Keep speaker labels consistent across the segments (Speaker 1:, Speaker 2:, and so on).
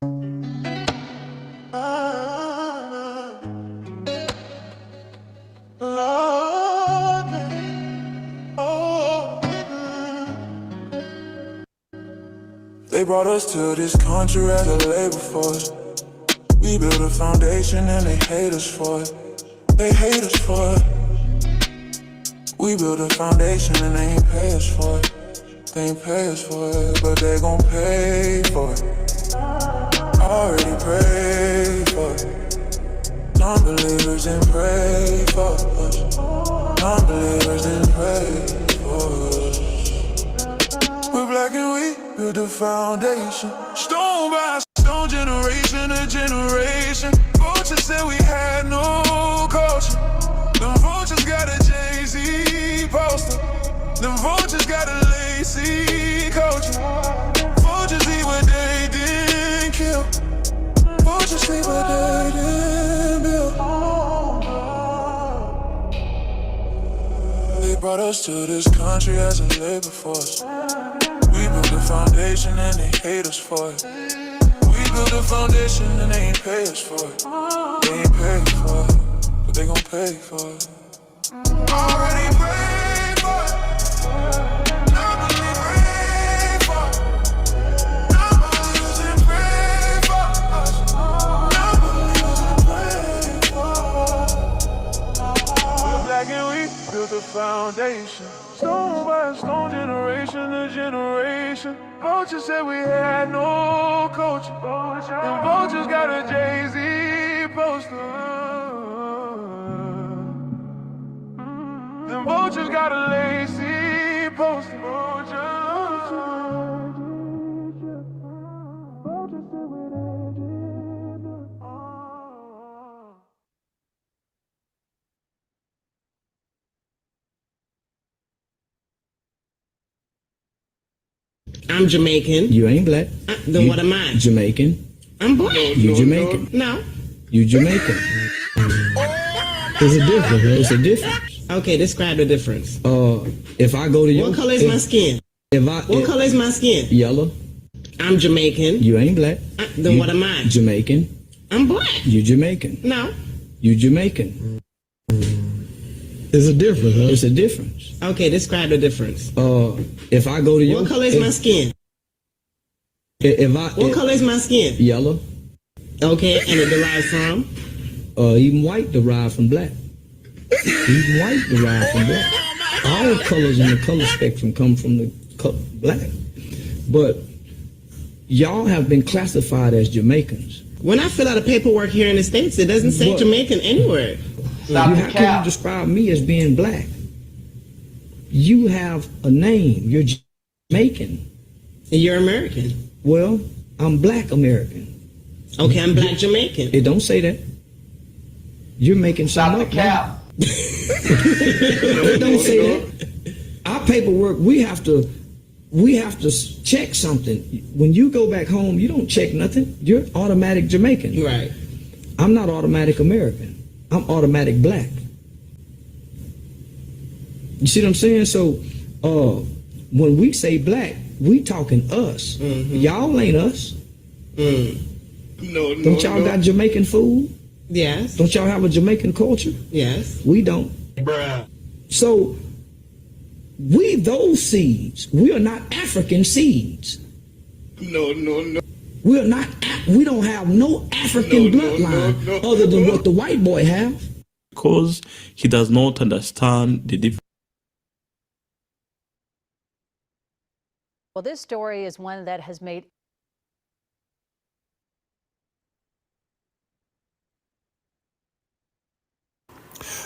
Speaker 1: They brought us to this country as a labor force. We built a foundation and they hate us for it. They hate us for it. We built a foundation and they ain't pay us for it. They ain't pay us for it, but they gon' pay for it. Already prayed for it. Non-believers didn't pray for us. Non-believers didn't pray for us. We're black and we built the foundation. Stone by stone, generation to generation. Vultures said we had no culture. Them vultures got a Jay-Z poster. Them vultures got a lacy culture. Vultures eat what they didn't kill. Vultures sleep what they didn't build. They brought us to this country as a labor force. We built the foundation and they hate us for it. We built the foundation and they ain't pay us for it. They ain't pay for it, but they gon' pay for it. Already paid for it. Not believe paid for it. Not believe in pray for us. Not believe in pray for us. We're black and we built the foundation. Stone by stone, generation to generation. Vultures said we had no culture. And vultures got a Jay-Z poster. Them vultures got a lacy poster.
Speaker 2: I'm Jamaican.
Speaker 3: You ain't black.
Speaker 2: Then what am I?
Speaker 3: Jamaican.
Speaker 2: I'm black.
Speaker 3: You Jamaican.
Speaker 2: No.
Speaker 3: You Jamaican. There's a difference. It's a difference.
Speaker 2: Okay, describe the difference.
Speaker 3: If I go to your...
Speaker 2: What color is my skin? What color is my skin?
Speaker 3: Yellow.
Speaker 2: I'm Jamaican.
Speaker 3: You ain't black.
Speaker 2: Then what am I?
Speaker 3: Jamaican.
Speaker 2: I'm black.
Speaker 3: You Jamaican.
Speaker 2: No.
Speaker 3: You Jamaican.
Speaker 4: There's a difference, huh?
Speaker 3: It's a difference.
Speaker 2: Okay, describe the difference.
Speaker 3: If I go to your...
Speaker 2: What color is my skin? What color is my skin?
Speaker 3: Yellow.
Speaker 2: Okay, and it derives from?
Speaker 3: Even white derived from black. Even white derived from black. All colors in the color spectrum come from the black. But y'all have been classified as Jamaicans.
Speaker 2: When I fill out a paperwork here in the States, it doesn't say Jamaican anywhere.
Speaker 3: How can you describe me as being black? You have a name. You're Jamaican.
Speaker 2: And you're American.
Speaker 3: Well, I'm black American.
Speaker 2: Okay, I'm black Jamaican.
Speaker 3: It don't say that. You're making something up now. It don't say that. Our paperwork, we have to check something. When you go back home, you don't check nothing. You're automatic Jamaican.
Speaker 2: Right.
Speaker 3: I'm not automatic American. I'm automatic black. You see what I'm saying? So when we say black, we talking us. Mm-hmm. Y'all ain't us.
Speaker 4: No.
Speaker 3: Don't y'all got Jamaican food?
Speaker 2: Yes.
Speaker 3: Don't y'all have a Jamaican culture?
Speaker 2: Yes.
Speaker 3: We don't.
Speaker 4: Bruh.
Speaker 3: So we those seeds. We are not African seeds.
Speaker 4: No.
Speaker 3: We are not. We don't have no African bloodline other than what the white boy have.
Speaker 5: Because he does not understand the difference.
Speaker 6: Well, this story is one that has made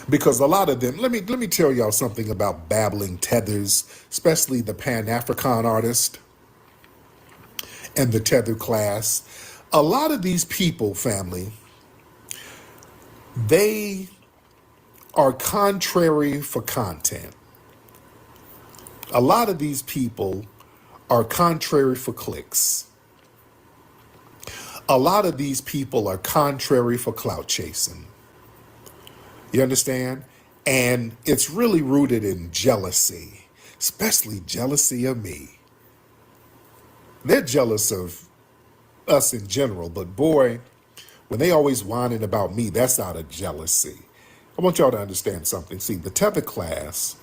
Speaker 7: because a lot of them, let me tell y'all something about babbling Tethers, especially the Pan-African artist and the Tether class. A lot of these people, family, they are contrary for content. A lot of these people are contrary for clicks. A lot of these people are contrary for clout chasing. You understand? And it's really rooted in jealousy, especially jealousy of me. They're jealous of us in general, but boy, when they always whining about me, that's out of jealousy. I want y'all to understand something. See, the tether class,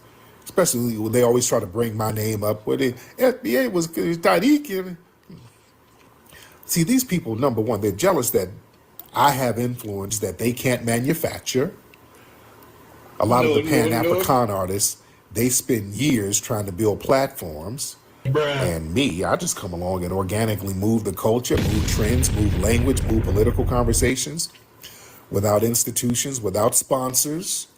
Speaker 7: especially when they always try to bring my name up, where the FBA was Tariq. See, these people, number one, they're jealous that I have influence that they can't manufacture. A lot of the Pan-African artists, they spend years trying to build platforms. And me, I just come along and organically move the culture, move trends, move language, move political conversations without institutions, without sponsors.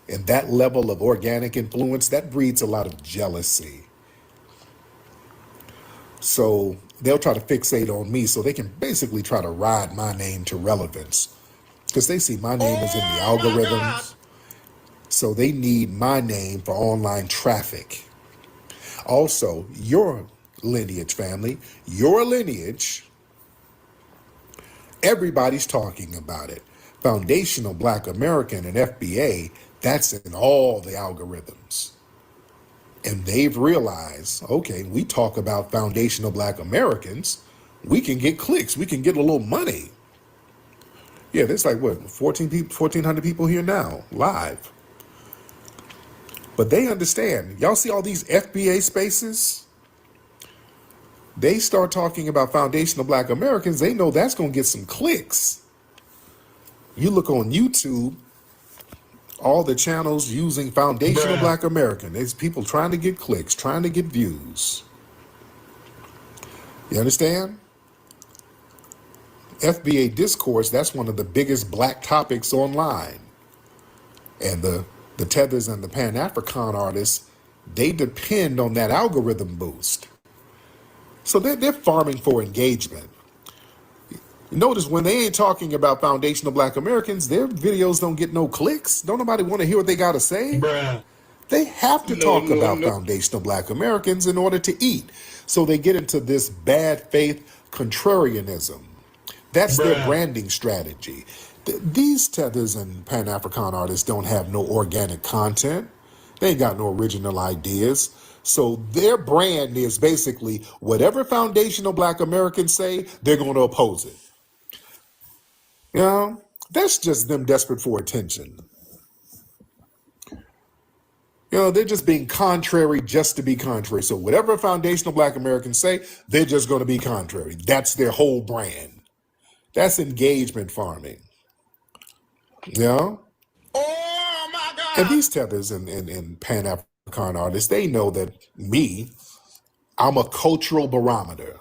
Speaker 7: And that level of organic influence, that breeds a lot of jealousy. So they'll try to fixate on me so they can basically try to ride my name to relevance. Because they see my name is in the algorithms. So they need my name for online traffic. Also, your lineage family, your lineage, everybody's talking about it. Foundational Black American and FBA, that's in all the algorithms. And they've realized, okay, we talk about foundational Black Americans, we can get clicks, we can get a little money. Yeah, there's like, what, 1,400 people here now, live. But they understand. Y'all see all these FBA spaces? They start talking about foundational Black Americans, they know that's going to get some clicks. You look on YouTube, all the channels using foundational Black American. There's people trying to get clicks, trying to get views. You understand? FBA discourse, that's one of the biggest Black topics online. And the Tethers and the Pan-African artists, they depend on that algorithm boost. So they're farming for engagement. Notice when they ain't talking about foundational Black Americans, their videos don't get no clicks. Don't nobody want to hear what they got to say. They have to talk about foundational Black Americans in order to eat. So they get into this bad faith contrarianism. That's their branding strategy. These Tethers and Pan-African artists don't have no organic content. They ain't got no original ideas. So their brand is basically whatever foundational Black Americans say, they're going to oppose it. You know, that's just them desperate for attention. You know, they're just being contrary just to be contrary. So whatever foundational Black Americans say, they're just going to be contrary. That's their whole brand. That's engagement farming. You know?
Speaker 4: Oh my God!
Speaker 7: And these Tethers and Pan-African artists, they know that me, I'm a cultural barometer.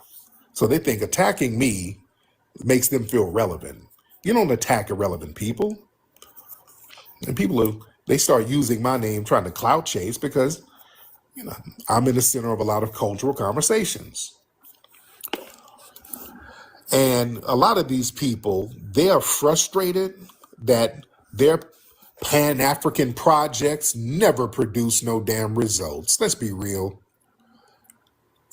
Speaker 7: So they think attacking me makes them feel relevant. You don't attack irrelevant people. And people, they start using my name trying to clout chase because, you know, I'm in the center of a lot of cultural conversations. And a lot of these people, they are frustrated that their Pan-African projects never produce no damn results. Let's be real.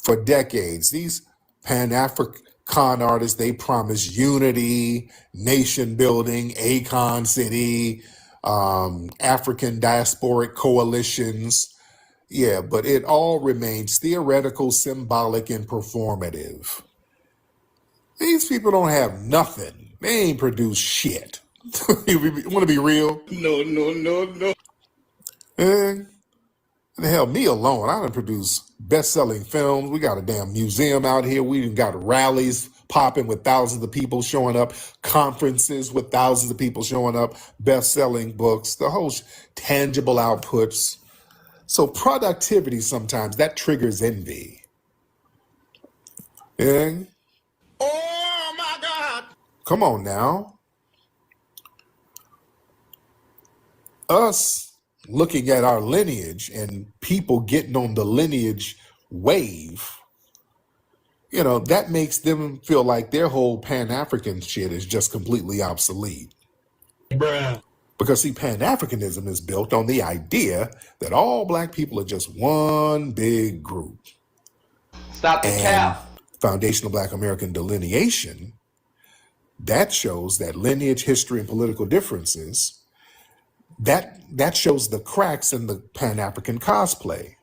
Speaker 7: For decades, these Pan-African artists, they promise unity, nation building, Akon City, African diasporic coalitions. Yeah, but it all remains theoretical, symbolic, and performative. These people don't have nothing. They ain't produce shit. You want to be real?
Speaker 4: No.
Speaker 7: And the hell, me alone, I done produced best-selling films. We got a damn museum out here. We done got rallies popping with thousands of people showing up, conferences with thousands of people showing up, best-selling books, the whole tangible outputs. So productivity sometimes, that triggers envy. Yeah?
Speaker 4: Oh my God!
Speaker 7: Come on now. Us looking at our lineage and people getting on the lineage wave, you know, that makes them feel like their whole Pan-African shit is just completely obsolete. Because see, Pan-Africanism is built on the idea that all Black people are just one big group.
Speaker 8: Stop the cap.
Speaker 7: Foundational Black American delineation, that shows that lineage, history, and political differences, that shows the cracks in the Pan-African cosplay.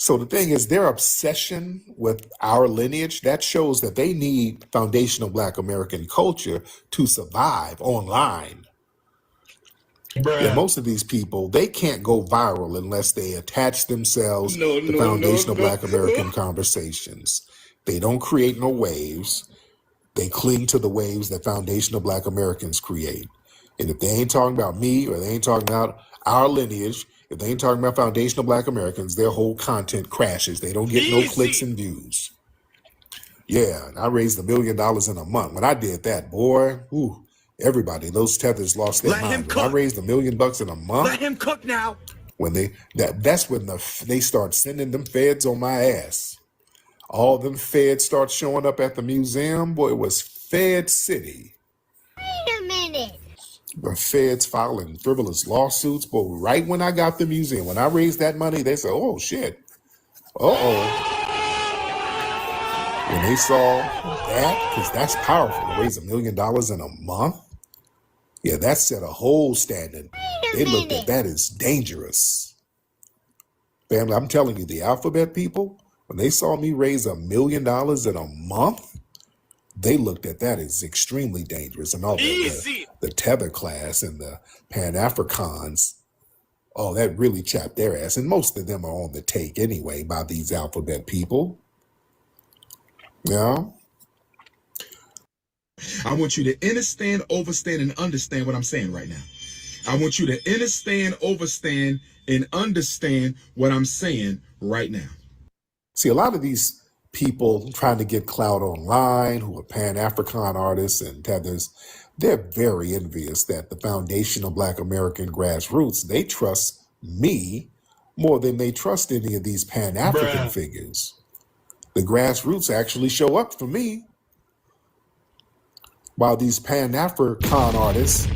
Speaker 7: So the thing is, their obsession with our lineage, that shows that they need foundational Black American culture to survive online. Yeah, most of these people, they can't go viral unless they attach themselves to foundational Black American conversations. They don't create no waves. They cling to the waves that foundational Black Americans create. And if they ain't talking about me, or they ain't talking about our lineage, if they ain't talking about foundational Black Americans, their whole content crashes. They don't get no clicks and views. Yeah, I raised $1 million in a month. When I did that, boy, ooh, everybody, those tethers lost their mind. When I raised $1 million in a month,
Speaker 3: Let him cook now.
Speaker 7: when that's when they start sending them feds on my ass. All them feds start showing up at the museum. Boy, it was Fed City.
Speaker 9: Wait a minute.
Speaker 7: The feds filing frivolous lawsuits. But right when I got the museum, when I raised that money, they said, oh, shit. Uh-oh. When they saw that, because that's powerful, to raise $1 million in a month. Yeah, that set a whole standard. They looked at that as dangerous. Family, I'm telling you, the alphabet people, when they saw me raise $1 million in a month, they looked at that as extremely dangerous. And all the tether class and the Pan-Africans, oh, that really chapped their ass. And most of them are on the take anyway by these alphabet people. Yeah.
Speaker 10: I want you to understand, overstand, and understand what I'm saying right now. I want you to understand, overstand, and understand what I'm saying right now.
Speaker 7: See, a lot of these people trying to get clout online who are Pan-African artists and tethers, they're very envious that the foundational Black American grassroots, they trust me more than they trust any of these Pan-African figures. The grassroots actually show up for me, while these Pan-African artists,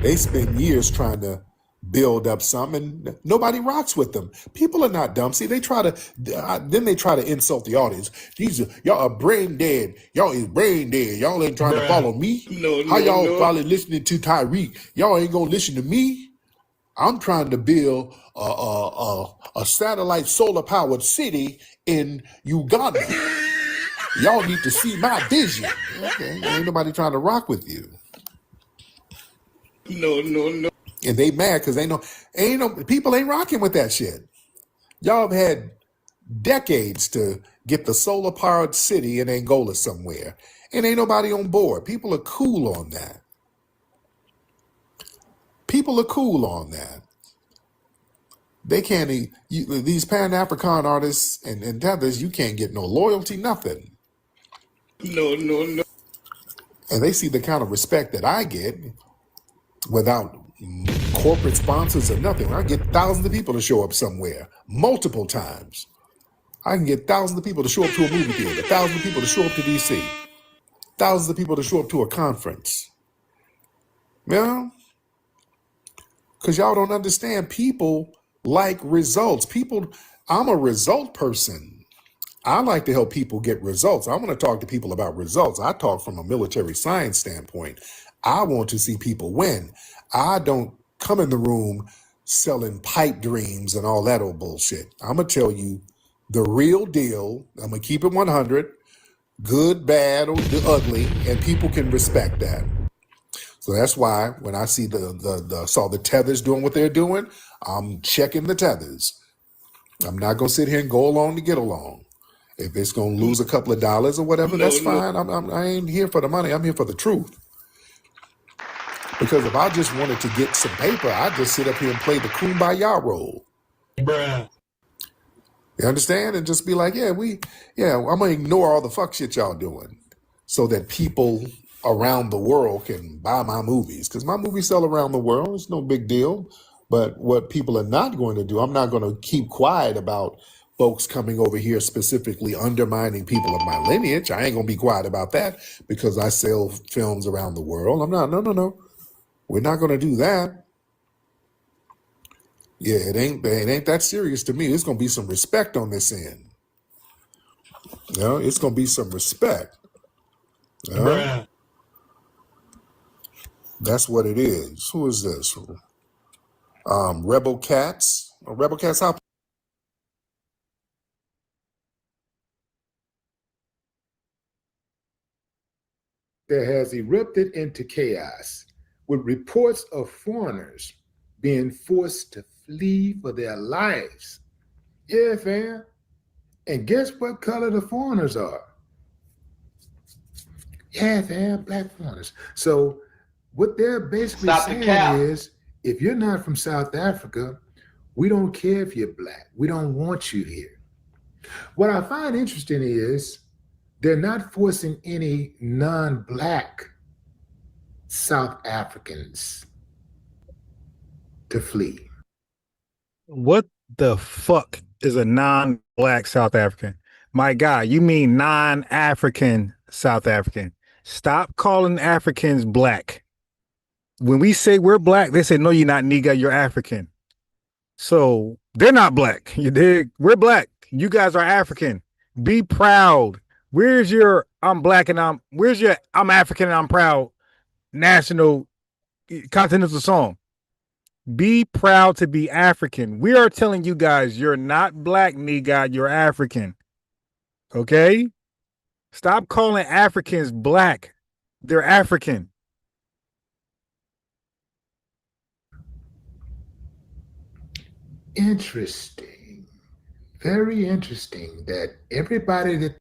Speaker 7: they spend years trying to build up something, and nobody rocks with them. People are not dumb. See, they try to, then they try to insult the audience. Y'all are brain dead. Y'all is brain dead. Y'all ain't trying to follow me. How y'all probably listening to Tyreek? Y'all ain't gonna listen to me. I'm trying to build a satellite solar powered city in Uganda. Y'all need to see my vision. Okay, ain't nobody trying to rock with you. No. And they mad because people ain't rocking with that shit. Y'all have had decades to get the solar powered city in Angola somewhere, and ain't nobody on board. People are cool on that. People are cool on that. They can't, these Pan-African artists and tethers, you can't get no loyalty, nothing. No. And they see the kind of respect that I get without corporate sponsors or nothing. I get thousands of people to show up somewhere multiple times. I can get thousands of people to show up to a movie theater, thousands of people to show up to DC, thousands of people to show up to a conference. Yeah? Because y'all don't understand, people like results. I'm a result person. I like to help people get results. I want to talk to people about results. I talk from a military science standpoint. I want to see people win. I don't come in the room selling pipe dreams and all that old bullshit. I'm going to tell you the real deal. I'm going to keep it 100, good, bad, or the ugly, and people can respect that. So that's why when I see saw the tethers doing what they're doing, I'm checking the tethers. I'm not going to sit here and go along to get along. If it's going to lose a couple of dollars or whatever, that's fine. I ain't here for the money. I'm here for the truth. Because if I just wanted to get some paper, I'd just sit up here and play the kumbaya role.
Speaker 10: Bruh.
Speaker 7: You understand? And just be like, I'm going to ignore all the fuck shit y'all doing so that people around the world can buy my movies. Because my movies sell around the world. It's no big deal. But what people are not going to do, I'm not going to keep quiet about folks coming over here specifically undermining people of my lineage. I ain't going to be quiet about that because I sell films around the world. I'm not. No. We're not going to do that. Yeah, it ain't that serious to me. It's going to be some respect on this end. It's going to be some respect. That's what it is. Who is this? Rebel Cats. Rebel Cats, how that has erupted into chaos with reports of foreigners being forced to flee for their lives. Yeah, fam. And guess what color the foreigners are? Yeah, fam, black foreigners. So what they're basically saying is, if you're not from South Africa, we don't care if you're black. We don't want you here. What I find interesting is they're not forcing any non-black South Africans to flee.
Speaker 11: What the fuck is a non-black South African? My God, you mean non-African South African. Stop calling Africans black. When we say we're black, they say, no, you're not, nigga, you're African. So they're not black. You dig? We're black. You guys are African. Be proud. Where's your I'm black and I'm African and I'm proud national continental song? Be proud to be African. We are telling you guys you're not black, nigga, you're African. Okay? Stop calling Africans black. They're African.
Speaker 7: Interesting. Very interesting that everybody that.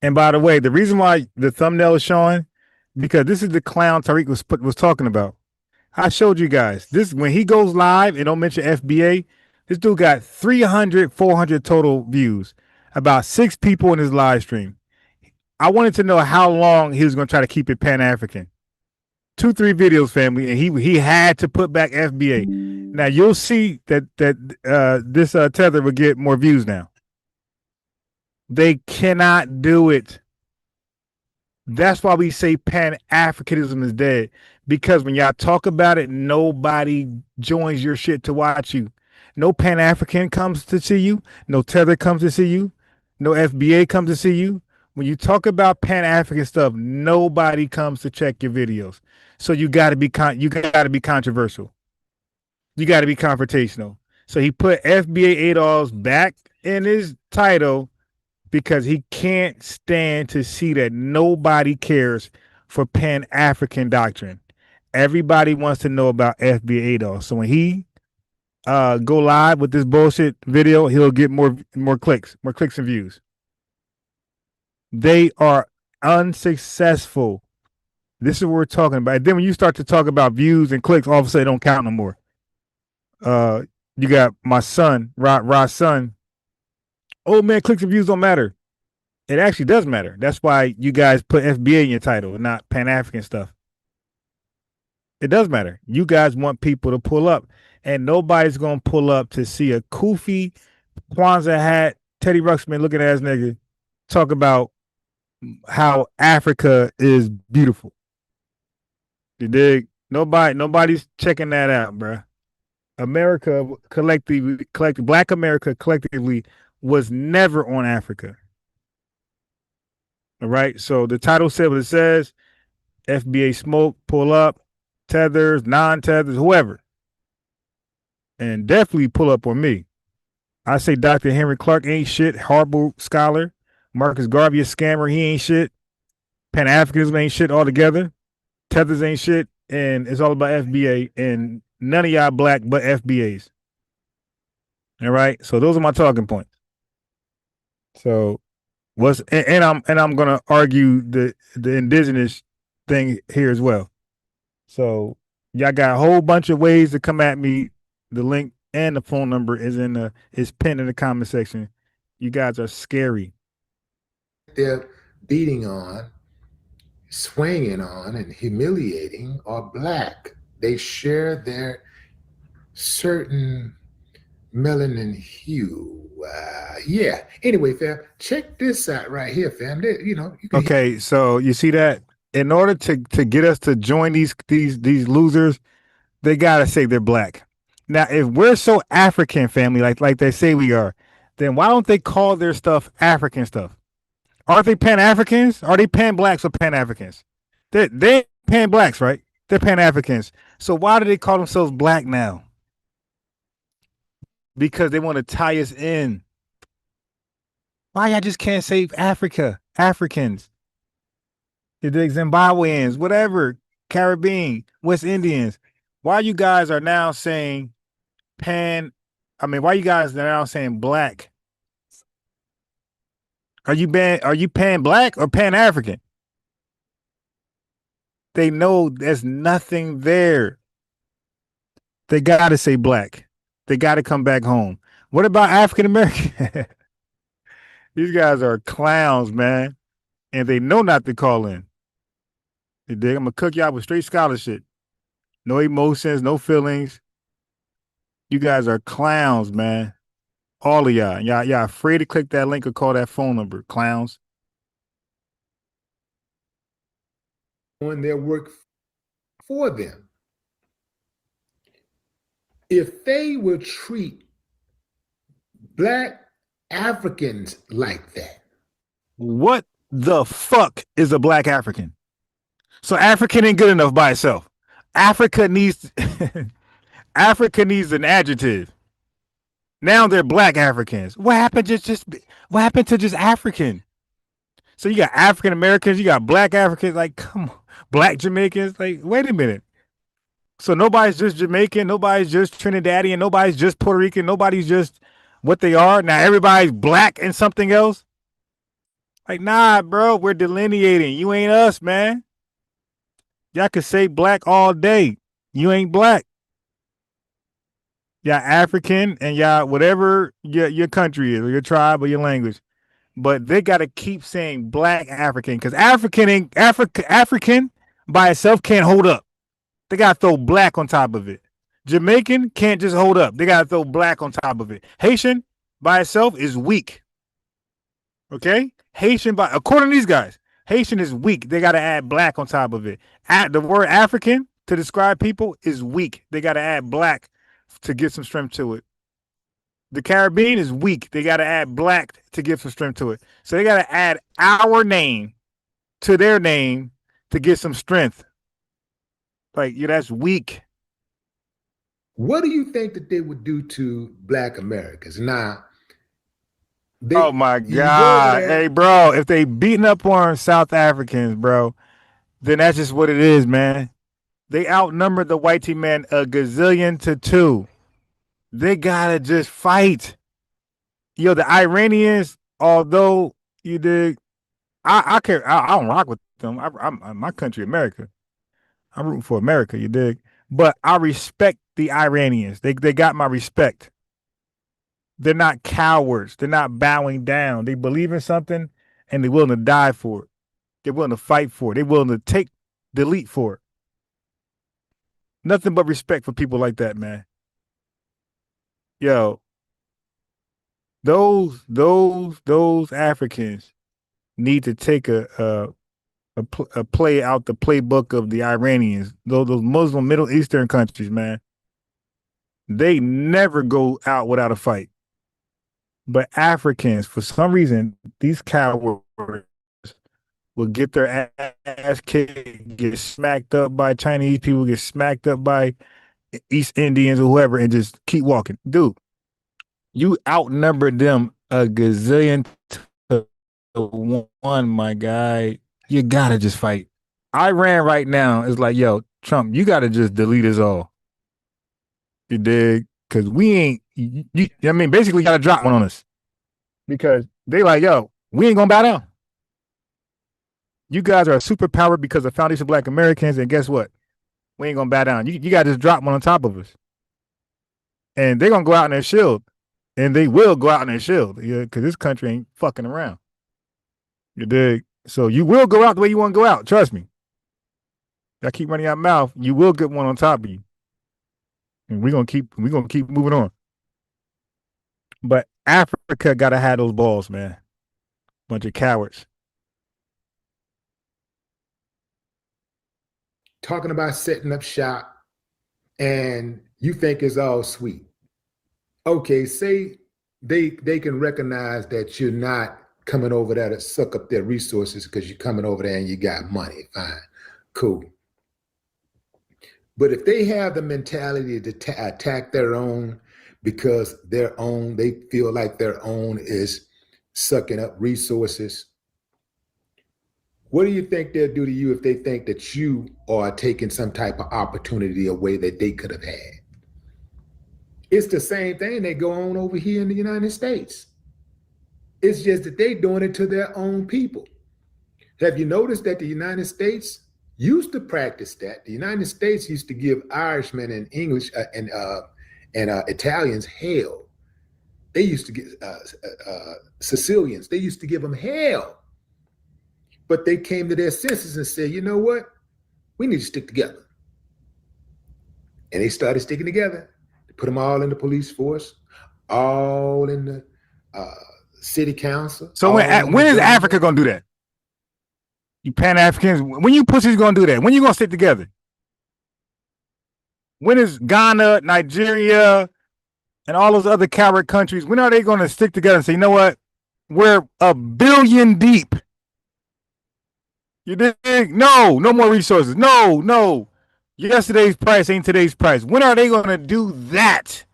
Speaker 11: And by the way, the reason why the thumbnail is showing, because this is the clown Tariq was talking about. I showed you guys this when he goes live and don't mention FBA. This dude got 300, 400 total views, about 6 people in his live stream. I wanted to know how long he was going to try to keep it Pan-African. 2-3 videos, family, and he had to put back FBA. Now you'll see that this tether will get more views now. They cannot do it. That's why we say Pan-Africanism is dead. Because when y'all talk about it, nobody joins your shit to watch you. No Pan-African comes to see you. No Tether comes to see you. No FBA comes to see you. When you talk about Pan-African stuff, nobody comes to check your videos. So you got to be controversial. You got to be confrontational. So he put FBA Adolphs back in his title because he can't stand to see that nobody cares for Pan-African doctrine. Everybody wants to know about FBA Adolphs. So when he go live with this bullshit video, he'll get more clicks and views. They are unsuccessful. This is what we're talking about. And then when you start to talk about views and clicks, all of a sudden it don't count no more. You got my son, Rod's son. Oh man, clicks and views don't matter. It actually does matter. That's why you guys put FBA in your title and not Pan-African stuff. It does matter. You guys want people to pull up, and nobody's gonna pull up to see a Koofy, Kwanzaa hat, Teddy Ruxpin looking ass nigga talk about how Africa is beautiful. You dig? Nobody's checking that out, bruh. America collectively, Black America collectively was never on Africa. All right. So the title said what it says. FBA smoke, pull up, tethers, non-tethers, whoever. And definitely pull up on me. I say Dr. Henry Clark ain't shit. Harvard scholar. Marcus Garvey a scammer. He ain't shit. Pan-Africanism ain't shit altogether. Tethers ain't shit. And it's all about FBA. And none of y'all black but FBAs. All right. So those are my talking points. So I'm gonna argue the indigenous thing here as well. So y'all got a whole bunch of ways to come at me. The link and the phone number is pinned in the comment section. You guys are scary.
Speaker 7: They're beating on, swinging on, and humiliating are black. They share their certain melanin hue. Yeah. Anyway, fam, check this out right here, fam. You can
Speaker 11: okay, so you see that in order to get us to join these losers, they gotta say they're black. Now, if we're so African, family, like they say we are, then why don't they call their stuff African stuff? Aren't they Pan-Africans? Are they Pan-Blacks or Pan-Africans? They're Pan-Blacks, right? They're Pan-Africans. So why do they call themselves black now? Because they want to tie us in. Why y'all just can't say Africa, Africans? You dig? Zimbabweans, whatever, Caribbean, West Indians. Why you guys are now saying why you guys are now saying black? Are you pan black or pan African? They know there's nothing there. They gotta say black. They gotta come back home. What about African American? These guys are clowns, man. And they know not to call in. You dig? I'm gonna cook y'all with straight scholarship. No emotions, no feelings. You guys are clowns, man. All of y'all. Y'all afraid to click that link or call that phone number. Clowns.
Speaker 7: On their work for them. If they would treat Black Africans like that.
Speaker 11: What the fuck is a Black African? So African ain't good enough by itself. Africa needs Africa needs an adjective. Now they're Black Africans. What happened to just African? So you got African Americans, you got Black Africans, like come on, Black Jamaicans, like wait a minute. So nobody's just Jamaican, nobody's just Trinidadian, nobody's just Puerto Rican, nobody's just what they are. Now everybody's black and something else. Like, nah, bro, we're delineating. You ain't us, man. Y'all could say black all day. You ain't black. Y'all African and y'all whatever your country is or your tribe or your language. But they got to keep saying Black African because African by itself can't hold up. They got to throw black on top of it. Jamaican can't just hold up. They got to throw black on top of it. Haitian by itself is weak. Okay? According to these guys, Haitian is weak. They got to add black on top of it. The word African to describe people is weak. They got to add black to get some strength to it. The Caribbean is weak. They got to add black to give some strength to it. So they got to add our name to their name to get some strength. Like, yeah, that's weak.
Speaker 7: What do you think that they would do to Black Americans? Now,
Speaker 11: oh my God. Hey, bro, if they beating up on South Africans, bro, then that's just what it is, man. They outnumbered the white team, man, a gazillion to 2. They gotta just fight. Yo, the Iranians, although you dig, I don't rock with them. I'm my country, America. I'm rooting for America, you dig? But I respect the Iranians. They got my respect. They're not cowards. They're not bowing down. They believe in something and they're willing to die for it. They're willing to fight for it. They're willing to delete for it. Nothing but respect for people like that, man. Yo, those Africans need to take a play out the playbook of the Iranians, those Muslim Middle Eastern countries, man. They never go out without a fight. But Africans, for some reason, these cowards will get their ass kicked, get smacked up by Chinese people, get smacked up by East Indians or whoever, and just keep walking. Dude, you outnumbered them a gazillion to 1, my guy. You gotta just fight. Iran right now is like, yo, Trump, you gotta just delete us all. You dig? Because we ain't, basically you gotta drop one on us. Because they like, yo, we ain't gonna bow down. You guys are a superpower because of Foundation of Black Americans, and guess what? We ain't gonna bow down. You gotta just drop one on top of us. And they're gonna go out in their shield. And they will go out in their shield. Yeah, because this country ain't fucking around. You dig? So you will go out the way you want to go out. Trust me. Y'all keep running your mouth, you will get one on top of you. And we're gonna keep moving on. But Africa gotta have those balls, man. Bunch of cowards.
Speaker 7: Talking about setting up shop and you think it's all sweet. Okay, say they can recognize that you're not coming over there to suck up their resources because you're coming over there and you got money. Fine, cool. But if they have the mentality to attack their own because they feel like their own is sucking up resources,
Speaker 12: What do you think they'll do to you if they think that you are taking some type of opportunity away that they could have had? It's the same thing that go on over here in the United States. It's just that they doing it to their own people. Have you noticed that the United States used to practice that? The United States used to give Irishmen and English and Italians hell. They used to give Sicilians, they used to give them hell. But they came to their senses and said, you know what? We need to stick together. And they started sticking together. They put them all in the police force, all in the city council.
Speaker 11: So when is Africa going to do that? You Pan-Africans, when you pussies going to do that? When you going to stick together? When is Ghana, Nigeria, and all those other coward countries, when are they going to stick together and say, you know what? We're 1 billion deep. You dig? No more resources. No. Yesterday's price ain't today's price. When are they going to do that?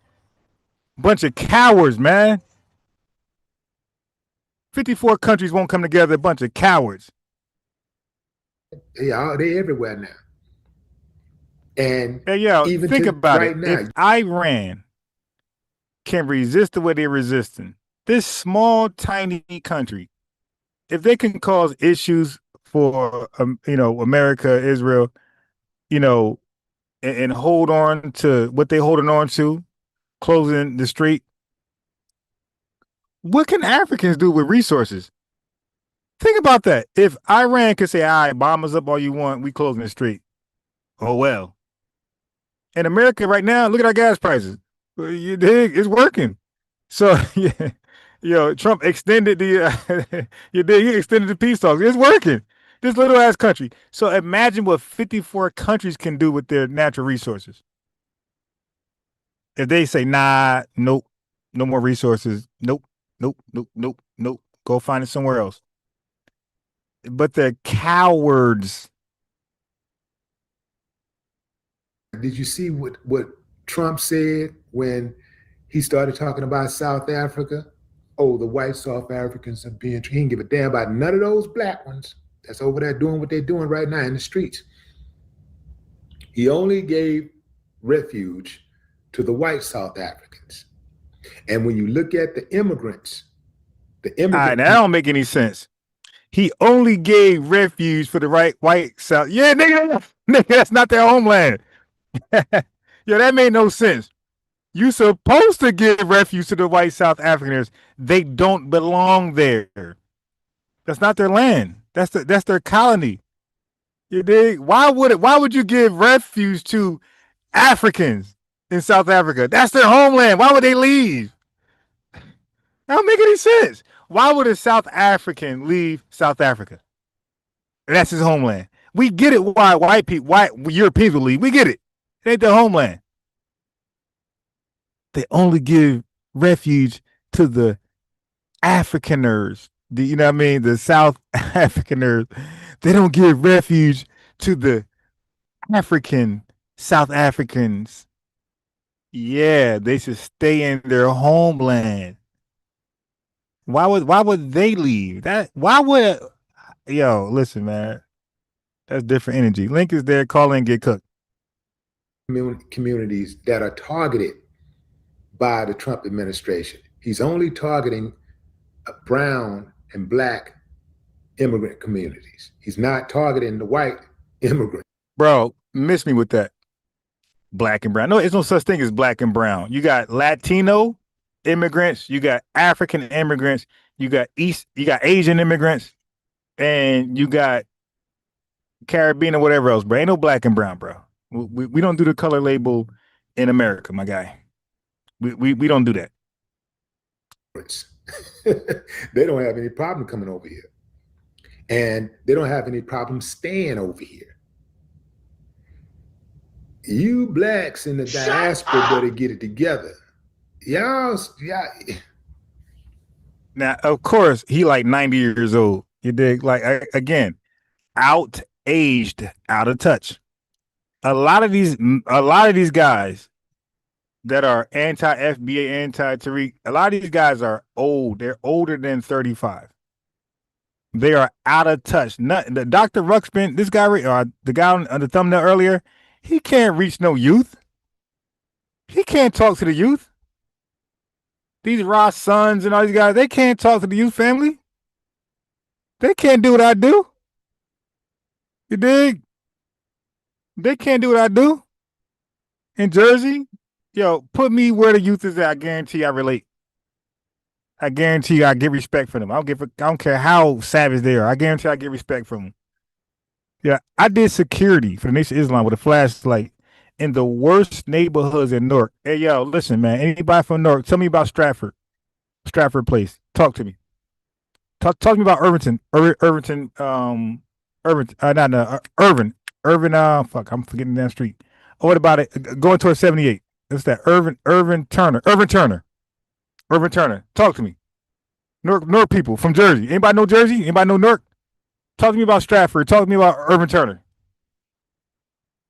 Speaker 11: Bunch of cowards, man. 54 countries won't come together, a bunch of cowards.
Speaker 12: They everywhere now. And
Speaker 11: hey, even think about it. Now, if Iran can resist the way they're resisting, this small, tiny country, if they can cause issues for America, Israel, and hold on to what they're holding on to, closing the street, what can Africans do with resources? Think about that. If Iran could say, all right, bomb us up all you want, we closing the street. Oh, well. In America right now, look at our gas prices. You dig? It's working. So, Trump extended the, he extended the peace talks. It's working. This little ass country. So imagine what 54 countries can do with their natural resources. If they say, nah, nope, no more resources. Nope. Go find it somewhere else. But they're cowards.
Speaker 12: Did you see what Trump said when he started talking about South Africa? Oh, the white South Africans are being, he didn't give a damn about none of those black ones that's over there doing what they're doing right now in the streets. He only gave refuge to the white South Africans. And when you look at the immigrants,
Speaker 11: all right, that don't make any sense. He only gave refuge for the white South. Yeah, nigga, that's not their homeland. That made no sense. You supposed to give refuge to the white South Africans. They don't belong there. That's not their land. That's their colony. You dig? Why would you give refuge to Africans in South Africa? That's their homeland. Why would they leave? That don't make any sense. Why would a South African leave South Africa? That's his homeland. We get it. Why Europeans will leave? We get it. It ain't their homeland. They only give refuge to the Afrikaners. The South Afrikaners. They don't give refuge to the African South Africans. Yeah, they should stay in their homeland. Why would they leave? Listen, man. That's different energy. Link is there. Call in, get cooked.
Speaker 12: Communities that are targeted by the Trump administration. He's only targeting brown and black immigrant communities. He's not targeting the white immigrant.
Speaker 11: Bro, miss me with that. Black and brown. No, there's no such thing as black and brown. You got Latino immigrants, you got African immigrants, you got Asian immigrants, and you got Caribbean or whatever else, bro. Ain't no black and brown, bro. We don't do the color label in America, my guy. We don't do that.
Speaker 12: They don't have any problem coming over here. And they don't have any problem staying over here. You blacks in the diaspora better get it together. Y'all.
Speaker 11: Now, of course, he like 90 years old. You dig? Like, again, out-aged, out of touch. A lot of these guys that are anti-FBA, anti-Tariq, a lot of these guys are old. They're older than 35. They are out of touch. The Dr. Ruxpin, this guy, the guy on the thumbnail earlier, he can't reach no youth. He can't talk to the youth. These Ross sons and all these guys, they can't talk to the youth family. They can't do what I do. You dig? They can't do what I do. In Jersey, yo, put me where the youth is at. I guarantee I relate. I guarantee I get respect for them. I don't care how savage they are. I guarantee I get respect from them. Yeah, I did security for the Nation of Islam with a flashlight in the worst neighborhoods in Newark. Hey, yo, listen, man. Anybody from Newark, tell me about Stratford Place. Talk to me. Talk to me about Irvin. Fuck, I'm forgetting that street. Oh, what about it? Going towards 78. What's that? Irvin Turner. Talk to me. Newark people from Jersey. Anybody know Jersey? Anybody know Newark? Talk to me about Stratford. Talk to me about Irvin Turner.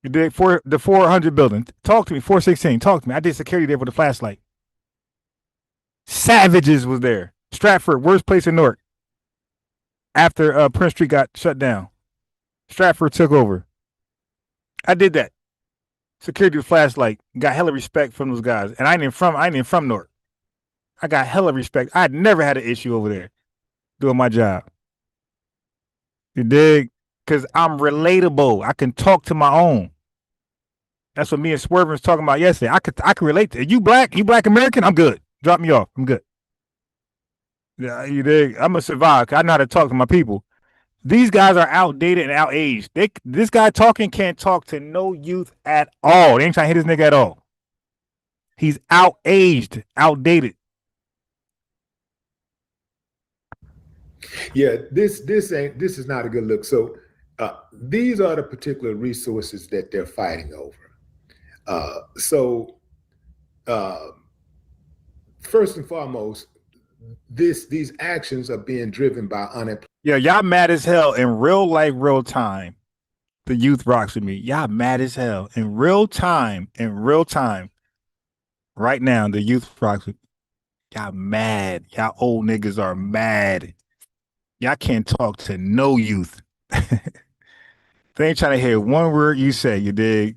Speaker 11: You did the 400 building. Talk to me. 416. Talk to me. I did security there with a flashlight. Savages was there. Stratford, worst place in Newark. After Prince Street got shut down, Stratford took over. I did that. Security with flashlight. Got hella respect from those guys. And I ain't even from Newark. I got hella respect. I had never had an issue over there doing my job. You dig? Because I'm relatable. I can talk to my own. That's what me and Swerve was talking about yesterday. I could relate to it. You black American? I'm good. Drop me off. I'm good. Yeah, you dig? I'm a survivor. I know how to talk to my people. These guys are outdated and outaged. This guy talking can't talk to no youth at all. They ain't trying to hit this nigga at all. He's outaged, outdated.
Speaker 12: Yeah, this is not a good look. So these are the particular resources that they're fighting over. First and foremost, these actions are being driven by unemployment.
Speaker 11: Yeah, y'all mad as hell in real life, real time. The youth rocks with me. Y'all mad as hell in real time. Right now, the youth rocks with me. Y'all mad. Y'all old niggas are mad. Y'all can't talk to no youth. They ain't trying to hear one word you say, you dig?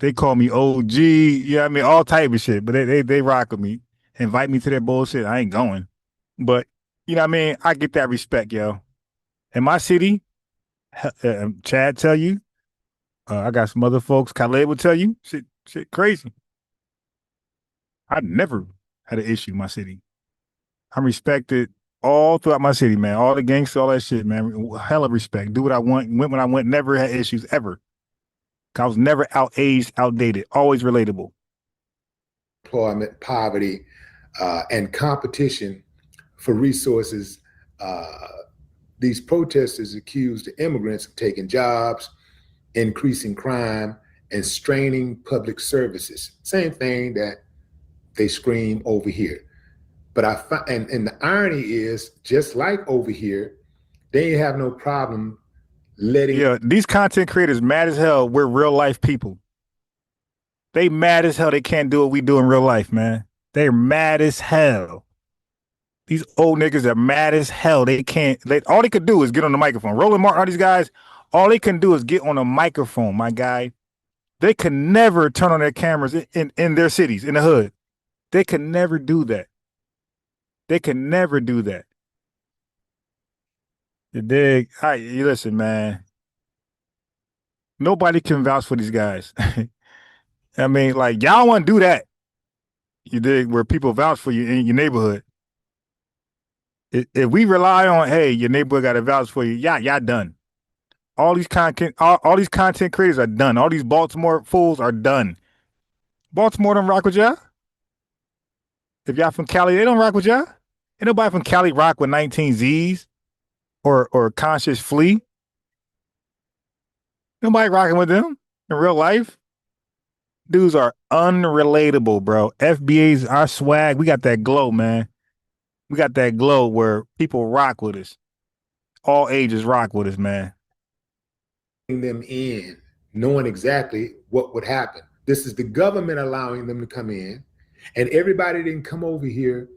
Speaker 11: They call me OG, yeah, I mean, all type of shit, but they rock with me. Invite me to their bullshit. I ain't going. But, you know what I mean? I get that respect, yo. In my city, Chad tell you, I got some other folks, Khaled will tell you, shit crazy. I never had an issue in my city. I'm respected all throughout my city, man. All the gangsters, all that shit, man. Hella respect. Do what I want. Went when I went. Never had issues ever. I was never outaged, outdated. Always relatable.
Speaker 12: Employment, poverty, and competition for resources. These protesters accused the immigrants of taking jobs, increasing crime, and straining public services. Same thing that they scream over here. But and the irony is, just like over here, they have no problem letting.
Speaker 11: Yeah, these content creators mad as hell. We're real life people. They mad as hell. They can't do what we do in real life, man. They're mad as hell. These old niggas are mad as hell. They can't. All they could do is get on the microphone. Roland Martin, all these guys, all they can do is get on a microphone, my guy. They can never turn on their cameras in their cities, in the hood. They can never do that. They can never do that. You dig? You listen, man. Nobody can vouch for these guys. I mean, like, y'all want to do that. You dig? Where people vouch for you in your neighborhood. If we rely on, hey, your neighborhood got to vouch for you, y'all done. All these content creators are done. All these Baltimore fools are done. Baltimore don't rock with y'all. If y'all from Cali, they don't rock with y'all. Ain't nobody from Cali rock with 19 Z's or Conscious Flea. Nobody rocking with them in real life. Dudes are unrelatable, bro. FBA's our swag. We got that glow, man. We got that glow where people rock with us. All ages rock with us, man.
Speaker 12: Them in, knowing exactly what would happen. This is the government allowing them to come in, and everybody didn't come over here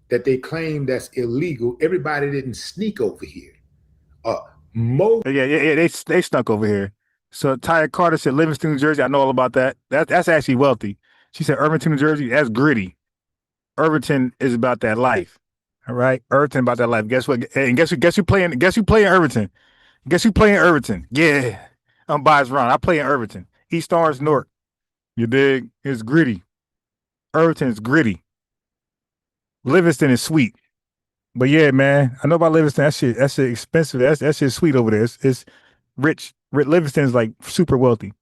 Speaker 12: that they claim that's illegal. Everybody didn't sneak over here. Most
Speaker 11: Yeah. They snuck over here. So Taya Carter said Livingston, New Jersey. I know all about that. That's actually wealthy. She said Irvington, New Jersey. That's gritty. Irvington is about that life. All right, Irvington about that life. Guess what? And guess who playing? Guess who playing Irvington? Guess who playing Irvington? Yeah, I'm biased around. I play in Irvington. East Orange North. You dig? It's gritty. Irvington is gritty. Livingston is sweet. But yeah, man, I know about Livingston. That shit expensive. That shit sweet over there. It's rich. Livingston is like super wealthy.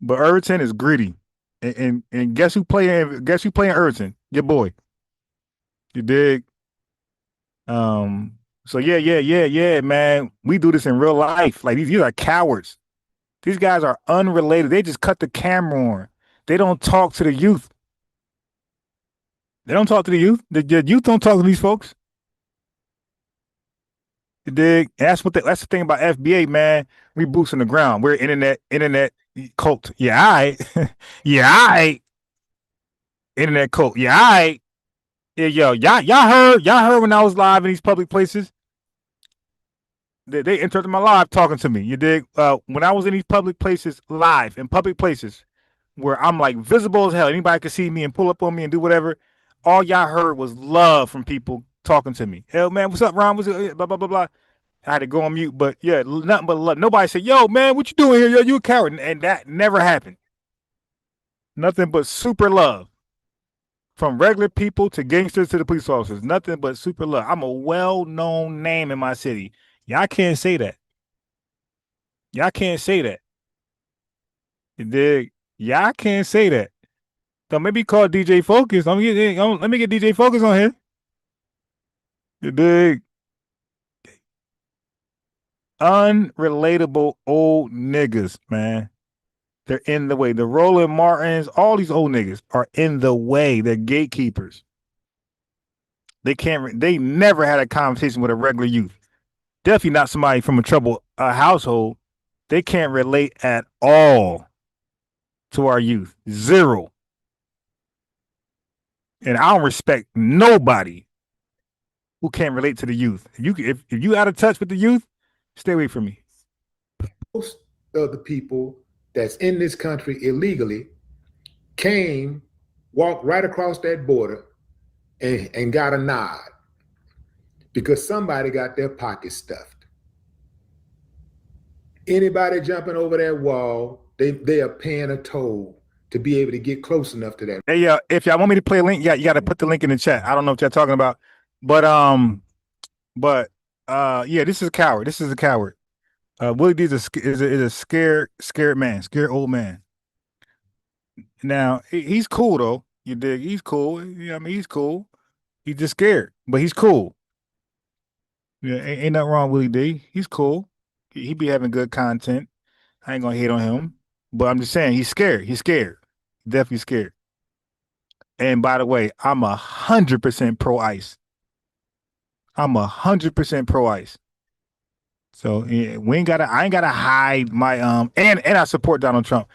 Speaker 11: But Irvington is gritty. And guess who playing? Guess who playing Irvington? Your boy. You dig? So yeah, man. We do this in real life. Like these are cowards. These guys are unrelated. They just cut the camera on. They don't talk to the youth. They don't talk to the youth. The youth don't talk to these folks. You dig? That's the thing about FBA, man. We boots on the ground. We're internet cult. Yeah, all right. Yeah, all right. Internet cult. Yeah, all right. Yeah, yo, y'all heard when I was live in these public places. They interrupted my live talking to me. You dig? When I was in these public places, live in public places, where I'm like visible as hell, anybody could see me and pull up on me and do whatever. All y'all heard was love from people talking to me. Hell, man, what's up, Ron? What's it? Blah blah blah blah. I had to go on mute, but yeah, nothing but love. Nobody said, "Yo, man, what you doing here? Yo, you a coward," and that never happened. Nothing but super love. From regular people to gangsters to the police officers, nothing but super love. I'm a well-known name in my city. Y'all can't say that. Y'all can't say that. You dig? Y'all can't say that. So maybe call DJ Focus. Let me get DJ Focus on here. You dig? Unrelatable old niggas, man. They're in the way. The Roland Martins, all these old niggas are in the way. They're gatekeepers. They never had a conversation with a regular youth. Definitely not somebody from a troubled household. They can't relate at all to our youth. Zero. And I don't respect nobody who can't relate to the youth. If you out of touch with the youth, stay away from me.
Speaker 12: Most of the people that's in this country illegally walked right across that border and got a nod because somebody got their pockets stuffed. Anybody jumping over that wall, they are paying a toll to be able to get close enough to that.
Speaker 11: Hey, if y'all want me to play a link, you got to put the link in the chat. I don't know what y'all talking about, but yeah, this is a coward. This is a coward. Willie D is a scared man, scared old man. Now he's cool though. You dig? He's cool. Yeah, I mean he's cool. He's just scared, but he's cool. Yeah, ain't nothing wrong with Willie D. He's cool. He be having good content. I ain't gonna hate on him, but I'm just saying he's scared. He's scared. Definitely scared. And by the way, I'm 100% pro ICE. I'm 100% pro ICE. So yeah, I ain't gotta hide my and I support Donald Trump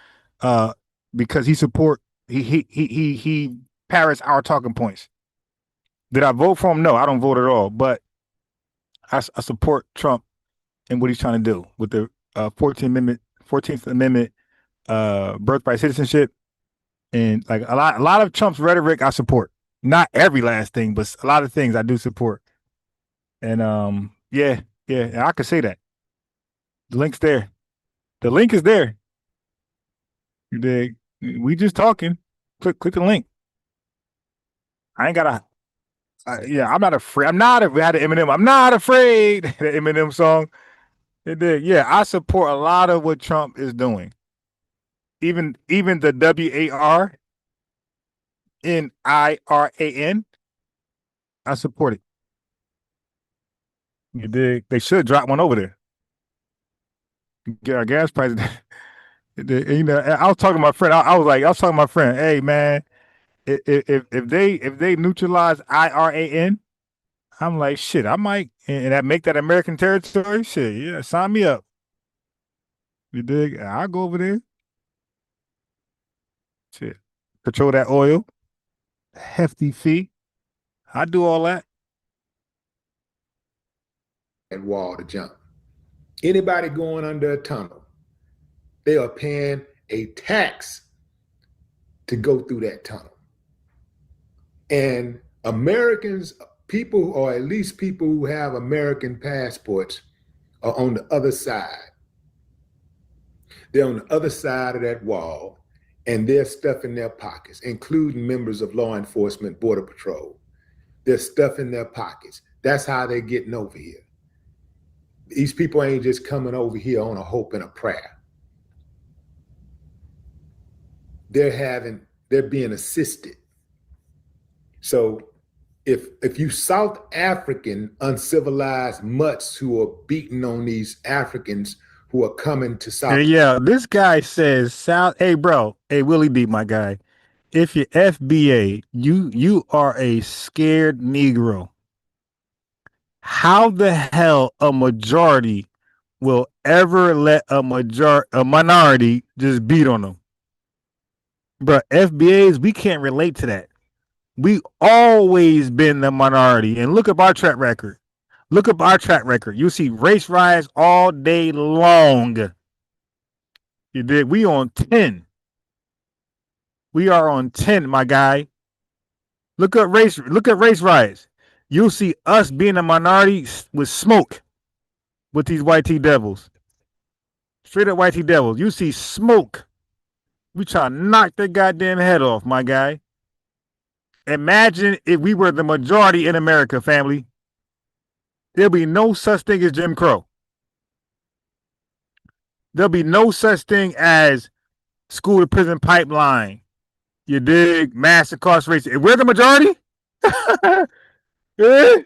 Speaker 11: because he parrots our talking points. Did I vote for him? No, I don't vote at all. But I support Trump and what he's trying to do with the 14th Amendment, birthright citizenship, and like a lot of Trump's rhetoric I support. Not every last thing, but a lot of things I do support. And yeah, I could say that. The link's there. The link is there. You dig? We just talking. Click the link. I ain't gotta. I'm not afraid. We had an Eminem. I'm not afraid. The Eminem song. It did. Yeah, I support a lot of what Trump is doing. Even the WARNIRAN. I support it. You dig? They should drop one over there. Get our gas prices. You know, I was talking to my friend. I was talking to my friend. Hey, man, if they neutralize IRAN, I'm like, shit, I might, and that make that American territory. Shit, yeah, sign me up. You dig? I'll go over there. Shit, control that oil, hefty fee. I do all that.
Speaker 12: that wall to jump. Anybody going under a tunnel, they are paying a tax to go through that tunnel. And Americans, people, or at least people who have American passports, are on the other side. They're on the other side of that wall, and they're stuff in their pockets, including members of law enforcement, Border Patrol. They're stuff in their pockets. That's how they're getting over here. These people ain't just coming over here on a hope and a prayer. They're being assisted. So if you South African uncivilized mutts who are beating on these Africans who are coming to South.
Speaker 11: Yeah, this guy says South. Hey, bro. Hey, Willie D, my guy. If you're FBA, you are a scared Negro. How the hell a majority will ever let a minority just beat on them? Bro, FBAs, we can't relate to that. We always been the minority. And look up our track record. Look up our track record. You see race riots all day long. You did. We on 10. We are on 10, my guy. Look up race riots. You'll see us being a minority with smoke with these white T devils. Straight up white T devils. You see smoke. We try to knock their goddamn head off, my guy. Imagine if we were the majority in America, family. There'll be no such thing as Jim Crow. There'll be no such thing as school to prison pipeline. You dig? Mass incarceration. If we're the majority? Eh?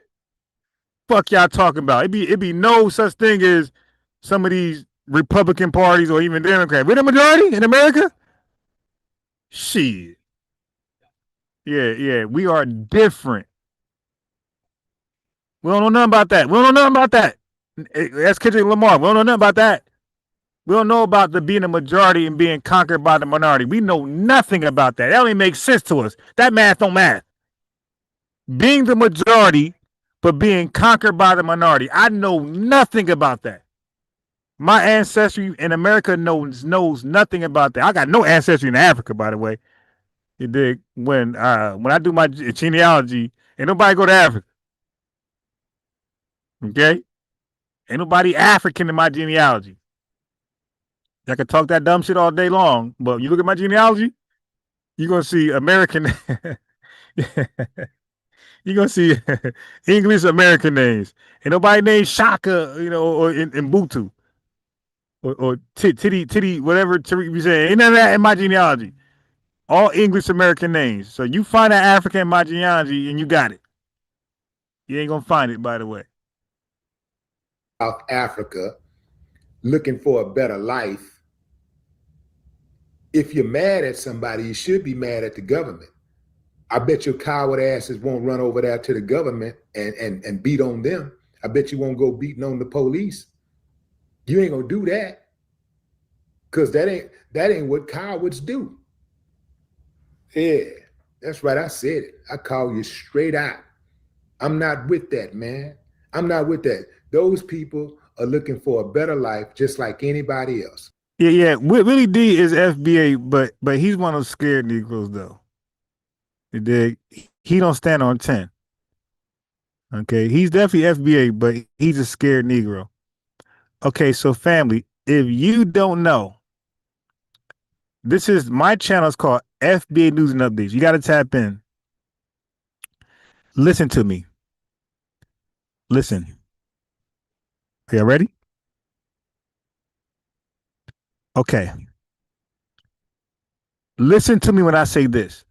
Speaker 11: Fuck y'all talking about? It'd be no such thing as some of these Republican parties or even Democrats. We're the majority in America? Shit. Yeah. We are different. We don't know nothing about that. That's Kendrick Lamar. We don't know nothing about that. We don't know about the being a majority and being conquered by the minority. We know nothing about that. That only makes sense to us. That math don't math. Being the majority, but being conquered by the minority. I know nothing about that. My ancestry in America knows nothing about that. I got no ancestry in Africa, by the way. You dig? When I do my genealogy, ain't nobody go to Africa. Okay? Ain't nobody African in my genealogy. I can talk that dumb shit all day long, but you look at my genealogy, you're going to see American. You're going to see English American names. Ain't nobody named Shaka, or in Mbutu. Or Titty, whatever you say. Ain't none of that in my genealogy. All English American names. So you find that African in my genealogy and you got it. You ain't going to find it, by the way.
Speaker 12: South Africa looking for a better life. If you're mad at somebody, you should be mad at the government. I bet your coward asses won't run over there to the government and beat on them. I bet you won't go beating on the police. You ain't gonna do that. Cause that ain't what cowards do. Yeah, that's right. I said it. I call you straight out. I'm not with that, man. I'm not with that. Those people are looking for a better life just like anybody else.
Speaker 11: Yeah. Willie D is FBA, but he's one of those scared Negroes, though. You dig? He don't stand on 10. Okay, he's definitely FBA, but he's a scared Negro. Okay, so family, if you don't know, this is my channel is called FBA News and Updates. You got to tap in. Listen to me. Listen. Are you ready? Okay. Listen to me when I say this.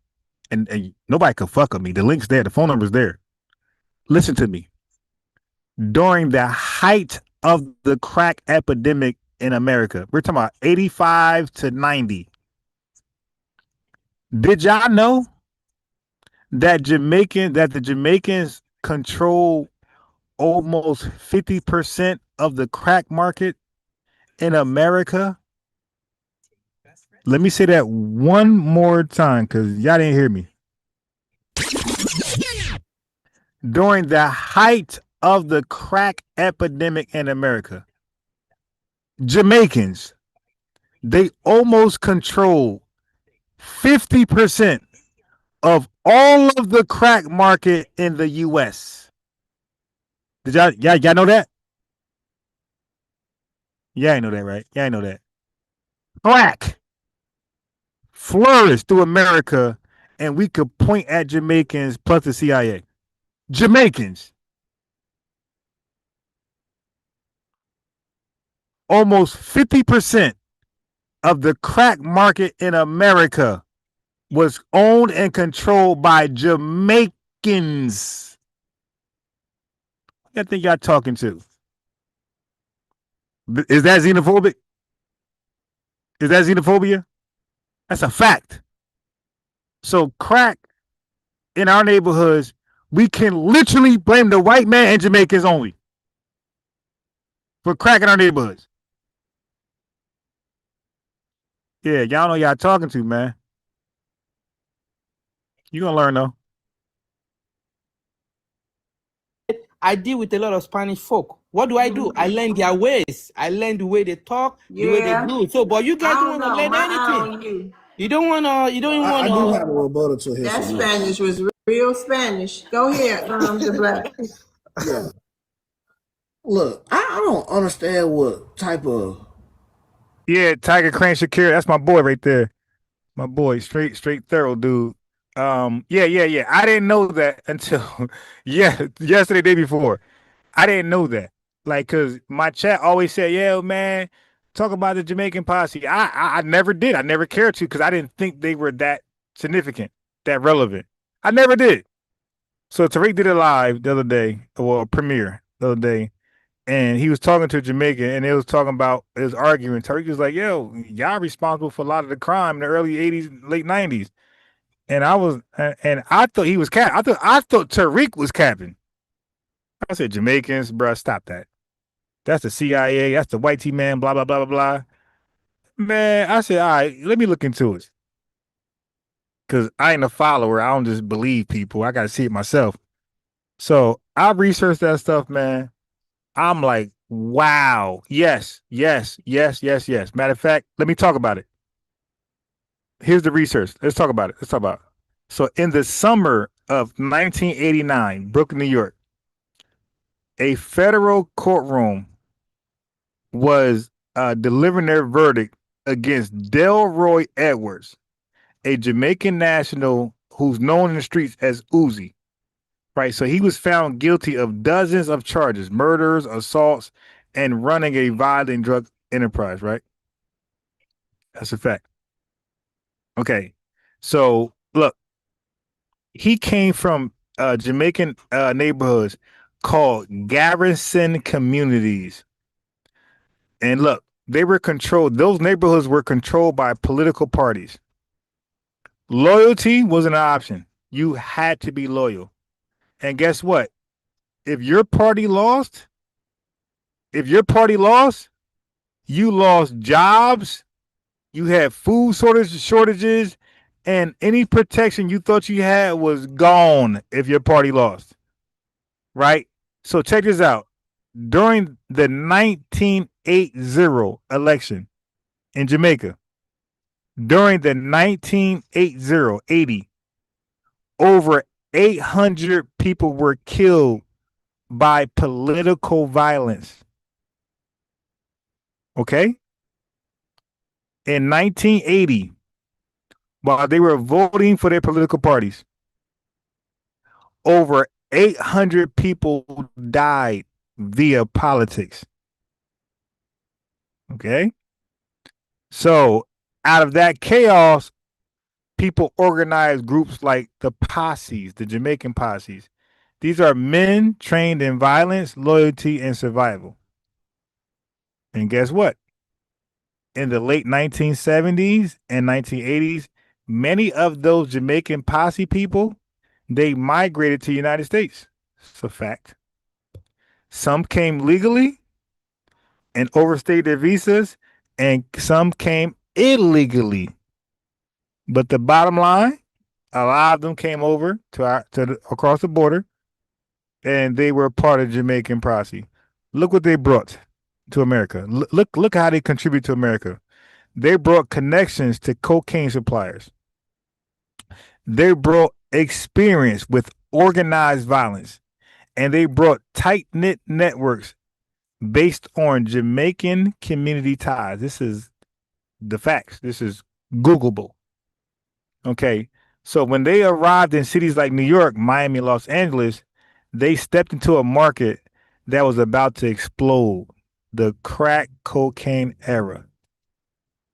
Speaker 11: And nobody can fuck with me. The link's there. The phone number's there. Listen to me. During the height of the crack epidemic in America, we're talking about 85 to 90. Did y'all know that the Jamaicans control almost 50% of the crack market in America? Let me say that one more time because y'all didn't hear me. During the height of the crack epidemic in America. Jamaicans, they almost control 50% of all of the crack market in the U.S. Did y'all know that? Yeah, I know that, right? Yeah, I know that. Crack flourished through America, and we could point at Jamaicans plus the CIA. Jamaicans. Almost 50% of the crack market in America was owned and controlled by Jamaicans. I think y'all talking to. Is that xenophobic? Is that xenophobia? That's a fact. So crack in our neighborhoods, we can literally blame the white man and Jamaicans only for crack in our neighborhoods. Yeah, y'all know y'all talking to, man. You gonna learn though.
Speaker 13: I deal with a lot of Spanish folk. What do? I learn their ways. I learn the way they talk, the way they do. So, but you guys don't want to learn anything. You don't want to. You don't want to.
Speaker 2: I do have a rebuttal to his.
Speaker 14: That Spanish was real Spanish. Go ahead, the black.
Speaker 2: Yeah. Look, I don't understand what type of.
Speaker 11: Yeah, Tiger Crane Shakira, that's my boy right there. My boy, straight thorough dude. Yeah. I didn't know that until yesterday, day before. I didn't know that. Like, cause my chat always said, "Yeah, man, talk about the Jamaican posse." I never did. I never cared to, because I didn't think they were that significant, that relevant. I never did. So Tariq did it live the other day, or premiere the other day, and he was talking to a Jamaican, and it was talking about, it was arguing. Tariq was like, "Yo, y'all responsible for a lot of the crime in the early '80s, late '90s." And I thought he was cap. I thought Tariq was capping. I said, "Jamaicans, bro, stop that. That's the CIA. That's the white team man. Blah blah blah blah blah." Man, I said, "All right, let me look into it, because I ain't a follower. I don't just believe people. I got to see it myself." So I researched that stuff, man. I'm like, wow, yes. Matter of fact, let me talk about it. Here's the research. Let's talk about it. So in the summer of 1989, Brooklyn, New York, a federal courtroom was delivering their verdict against Delroy Edwards, a Jamaican national who's known in the streets as Uzi. Right, so he was found guilty of dozens of charges: murders, assaults, and running a violent drug enterprise, right? That's a fact. Okay, so look, he came from Jamaican neighborhoods called garrison communities. And look, those neighborhoods were controlled by political parties. Loyalty wasn't an option. You had to be loyal. And guess what? If your party lost, you lost jobs, you had food shortages, and any protection you thought you had was gone if your party lost. Right? So check this out. During the 1980 election in Jamaica, over 800 people were killed by political violence. Okay? In 1980, while they were voting for their political parties, over 800 people died via politics. Okay? So, out of that chaos, people organized groups like the posses, the Jamaican posses. These are men trained in violence, loyalty, and survival. And guess what? In the late 1970s and 1980s, many of those Jamaican posse people, they migrated to the United States. It's a fact. Some came legally and overstayed their visas, and some came illegally. But the bottom line, a lot of them came over to across the border, and they were part of Jamaican posse. Look what they brought to America. Look how they contribute to America. They brought connections to cocaine suppliers. They brought experience with organized violence, and they brought tight-knit networks based on Jamaican community ties. This is the facts. This is Googleable. Okay. So when they arrived in cities like New York, Miami, Los Angeles, they stepped into a market that was about to explode, the crack cocaine era.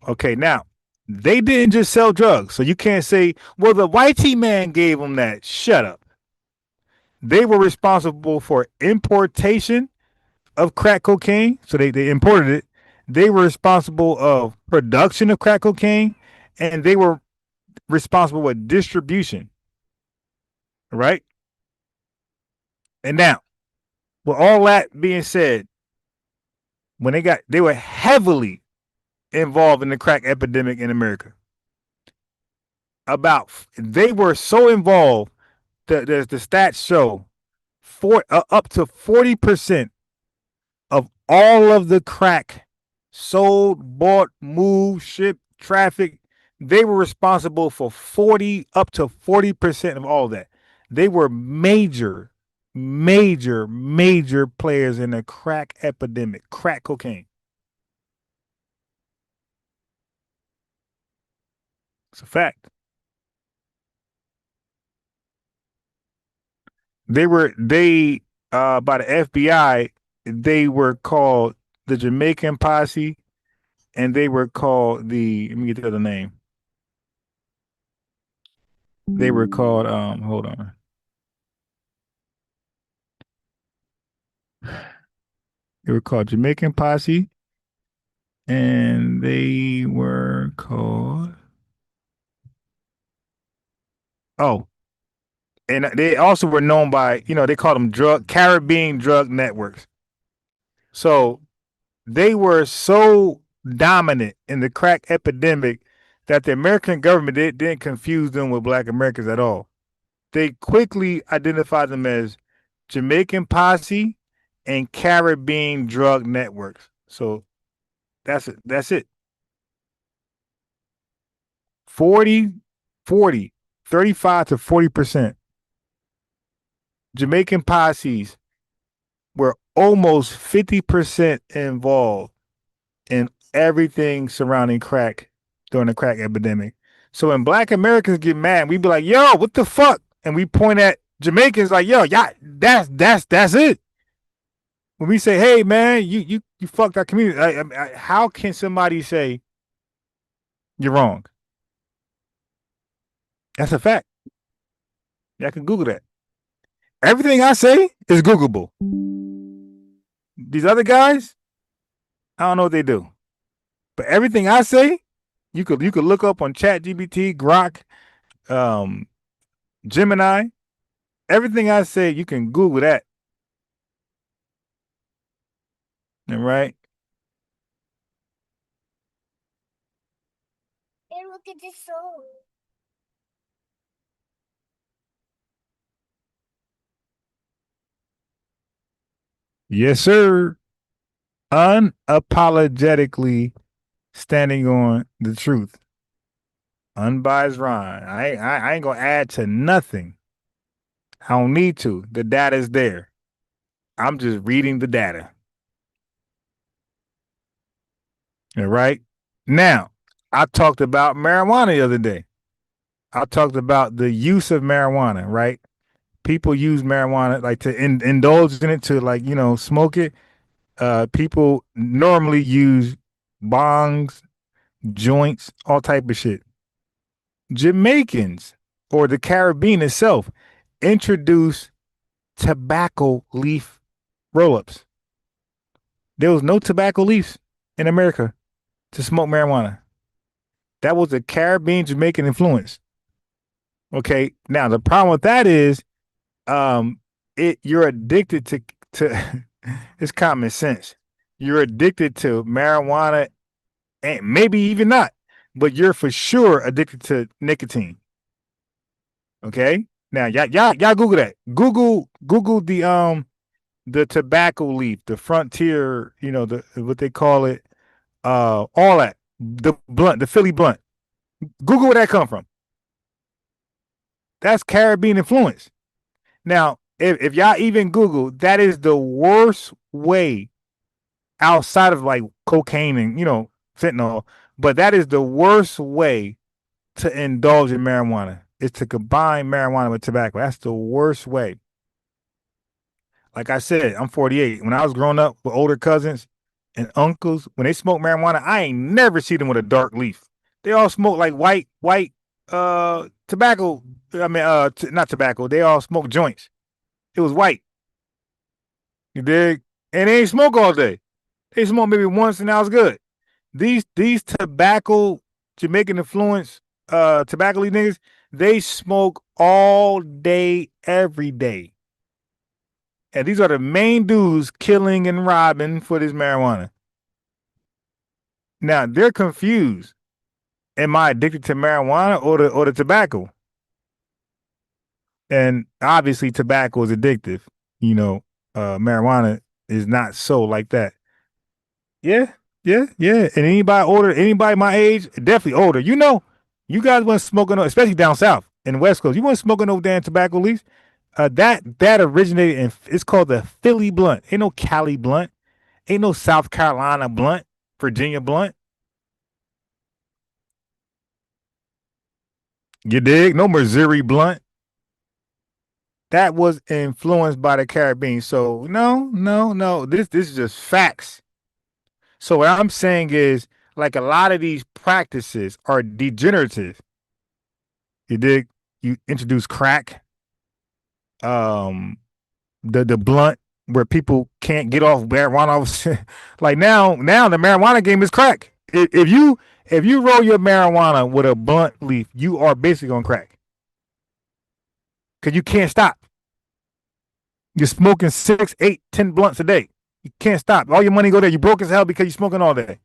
Speaker 11: Okay, now they didn't just sell drugs, so you can't say, well, the white man gave them that. Shut up. They were responsible for importation of crack cocaine, so they imported it. They were responsible of production of crack cocaine, and they were responsible with distribution, right? And now, with all that being said, when they were heavily involved in the crack epidemic in America. They were so involved that the stats show up to 40% of all of the crack sold, bought, moved, shipped, trafficked. They were responsible for up to 40% of all that. They were major players in the crack epidemic, crack cocaine. It's a fact. By the FBI, they were called the Jamaican Posse, and they were called let me get the other name. They were called, hold on. They were called Jamaican Posse, and they were called, and they also were known by, they called them Caribbean drug networks. So they were so dominant in the crack epidemic that the American government didn't confuse them with Black Americans at all. They quickly identified them as Jamaican Posse and Caribbean drug networks. So that's it. 35 to 40%. Jamaican posses were almost 50% involved in everything surrounding crack during the crack epidemic. So when Black Americans get mad, we be like, yo, what the fuck? And we point at Jamaicans like, yo, yeah, that's it. When we say, hey man, you fucked our community, how can somebody say you're wrong? That's a fact. Y'all can Google that. Everything I say is Googleable. These other guys, I don't know what they do. But everything I say, you could look up on ChatGPT, Grok, Gemini. Everything I say, you can Google that. All right?
Speaker 9: Hey, look at this song.
Speaker 11: Yes, sir. Unapologetically standing on the truth. Unbiased Ron. I ain't gonna add to nothing. I don't need to. The data is there. I'm just reading the data. All right. Now, I talked about marijuana the other day. I talked about the use of marijuana, right? People use marijuana like to indulge in it, to smoke it. People normally use bongs, joints, all type of shit. Jamaicans or the Caribbean itself introduced tobacco leaf roll-ups. There was no tobacco leaves in America to smoke marijuana. That was a Caribbean Jamaican influence. Okay, now the problem with that is, you're addicted to it's common sense. You're addicted to marijuana, and maybe even not, but you're for sure addicted to nicotine. Okay, Now, y'all Google that. Google the tobacco leaf, the frontier, the what they call it, all that, the blunt, the Philly blunt. Google where that come from. That's Caribbean influence. Now, if y'all even Google, that is the worst way outside of like cocaine and fentanyl, but that is the worst way to indulge in marijuana. Is to combine marijuana with tobacco. That's the worst way. Like I said, I'm 48. When I was growing up with older cousins and uncles, when they smoked marijuana, I ain't never see them with a dark leaf. They all smoke like white tobacco. I mean, not tobacco. They all smoke joints. It was white. You dig? And they ain't smoke all day. They smoke maybe once and that was good. These tobacco, Jamaican influence, tobacco leaf niggas, they smoke all day, every day. And these are the main dudes killing and robbing for this marijuana. Now, they're confused. Am I addicted to marijuana or the tobacco? And obviously tobacco is addictive. Marijuana is not so like that. Yeah. And anybody my age, definitely older. You guys weren't smoking, especially down south in the West Coast. You weren't smoking no damn tobacco leaves. That originated in, it's called the Philly blunt. Ain't no Cali blunt. Ain't no South Carolina blunt, Virginia blunt. You dig? No Missouri blunt. That was influenced by the Caribbean. So no. This is just facts. So what I'm saying is, like, a lot of these practices are degenerative. You dig? You introduce crack, the blunt where people can't get off marijuana. Like now the marijuana game is crack. If you roll your marijuana with a blunt leaf, you are basically on crack. Because you can't stop. You're smoking 6, 8, 10 blunts a day. You can't stop. All your money go there. You broke as hell because you're smoking all day.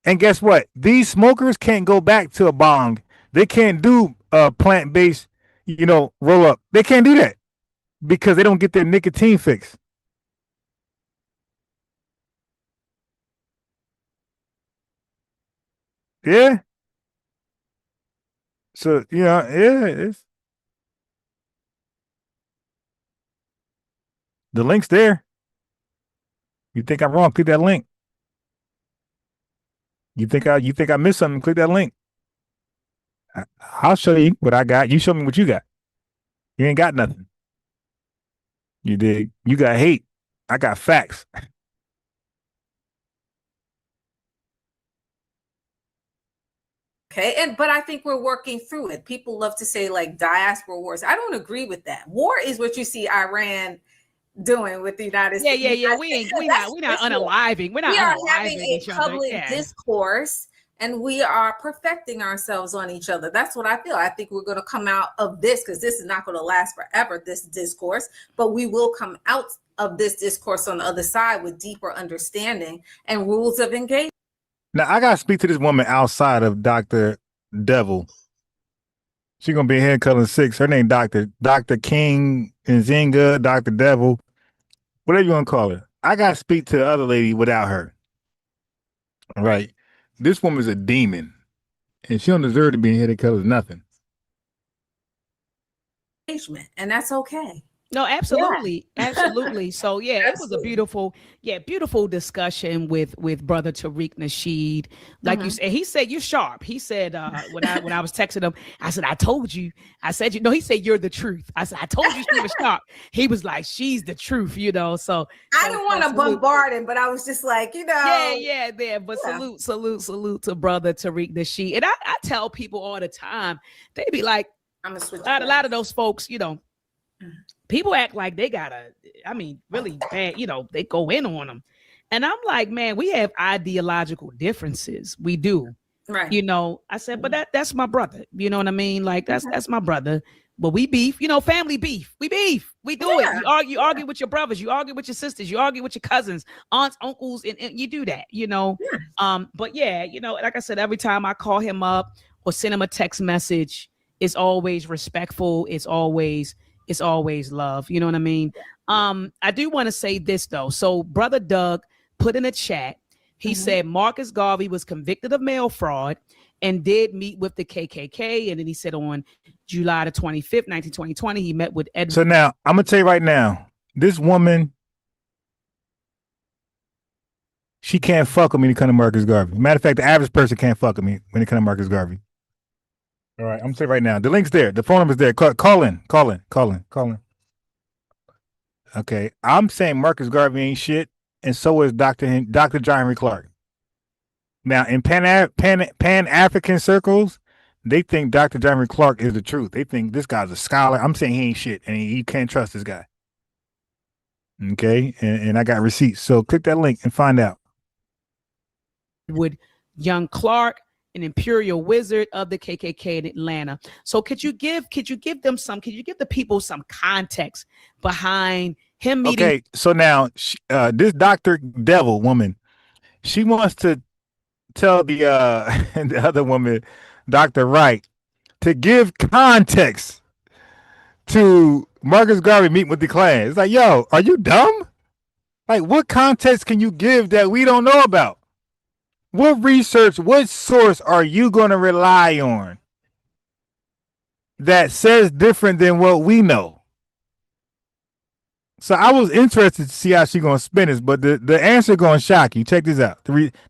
Speaker 11: And guess what? These smokers can't go back to a bong. They can't do a plant-based, roll up. They can't do that because they don't get their nicotine fix. Yeah. So, it's the link's there. You think I'm wrong? Click that link. You think I missed something? Click that link. I'll show you what I got. You show me what you got. You ain't got nothing. You dig? You got hate. I got facts.
Speaker 15: Okay, but I think we're working through it. People love to say like diaspora wars. I don't agree with that. War is what you see Iran doing with the United States.
Speaker 16: Yeah. We're not unaliving. We're not unaliving
Speaker 15: having a public
Speaker 16: other.
Speaker 15: discourse, and we are perfecting ourselves on each other. That's what I feel. I think we're going to come out of this, because this is not going to last forever, this discourse, but we will come out of this discourse on the other side with deeper understanding and rules of engagement.
Speaker 11: Now, I got to speak to this woman outside of Dr. Devil. She's going to be here in Color 6. Her name Dr. King, Nzinga, Dr. Devil, whatever you want to call her. I got to speak to the other lady without her. All right. This woman's a demon, and she don't deserve to be in here in Colors nothing.
Speaker 15: And that's okay.
Speaker 16: No, absolutely. Yeah. Absolutely. So it was a beautiful discussion with brother Tariq Nasheed. Like you said, he said, you're sharp. He said, when I was texting him, I said, I told you. I said, he said, you're the truth. I said, I told you she was sharp. He was like, she's the truth, so.
Speaker 15: I didn't want to bombard him, but I was just like,
Speaker 16: Yeah. But salute to brother Tariq Nasheed. And I tell people all the time, they be like,
Speaker 15: I'm gonna switch.
Speaker 16: A lot of those folks, people act like they really bad, they go in on them. And I'm like, man, we have ideological differences. We do.
Speaker 15: Right.
Speaker 16: I said, but that's my brother. You know what I mean? Like that's my brother. But we beef, family beef. We beef. We do it. You argue with your brothers. You argue with your sisters. You argue with your cousins, aunts, uncles, and you do that, But like I said, every time I call him up or send him a text message, it's always respectful. It's always love. You know what I mean? I do want to say this though. So Brother Doug put in a chat, he said Marcus Garvey was convicted of mail fraud and did meet with the KKK. And then he said on July the 25th, 2020, he met with Edward.
Speaker 11: So now I'm gonna tell you right now, this woman, she can't fuck with me when it comes to Marcus Garvey. Matter of fact, the average person can't fuck with me when it comes to Marcus Garvey. All right, I'm gonna say right now, the link's there, the phone number's there. Call in. Okay, I'm saying Marcus Garvey ain't shit, and so is Dr. John Henry Clark. Now, in Pan-African circles, they think Dr. John Henry Clark is the truth. They think this guy's a scholar. I'm saying he ain't shit, and you can't trust this guy. Okay, and I got receipts. So click that link and find out.
Speaker 16: With young Clark, an imperial wizard of the KKK in Atlanta. So could you give the people some context behind him meeting?
Speaker 11: Okay, so now this Dr. Devil woman, she wants to tell the the other woman, Dr. Wright, to give context to Marcus Garvey meeting with the Klan. It's like, yo, are you dumb? Like, what context can you give that we don't know about? What research, what source are you going to rely on that says different than what we know? So I was interested to see how she's going to spin this, but the answer is going to shock you. Check this out.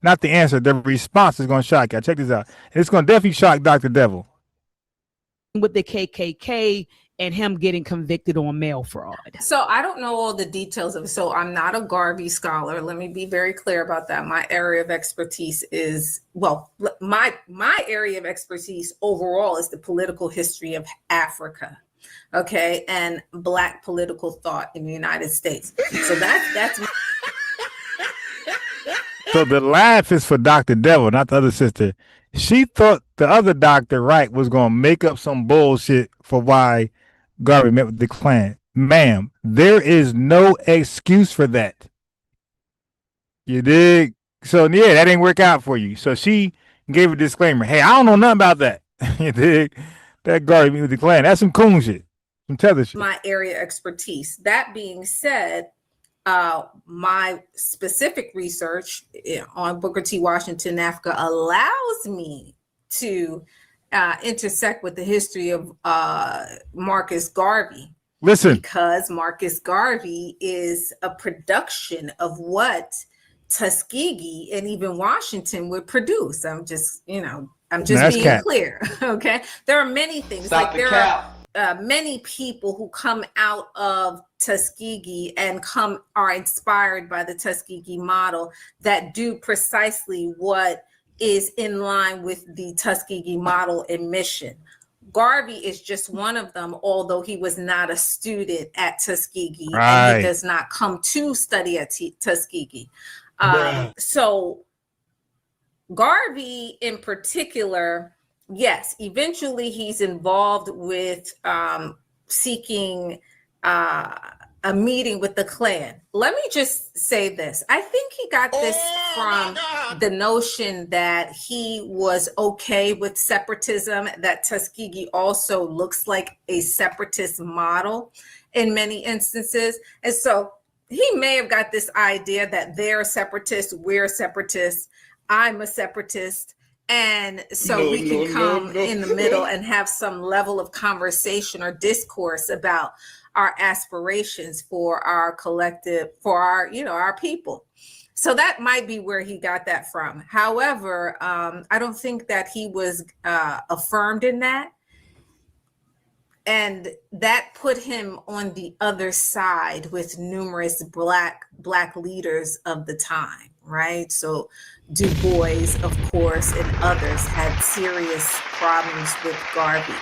Speaker 11: Not the answer, the response is going to shock you. Check this out. It's going to definitely shock Dr. Devil.
Speaker 16: With the KKK and him getting convicted on mail fraud.
Speaker 15: So I don't know all the details of it. So I'm not a Garvey scholar. Let me be very clear about that. My area of expertise is, well, my area of expertise overall is the political history of Africa. Okay, and Black political thought in the United States. So that's
Speaker 11: So the laugh is for Dr. Devil, not the other sister. She thought the other Dr. Wright was going to make up some bullshit for why Garvey met with the Klan. Ma'am, there is no excuse for that. You dig? So yeah, that didn't work out for you. So she gave a disclaimer. Hey, I don't know nothing about that. You dig? That Garvey met with the Klan. That's some coon shit. Some tether shit.
Speaker 15: My area of expertise. That being said, my specific research on Booker T. Washington, Africa allows me to intersect with the history of Marcus Garvey.
Speaker 11: Listen.
Speaker 15: Because Marcus Garvey is a production of what Tuskegee and even Washington would produce. I'm just being clear. Okay. There are many things.
Speaker 8: Stop
Speaker 15: there are many people who come out of Tuskegee and are inspired by the Tuskegee model that do precisely what is in line with the Tuskegee model and mission. Garvey is just one of them, although he was not a student at Tuskegee and he does not come to study at Tuskegee. So Garvey in particular, yes, eventually he's involved with seeking a meeting with the Klan. Let me just say this. I think he got this from the notion that he was okay with separatism, that Tuskegee also looks like a separatist model in many instances. And so he may have got this idea that they're separatists, we're separatists, I'm a separatist. And so we can come in the middle and have some level of conversation or discourse about our aspirations for our collective, for our people. So that might be where he got that from. However, I don't think that he was affirmed in that. And that put him on the other side with numerous black leaders of the time, right? So Du Bois, of course, and others had serious problems with Garvey.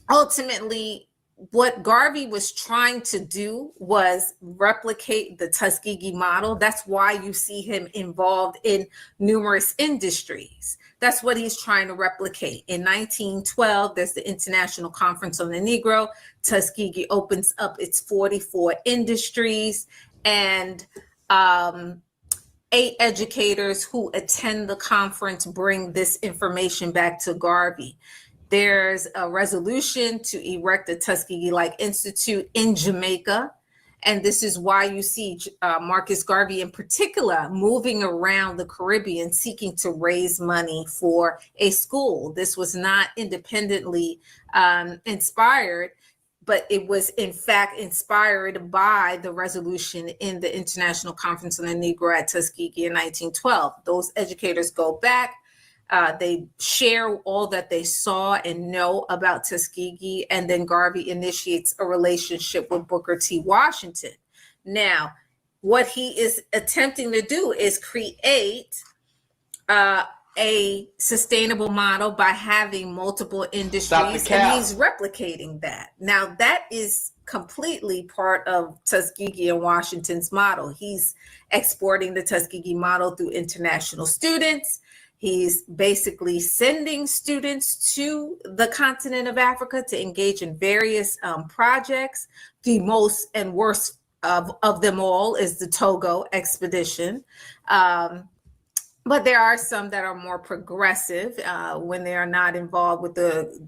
Speaker 15: Ultimately, what Garvey was trying to do was replicate the Tuskegee model. That's why you see him involved in numerous industries. That's what he's trying to replicate. In 1912, there's the International Conference on the Negro. Tuskegee opens up its 44 industries, and 8 educators who attend the conference bring this information back to Garvey. There's a resolution to erect a Tuskegee-like institute in Jamaica. And this is why you see Marcus Garvey in particular moving around the Caribbean seeking to raise money for a school. This was not independently inspired, but it was in fact inspired by the resolution in the International Conference on the Negro at Tuskegee in 1912. Those educators go back. They share all that they saw and know about Tuskegee, and then Garvey initiates a relationship with Booker T. Washington. Now, what he is attempting to do is create a sustainable model by having multiple industries, and he's replicating that. Now, that is completely part of Tuskegee and Washington's model. He's exporting the Tuskegee model through international students. He's basically sending students to the continent of Africa to engage in various projects. The most and worst of them all is the Togo expedition. But there are some that are more progressive when they are not involved with the,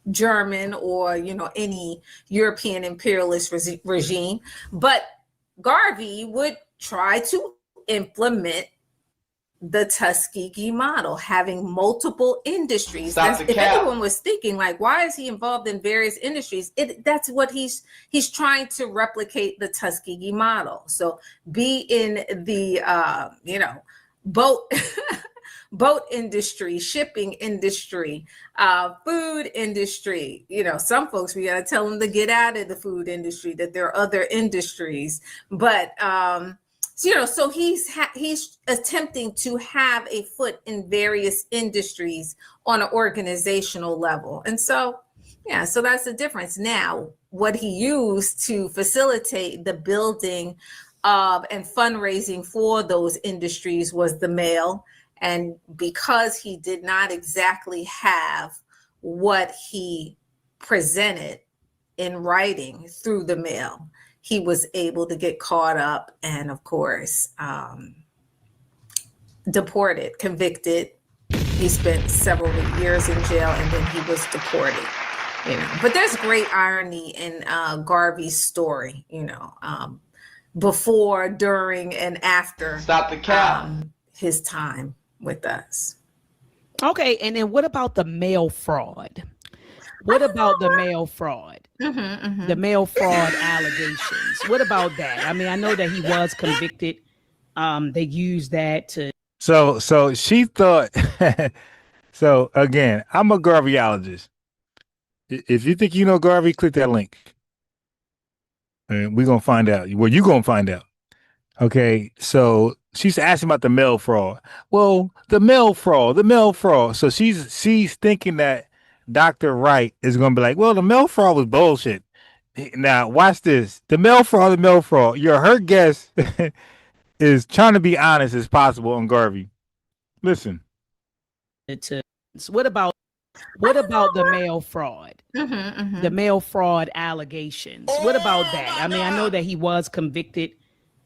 Speaker 15: German or, any European imperialist regime. But Garvey would try to implement the Tuskegee model, having multiple industries. If anyone was thinking, like, why is he involved in various industries? That's what he's trying to replicate the Tuskegee model. So be in the boat industry, shipping industry, food industry. Some folks, we got to tell them to get out of the food industry, that there are other industries. But so he's attempting to have a foot in various industries on an organizational level. And so that's the difference. Now, what he used to facilitate the building of and fundraising for those industries was the mail. And because he did not exactly have what he presented in writing through the mail, he was able to get caught up and, of course, deported, convicted. He spent several years in jail, and then he was deported. But there's great irony in Garvey's story. Before, during, and after his time with us.
Speaker 16: Okay, and then what about the mail fraud? What about the mail fraud? The mail fraud allegations. What about that? I mean, I know that he was convicted. They used that to.
Speaker 11: So she thought. So again, I'm a Garveyologist. If you think you know Garvey, click that link. And we're gonna find out. Well, you're gonna find out. Okay, so she's asking about the mail fraud. Well, the mail fraud. So she's thinking that Dr. Wright is going to be like, well, the mail fraud was bullshit. Now, watch this. The mail fraud. Her guest is trying to be honest as possible on Garvey. Listen.
Speaker 16: What about the mail fraud? The mail fraud allegations. What about that? I mean, I know that he was convicted.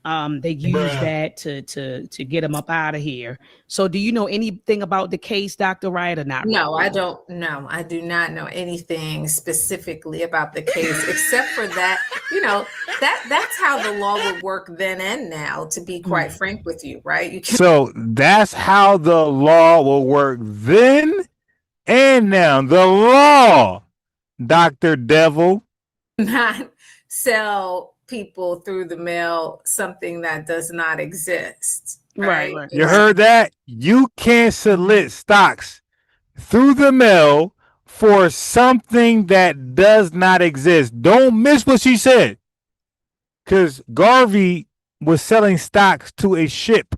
Speaker 16: They used that to get him up out of here. So do you know anything about the case, Dr. Wright, or not?
Speaker 15: No, I don't know. I do not know anything specifically about the case, except for that, that's how the law would work then and now, to be quite frank with you, right?
Speaker 11: So that's how the law will work then and now. The law, Dr. Devil.
Speaker 15: Not sell people through the mail something that does not exist. Right.
Speaker 11: You heard that? You can't solicit stocks through the mail for something that does not exist. Don't miss what she said. Because Garvey was selling stocks to a ship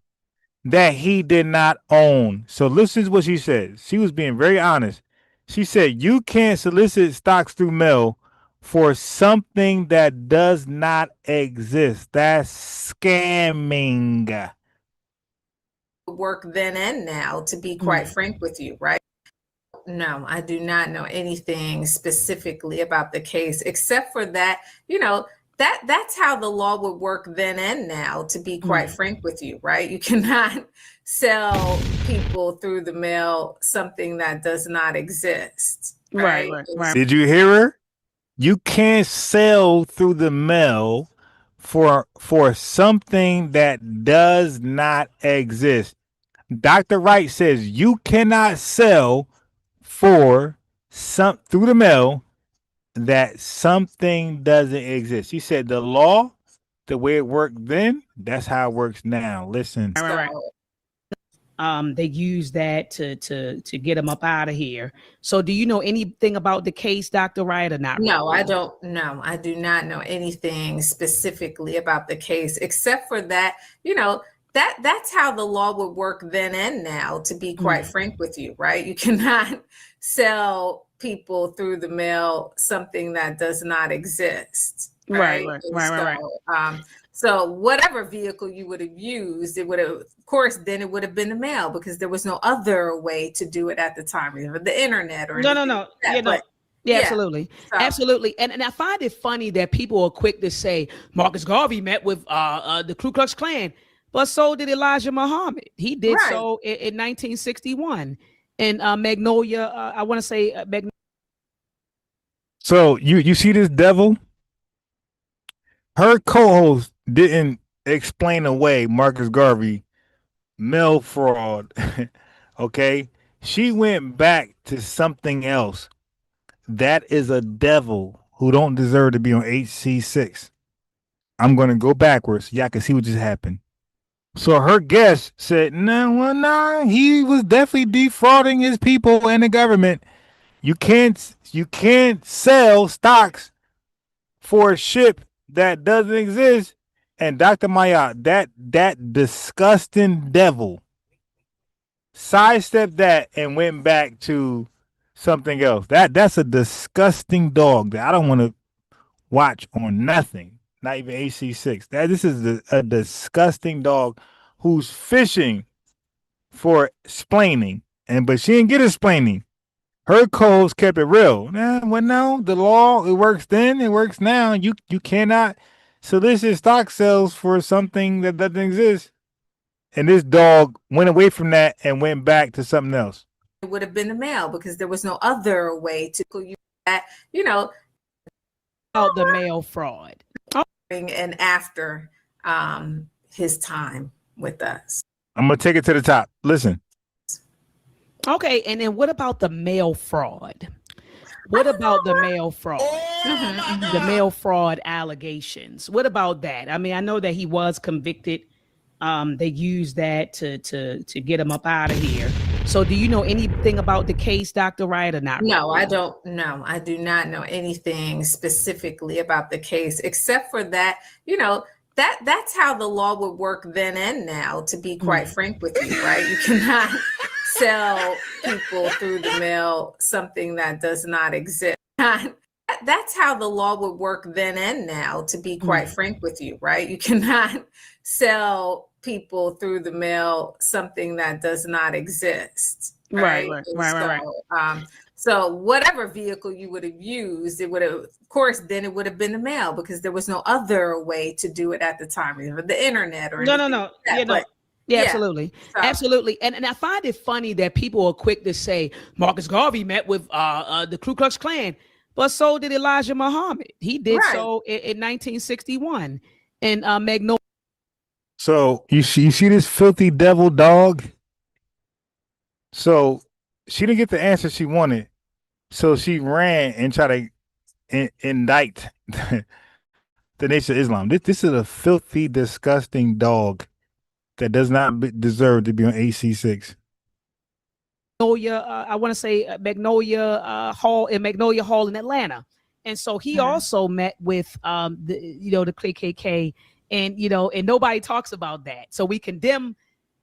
Speaker 11: that he did not own. So listen to what she said. She was being very honest. She said, you can't solicit stocks through mail for something that does not exist. That's scamming.
Speaker 15: Work then and now, to be quite frank with you, right? No, I do not know anything specifically about the case, except for that, that's how the law would work then and now, to be quite frank with you, right? You cannot sell people through the mail something that does not exist. Right.
Speaker 11: Did you hear her? You can't sell through the mail for something that does not exist. Dr. Wright says you cannot sell for through the mail that something doesn't exist. She said the law, the way it worked then, that's how it works now. Listen.
Speaker 16: They use that to get them up out of here. So do you know anything about the case, Dr. Wright, or not?
Speaker 15: No, I don't know. I do not know anything specifically about the case, except for that, that's how the law would work then and now, to be quite frank with you, right? You cannot sell people through the mail something that does not exist. Right. So whatever vehicle you would have used, it would have, of course, then it would have been the mail, because there was no other way to do it at the time, either the internet or
Speaker 16: no. Absolutely. Absolutely. And I find it funny that people are quick to say Marcus Garvey met with the Ku Klux Klan, but so did Elijah Muhammad. He did so in 1961 in Magnolia. I want to say Magnolia.
Speaker 11: So you see this devil? Her co-host didn't explain away Marcus Garvey mail fraud. Okay, she went back to something else. That is a devil who don't deserve to be on HC6. I'm going to go backwards. Y'all can see what just happened. So her guest said, no, he was definitely defrauding his people and the government. You can't sell stocks for a ship that doesn't exist. And Dr. Maya, that disgusting devil sidestepped that and went back to something else. That's a disgusting dog that I don't want to watch on nothing, not even AC6. This is a disgusting dog who's fishing for explaining, but she didn't get explaining. Her co-host kept it real. No, the law, it works then, it works now. You cannot solicit stock sales for something that doesn't exist. And this dog went away from that and went back to something else.
Speaker 15: It would have been the mail, because there was no other way to use that,
Speaker 16: the mail fraud.
Speaker 15: And after his time with us.
Speaker 11: I'm going to take it to the top. Listen.
Speaker 16: Okay, and then what about the mail fraud? What about the mail fraud? The mail fraud allegations. What about that? I mean, I know that he was convicted. They used that to get him up out of here. So do you know anything about the case, Dr. Wright, or not?
Speaker 15: No, I don't know. I do not know anything specifically about the case, except for that, that's how the law would work then and now, to be quite frank with you, right? You cannot sell people through the mail something that does not exist. That's how the law would work then and now, to be quite frank with you, right? You cannot sell people through the mail something that does not exist. Right. So whatever vehicle you would have used, it would have, of course, then it would have been the mail, because there was no other way to do it at the time, either the internet or
Speaker 16: no. Absolutely. Absolutely. And I find it funny that people are quick to say Marcus Garvey met with the Ku Klux Klan, but so did Elijah Muhammad. He did so in 1961 in Magnolia.
Speaker 11: So you see this filthy devil dog? So she didn't get the answer she wanted. So she ran and tried to indict the Nation of Islam. This is a filthy, disgusting dog that does not deserve to be on AC6.
Speaker 16: I want to say Magnolia Hall in Atlanta. And so he also met with the KKK, and and nobody talks about that. So we condemn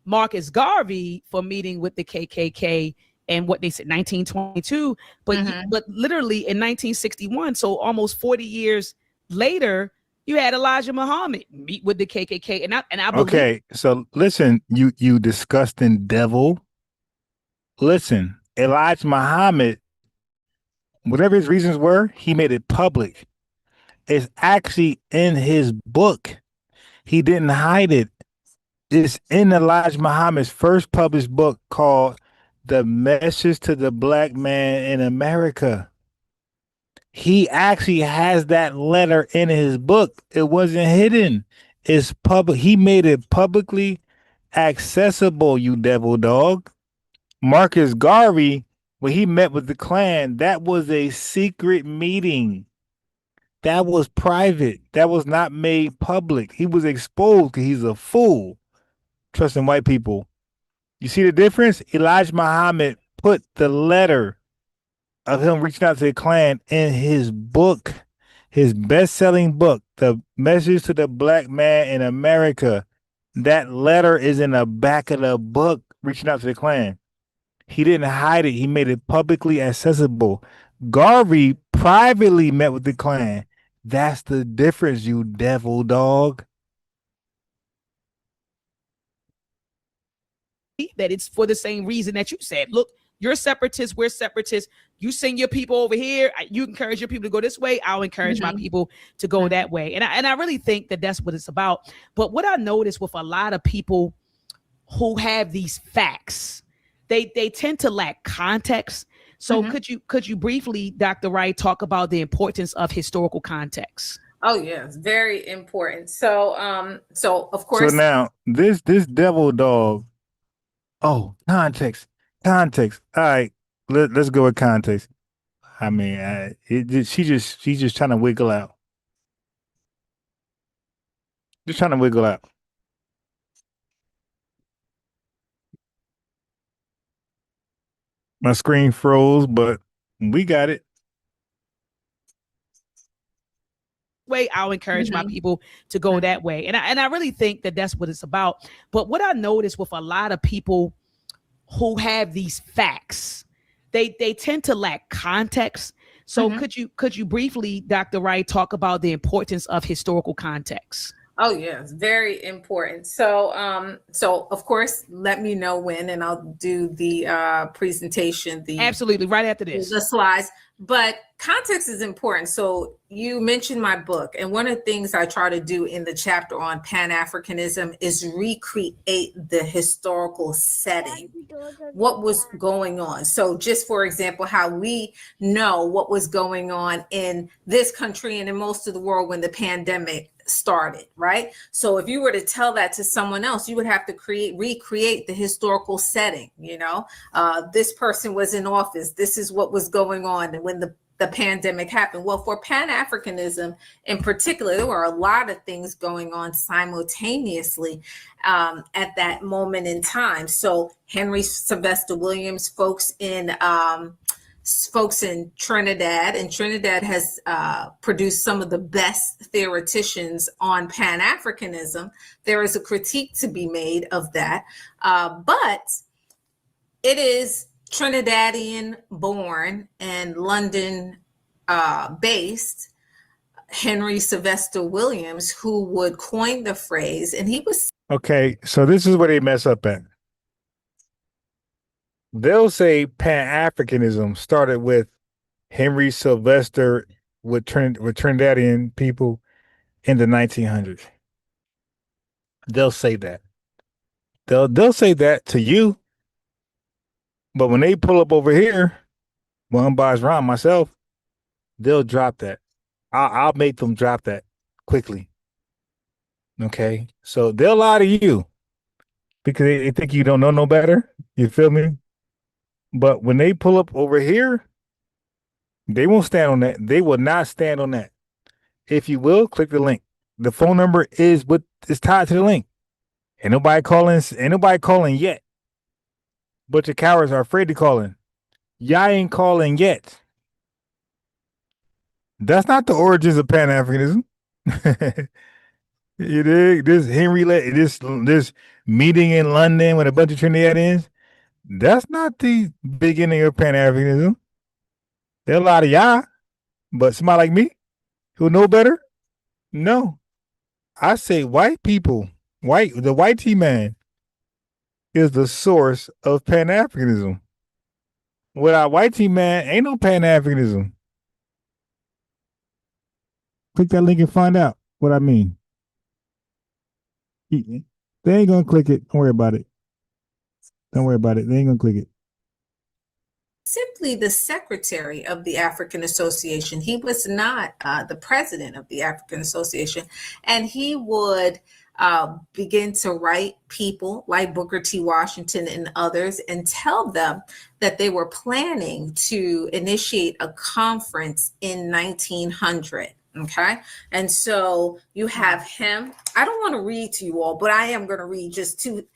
Speaker 16: Marcus Garvey for meeting with the KKK and what they said 1922, but literally in 1961, so almost 40 years later, you had Elijah Muhammad meet with the KKK, and I believe.
Speaker 11: Okay, so listen, you disgusting devil. Listen, Elijah Muhammad, whatever his reasons were, he made it public. It's actually in his book. He didn't hide it. It's in Elijah Muhammad's first published book called The Message to the Black Man in America. He actually has that letter in his book. It wasn't hidden. It's public. He made it publicly accessible, you devil dog. Marcus Garvey, when he met with the Klan, that was a secret meeting. That was private. That was not made public. He was exposed because he's a fool. Trusting white people. You see the difference? Elijah Muhammad put the letter of him reaching out to the Klan in his book, his best-selling book, The Message to the Black Man in America. That letter is in the back of the book, reaching out to the Klan. He didn't hide it. He made it publicly accessible. Garvey privately met with the Klan. That's the difference, you devil dog.
Speaker 16: That it's for the same reason that you said. Look, you're separatists, we're separatists. You send your people over here. You encourage your people to go this way. I'll encourage my people to go that way. And I really think that that's what it's about. But what I notice with a lot of people who have these facts, they tend to lack context. So could you briefly, Dr. Wright, talk about the importance of historical context?
Speaker 15: Oh yeah, it's very important. So of course.
Speaker 11: So now this devil dog. Oh, context. All right, let's go with context. I mean, she's just trying to wiggle out. Just trying to wiggle out. My screen froze, but we got it.
Speaker 16: Way I'll encourage my people to go that way. And I really think that that's what it's about. But what I notice with a lot of people who have these facts, they tend to lack context. So could you briefly, Dr. Wright, talk about the importance of historical context?
Speaker 15: Oh yeah, it's very important. So of course, let me know when, and I'll do the presentation.
Speaker 16: Absolutely, right after this.
Speaker 15: The slides. But context is important. So you mentioned my book, and one of the things I try to do in the chapter on Pan-Africanism is recreate the historical setting, what was going on. So just for example, how we know what was going on in this country and in most of the world when the pandemic started, right? So if you were to tell that to someone else, you would have to recreate the historical setting. This person was in office, this is what was going on, and when the pandemic happened. Well, for Pan-Africanism in particular, there were a lot of things going on simultaneously at that moment in time. So Henry Sylvester Williams, folks in Trinidad, and Trinidad has produced some of the best theoreticians on Pan-Africanism. There is a critique to be made of that, but it is Trinidadian born and London based Henry Sylvester Williams who would coin the phrase, and he was
Speaker 11: okay. So this is where they mess up at. They'll say Pan-Africanism started with Henry Sylvester with Trinidadian people in the 1900s. They'll say that. They'll say that to you. But when they pull up over here, one by Ron, myself, they'll drop that. I'll make them drop that quickly. Okay? So they'll lie to you because they think you don't know no better. You feel me? But when they pull up over here, they won't stand on that. They will not stand on that. If you will, click the link. The phone number is tied to the link. Ain't nobody calling yet. But your cowards are afraid to call in. Y'all ain't calling yet. That's not the origins of Pan-Africanism. You dig? This meeting in London with a bunch of Trinidadians, that's not the beginning of Pan-Africanism. There are a lot of y'all, but somebody like me who know better, no. I say white people, the white T-man is the source of Pan-Africanism. Without white T-man, ain't no Pan-Africanism. Click that link and find out what I mean. They ain't gonna click it. Don't worry about it. Don't worry about it. They ain't gonna click it.
Speaker 15: Simply the secretary of the African Association. He was not the president of the African Association. And he would begin to write people like Booker T. Washington and others and tell them that they were planning to initiate a conference in 1900. Okay. And so you have him. I don't want to read to you all, but I am going to read just two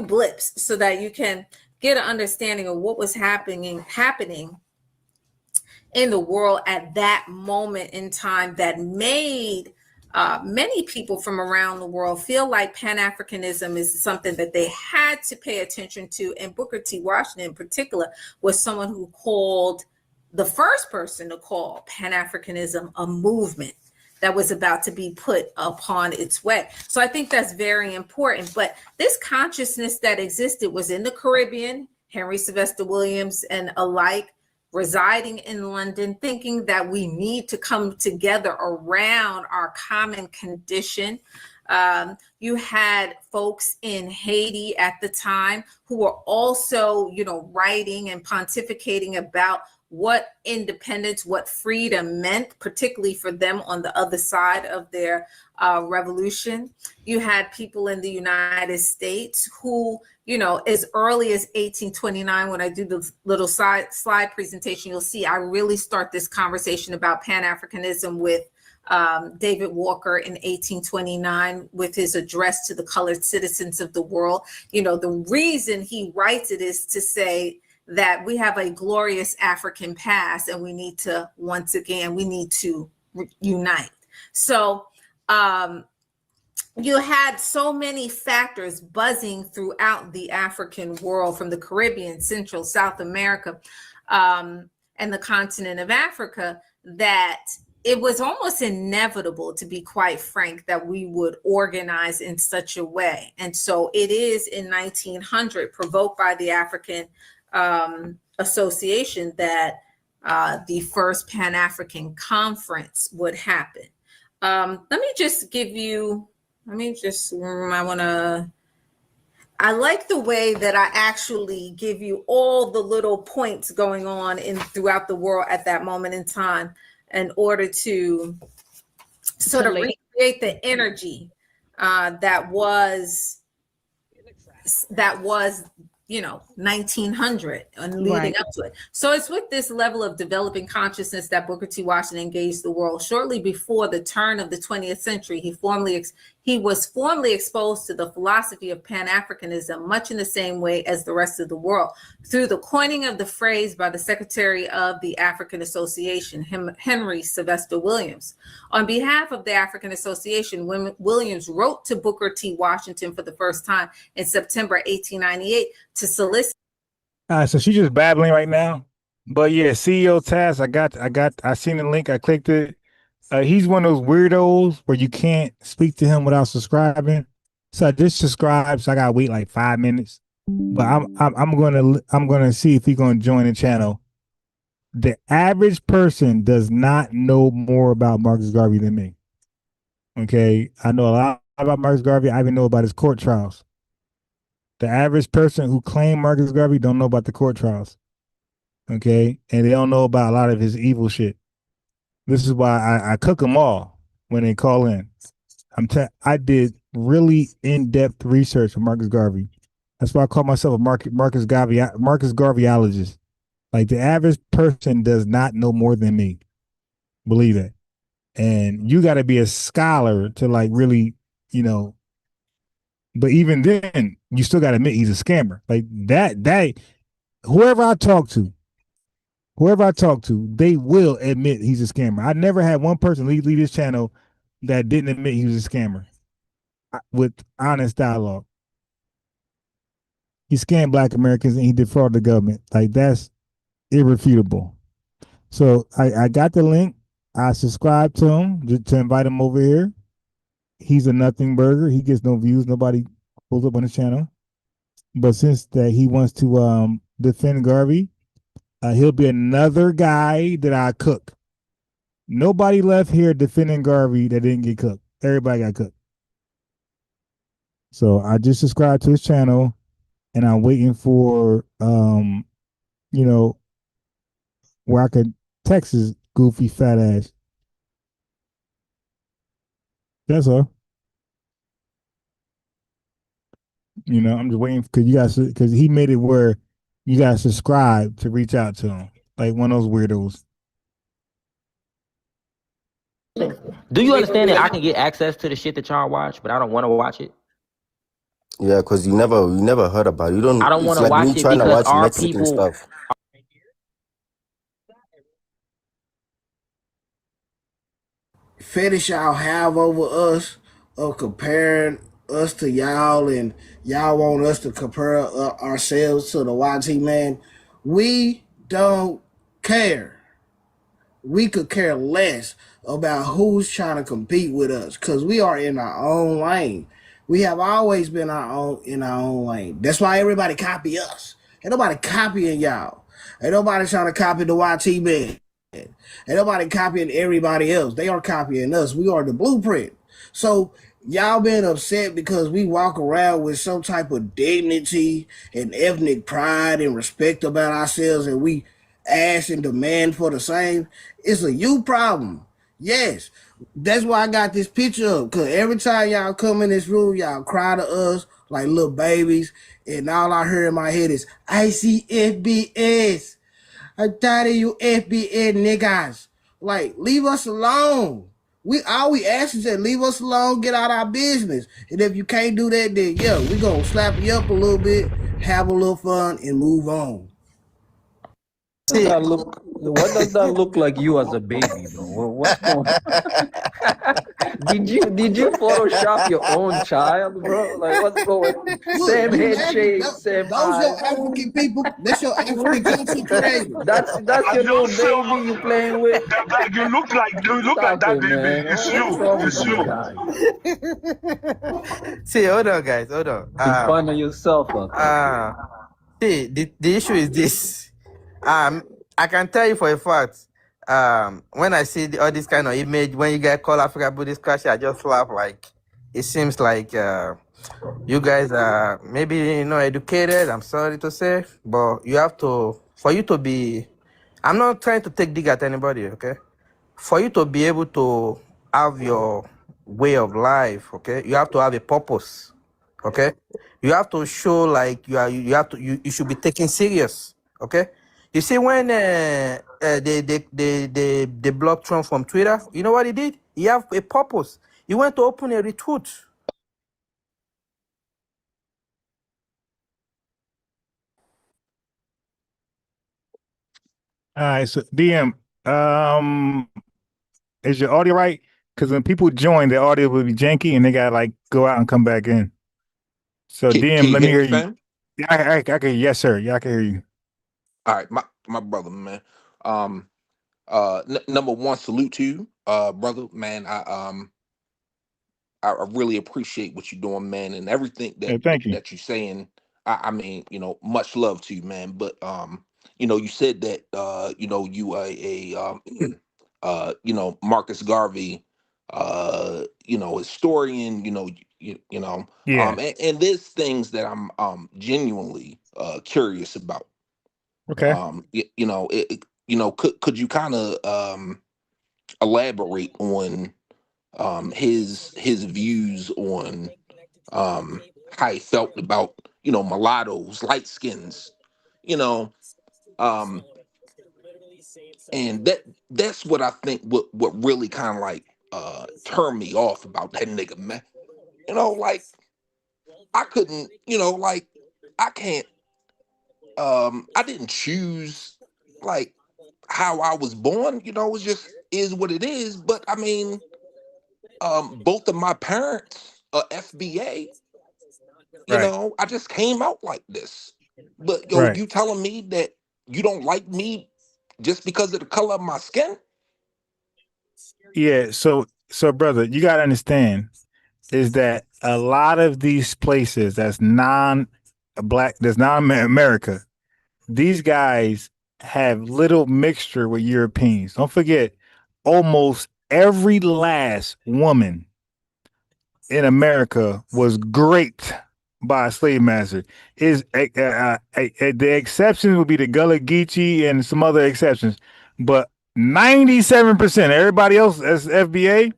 Speaker 15: blips so that you can get an understanding of what was happening in the world at that moment in time that made many people from around the world feel like Pan-Africanism is something that they had to pay attention to. And Booker T. Washington in particular was someone who called the first person to call Pan-Africanism a movement that was about to be put upon its way. So I think that's very important. But this consciousness that existed was in the Caribbean, Henry Sylvester Williams and alike, residing in London, thinking that we need to come together around our common condition. You had folks in Haiti at the time who were also, writing and pontificating about what independence, what freedom meant, particularly for them on the other side of their revolution. You had people in the United States who, as early as 1829, when I do the little slide presentation, you'll see I really start this conversation about Pan-Africanism with David Walker in 1829 with his address to the colored citizens of the world. The reason he writes it is to say that we have a glorious African past and we need to, once again, we need to unite. So you had so many factors buzzing throughout the African world, from the Caribbean, Central, South America, and the continent of Africa, that it was almost inevitable, to be quite frank, that we would organize in such a way. And so it is in 1900, provoked by the African Association, that the first Pan-African conference would happen. Let me just give you, I like the way that I actually give you all the little points going on throughout the world at that moment in time, in order to sort of recreate the energy that was 1900 and leading up to it. So it's with this level of developing consciousness that Booker T. Washington engaged the world. Shortly before the turn of the 20th century, he was formally exposed to the philosophy of Pan-Africanism, much in the same way as the rest of the world, through the coining of the phrase by the secretary of the African Association, Henry Sylvester Williams. On behalf of the African Association, Williams wrote to Booker T. Washington for the first time in September 1898 to solicit.
Speaker 11: All right, so she's just babbling right now. But yeah, CEO Task, I seen the link, I clicked it. He's one of those weirdos where you can't speak to him without subscribing. So I just subscribed, so I gotta wait like 5 minutes. But I'm gonna see if he's gonna join the channel. The average person does not know more about Marcus Garvey than me. Okay, I know a lot about Marcus Garvey. I even know about his court trials. The average person who claimed Marcus Garvey don't know about the court trials. Okay, and they don't know about a lot of his evil shit. This is why I cook them all when they call in. I did really in-depth research on Marcus Garvey. That's why I call myself a Marcus Garveyologist. Like, the average person does not know more than me. Believe it. And you got to be a scholar to like really, but even then, you still got to admit he's a scammer. Like that, whoever I talk to, they will admit he's a scammer. I never had one person leave this channel that didn't admit he was a scammer with honest dialogue. He scammed Black Americans and he defrauded the government. Like, that's irrefutable. So I got the link. I subscribed to him to invite him over here. He's a nothing burger. He gets no views. Nobody pulls up on his channel. But since that he wants to defend Garvey, he'll be another guy that I cook. Nobody left here defending Garvey that didn't get cooked. Everybody got cooked. So I just subscribed to his channel, and I'm waiting for you know, where I could text his goofy fat ass. That's all. You know, I'm just waiting because you guys, because he made it where you guys subscribe to reach out to him, like one of those weirdos.
Speaker 17: Do you understand that I can get access to the shit that y'all watch, but I don't want to watch it?
Speaker 18: Yeah, because you never heard about it. You don't.
Speaker 17: I don't want
Speaker 18: It's
Speaker 17: to
Speaker 18: like
Speaker 17: watch
Speaker 18: me
Speaker 17: it
Speaker 18: trying to
Speaker 17: because
Speaker 18: watch
Speaker 17: our
Speaker 18: Mexican
Speaker 17: people.
Speaker 18: stuff.
Speaker 2: Fetish y'all have over us of comparing us to y'all, and y'all want us to compare ourselves to the YT man. We don't care. We could care less about who's trying to compete with us because we are in our own lane. We have always been in our own lane. That's why everybody copy us. Ain't nobody copying y'all. Ain't nobody trying to copy the YT man. Ain't nobody copying everybody else. They are copying us. We are the blueprint. So y'all been upset because we walk around with some type of dignity and ethnic pride and respect about ourselves, and we ask and demand for the same. It's a you problem. Yes. That's why I got this picture up, because every time y'all come in this room, y'all cry to us like little babies, and all I hear in my head is, I see FBS. I'm tired of you FBA niggas. Like, leave us alone. All we ask is that leave us alone, get out our business. And if you can't do that, then yeah, we gonna slap you up a little bit, have a little fun, and move on.
Speaker 19: Does that look, what does that look like you as a baby, bro? What's going on? Did you Photoshop your own child, bro? Like, what's going on?
Speaker 2: Look,
Speaker 19: Same head shape, same
Speaker 2: those your
Speaker 19: eyes.
Speaker 2: African people. That's your African content creator.
Speaker 19: That's your little baby you playing with.
Speaker 20: You look like
Speaker 19: Stop
Speaker 20: that
Speaker 19: it,
Speaker 20: baby.
Speaker 19: man.
Speaker 20: It's
Speaker 19: What's
Speaker 20: you.
Speaker 19: wrong with
Speaker 20: It's
Speaker 19: these
Speaker 20: you.
Speaker 19: guys?
Speaker 13: See, hold on, guys, hold on.
Speaker 19: Be fun of yourself out there.
Speaker 13: See, the issue is this. I can tell you for a fact. When I see all this kind of image, when you guys call Africa Buddhist culture, I just laugh. Like, it seems like you guys are maybe educated. I'm sorry to say, but you have to, for you to be. I'm not trying to take dig at anybody, okay? For you to be able to have your way of life, okay, you have to have a purpose, okay. You have to show like you should be taken serious, okay. You see, when they blocked Trump from Twitter, you know what he did? He have a purpose. He went to open a retweet.
Speaker 11: All right, so DM, is your audio right? Because when people join, the audio will be janky, and they gotta like go out and come back in. So
Speaker 21: Can
Speaker 11: DM,
Speaker 21: you
Speaker 11: let me
Speaker 21: hear
Speaker 11: hear
Speaker 21: me,
Speaker 11: you.
Speaker 21: fam?
Speaker 11: Yeah, I can. Yes, sir. Yeah, I can hear you.
Speaker 21: All right, my brother, man. Number one, salute to you, brother, man. I really appreciate what you're doing, man, and everything
Speaker 11: Yeah, thank you.
Speaker 21: that you're saying. I mean, much love to you, man. But you said that you are Marcus Garvey, historian.
Speaker 11: Yeah.
Speaker 21: And there's things that I'm genuinely curious about.
Speaker 11: Okay.
Speaker 21: Could you kind of elaborate on his views on how he felt about mulattoes, light skins, you know, um, and that's what I think what really kind of like turned me off about that nigga, man. Like I couldn't, like I can't, I didn't choose like how I was born, it just is what it is. But I mean, both of my parents are FBA.
Speaker 11: Right.
Speaker 21: I just came out like this. But
Speaker 11: Right.
Speaker 21: you telling me that you don't like me just because of the color of my skin?
Speaker 11: Yeah. So brother, you gotta understand is that a lot of these places that's non-black, that's non-America, these guys have little mixture with Europeans. Don't forget, almost every last woman in America was raped by a slave master. The exceptions would be the Gullah Geechee and some other exceptions, but 97%, everybody else as FBA,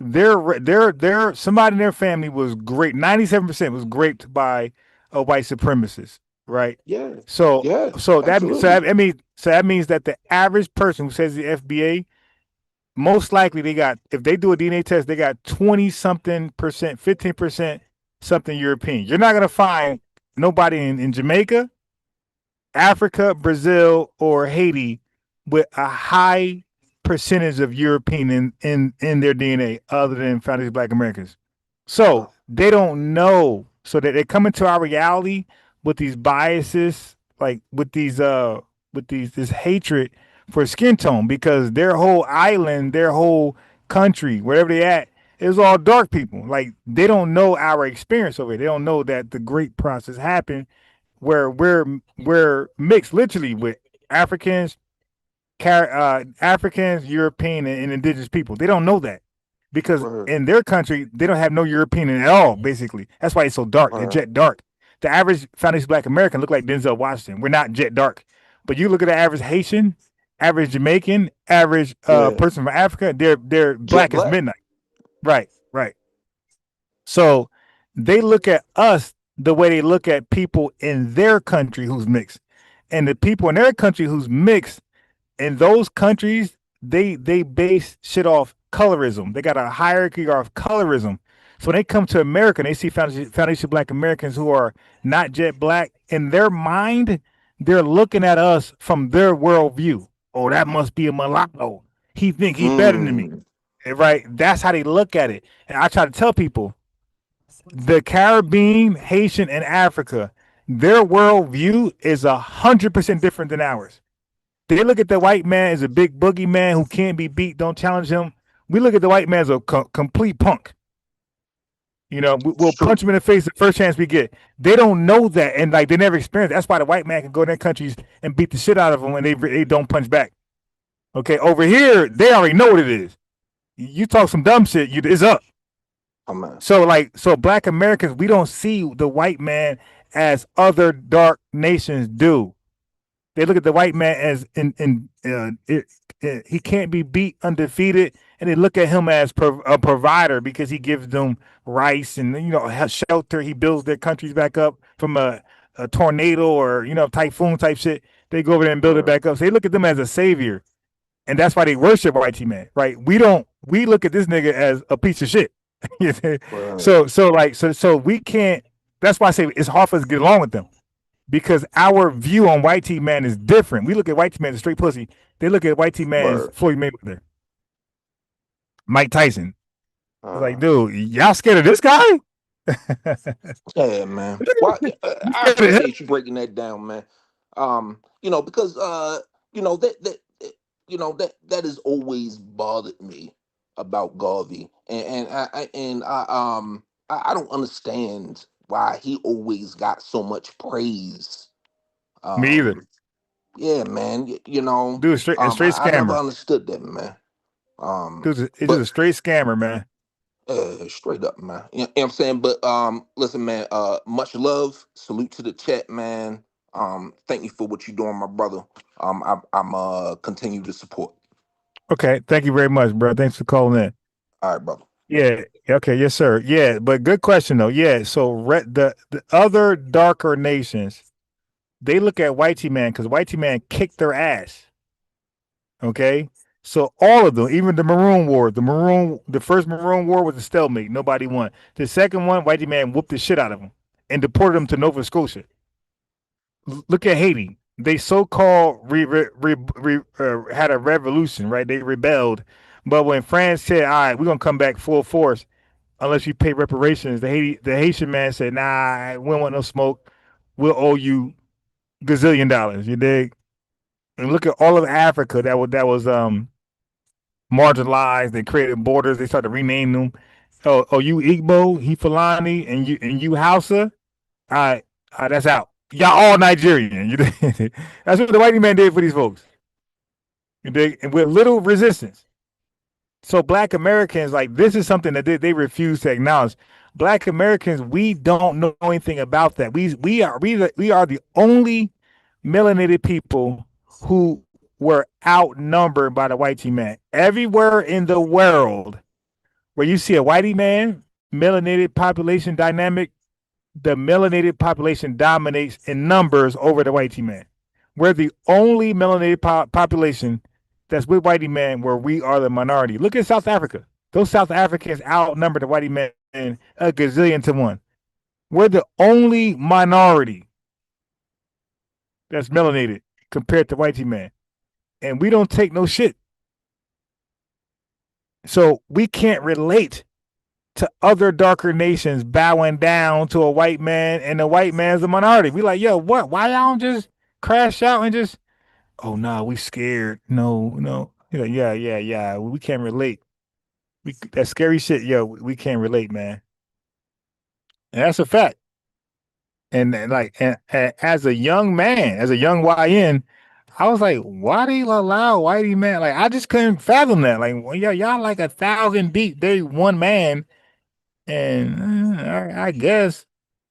Speaker 11: their somebody in their family was great. 97% was raped by a white supremacist, right?
Speaker 21: Yeah.
Speaker 11: So
Speaker 21: Yeah.
Speaker 11: that means that the average person who says the FBA, most likely if they do a DNA test, they got 20 something percent, 15% something European. You're not gonna find nobody in Jamaica, Africa, Brazil, or Haiti with a high percentage of European in their DNA other than foundation Black Americans. So they don't know. So that they come into our reality with these biases, like with this hatred for skin tone, because their whole island, their whole country, wherever they at, is all dark people. Like they don't know our experience over it. They don't know that the great process happened where we're mixed literally with Africans, Africans, European, and indigenous people. They don't know that because in their country they don't have no European at all. Basically, that's why it's so dark. They're jet dark. The average foundation Black American look like Denzel Washington. We're not jet dark, but you look at the average Haitian, average Jamaican, average person from Africa. They're black as midnight. Right. So they look at us the way they look at people in their country who's mixed, and the people in their country who's mixed. In those countries, they base shit off colorism. They got a hierarchy of colorism. So when they come to America and they see foundation Black Americans who are not jet black, in their mind, they're looking at us from their worldview. Oh, that must be a mulatto. He think he's better than me. Right? That's how they look at it. And I try to tell people, the Caribbean, Haitian, and Africa, their worldview is 100% different than ours. They look at the white man as a big boogeyman who can't be beat, don't challenge him. We look at the white man as a complete punk. You know, we'll punch him in the face the first chance we get. They don't know that, and like they never experienced. That's why the white man can go in their countries and beat the shit out of them when they don't punch back. Okay, over here they already know what it is. You talk some dumb shit, it's up. So Black Americans, we don't see the white man as other dark nations do. They look at the white man as he can't be beat, undefeated, and they look at him as a provider because he gives them rice and shelter. He builds their countries back up from a tornado or typhoon type shit. They go over there and build it back up. So they look at them as a savior, and that's why they worship white man. Right? We don't. We look at this nigga as a piece of shit. So we can't. That's why I say it's hard for us to get along with them. Because our view on white man is different. We look at white man as straight pussy. They look at white man as Floyd Mayweather, Mike Tyson. Like, dude, y'all scared of this guy?
Speaker 21: Yeah, man. Well, I appreciate you breaking that down, man. Because that has always bothered me about Garvey, and I don't understand why he always got so much praise.
Speaker 11: Me either.
Speaker 21: Yeah, man.
Speaker 11: Dude, a straight scammer.
Speaker 21: I never understood that, man.
Speaker 11: Dude, it's just a straight scammer, man.
Speaker 21: Straight up, man. You know what I'm saying? But listen, man, much love. Salute to the chat, man. Thank you for what you're doing, my brother. I'm continue to support.
Speaker 11: Okay, thank you very much, bro. Thanks for calling in.
Speaker 21: All right, brother.
Speaker 11: Yeah. Okay. Yes, sir. Yeah, but good question though. Yeah. So the other darker nations, they look at whitey man because whitey man kicked their ass. Okay. So all of them, even the Maroon War, the first Maroon War was a stalemate. Nobody won. The second one, whitey man whooped the shit out of them and deported them to Nova Scotia. Look at Haiti. They so-called had a revolution, right? They rebelled. But when France said, all right, we're going to come back full force unless you pay reparations, the Haitian man said, nah, we don't want no smoke. We'll owe you gazillion dollars, you dig? And look at all of Africa that was marginalized. They created borders. They started renaming them. Oh, you Igbo, he Fulani, and you Hausa? All right, that's out. Y'all all Nigerian. That's what the white man did for these folks. and with little resistance. So Black Americans, like, this is something that they refuse to acknowledge. Black Americans, we don't know anything about that. We are the only melanated people who were outnumbered by the whitey man. Everywhere in the world where you see a whitey man, melanated population dynamic, the melanated population dominates in numbers over the whitey man. We're the only melanated population that's with whitey man where we are the minority. Look at South Africa. Those South Africans outnumber the whitey man a gazillion to one. We're the only minority that's melanated compared to whitey man. And we don't take no shit. So we can't relate to other darker nations bowing down to a white man, and the white man's a minority. We like, yo, what? Why y'all don't just crash out and just, oh no, we scared. No. You're like, yeah. We can't relate. That scary shit, yo, we can't relate, man. And that's a fact. And as a young man, as a young YN, I was like, why do you allow whitey man? Like, I just couldn't fathom that. Like, well, y'all like 1,000 deep. They one man. And I guess,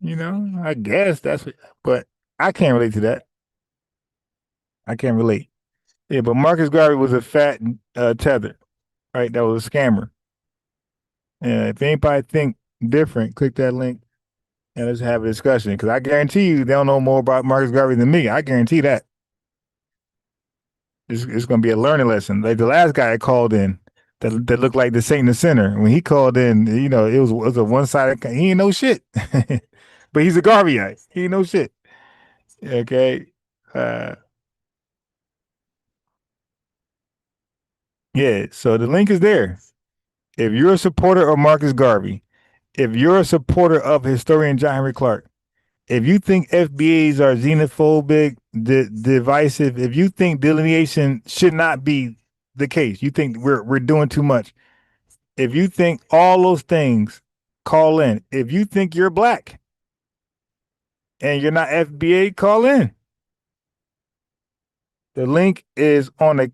Speaker 11: I guess that's what, but I can't relate to that. I can't relate. Yeah, but Marcus Garvey was a fat tether, right? That was a scammer. And if anybody think different, click that link and let's have a discussion. Because I guarantee you they don't know more about Marcus Garvey than me. I guarantee that. It's going to be a learning lesson. Like the last guy I called in, that looked like the Saint in the Center. When he called in, it was a one-sided. He ain't no shit, but he's a Garveyite. He ain't no shit. Okay, yeah. So the link is there. If you're a supporter of Marcus Garvey, if you're a supporter of historian John Henry Clark, if you think FBAs are xenophobic, divisive, if you think delineation should not be the case, you think we're doing too much. If you think all those things, call in. If you think you're Black and you're not FBA, call in. The link is on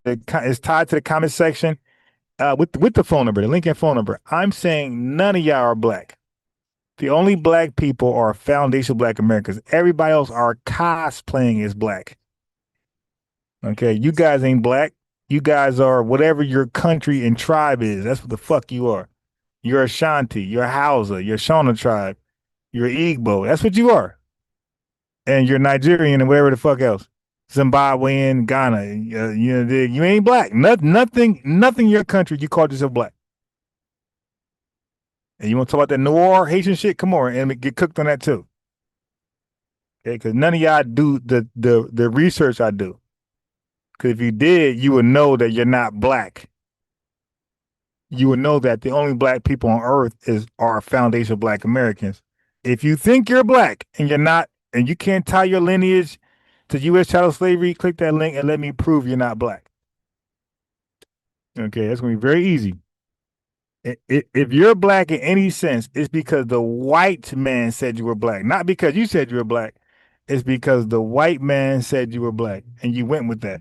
Speaker 11: it's tied to the comment section with the phone number, the link and phone number. I'm saying none of y'all are Black. The only Black people are foundational Black Americans. Everybody else are cosplaying as Black. Okay, you guys ain't Black. You guys are whatever your country and tribe is. That's what the fuck you are. You're Ashanti, you're Hausa, you're Shona tribe, you're Igbo. That's what you are. And you're Nigerian and whatever the fuck else. Zimbabwean, Ghana. You ain't Black. Nothing in your country you call yourself Black. And you want to talk about that noir Haitian shit? Come on and get cooked on that too. Okay, because none of y'all do the research I do. Because if you did, you would know that you're not Black. You would know that the only Black people on earth are foundational Black Americans. If you think you're Black and you're not, and you can't tie your lineage to U.S. chattel slavery, click that link and let me prove you're not Black. Okay, that's going to be very easy. If you're Black in any sense, it's because the white man said you were Black. Not because you said you were Black. It's because the white man said you were Black and you went with that.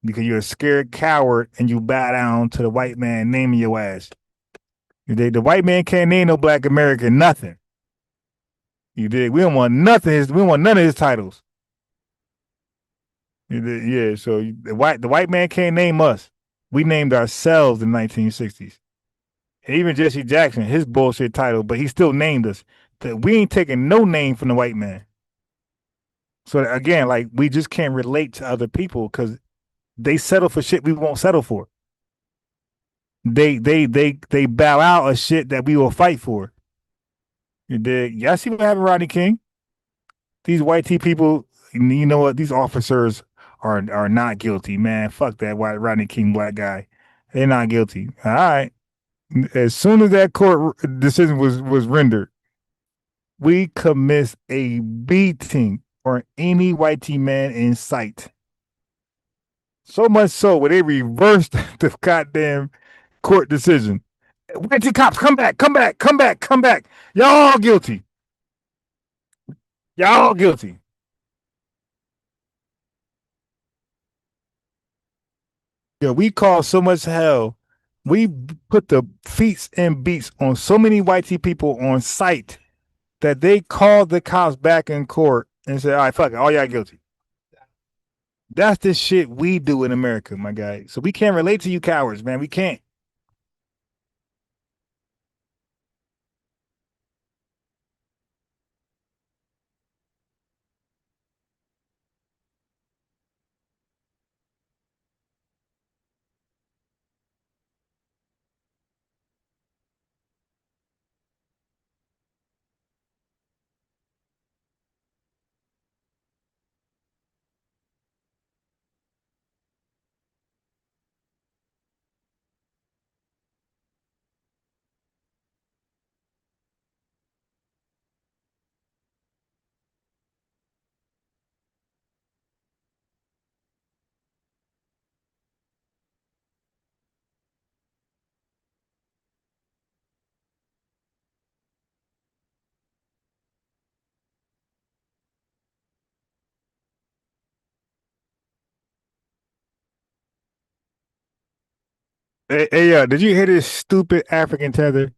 Speaker 11: Because you're a scared coward and you bow down to the white man naming your ass. The white man can't name no Black American nothing. You did. We don't want nothing. We don't want none of his titles. You did. Yeah. So the white man can't name us. We named ourselves in the 1960s. And even Jesse Jackson, his bullshit title, but he still named us. We ain't taking no name from the white man. So again, like, we just can't relate to other people because they settle for shit we won't settle for. They bow out of shit that we will fight for. You dig? Y'all see what happened, Rodney King? These white people, you know what? These officers are not guilty, man. Fuck that white Rodney King black guy. They're not guilty. All right. As soon as that court decision was rendered, we commenced a beating for any white man in sight. So much so where they reversed the goddamn court decision. White cops, come back. Y'all guilty. Y'all guilty. Yo, we caused so much hell. We put the feats and beats on so many white people on site that they called the cops back in court and said, all right, fuck it, all y'all guilty. That's the shit we do in America, my guy. So we can't relate to you cowards, man. We can't. Hey, did you hear this stupid African tether?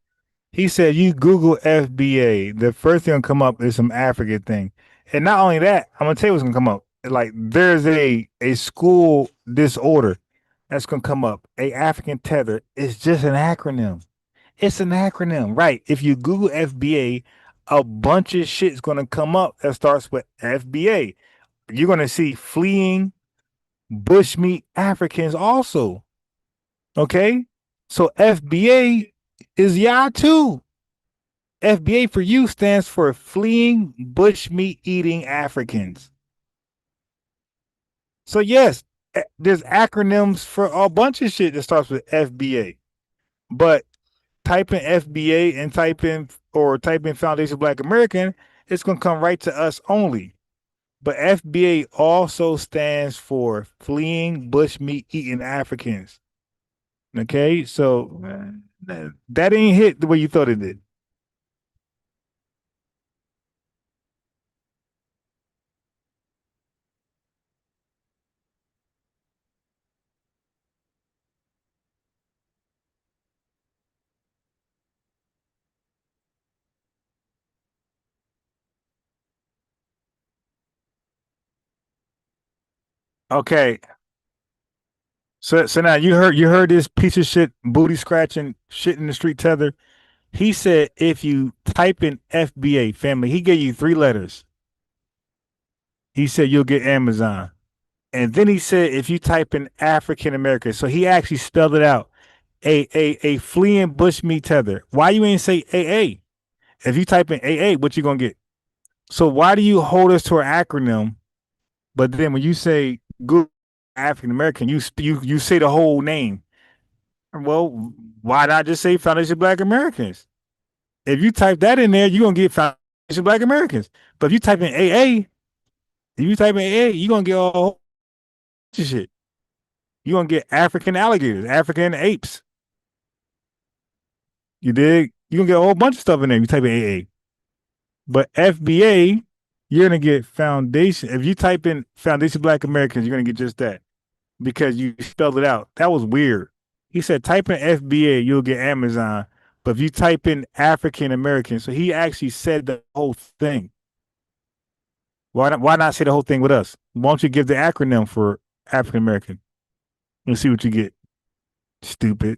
Speaker 11: He said, you Google FBA, the first thing gonna come up is some African thing. And not only that, I'm gonna tell you what's gonna come up. Like there's a school disorder that's gonna come up. A African tether is just an acronym. It's an acronym, right? If you Google FBA, a bunch of shit's gonna come up that starts with FBA. You're gonna see fleeing bushmeat Africans also. Okay, so FBA is y'all too. FBA for you stands for fleeing bushmeat eating Africans. So yes, there's acronyms for a bunch of shit that starts with FBA. But type in FBA and type in Foundation Black American, it's gonna come right to us only. But FBA also stands for fleeing bushmeat eating Africans. Okay, so that ain't hit the way you thought it did. Okay, so now you heard this piece of shit booty scratching shit in the street tether. He said if you type in FBA family, he gave you 3 letters. He said you'll get Amazon. And then he said if you type in African American, so he actually spelled it out. A fleeing bushmeat tether. Why you ain't say AA? If you type in AA, what you gonna get? So why do you hold us to our acronym? But then when you say Google African American, you say the whole name. Well, why not just say Foundation Black Americans? If you type that in there, you're gonna get Foundation Black Americans. But if you type in AA, you're gonna get a whole bunch of shit. You're gonna get African alligators, African apes. You dig? You're gonna get a whole bunch of stuff in there. You type in AA. But FBA, you're gonna get Foundation. If you type in Foundation Black Americans, you're gonna get just that. Because you spelled it out. That was weird. He said type in FBA, you'll get Amazon. But if you type in African American, so he actually said the whole thing. Why not say the whole thing with us? Why don't you give the acronym for African American? Let's see what you get. Stupid.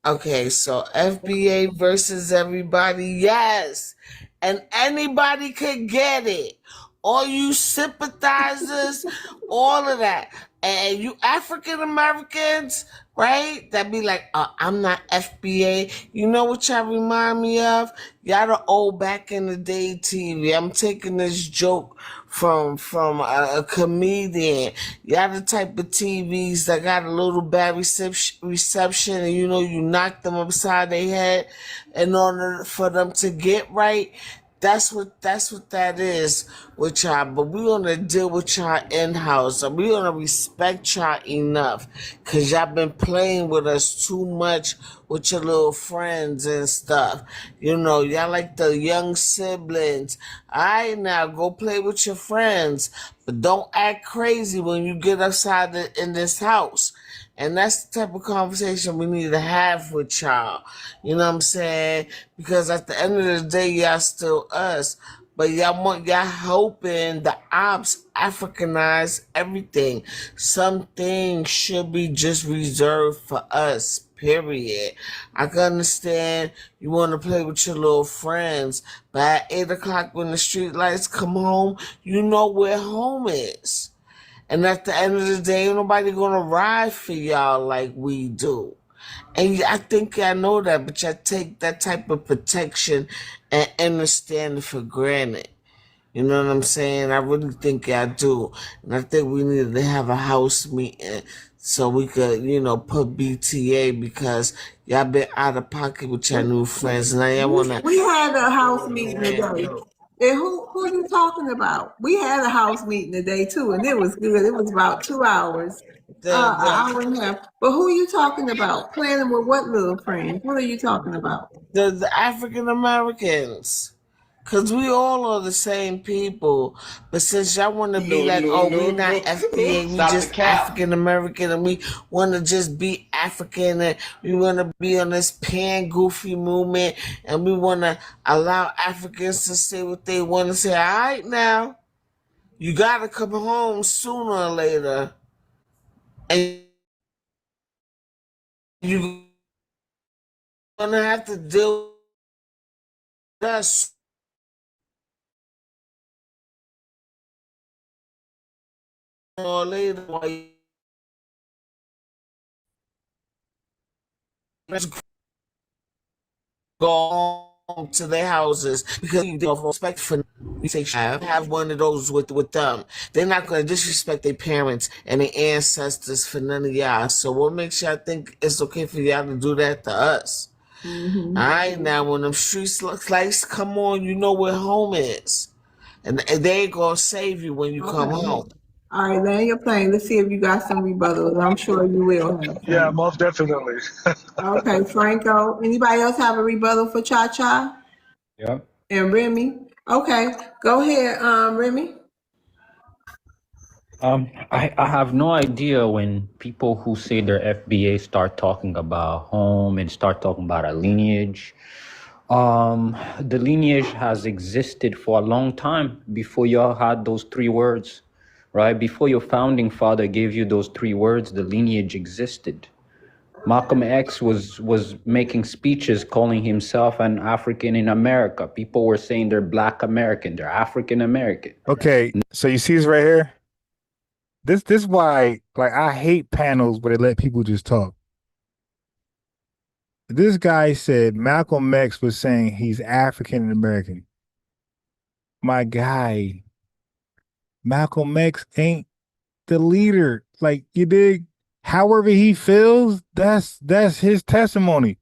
Speaker 2: Okay, so FBA versus everybody, yes. And anybody could get it. All you sympathizers, all of that. And you African Americans, right? That be like, I'm not FBA. You know what y'all remind me of? Y'all the old back in the day TV. I'm taking this joke from a comedian. Y'all the type of TVs that got a little bad reception, and you know you knock them upside their head in order for them to get right. That's what that is with y'all. But we gonna deal with y'all in house, and we gonna respect y'all enough, cause y'all been playing with us too much with your little friends and stuff. You know, y'all like the young siblings. Alright, now go play with your friends, but don't act crazy when you get outside in this house. And that's the type of conversation we need to have with y'all. You know what I'm saying? Because at the end of the day, y'all still us. But y'all hoping the ops Africanize everything. Some things should be just reserved for us, period. I can understand you want to play with your little friends, but at 8 o'clock when the street lights come home, you know where home is. And at the end of the day, ain't nobody gonna ride for y'all like we do. And I think y'all know that, but y'all take that type of protection and understanding for granted. You know what I'm saying? I really think y'all do. And I think we needed to have a house meeting so we could, you know, put BTA, because y'all been out of pocket with your new friends. Now y'all wanna...
Speaker 14: We had a house meeting today. And who are you talking about? We had a house meeting today too, and it was good. It was about 2 hours, an hour and a half. But who are you talking about? Planning with what little friends? What are you talking about?
Speaker 2: The African Americans. Because we all are the same people. But since y'all want to be we not FBA, we just African American, and we want to just be African, and we want to be on this pan-goofy movement, and we want to allow Africans to say what they want to say. All right, now, you got to come home sooner or later. And you're going to have to deal with us or later while you go home to their houses, because you don't respect for have one of those with them. They're not going to disrespect their parents and their ancestors for none of y'all. So what makes y'all think it's okay for y'all to do that to us?
Speaker 14: Mm-hmm.
Speaker 2: All right, now when them streets lights come on, you know where home is, and they ain't gonna save you when you come home.
Speaker 14: All right, land your plane. Let's see if you got some rebuttals. I'm sure you will have some.
Speaker 20: Yeah, most definitely.
Speaker 14: Okay, Franco. Anybody else have a rebuttal for Cha Cha?
Speaker 19: Yeah.
Speaker 14: And Remy? Okay, go ahead, Remy.
Speaker 19: I have no idea when people who say they're FBA start talking about home and start talking about a lineage. The lineage has existed for a long time before y'all had those three words, right? Before your founding father gave you those three words, the lineage existed. Malcolm X was making speeches calling himself an African in America. People were saying they're Black American, they're African American.
Speaker 11: Okay, so you see this right here? This is why, like, I hate panels where they let people just talk. This guy said Malcolm X was saying he's African American. My guy, Malcolm X ain't the leader. Like, you dig? However he feels, that's his testimony.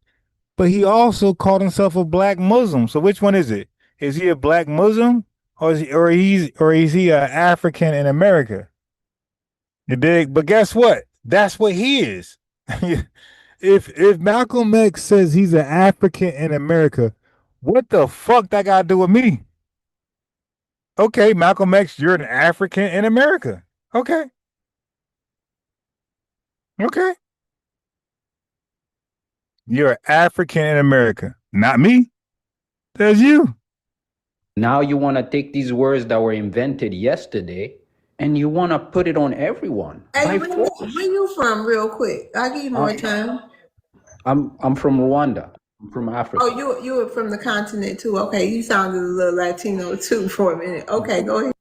Speaker 11: But he also called himself a Black Muslim. So which one is it? Is he a Black Muslim, or is he an African in America? You dig? But guess what? That's what he is. If Malcolm X says he's an African in America, what the fuck that got to do with me? Okay, Malcolm X, you're an African in America. Okay. Okay. You're African in America. Not me. That's you.
Speaker 19: Now you want to take these words that were invented yesterday and you want to put it on everyone.
Speaker 14: Hey, where you from, real quick? I'll give you more time.
Speaker 19: I'm from Rwanda. I'm from Africa.
Speaker 14: Oh, you were from the continent too. Okay, you sounded a little Latino too for a minute. Okay, go ahead.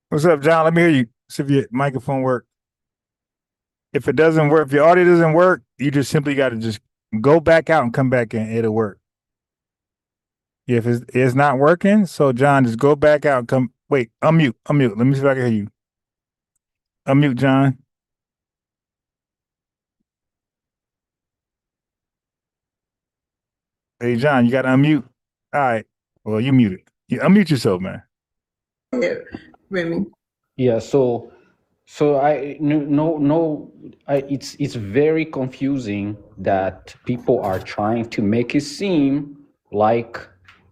Speaker 11: What's up, John? Let me hear you. See if your microphone works. If it doesn't work, if your audio doesn't work, you just simply got to just go back out and come back in. It'll work. If it's not working, so John, just go back out. Come, wait, unmute. Let me see if I can hear you. Unmute, John. Hey, John, you got to unmute. All right. Well, you muted. You unmute yourself, man.
Speaker 14: Yeah, Remy.
Speaker 19: Yeah, so it's very confusing that people are trying to make it seem like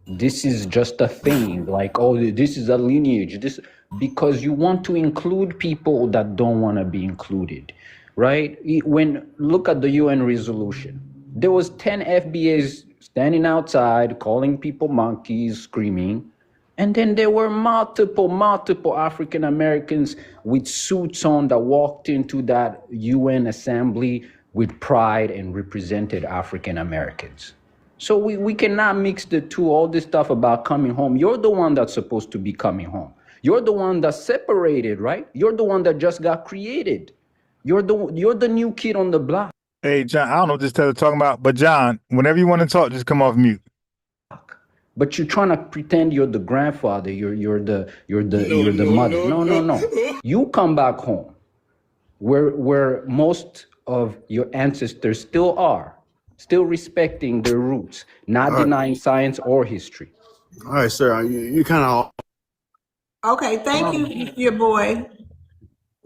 Speaker 19: this is just a thing, like, oh, this is a lineage, this, because you want to include people that don't want to be included, right? When look at the UN resolution, there was 10 FBAs standing outside calling people monkeys, screaming. And then there were multiple African Americans with suits on that walked into that UN assembly with pride and represented African Americans. So we cannot mix the two, all this stuff about coming home. You're the one that's supposed to be coming home. You're the one that's separated, right? You're the one that just got created. You're the new kid on the block.
Speaker 11: Hey, John, I don't know what this is talking about, but John, whenever you want to talk, just come off mute.
Speaker 19: But you're trying to pretend you're the grandfather, you're the mother. No. You come back home where most of your ancestors still are, still respecting their roots, not denying science or history.
Speaker 20: All right, sir. You kind of.
Speaker 14: Okay, thank you, your boy.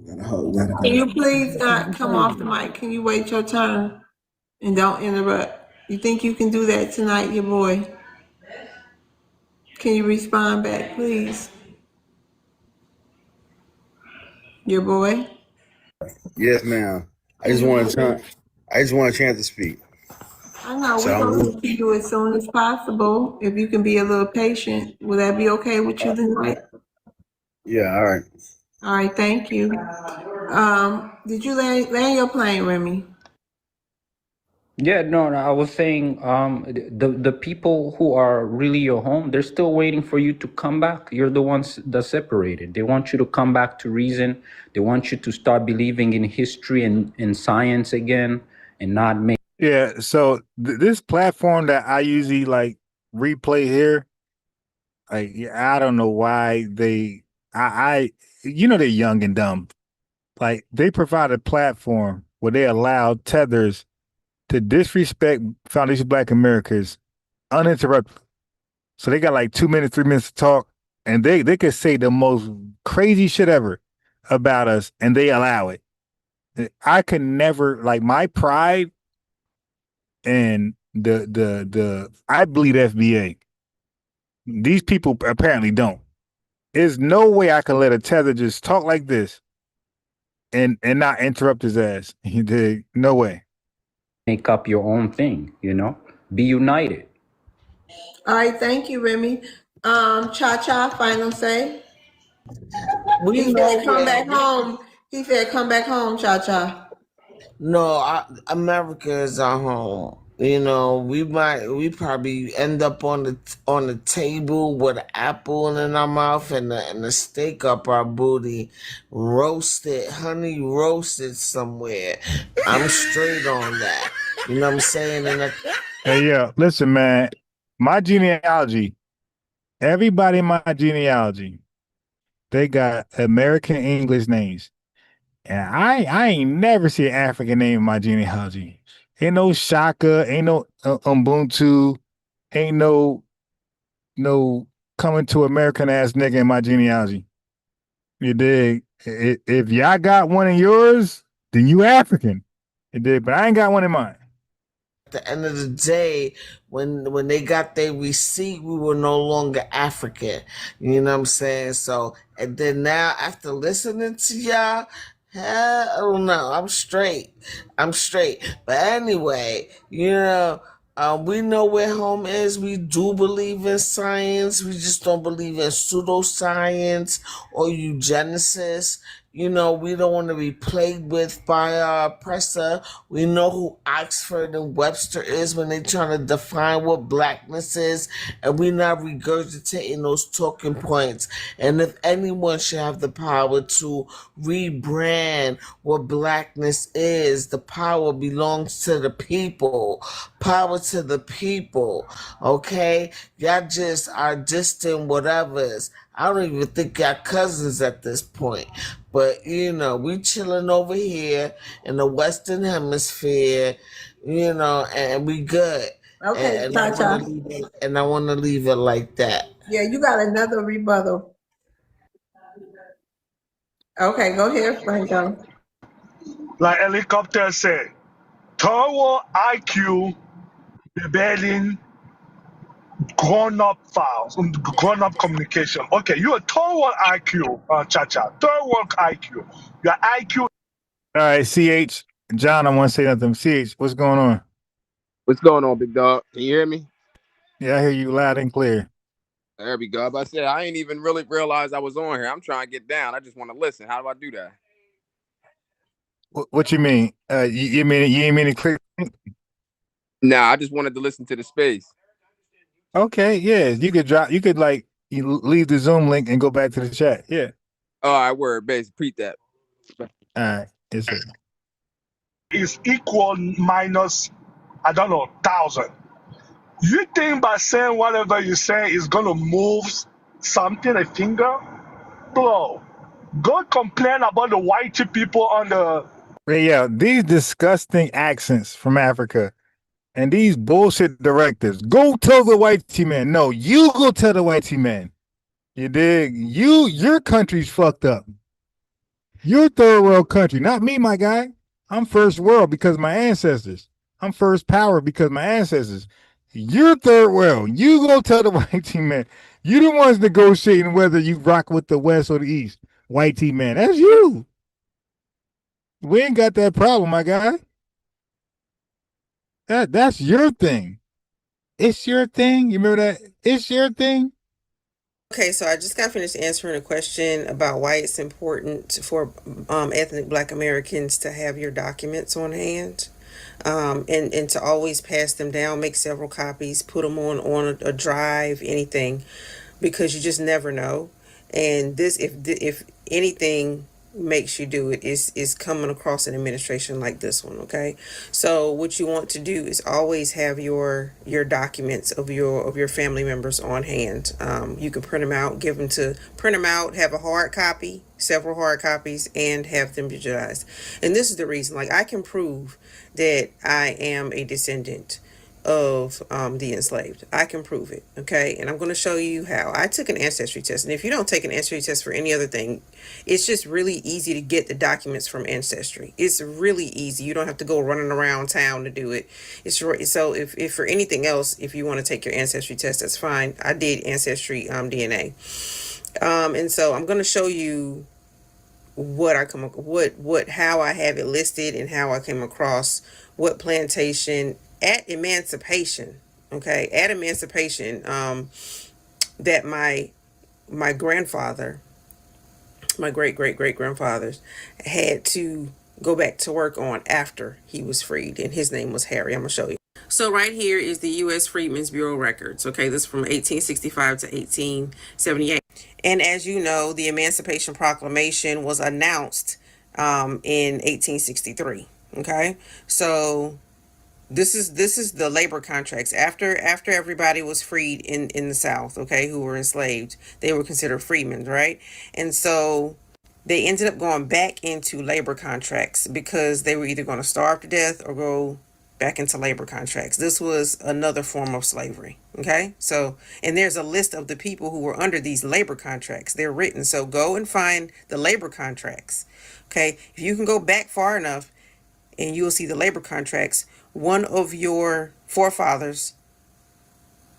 Speaker 14: Can you please not come off the mic? Can you wait your turn and don't interrupt? You think you can do that tonight, your boy? Can you respond back, please? Your boy?
Speaker 20: Yes, ma'am. I just want a chance to speak.
Speaker 14: I know, we're going to do it as soon as possible. If you can be a little patient, will that be okay with you tonight?
Speaker 20: Yeah, all right.
Speaker 14: All right, thank you. Did you land your plane, Remy?
Speaker 19: Yeah, no, I was saying the people who are really your home, they're still waiting for you to come back. You're the ones that separated. They want you to come back to reason. They want you to start believing in history and in science again and not make.
Speaker 11: Yeah, so this platform that I usually like replay here, like I don't know why I they're young and dumb. Like they provide a platform where they allow Tethers to disrespect Foundation Black Americans uninterrupted. So they got like 2 minutes, 3 minutes to talk, and they could say the most crazy shit ever about us, and they allow it. I could never, like, my pride and I believe FBA. These people apparently don't. There's no way I can let a Tether just talk like this and not interrupt his ass. No way.
Speaker 19: Make up your own thing, be united.
Speaker 14: All right, thank you, Remy. Cha, final say. He said come back home. He said come back home, Cha.
Speaker 2: No, America is our home. We probably end up on the table with an apple in our mouth and a steak up our booty, honey roasted somewhere. I'm straight on that. You know what I'm saying?
Speaker 11: Hey, yeah, listen, man. My genealogy, everybody in my genealogy, they got American English names. And I ain't never seen an African name in my genealogy. Ain't no Shaka, ain't no Ubuntu, ain't no coming to American ass nigga in my genealogy. You dig? If y'all got one in yours, then you African. You dig? But I ain't got one in mine.
Speaker 2: At the end of the day, when they got their receipt, we were no longer African. You know what I'm saying? So, and then now after listening to y'all, hell no, I'm straight. But anyway, we know where home is. We do believe in science. We just don't believe in pseudoscience or eugenicists. You know, we don't want to be plagued with by our oppressor. We know who Oxford and Webster is when they're trying to define what blackness is, and we're not regurgitating those talking points. And if anyone should have the power to rebrand what blackness is, the power belongs to the people. Power to the people, okay? Y'all just are distant whatevers. I don't even think y'all cousins at this point. But, you know, we chilling over here in the Western Hemisphere, you know, and we good.
Speaker 14: Okay,
Speaker 2: And
Speaker 14: Cha-Cha.
Speaker 2: I want to leave it like that.
Speaker 14: Yeah, you got another rebuttal. Okay, go ahead, Franco.
Speaker 1: Like Helicopter said, third world IQ rebelling grown-up files, grown-up communication. Okay, you're a third world IQ, Cha-Cha. Third world IQ. Your IQ.
Speaker 11: All right, CH. John, I want to say nothing. CH, what's going on?
Speaker 22: What's going on, big dog? Can you hear me?
Speaker 11: Yeah, I hear you loud and clear.
Speaker 22: There we go. But I said I ain't even really realized I was on here. I'm trying to get down. I just want to listen. How do I do that?
Speaker 11: What you mean? You mean you ain't mean to click?
Speaker 22: Nah, I just wanted to listen to the space.
Speaker 11: Okay, yeah. You could drop. You could like you leave the Zoom link and go back to the chat. Yeah.
Speaker 22: All right, word, base. Preach that.
Speaker 11: All right. Yes, sir.
Speaker 1: Is equal minus, I don't know, 1,000. You think by saying whatever you say is going to move something, a finger? Blow. Go complain about the white people on the...
Speaker 11: Yeah, these disgusting accents from Africa and these bullshit directives. Go tell the white man. No, you go tell the white man. You dig? Your country's fucked up. You're third world country, not me, my guy. I'm first world because of my ancestors. I'm first power because of my ancestors. You're third world. You go tell the white team man. You the ones negotiating whether you rock with the West or the East. White team man. That's you. We ain't got that problem, my guy. That's your thing. It's your thing. You remember that? It's your thing.
Speaker 23: Okay, so I just got finished answering a question about why it's important for ethnic Black Americans to have your documents on hand, and to always pass them down, make several copies, put them on a drive, anything, because you just never know. And this, if anything makes you do it, is coming across an administration like this one. Okay, so what you want to do is always have your documents of your family members on hand. You can print them out, have a hard copy, several hard copies, and have them digitized. And this is the reason, like, I can prove that I am a descendant of the enslaved. I can prove it, okay? And I'm going to show you how. I took an ancestry test, and if you don't take an ancestry test for any other thing, it's just really easy to get the documents from Ancestry. It's really easy. You don't have to go running around town to do it. So if for anything else, if you want to take your ancestry test, that's fine. I did Ancestry DNA, and so I'm going to show you how I have it listed and how I came across what plantation at emancipation. Okay, at emancipation, that my grandfather, my great grandfathers, had to go back to work on after he was freed, and his name was Harry. I'm gonna show you. So right here is the U.S. Freedmen's Bureau records. Okay, this is from 1865 to 1878. And as you know, the Emancipation Proclamation was announced in 1863. Okay, so this is the labor contracts after everybody was freed in the South. Okay, who were enslaved, they were considered freedmen, right? And so they ended up going back into labor contracts because they were either going to starve to death or go back into labor contracts. This was another form of slavery. Okay, so, and there's a list of the people who were under these labor contracts. They're written. So go and find the labor contracts. Okay, if you can go back far enough, and you'll see the labor contracts, one of your forefathers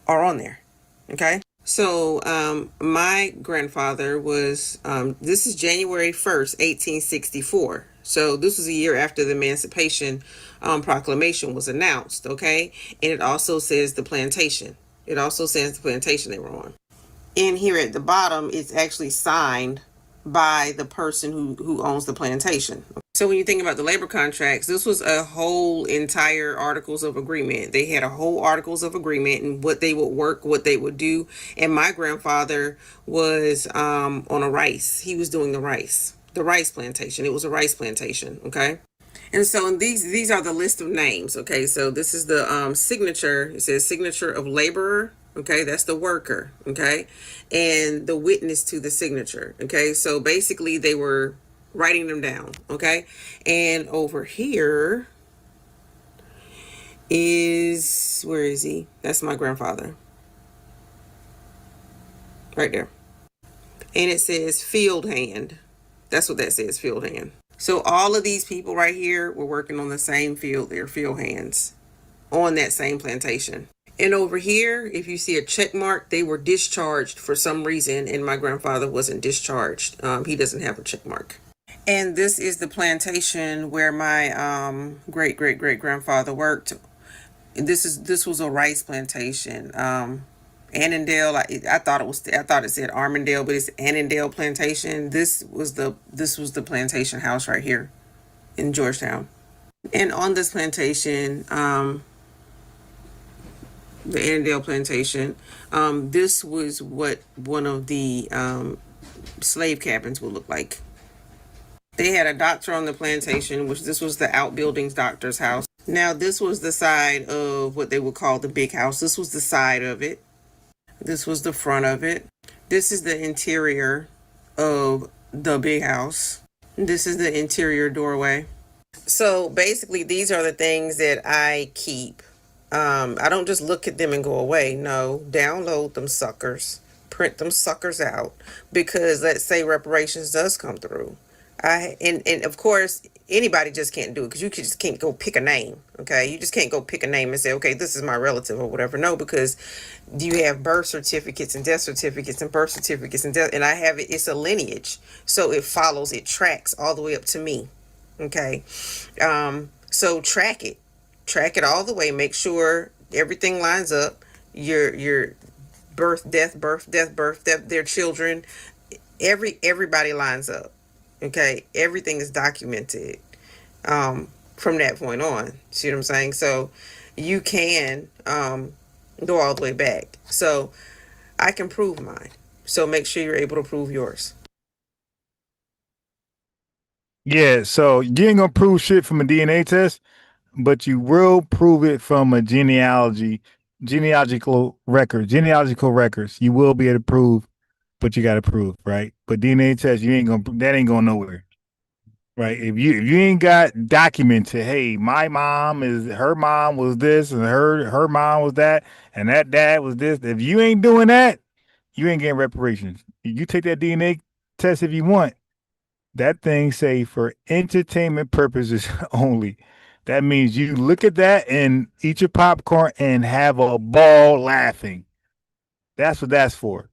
Speaker 23: are on there. Okay, so my grandfather was, this is January 1st, 1864. So this was a year after the Emancipation Proclamation was announced. Okay, and it also says the plantation. It also says the plantation they were on. In here at the bottom, it's actually signed by the person who owns the plantation. So when you think about the labor contracts, this was a whole entire articles of agreement. They had a whole articles of agreement and what they would work, what they would do. And my grandfather was on a rice. He was doing the rice plantation. It was a rice plantation. Okay. And so these are the list of names. Okay, so this is the signature. It says signature of laborer. Okay, that's the worker. Okay, and the witness to the signature. Okay, so basically they were writing them down. Okay, and over here is, where is he? That's my grandfather. Right there. And it says field hand. That's what that says, field hand. So all of these people right here were working on the same field. They're field hands on that same plantation. And over here, if you see a check mark, they were discharged for some reason, and my grandfather wasn't discharged. He doesn't have a check mark. And this is the plantation where my great great great grandfather worked. This was a rice plantation. Annandale, I thought it said Armandale, but it's Annandale Plantation. This was the plantation house right here in Georgetown. And on this plantation, the Annandale Plantation, this was what one of the slave cabins would look like. They had a doctor on the plantation, which this was the outbuildings doctor's house. Now this was the side of what they would call the big house. This was the side of it. This was the front of it. This is the interior of the big house. This is the interior doorway. So basically, these are the things that I keep. I don't just look at them and go away. No, download them suckers, print them suckers out, because let's say reparations does come through. And of course, anybody just can't do it, because you just can't go pick a name. Okay, you just can't go pick a name and say, okay, this is my relative or whatever. No, because you have birth certificates and death certificates and birth certificates and death, and I have it. It's a lineage, so it follows, it tracks all the way up to me. Okay, so track it all the way. Make sure everything lines up. Your birth, death, their children, everybody lines up. Okay, everything is documented from that point on. See what I'm saying? So you can go all the way back. So I can prove mine. So make sure you're able to prove yours.
Speaker 11: Yeah, so you ain't gonna prove shit from a DNA test, but you will prove it from a genealogical records. You will be able to prove, but you got to prove, right? But DNA test, that ain't going nowhere, right? If you ain't got documented, hey, her mom was this and her mom was that and that dad was this. If you ain't doing that, you ain't getting reparations. You take that DNA test if you want. That thing say for entertainment purposes only. That means you look at that and eat your popcorn and have a ball laughing. That's what that's for.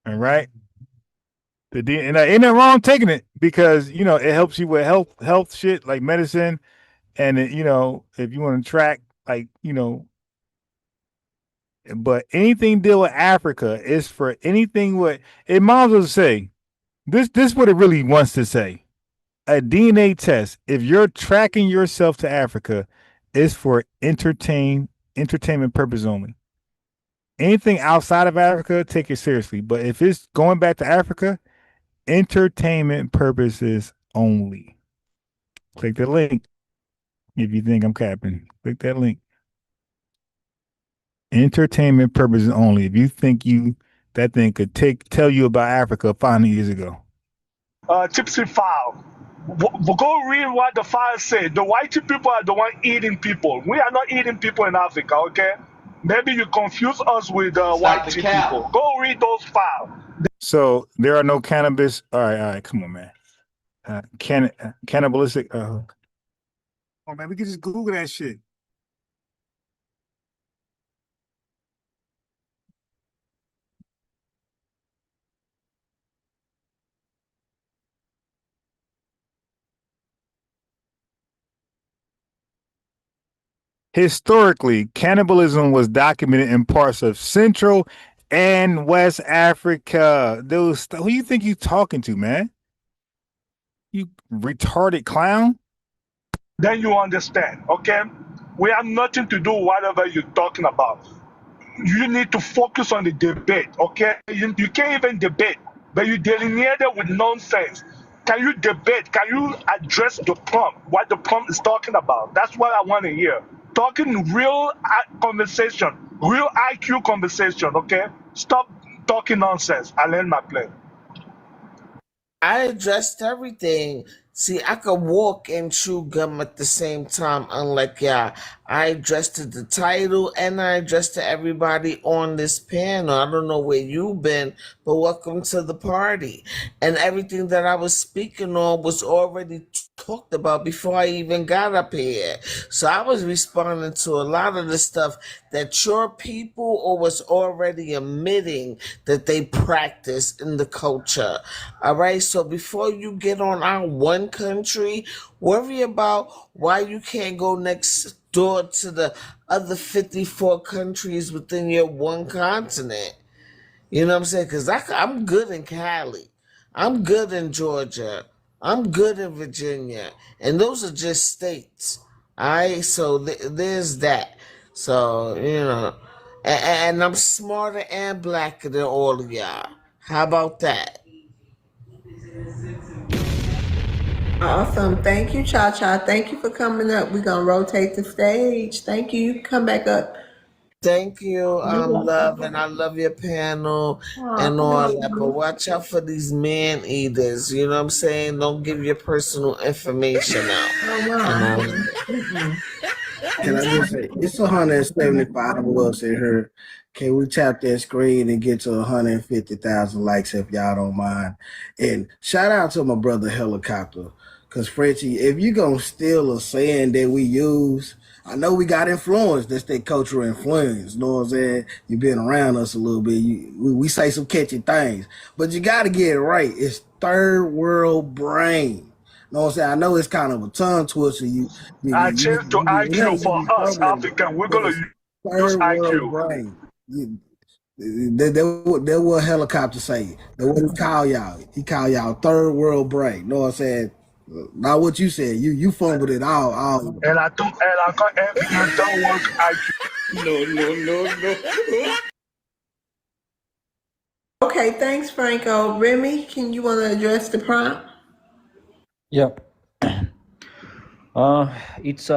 Speaker 11: All right. And ain't nothing wrong taking it, because it helps you with health shit like medicine, and if you want to track but anything deal with Africa is for anything what it might as well say. This what it really wants to say. A DNA test, if you're tracking yourself to Africa, is for entertainment purpose only. Anything outside of Africa, take it seriously. But if it's going back to Africa, entertainment purposes only. Click the link if you think I'm capping. Click that link. Entertainment purposes only. If you think that thing could tell you about Africa 500 years ago.
Speaker 1: Tipsy file. Go read what the file said. The white people are the one eating people. We are not eating people in Africa, okay? Maybe you confuse us with white people. Go read those files.
Speaker 11: So there are no cannabis. All right, come on, man. Cannibalistic. Oh man, we can just Google that shit. Historically, cannibalism was documented in parts of Central and West Africa. Who you think you talking to, man? You retarded clown.
Speaker 1: Then you understand, okay? We have nothing to do with whatever you're talking about. You need to focus on the debate, okay? You can't even debate, but you delineate it with nonsense. Can you debate? Can you address the prompt, what the prompt is talking about? That's what I want to hear. Talking real conversation, real IQ conversation, okay? Stop talking nonsense. I land my plane.
Speaker 2: I addressed everything. See, I could walk and chew gum at the same time, unlike y'all. I addressed the title and I addressed to everybody on this panel. I don't know where you've been, but welcome to the party. And everything that I was speaking on was already talked about before I even got up here. So I was responding to a lot of the stuff that your people or was already admitting that they practice in the culture. All right. So before you get on our one country, worry about why you can't go next door to the other 54 countries within your one continent. You know what I'm saying? Because I'm good in Cali. I'm good in Georgia. I'm good in Virginia. And those are just states. All right? So there's that. So, and I'm smarter and blacker than all of y'all. How about that?
Speaker 14: Awesome. Thank you, Cha Cha. Thank you for coming up. We're going to rotate the stage. Thank you. Come back up.
Speaker 2: Thank you,
Speaker 14: You're
Speaker 2: love,
Speaker 14: welcome.
Speaker 2: and I love your panel
Speaker 14: Aw,
Speaker 2: and all
Speaker 14: thank
Speaker 2: that. But
Speaker 14: you.
Speaker 2: watch out for these man eaters. You know what I'm saying? Don't give your personal information out.
Speaker 14: Oh,
Speaker 2: And
Speaker 14: wow.
Speaker 2: all. Can I just say it's 175 of us in here. Can we tap that screen and get to 150,000 likes if y'all don't mind? And shout out to my brother Helicopter. Cause Frenchie, if you gonna steal a saying that we use, I know we got influence. That's that cultural influence. You know what I'm saying? You've been around us a little bit. We say some catchy things, but you got to get it right. It's third world brain. You know what I'm saying? I know it's kind of a tongue twister.
Speaker 1: I changed to IQ
Speaker 2: You
Speaker 1: for
Speaker 2: be
Speaker 1: us,
Speaker 2: fumbling,
Speaker 1: African. We're
Speaker 2: but
Speaker 1: going
Speaker 2: it's
Speaker 1: to use
Speaker 2: third world
Speaker 1: IQ.
Speaker 2: brain. That what helicopter say. That what he call y'all. He call y'all third world brain. Know what I'm saying? Not what you said. You fumbled it all.
Speaker 1: And I got evidence don't work IQ.
Speaker 10: No.
Speaker 14: Okay, thanks, Franco. Remy, can you want to address the prompt?
Speaker 19: Yep. It's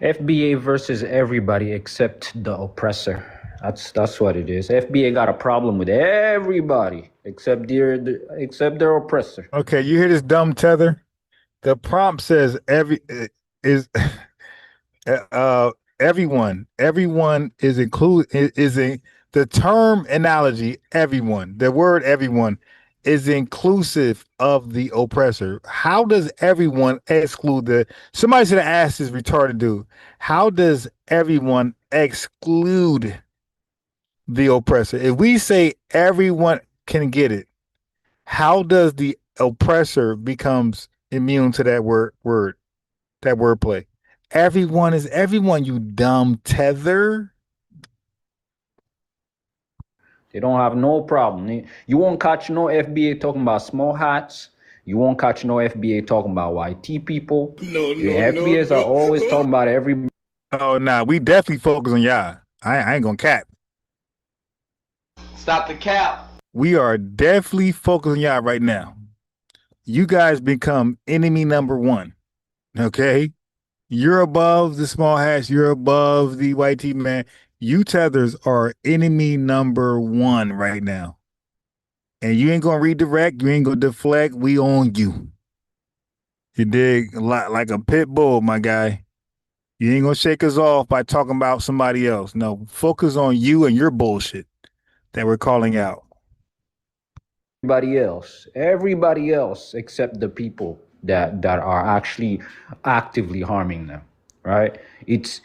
Speaker 19: FBA versus everybody except the oppressor. That's what it is. FBA got a problem with everybody except their oppressor.
Speaker 11: Okay, you hear this dumb tether? The prompt says everyone is included is a the term analogy everyone. The word everyone is inclusive of the oppressor. How does everyone exclude the somebody should have asked this retarded dude, how does everyone exclude the oppressor? If we say everyone can get it, how does the oppressor becomes immune to that that wordplay? Everyone is everyone, you dumb tether.
Speaker 19: They don't have no problem. You won't catch no FBA talking about small hats. You won't catch no FBA talking about YT people.
Speaker 10: No.
Speaker 19: FBAs are always talking about everybody.
Speaker 11: Oh, nah, we definitely focus on y'all. I ain't gonna cap.
Speaker 8: Stop the cap.
Speaker 11: We are definitely focused on y'all right now. You guys become enemy number one. Okay? You're above the small hats. You're above the YT man. You tethers are enemy number one right now. And you ain't gonna redirect. You ain't gonna deflect. We on you. You dig? Like a pit bull, my guy. You ain't gonna shake us off by talking about somebody else. No, focus on you and your bullshit that we're calling out.
Speaker 19: Everybody else except the people that are actually actively harming them, right? It's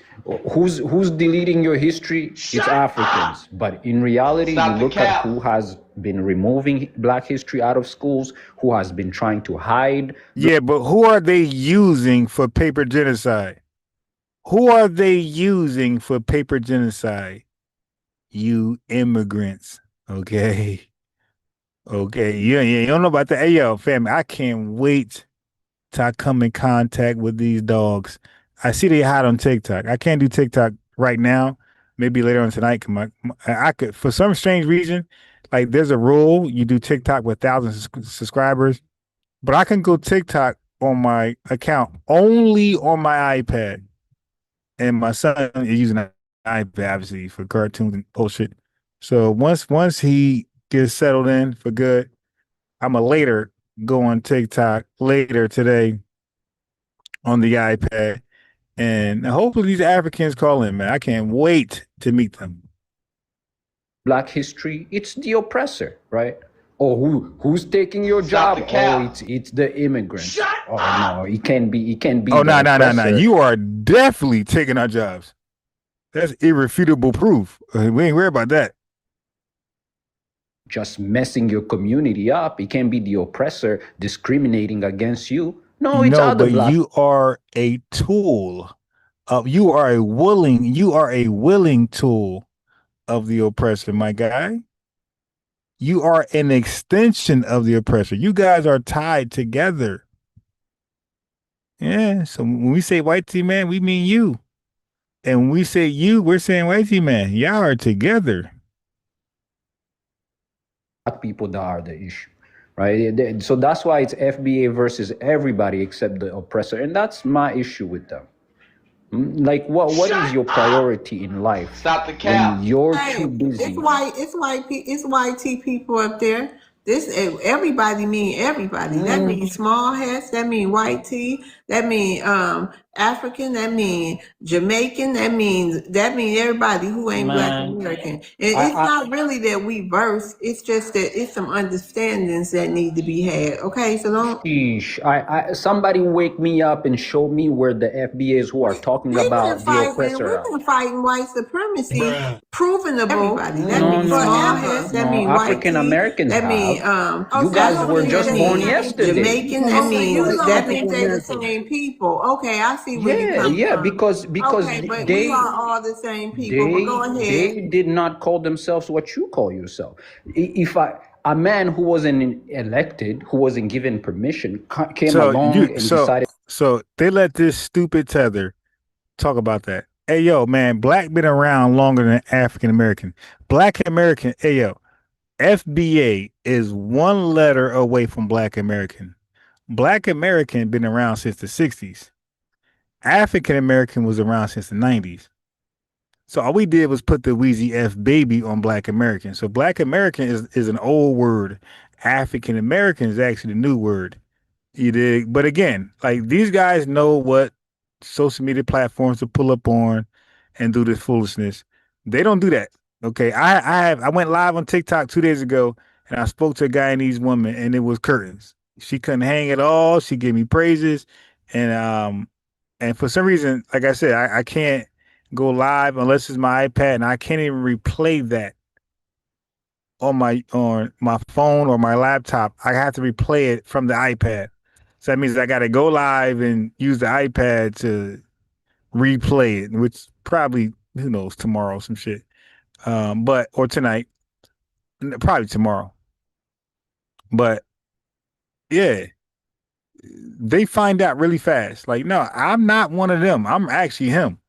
Speaker 19: who's deleting your history. It's Africans, but in reality, you look at who has been removing Black history out of schools, who has been trying to hide.
Speaker 11: Yeah, but who are they using for paper genocide? Who are they using for paper genocide? You immigrants, okay? Okay, you don't know about that. Hey, yo, fam, I can't wait till I come in contact with these dogs. I see they hot on TikTok. I can't do TikTok right now. Maybe later on tonight. I could, for some strange reason, like there's a rule you do TikTok with thousands of subscribers, but I can go TikTok on my account only on my iPad, and my son is using an iPad obviously for cartoons and bullshit. So once he gets settled in for good, I'm a later go on TikTok later today on the iPad, and hopefully these Africans call in, man. I can't wait to meet them.
Speaker 19: Black history, it's the oppressor, right? Or who's taking your job? Oh, it's the immigrant. No, it can be
Speaker 11: Oh,
Speaker 19: the
Speaker 11: no.
Speaker 19: oppressor.
Speaker 11: You are definitely taking our jobs. That's irrefutable proof. We ain't worried about that.
Speaker 19: Just messing your community up. It can be the oppressor discriminating against you. No, it's
Speaker 11: No,
Speaker 19: other
Speaker 11: but
Speaker 19: black.
Speaker 11: you are a tool. You are a willing tool of the oppressor, my guy. You are an extension of the oppressor. You guys are tied together. Yeah. So when we say white team man, we mean you. And when we say you, we're saying white team man. Y'all are together.
Speaker 19: Black people that are the issue, right? So that's why it's FBA versus everybody except the oppressor, and that's my issue with them. Like, what is your priority in life?
Speaker 8: Stop the cap.
Speaker 19: When you're
Speaker 14: Hey,
Speaker 19: too busy.
Speaker 14: it's white tea people up there. This everybody mean everybody. That means small hats. That mean white tea. That mean African. That mean Jamaican. That means everybody who ain't Black American. And it's not really that we verse. It's just that it's some understandings that need to be had. Okay, so don't.
Speaker 19: Sheesh. Somebody wake me up and show me where the FBAs who are talking about the oppressor are.
Speaker 14: We've been fighting white supremacy, proving to everybody. That
Speaker 19: No,
Speaker 14: means
Speaker 19: no,
Speaker 14: small
Speaker 19: no,
Speaker 14: hats.
Speaker 19: no.
Speaker 14: That mean white
Speaker 19: African
Speaker 14: tea.
Speaker 19: Americans
Speaker 14: That mean
Speaker 19: have. You guys were just born yesterday.
Speaker 14: Jamaican. That means they the same people. Okay, I see where you come from.
Speaker 19: because
Speaker 14: Okay, but we are all the same people. But go ahead.
Speaker 19: they did not call themselves what you call yourself. If a man who wasn't elected, who wasn't given permission, came along and decided.
Speaker 11: So they let this stupid tether talk about that. Hey, yo, man, Black been around longer than African American. Black American, hey, yo, FBA is one letter away from Black American. Black American been around since the 60s. African American was around since the 90s. So all we did was put the Wheezy F baby on Black American. So Black American is an old word. African American is actually the new word. You dig? But again, like these guys know what social media platforms to pull up on and do this foolishness. They don't do that. Okay. I went live on TikTok 2 days ago and I spoke to a Guyanese woman and it was curtains. She couldn't hang at all. She gave me praises. And for some reason, like I said, I can't go live unless it's my iPad and I can't even replay that on my phone or my laptop. I have to replay it from the iPad. So that means I got to go live and use the iPad to replay it, which probably, who knows, tomorrow, some shit. Or tonight, probably tomorrow. But yeah, they find out really fast. Like, no, I'm not one of them. I'm actually him.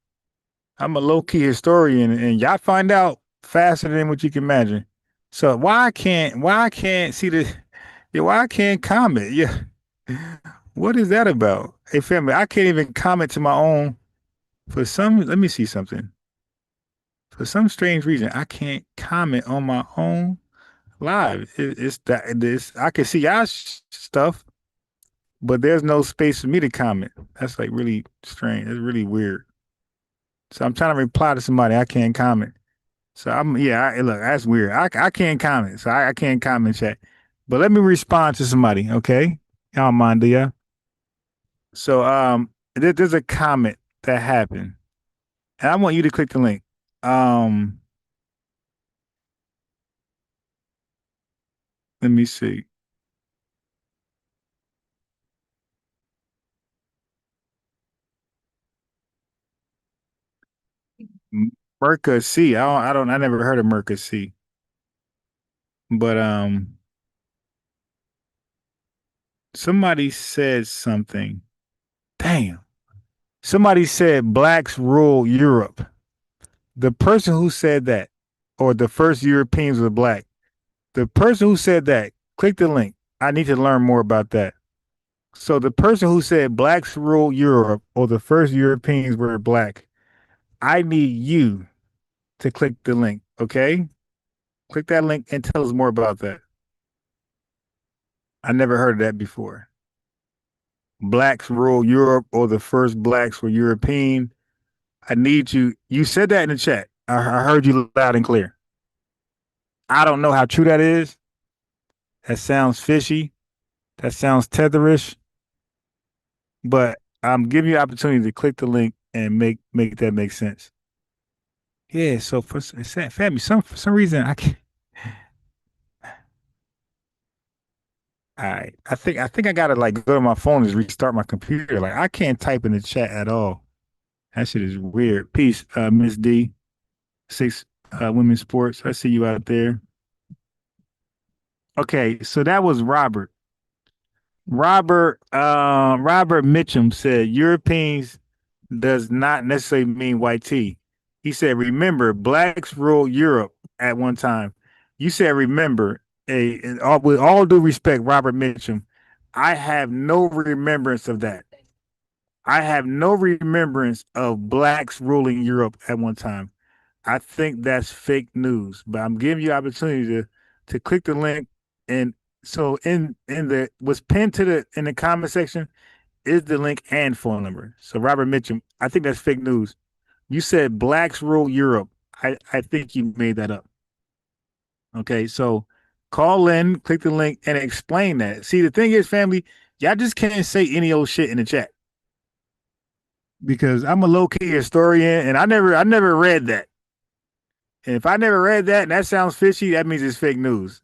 Speaker 11: I'm a low key historian, and y'all find out faster than what you can imagine. So why I can't see the, yeah, why I can't comment? Yeah. What is that about? Hey, family, I can't even comment to my own. Let me see something. For some strange reason, I can't comment on my own live. I can see y'all stuff, but there's no space for me to comment. That's like really strange. It's really weird. So I'm trying to reply to somebody. I can't comment. So look, that's weird. I can't comment. So I can't comment chat. But let me respond to somebody, okay? Y'all mind, do ya? So there's a comment that happened. And I want you to click the link. Let me see. Merca C. I never heard of Merca C. But somebody said something. Damn. Somebody said blacks rule Europe. The person who said that, or the first Europeans were black, the person who said that, click the link. I need to learn more about that. So the person who said blacks rule Europe, or the first Europeans were black, I need you to click the link, okay? Click that link and tell us more about that. I never heard of that before. Blacks rule Europe, or the first blacks were European. I need you. You said that in the chat. I heard you loud and clear. I don't know how true that is. That sounds fishy. That sounds tetherish. But I'm giving you the opportunity to click the link and make that make sense. Yeah, so for family, for some reason I can't. All right. I think I gotta like go to my phone and restart my computer. Like I can't type in the chat at all. That shit is weird. Peace, Miss D. 6 Women's Sports. I see you out there. Okay, so that was Robert. Robert Mitchum said Europeans does not necessarily mean white tea. He said, remember, blacks ruled Europe at one time. You said, remember, with all due respect, Robert Mitchum, I have no remembrance of that. I have no remembrance of blacks ruling Europe at one time. I think that's fake news, but I'm giving you opportunity to click the link. And so in the what's pinned in the comment section is the link and phone number. So Robert Mitchum, I think that's fake news. You said blacks rule Europe. I think you made that up. Okay, so call in, click the link, and explain that. See, the thing is, family, y'all just can't say any old shit in the chat. Because I'm a low-key historian and I never read that. And if I never read that and that sounds fishy, that means it's fake news.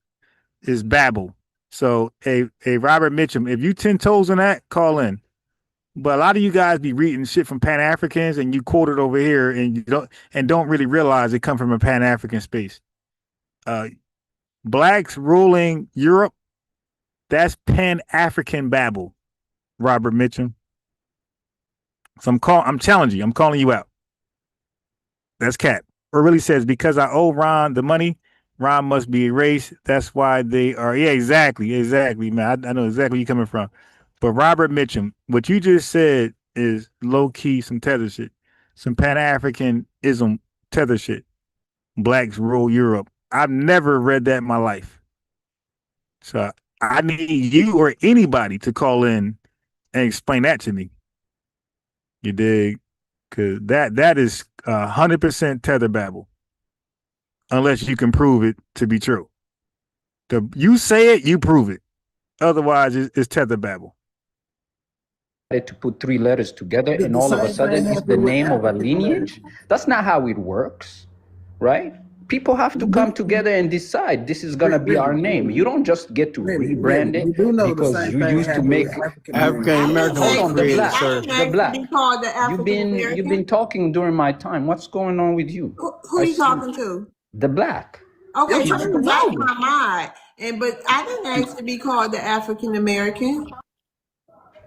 Speaker 11: It's babble. So hey Robert Mitchum, if you 10 toes on that, call in. But a lot of you guys be reading shit from Pan-Africans and you quote it over here and you don't really realize it come from a Pan-African space. Blacks ruling Europe, that's Pan-African babble, Robert Mitchum. So I'm challenging you. I'm calling you out. That's cap. Or really says, because I owe Ron the money, Ron must be erased. That's why they are. Yeah, exactly, man. I know exactly where you're coming from. But Robert Mitchum, what you just said is low key some tether shit, some Pan-Africanism tether shit. Blacks rule Europe. I've never read that in my life. So I need you or anybody to call in and explain that to me. You dig? Because that is 100% tether babble. Unless you can prove it to be true. You say it, you prove it. Otherwise, it's tether babble.
Speaker 19: To put 3 letters together and all of a sudden it's the name of a lineage. That's not how it works, right? People have to come together and decide this is gonna be our name. You don't just get to rebrand it because you used to make
Speaker 14: African American.
Speaker 19: Hold on,
Speaker 14: the black.
Speaker 19: You've been talking during my time. What's going on with you?
Speaker 14: Who are you talking to?
Speaker 19: The black.
Speaker 14: Okay, so the black my mind. But I didn't ask to be called the African American.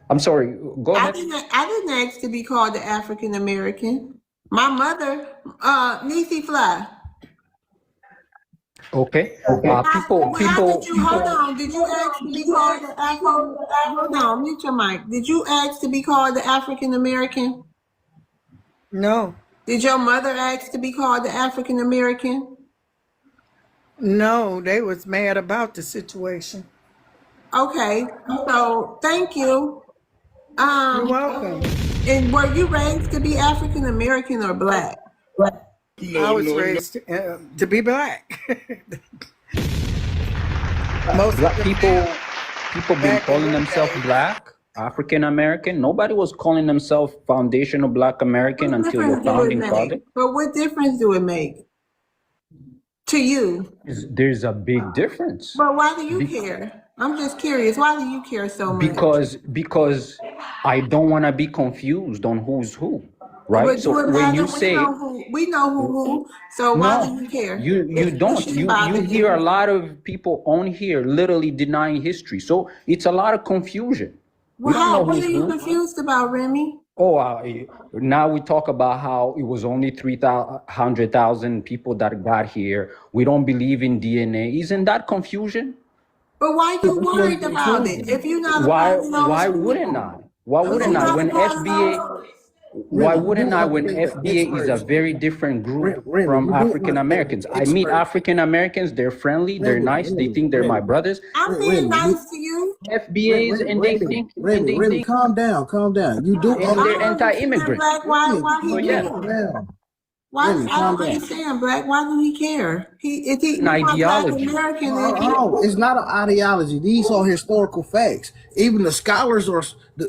Speaker 19: I'm sorry, go ahead.
Speaker 14: I didn't ask to be called the African American. My mother, Niecy Fly.
Speaker 19: Okay.
Speaker 14: Hold on. Did you ask to be called the African? Hold on, mute your mic. Did you ask to be called the African American?
Speaker 4: No.
Speaker 14: Did your mother ask to be called the African American?
Speaker 4: No, they was mad about the situation.
Speaker 14: Okay, so thank you.
Speaker 4: You're welcome.
Speaker 14: And were you raised to be African American or black?
Speaker 4: I was raised to be black.
Speaker 19: Most black people been calling themselves black, African American. Nobody was calling themselves foundational Black American until your founding father.
Speaker 14: But what difference do it make to you?
Speaker 19: There's a big difference.
Speaker 14: Well, why do you care? I'm just curious. Why do you care so much?
Speaker 19: Because I don't want to be confused on who's who. right?
Speaker 14: But do
Speaker 19: So
Speaker 14: it
Speaker 19: when
Speaker 14: matter?
Speaker 19: you say
Speaker 14: We know who. So why do
Speaker 19: no,
Speaker 14: you care?
Speaker 19: you
Speaker 14: The
Speaker 19: don't.
Speaker 14: shit
Speaker 19: You
Speaker 14: bothers
Speaker 19: hear a
Speaker 14: you.
Speaker 19: lot of people on here literally denying history. So it's a lot of confusion. We
Speaker 14: Well,
Speaker 19: don't know
Speaker 14: what
Speaker 19: who's
Speaker 14: are you
Speaker 19: who.
Speaker 14: confused about, Remy?
Speaker 19: Oh, now we talk about how it was only 300,000 people that got here. We don't believe in DNA. Isn't that confusion?
Speaker 14: But why
Speaker 2: So
Speaker 14: you
Speaker 2: that's what
Speaker 14: worried about it? If you're not a
Speaker 19: Why
Speaker 14: part of those
Speaker 19: wouldn't
Speaker 14: people,
Speaker 19: I? Why
Speaker 14: if
Speaker 19: wouldn't
Speaker 14: you're
Speaker 19: I?
Speaker 14: not a
Speaker 19: When
Speaker 14: part of
Speaker 19: FBA,
Speaker 14: those,
Speaker 19: why
Speaker 2: Remy, you
Speaker 19: wouldn't
Speaker 2: do
Speaker 19: I? When
Speaker 2: understand the
Speaker 19: FBA is a
Speaker 2: experts.
Speaker 19: very different group
Speaker 2: Remy,
Speaker 19: from
Speaker 2: you do
Speaker 19: African
Speaker 2: understand
Speaker 19: Americans.
Speaker 2: the
Speaker 19: I meet
Speaker 2: experts.
Speaker 19: African Americans, they're friendly, they're nice, they think they're my brothers.
Speaker 14: I'm being nice to you.
Speaker 19: FBAs and they think
Speaker 2: Remy, calm down. You do
Speaker 19: and they're
Speaker 14: I don't
Speaker 2: understand.
Speaker 14: understand
Speaker 19: anti-immigrant.
Speaker 14: Black.
Speaker 2: Remy,
Speaker 14: Why
Speaker 19: So
Speaker 14: he
Speaker 19: yeah,
Speaker 2: calm
Speaker 14: care?
Speaker 2: down.
Speaker 14: Why
Speaker 2: Remy,
Speaker 14: I
Speaker 2: calm
Speaker 14: don't
Speaker 2: down.
Speaker 14: understand Black. Why do he care? If he
Speaker 19: an
Speaker 14: not Black
Speaker 19: ideology.
Speaker 14: American, then
Speaker 2: Oh, it's not an ideology. These are historical facts. Even the scholars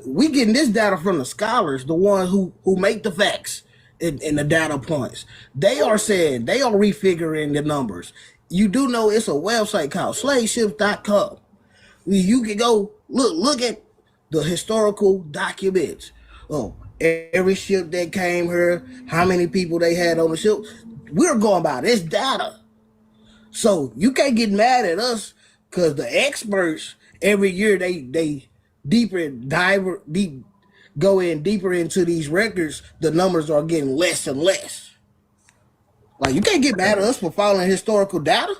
Speaker 2: we getting this data from the scholars, the ones who make the facts in the data points. They are saying, they are refiguring the numbers. You do know it's a website called slaveships.com. You can go look at the historical documents. Oh, every ship that came here, how many people they had on the ship. We're going by this data. So you can't get mad at us because the experts every year they go in deeper into these records. The numbers are getting less and less. Like you can't get mad at us for following historical data.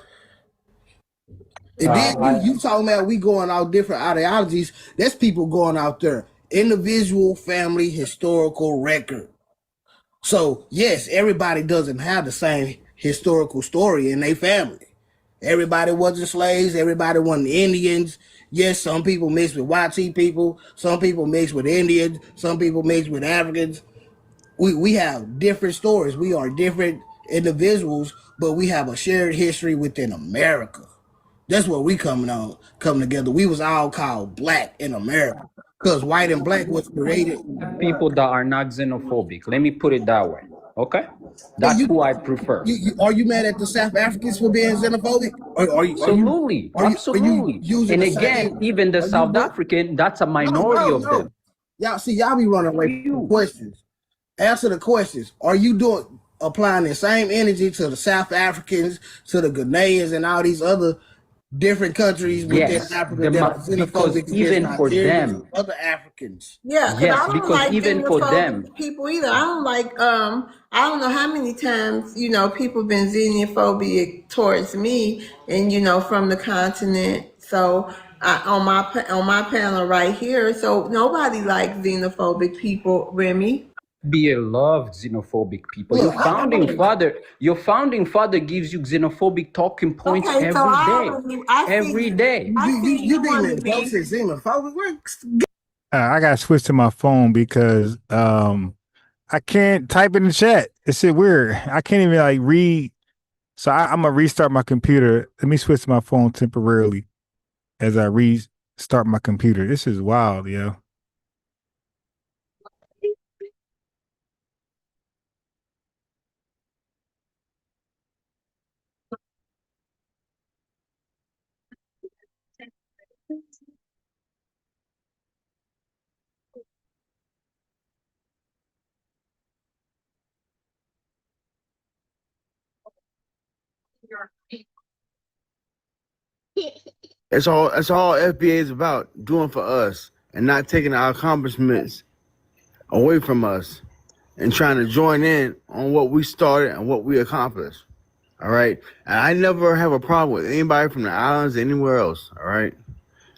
Speaker 2: And then you talking about we going out different ideologies. That's people going out there. Individual, family, historical record. So yes, everybody doesn't have the same historical story in their family. Everybody wasn't slaves. Everybody wasn't Indians. Yes, some people mixed with YT people. Some people mixed with Indians. Some people mixed with Africans. We have different stories. We are different individuals, but we have a shared history within America. That's what we come together. We was all called black in America because white and black was created.
Speaker 19: People that are not xenophobic. Let me put it that way. Okay, that's who I prefer.
Speaker 2: Are you mad at the South Africans for being xenophobic?
Speaker 19: Absolutely. And again, even the South African, that's a minority of them.
Speaker 2: Y'all be running away from questions. Answer the questions. Are you applying the same energy to the South Africans, to the Ghanaians, and all these other different countries within Africa that are xenophobic
Speaker 19: because even for them,
Speaker 2: other Africans?
Speaker 14: Yeah,
Speaker 19: yes, because even for them,
Speaker 14: people either. I don't like. I don't know how many times people been xenophobic towards me, and from the continent. So on my panel right here, so nobody likes xenophobic people, Remy.
Speaker 19: FBA loved xenophobic people. Your founding father gives you xenophobic talking points every day.
Speaker 2: You didn't endorse xenophobic.
Speaker 11: I got to switch to my phone because I can't type in the chat. It's weird. I can't even read. So I'm gonna restart my computer. Let me switch to my phone temporarily as I restart my computer. This is wild, yo.
Speaker 20: That's all FBA is about, doing for us and not taking our accomplishments away from us and trying to join in on what we started and what we accomplished. All right. And I never have a problem with anybody from the islands, anywhere else. All right.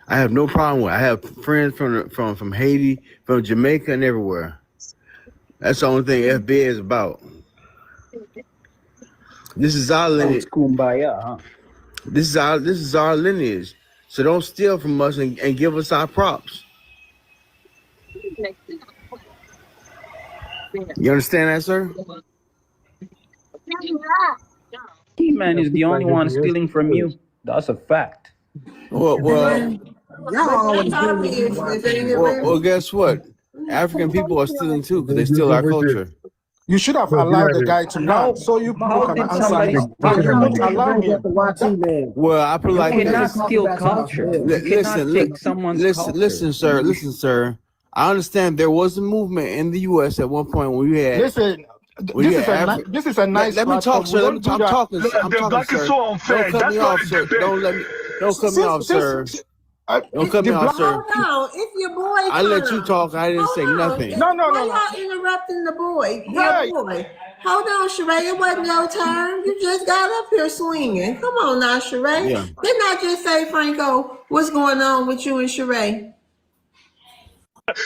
Speaker 20: I have no problem with it. I have friends from Haiti, from Jamaica, and everywhere. That's the only thing FBA is about. This is our lineage.
Speaker 19: Kumbaya, huh?
Speaker 20: This is our lineage. So don't steal from us and give us our props. You understand that, sir?
Speaker 19: T-Man is the only one stealing from you. That's a fact.
Speaker 20: Well, guess what? African people are stealing too because they steal our culture.
Speaker 7: You should have allowed the guy to talk so you people can answer his. You're not allowing him.
Speaker 20: Well, I put it like
Speaker 19: this. You cannot steal culture.
Speaker 20: Listen, sir. I understand there was a movement in the U.S. at one point when we had.
Speaker 2: Listen, this is a nice
Speaker 20: Let me talk, sir.
Speaker 2: I'm
Speaker 20: talking.
Speaker 1: The black is
Speaker 20: Sir.
Speaker 1: so unfair.
Speaker 20: Don't cut
Speaker 1: That's
Speaker 20: me
Speaker 1: not
Speaker 20: off,
Speaker 1: a
Speaker 20: sir.
Speaker 1: debate.
Speaker 20: Don't cut me off, sir. Don't cut me off, sir.
Speaker 14: Hold on, it's your boy.
Speaker 20: I let you talk. I didn't say nothing.
Speaker 14: No. Why y'all interrupting the boy? Your boy. Hold on, Sheree. It wasn't your turn. You just got up here swinging. Come on now, Sheree.
Speaker 20: Yeah.
Speaker 14: Didn't I just say, Franco, what's going on with you and Sheree?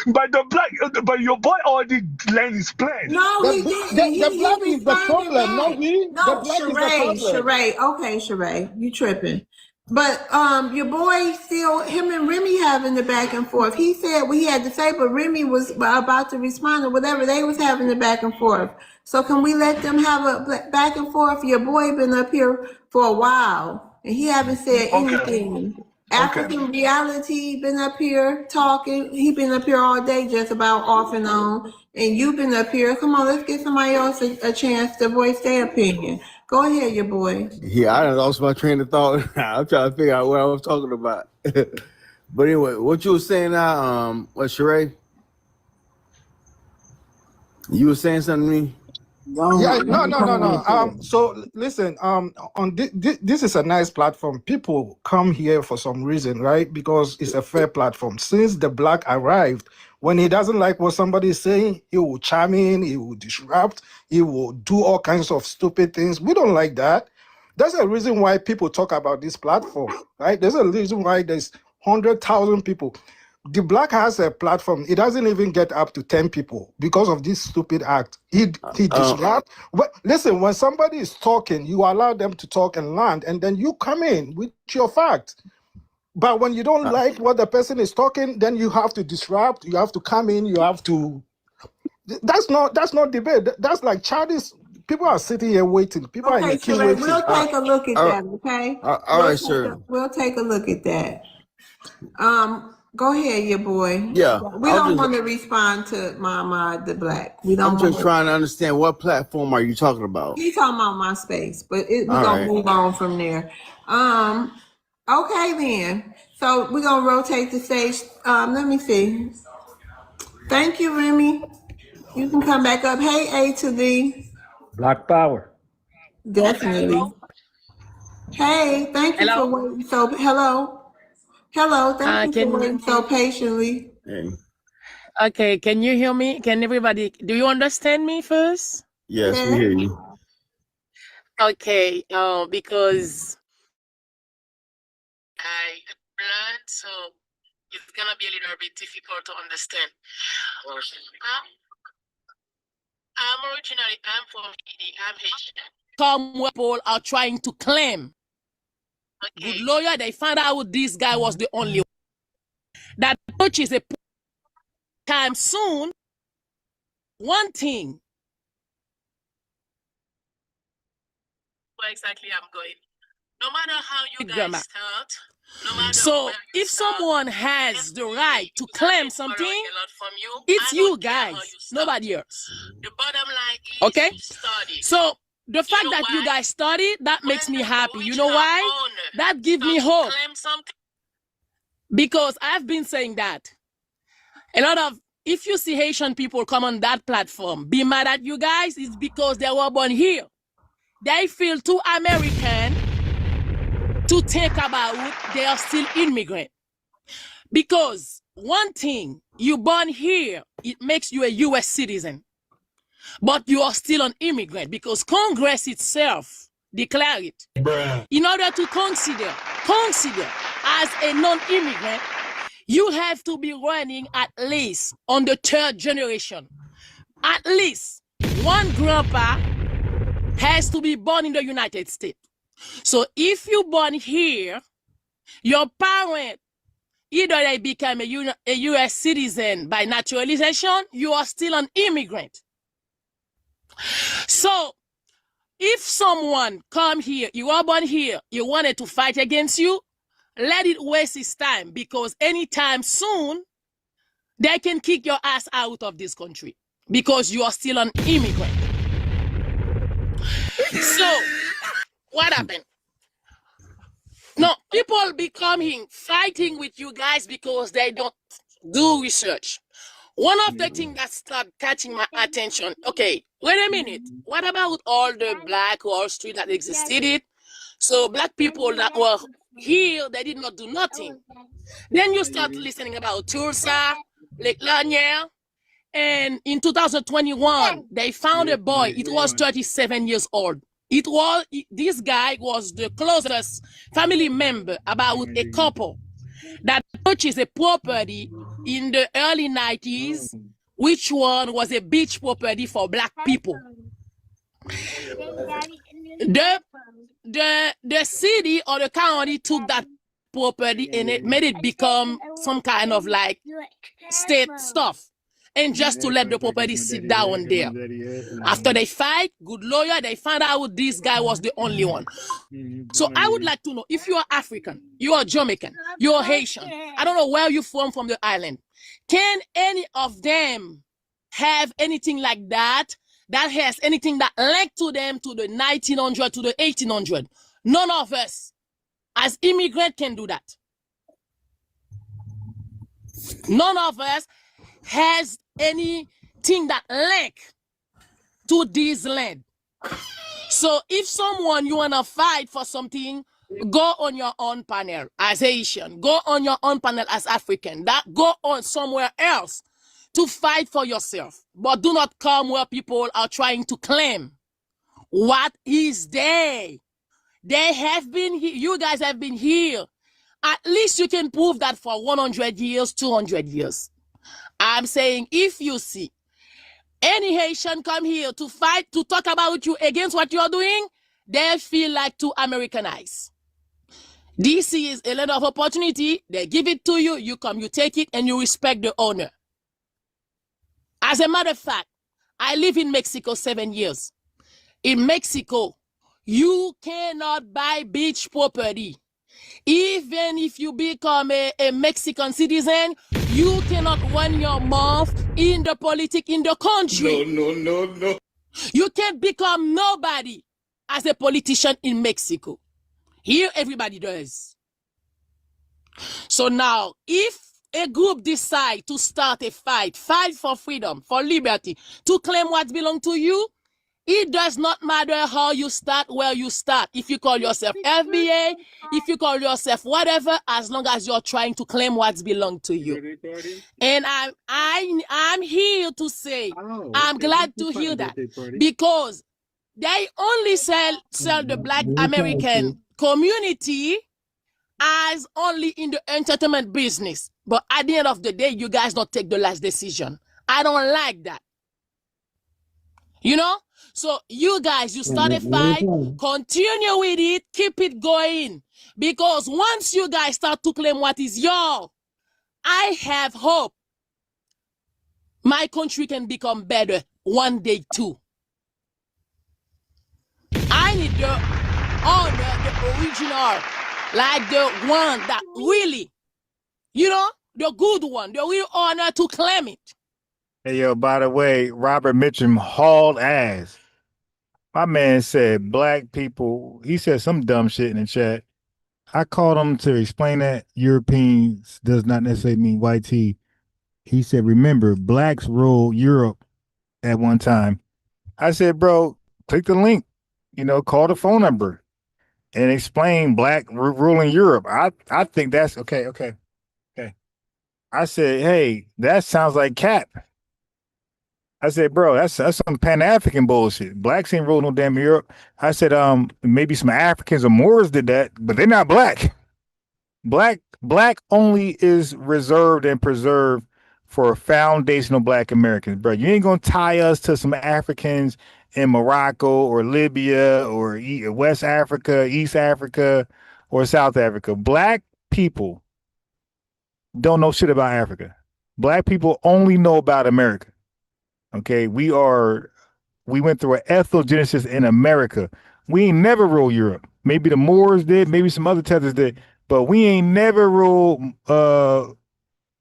Speaker 1: But your boy already learned his plan.
Speaker 14: No, he didn't.
Speaker 2: The black is the problem. No, the black is the problem.
Speaker 14: Sheree. Okay, Sheree, you tripping. But your boy still, him and Remy having the back and forth. He said what he had to say, but Remy was about to respond or whatever. They was having the back and forth. So can we let them have a back and forth? Your boy been up here for a while and he haven't said anything. African Reality been up here talking. He been up here all day just about off and on. And you've been up here. Come on, let's give somebody else a chance to voice their opinion. Go ahead, your boy.
Speaker 20: Yeah, I lost my train of thought. I'm trying to figure out what I was talking about. But anyway, what you were saying now, what, Sheree? You were saying something to me?
Speaker 2: Yeah, no. So listen, on this is a nice platform. People come here for some reason, right? Because it's a fair platform. Since the black arrived, when he doesn't like what somebody is saying, he will chime in, he will disrupt, he will do all kinds of stupid things. We don't like that. There's a reason why people talk about this platform, right? There's a reason why there's 100,000 people. The black has a platform. It doesn't even get up to 10 people because of this stupid act. He disrupt. Listen, when somebody is talking, you allow them to talk and land, and then you come in with your facts. But when you don't like what the person is talking, then you have to disrupt. You have to come in. You have to. That's not debate. That's like childish. People are sitting here waiting. People are in the queue waiting.
Speaker 14: We'll take a look at that. Okay.
Speaker 20: All right, sir.
Speaker 14: We'll take a look at that. Go ahead, your boy.
Speaker 20: Yeah.
Speaker 14: We don't want to respond to Mama the Black. We don't.
Speaker 20: I'm just trying to understand what platform are you talking about?
Speaker 14: He's talking about MySpace, but we're gonna move on from there. Okay then. So we're gonna rotate the stage. Let me see. Thank you, Remy. You can come back up. Hey, A to the
Speaker 19: Black Power.
Speaker 14: Definitely. Hey, thank you for waiting. So hello. Thank you for waiting so patiently.
Speaker 20: Hey.
Speaker 3: Okay, can you hear me? Can everybody? Do you understand me first?
Speaker 20: Yes, we hear you.
Speaker 3: Okay, because I learned, so it's gonna be a little bit difficult to understand. I'm from Haiti. I'm Haitian. Some people are trying to claim. Good lawyer, they found out this guy was the only one. That church is a time soon. One thing. Where exactly I'm going. No matter how you guys start, no matter so if someone has the right to claim something, it's you guys, nobody else. The bottom line is okay. So the fact that you guys study, that makes me happy. You know why? That gives me hope. Because I've been saying that. A lot of, if you see Haitian people come on that platform, be mad at you guys, it's because they were born here. They feel too American to think about they are still immigrant. Because one thing, you born here, it makes you a U.S. citizen. But you are still an immigrant because Congress itself declared it. Bruh. In order to consider as a non-immigrant, you have to be running at least on the third generation. At least one grandpa has to be born in the United States. So if you born here, your parent, either they become a U.S. citizen by naturalization, you are still an immigrant. So if someone come here, you are born here, you wanted to fight against you, let it waste his time, because anytime soon, they can kick your ass out of this country because you are still an immigrant. So, what happened? No, people be coming, fighting with you guys because they don't do research. One of the things that started catching my attention, okay, wait a minute. What about all the Black Wall Street that existed? So Black people that were here, they did not do nothing. Then you start listening about Tulsa, Lake Lanier, and in 2021, they found a boy. It was 37 years old. This guy was the closest family member about a couple that purchased a property in the early 90s, which one was a beach property for Black people. The city or the county took that property and it made it become some kind of like state stuff, and just to let the property sit down there. After they fight, good lawyer, they found out this guy was the only one. So I would like to know, if you are African, you are Jamaican, you are Haitian, I don't know where you're from the island, can any of them have anything like that has anything that linked to them to the 1900 to the 1800? None of us as immigrants can do that. None of us has anything that link to this land. So if someone you wanna fight for something, go on your own panel as Haitian, go on your own panel as African, that go on somewhere else to fight for yourself. But do not come where people are trying to claim what is there. They have been here, you guys have been here. At least you can prove that for 100 years, 200 years. I'm saying if you see any Haitian come here to fight, to talk about you against what you're doing, they feel like to Americanize. This is a land of opportunity. They give it to you, you come, you take it, and you respect the owner. As a matter of fact, I live in Mexico 7 years. In Mexico, you cannot buy beach property. Even if you become a Mexican citizen, you cannot run your mouth in the politics in the country. No. You can't become nobody as a politician in Mexico. Here, everybody does. So now, if a group decide to start a fight for freedom, for liberty, to claim what belongs to you, it does not matter how you start, where you start. If you call yourself FBA, if you call yourself whatever, as long as you're trying to claim what belongs to you. And I'm here to say, I'm glad to hear that, because they only sell the Black American community as only in the entertainment business. But at the end of the day, you guys don't take the last decision. I don't like that. You know? So you guys, you start a fight, continue with it, keep it going. Because once you guys start to claim what is yours, I have hope my country can become better one day too. I need the honor, the original, like the one that really, you know, the good one, the real honor to claim it.
Speaker 11: Hey, yo, by the way, Robert Mitchum hauled ass. My man said Black people, he said some dumb shit in the chat. I called him to explain that Europeans does not necessarily mean white tea. He said, remember, Blacks ruled Europe at one time. I said, bro, click the link, you know, call the phone number and explain Black ruling Europe. I think that's okay. I said, hey, that sounds like cap. I said, bro, that's some Pan-African bullshit. Blacks ain't ruled no damn Europe. I said, maybe some Africans or Moors did that, but they're not black. Black only is reserved and preserved for foundational Black Americans, bro. You ain't gonna tie us to some Africans in Morocco or Libya or West Africa, East Africa, or South Africa. Black people don't know shit about Africa. Black people only know about America. Okay, we went through an ethnogenesis in America. We ain't never ruled Europe. Maybe the Moors did, maybe some other Tethers did, but we ain't never ruled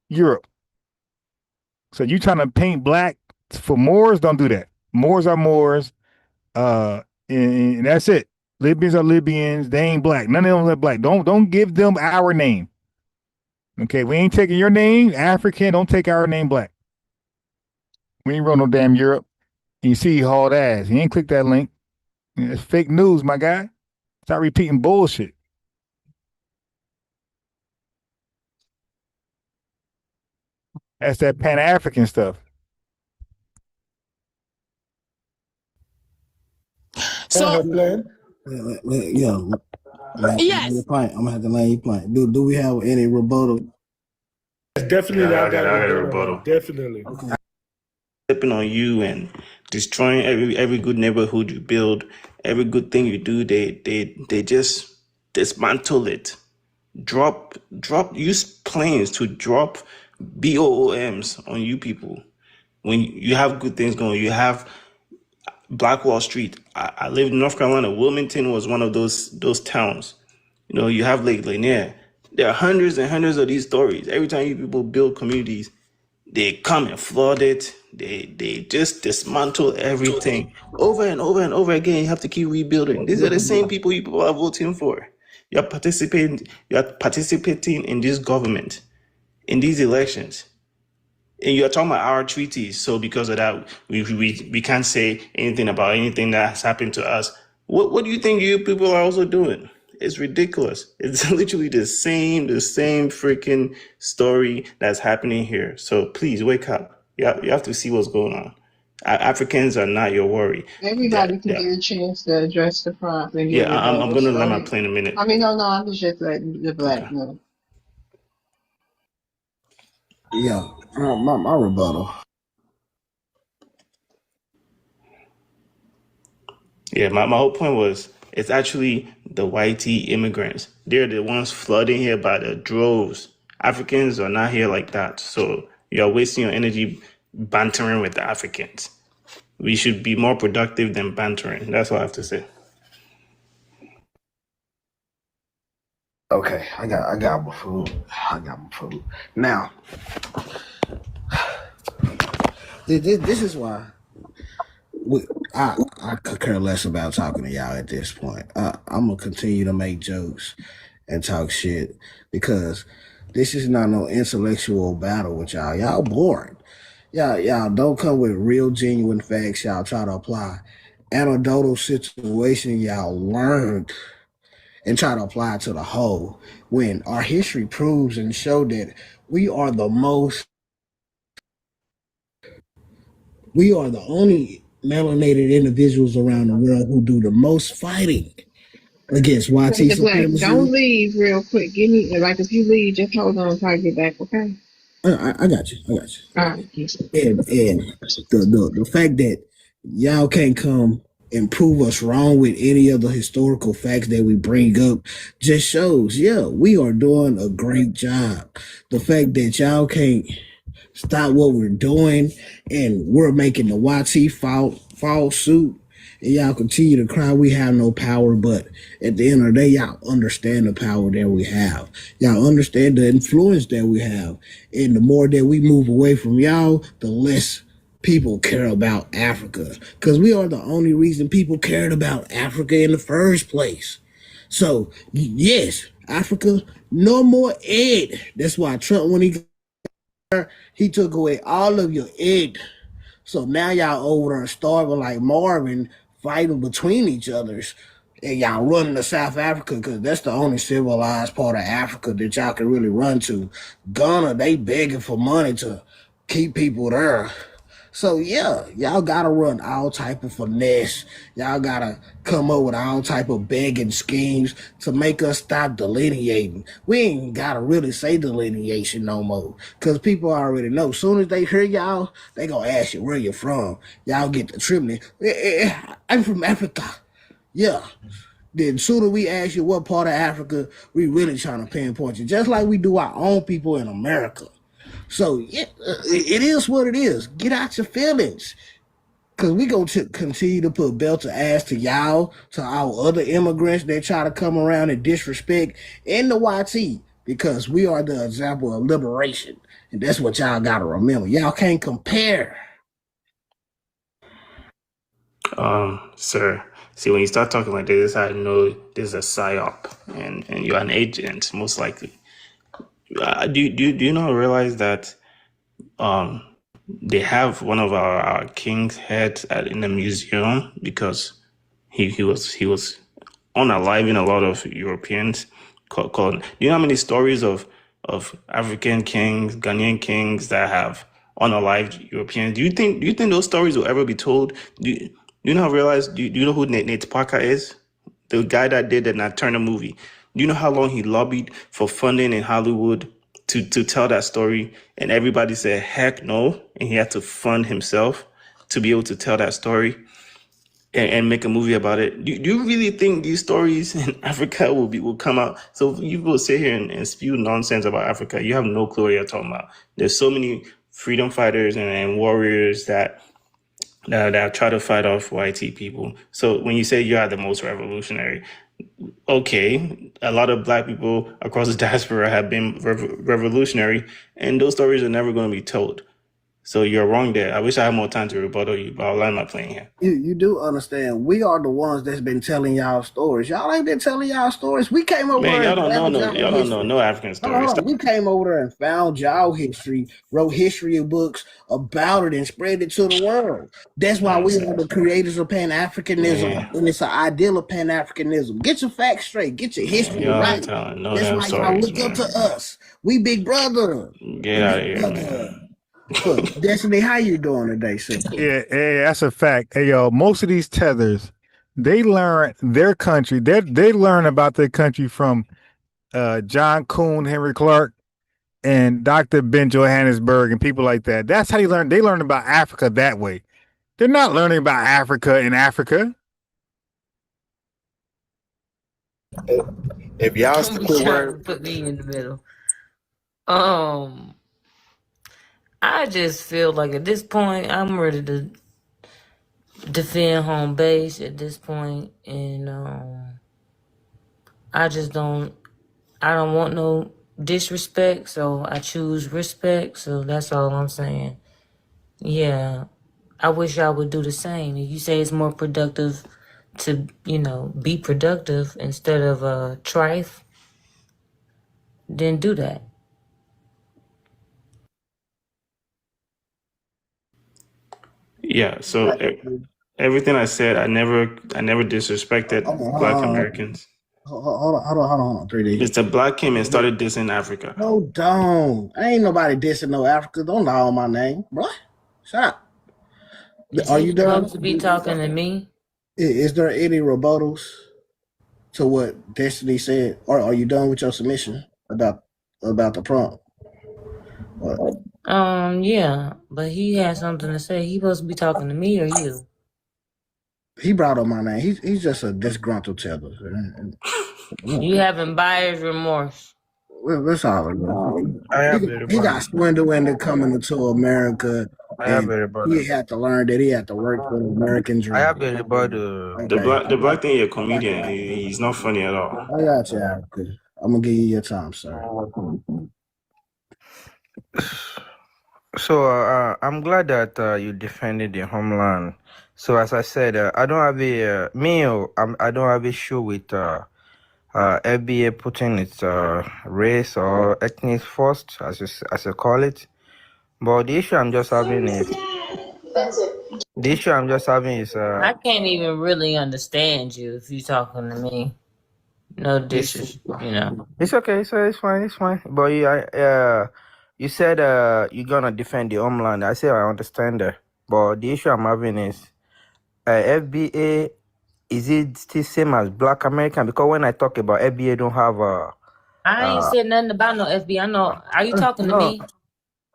Speaker 11: Europe. So you trying to paint Black for Moors? Don't do that. Moors are Moors, and that's it. Libyans are Libyans. They ain't Black. None of them are Black. Don't give them our name. Okay, we ain't taking your name, African. Don't take our name, Black. We ain't wrote no damn Europe. And you see he hauled ass. He ain't clicked that link. It's fake news, my guy. Stop repeating bullshit. That's that Pan-African stuff.
Speaker 3: So,
Speaker 2: Yeah,
Speaker 3: yes.
Speaker 2: I'm gonna have to land your point. Do we have any rebuttal?
Speaker 5: Definitely, I got a rebuttal. Definitely.
Speaker 2: Okay.
Speaker 6: Stepping on you and destroying every good neighborhood you build, every good thing you do, they just dismantle it. Drop use planes to drop BOOMs on you people. When you have good things going, you have Black Wall Street. I lived in North Carolina. Wilmington was one of those towns. You know, you have Lake Lanier. There are hundreds and hundreds of these stories. Every time you people build communities, they come and flood it. They just dismantle everything over and over and over again. You have to keep rebuilding. These are the same people you people are voting for. You're participating in this government, in these elections. And you're talking about our treaties. So because of that, we can't say anything about anything that has happened to us. What do you think you people are also doing? It's ridiculous. It's literally the same freaking story that's happening here. So please wake up. You have to see what's going on. Africans are not your worry.
Speaker 14: Everybody can get a chance to address the prompt and
Speaker 6: Yeah, I'm going to let my plane in a minute.
Speaker 14: I mean, no, I was just letting the black know.
Speaker 2: Yeah, my rebuttal.
Speaker 6: Yeah, my whole point was it's actually the whitey immigrants. They're the ones flooding here by the droves. Africans are not here like that. So you're wasting your energy bantering with the Africans. We should be more productive than bantering. That's all I have to say.
Speaker 2: Okay, I got my food. Now, this is why I could care less about talking to y'all at this point. I'm gonna continue to make jokes and talk shit because this is not no intellectual battle with y'all. Y'all boring. Y'all don't come with real genuine facts. Y'all try to apply anecdotal situation y'all learned and try to apply it to the whole, when our history proves and show that we are the only melanated individuals around the world who do the most fighting against YT supremacy.
Speaker 14: Don't leave real quick. Give me, like, if you leave, just hold on until I get back, okay?
Speaker 2: I got you.
Speaker 14: All right.
Speaker 2: And the fact that y'all can't come and prove us wrong with any of the historical facts that we bring up just shows, we are doing a great job. The fact that y'all can't stop what we're doing and we're making the YT fall suit and y'all continue to cry we have no power, but at the end of the day, y'all understand the power that we have. Y'all understand the influence that we have. And the more that we move away from y'all, the less people care about Africa. Because we are the only reason people cared about Africa in the first place. So, yes, Africa, no more aid. That's why Trump, when he took away all of your aid. So now y'all over there starving like Marvin, fighting between each others. And y'all running to South Africa because that's the only civilized part of Africa that y'all can really run to. Ghana, they begging for money to keep people there. So y'all gotta run all type of finesse. Y'all gotta come up with all type of begging schemes to make us stop delineating. We ain't gotta really say delineation no more, cause people already know. As soon as they hear y'all, they gonna ask you where you're from. Y'all get the trembling. I'm from Africa. Yeah. Then sooner we ask you what part of Africa, we really trying to pinpoint you, just like we do our own people in America. So it is what it is. Get out your feelings. Because we going to continue to put belt of ass to y'all, to our other immigrants that try to come around and disrespect, and the YT, because we are the example of liberation. And that's what y'all got to remember. Y'all can't compare.
Speaker 6: Sir, see, when you start talking like this, I know there's a psyop and you're an agent, most likely. Do you not realize that They have one of our king's heads in the museum because he was unaliving a lot of Europeans. Do you know how many stories of African kings, Ghanaian kings that have unalived Europeans? Do you think those stories will ever be told? Do you know? Realize? Do you know who Nate Parker is? The guy that did the Nat Turner movie. Do you know how long he lobbied for funding in Hollywood to tell that story? And everybody said, heck no. And he had to fund himself to be able to tell that story and make a movie about it. Do you really think these stories in Africa will come out? So you will sit here and spew nonsense about Africa. You have no clue what you're talking about. There's so many freedom fighters and warriors that try to fight off white people. So when you say you are the most revolutionary, okay, a lot of black people across the diaspora have been revolutionary, and those stories are never going to be told. So you're wrong there. I wish I had more time to rebuttal you, but I'll land my plane here.
Speaker 2: You do understand, we are the ones that's been telling y'all stories. Y'all ain't been telling y'all stories. We came over there.
Speaker 6: Y'all don't know no African stories.
Speaker 2: We came over there and found y'all history, wrote history books about it, and spread it to the world. That's why we are the creators of Pan-Africanism, and it's an ideal of Pan-Africanism. Get your facts straight. Get your history right. That's why y'all look up to us. We big brother.
Speaker 6: Get out of here, man.
Speaker 2: Look, Destiny, how you doing today, sir?
Speaker 11: Yeah, that's a fact. Hey, yo, most of these tethers, they learn their country. They learn about their country from John Kuhn, Henry Clark, and Dr. Ben Johannesburg and people like that. That's how they learn. They learn about Africa that way. They're not learning about Africa in Africa.
Speaker 20: If y'all still
Speaker 9: put me in the middle. I just feel like at this point I'm ready to defend home base at this point, and I don't want no disrespect, so I choose respect. So that's all I'm saying. Yeah, I wish y'all would do the same. If you say it's more productive to, be productive instead of trife, then do that.
Speaker 6: Yeah, so everything I said, I never disrespected Black Americans.
Speaker 2: Hold on, 3D.
Speaker 6: Mr. Black came and started dissing Africa.
Speaker 2: Hold on. Ain't nobody dissing no Africa. Don't lie on my name, bro. Shut up. Are you done?
Speaker 9: To be talking to me?
Speaker 2: Is there any rebuttals to what Destiny said? Or are you done with your submission about the prompt?
Speaker 9: Yeah, but he had something to say. He supposed to be talking to me or you?
Speaker 2: He brought up my name. He's just a disgruntled tether.
Speaker 9: You having buyer's remorse.
Speaker 2: Well, that's all it is. He got swindled into coming to America. He had to learn that he had to work for the American dream.
Speaker 6: I have the black thing. You're a comedian. He's not funny at all.
Speaker 2: I got you, Africa. I'm gonna give you your time, sir.
Speaker 12: So I'm glad that you defended the homeland. So as I said, I don't have I don't have issue with FBA putting its race or ethnic first, as you call it. But the issue I'm just having is
Speaker 9: I can't even really understand you if you're talking to me. No dishes,
Speaker 12: It's okay. So it's fine. But you said you're gonna defend the homeland. I say I understand that. But the issue I'm having is FBA. Is it still same as Black American? Because when I talk about FBA, don't have
Speaker 9: I ain't said nothing about no FBA. I know. Are you talking to me?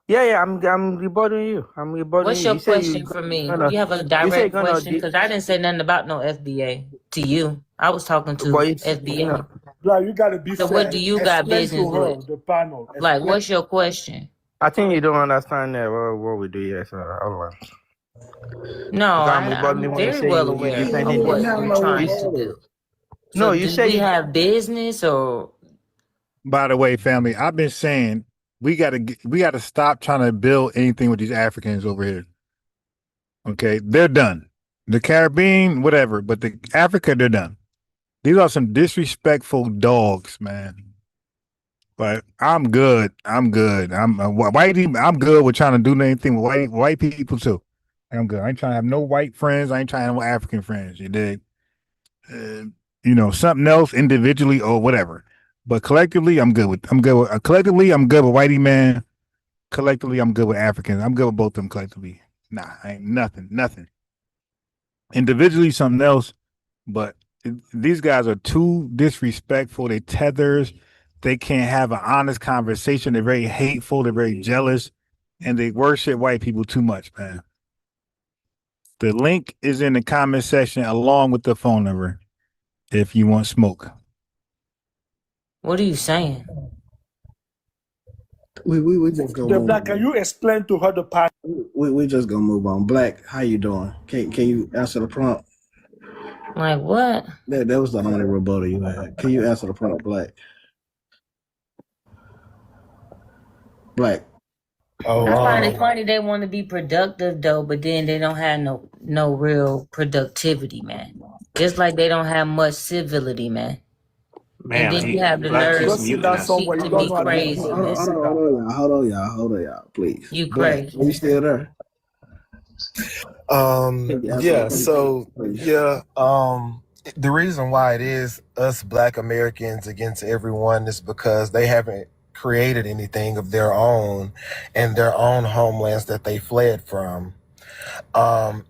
Speaker 12: Yeah. I'm rebutting you.
Speaker 9: What's your question for me? You have a direct question because I didn't say nothing about no FBA to you. I was talking to FBA.
Speaker 5: Like, you gotta be.
Speaker 9: So what do you got business with?
Speaker 5: The panel.
Speaker 9: Like, what's your question?
Speaker 12: I think you don't understand what we do here. So hold on.
Speaker 9: No, I'm very well aware of what you're trying to do. So
Speaker 12: no, you say
Speaker 9: we have business or.
Speaker 11: By the way, family, I've been saying we gotta stop trying to build anything with these Africans over here. Okay, they're done. The Caribbean, whatever, but the Africa, they're done. These are some disrespectful dogs, man. But I'm good. I'm good. I'm good with trying to do anything with white people too. I'm good. I ain't trying to have no white friends. I ain't trying to have no African friends. You dig? Something else individually or whatever. But collectively, collectively, I'm good with whitey man. Collectively, I'm good with Africans. I'm good with both of them collectively. Nah, I ain't nothing. Individually, something else. But these guys are too disrespectful. They tethers. They can't have an honest conversation. They're very hateful. They're very jealous. And they worship white people too much, man. The link is in the comment section along with the phone number if you want smoke.
Speaker 9: What are you saying?
Speaker 2: We just go move
Speaker 5: Black,
Speaker 2: on.
Speaker 5: can you explain to her the part?
Speaker 2: We just gonna move on. Black, how you doing? Can you answer the prompt?
Speaker 9: Like what?
Speaker 2: That was the only rebuttal you had. Can you answer the prompt, Black? Black.
Speaker 9: I find it funny they want to be productive though, but then they don't have no real productivity, man. Just like they don't have much civility, man.
Speaker 6: Man,
Speaker 9: And then you have the nerve
Speaker 5: Go sit down
Speaker 9: to
Speaker 5: somewhere.
Speaker 9: speak
Speaker 5: You
Speaker 9: to
Speaker 5: don't
Speaker 9: me
Speaker 5: know how to do
Speaker 9: crazy, man.
Speaker 2: Hold on, y'all, please.
Speaker 9: You
Speaker 2: Black,
Speaker 9: crazy.
Speaker 2: are you still there?
Speaker 15: The reason why it is us Black Americans against everyone is because they haven't created anything of their own in their own homelands that they fled from.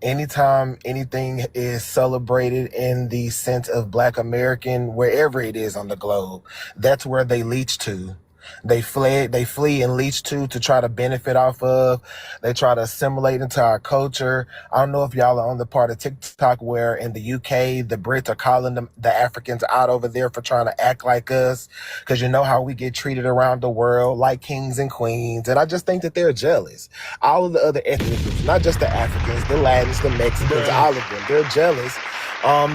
Speaker 15: Anytime anything is celebrated in the sense of Black American, wherever it is on the globe, that's where they leech to. They flee and leech to try to benefit off of. They try to assimilate into our culture. I don't know if y'all are on the part of TikTok where in the UK, the Brits are calling the Africans out over there for trying to act like us. Because you know how we get treated around the world like kings and queens. And I just think that they're jealous. All of the other ethnic groups, not just the Africans, the Latins, the Mexicans, all of them, they're jealous.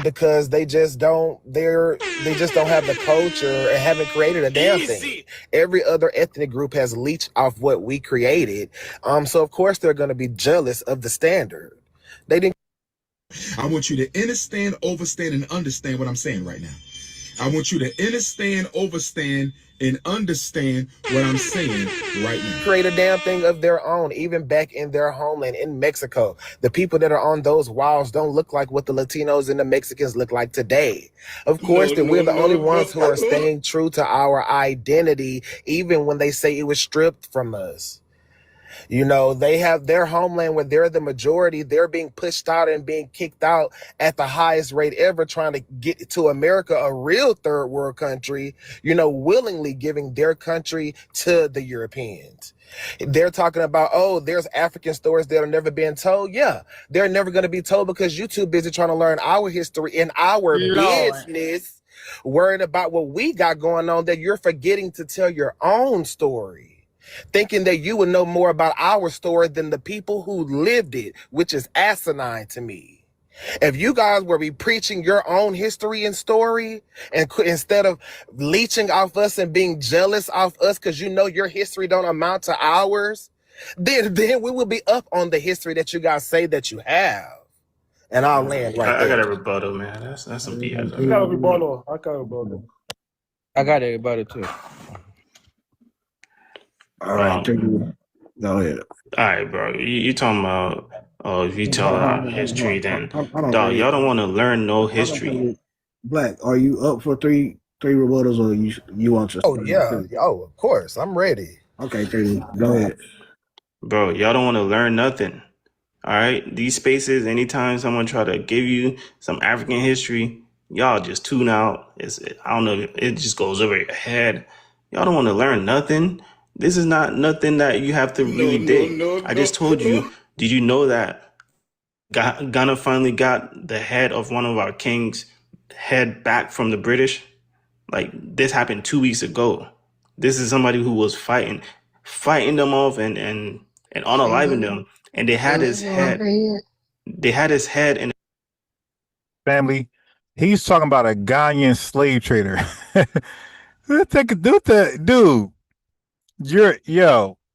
Speaker 15: Because they just don't have the culture and haven't created a damn thing. Every other ethnic group has leached off what we created. So of course they're going to be jealous of the standard. They didn't.
Speaker 10: I want you to understand, overstand, and understand what I'm saying right now. I want you to understand, overstand, and understand what I'm saying right now.
Speaker 15: Create a damn thing of their own, even back in their homeland in Mexico. The people that are on those walls don't look like what the Latinos and the Mexicans look like today. Of course, we're the only ones who are staying true to our identity, even when they say it was stripped from us. They have their homeland where they're the majority. They're being pushed out and being kicked out at the highest rate ever, trying to get to America, a real third world country, willingly giving their country to the Europeans. They're talking about, there's African stories that are never being told. Yeah, they're never going to be told because you're too busy trying to learn our history and our business, worrying about what we got going on, that you're forgetting to tell your own story. Thinking that you would know more about our story than the people who lived it, which is asinine to me. If you guys were be preaching your own history and story, and instead of leeching off us and being jealous off us because your history don't amount to ours, then we will be up on the history that you guys say that you have. And I'll land right there.
Speaker 6: I got a rebuttal, man. That's some BS.
Speaker 5: I got a rebuttal.
Speaker 13: I got a rebuttal too.
Speaker 2: All right, go ahead.
Speaker 6: All right, bro. You talking about if you tell our history, then dog, y'all don't want to learn no history.
Speaker 2: Black, are you up for three rebuttals, or you want to?
Speaker 15: Oh yeah. Oh, of course, I'm ready.
Speaker 2: Okay, go ahead,
Speaker 6: bro. Y'all don't want to learn nothing. All right, these spaces. Anytime someone try to give you some African history, y'all just tune out. I don't know. It just goes over your head. Y'all don't want to learn nothing. This is not nothing that you have to really dig. I just told you. Did you know that Ghana finally got the head of one of our kings' head back from the British? Like, this happened 2 weeks ago. This is somebody who was fighting them off and unaliving them. And they had his head. They had his head in
Speaker 11: family. He's talking about a Ghanaian slave trader. Dude.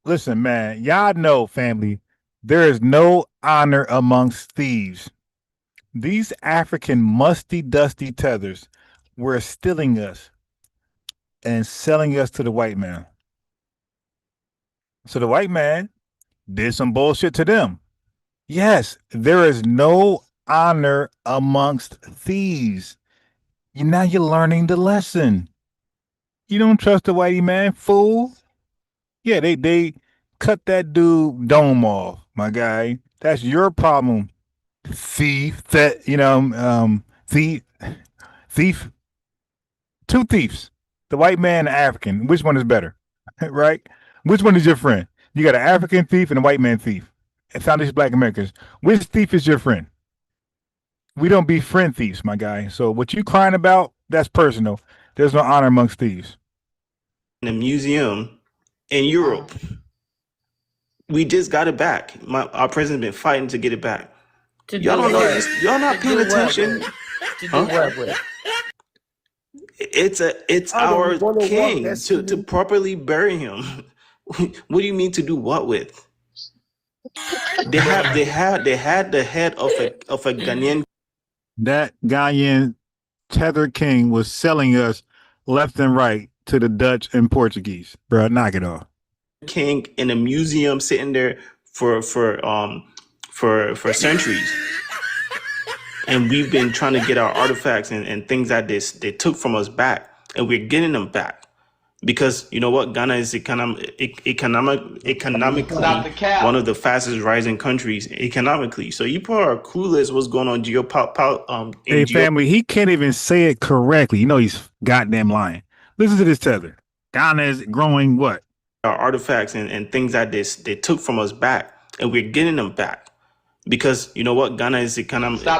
Speaker 11: Listen, man, y'all know, family, there is no honor amongst thieves. These African musty, dusty tethers were stealing us. and selling us to the white man. So the white man did some bullshit to them. Yes, there is no honor amongst thieves. Now you're learning the lesson. You don't trust the whitey man, fool. Yeah, they cut that dude dome off, my guy. That's your problem, thief. Thief. Two thieves. The white man and the African. Which one is better? Right? Which one is your friend? You got an African thief and a white man thief. And Foundation Black Americans. Which thief is your friend? We don't befriend thieves, my guy. So what you crying about, that's personal. There's no honor amongst thieves.
Speaker 6: In a museum in Europe. We just got it back. Our president's been fighting to get it back. Y'all don't know this. Y'all not paying attention. It's our king to properly bury him. What do you mean to do what with? They had the head of a Ghanaian.
Speaker 11: That Ghanaian tether king was selling us left and right to the Dutch and Portuguese. Bro, knock it off.
Speaker 6: King in a museum sitting there for centuries. And we've been trying to get our artifacts and things that they took from us back. And we're getting them back. Because you know what? Ghana is economically one of the fastest rising countries economically. So you are clueless what's going on
Speaker 11: Hey, family, he can't even say it correctly. You know he's goddamn lying. Listen to this tether. Ghana is growing what?
Speaker 6: Our artifacts and things that they took from us back. And we're getting them back. Because you know what? Ghana is economically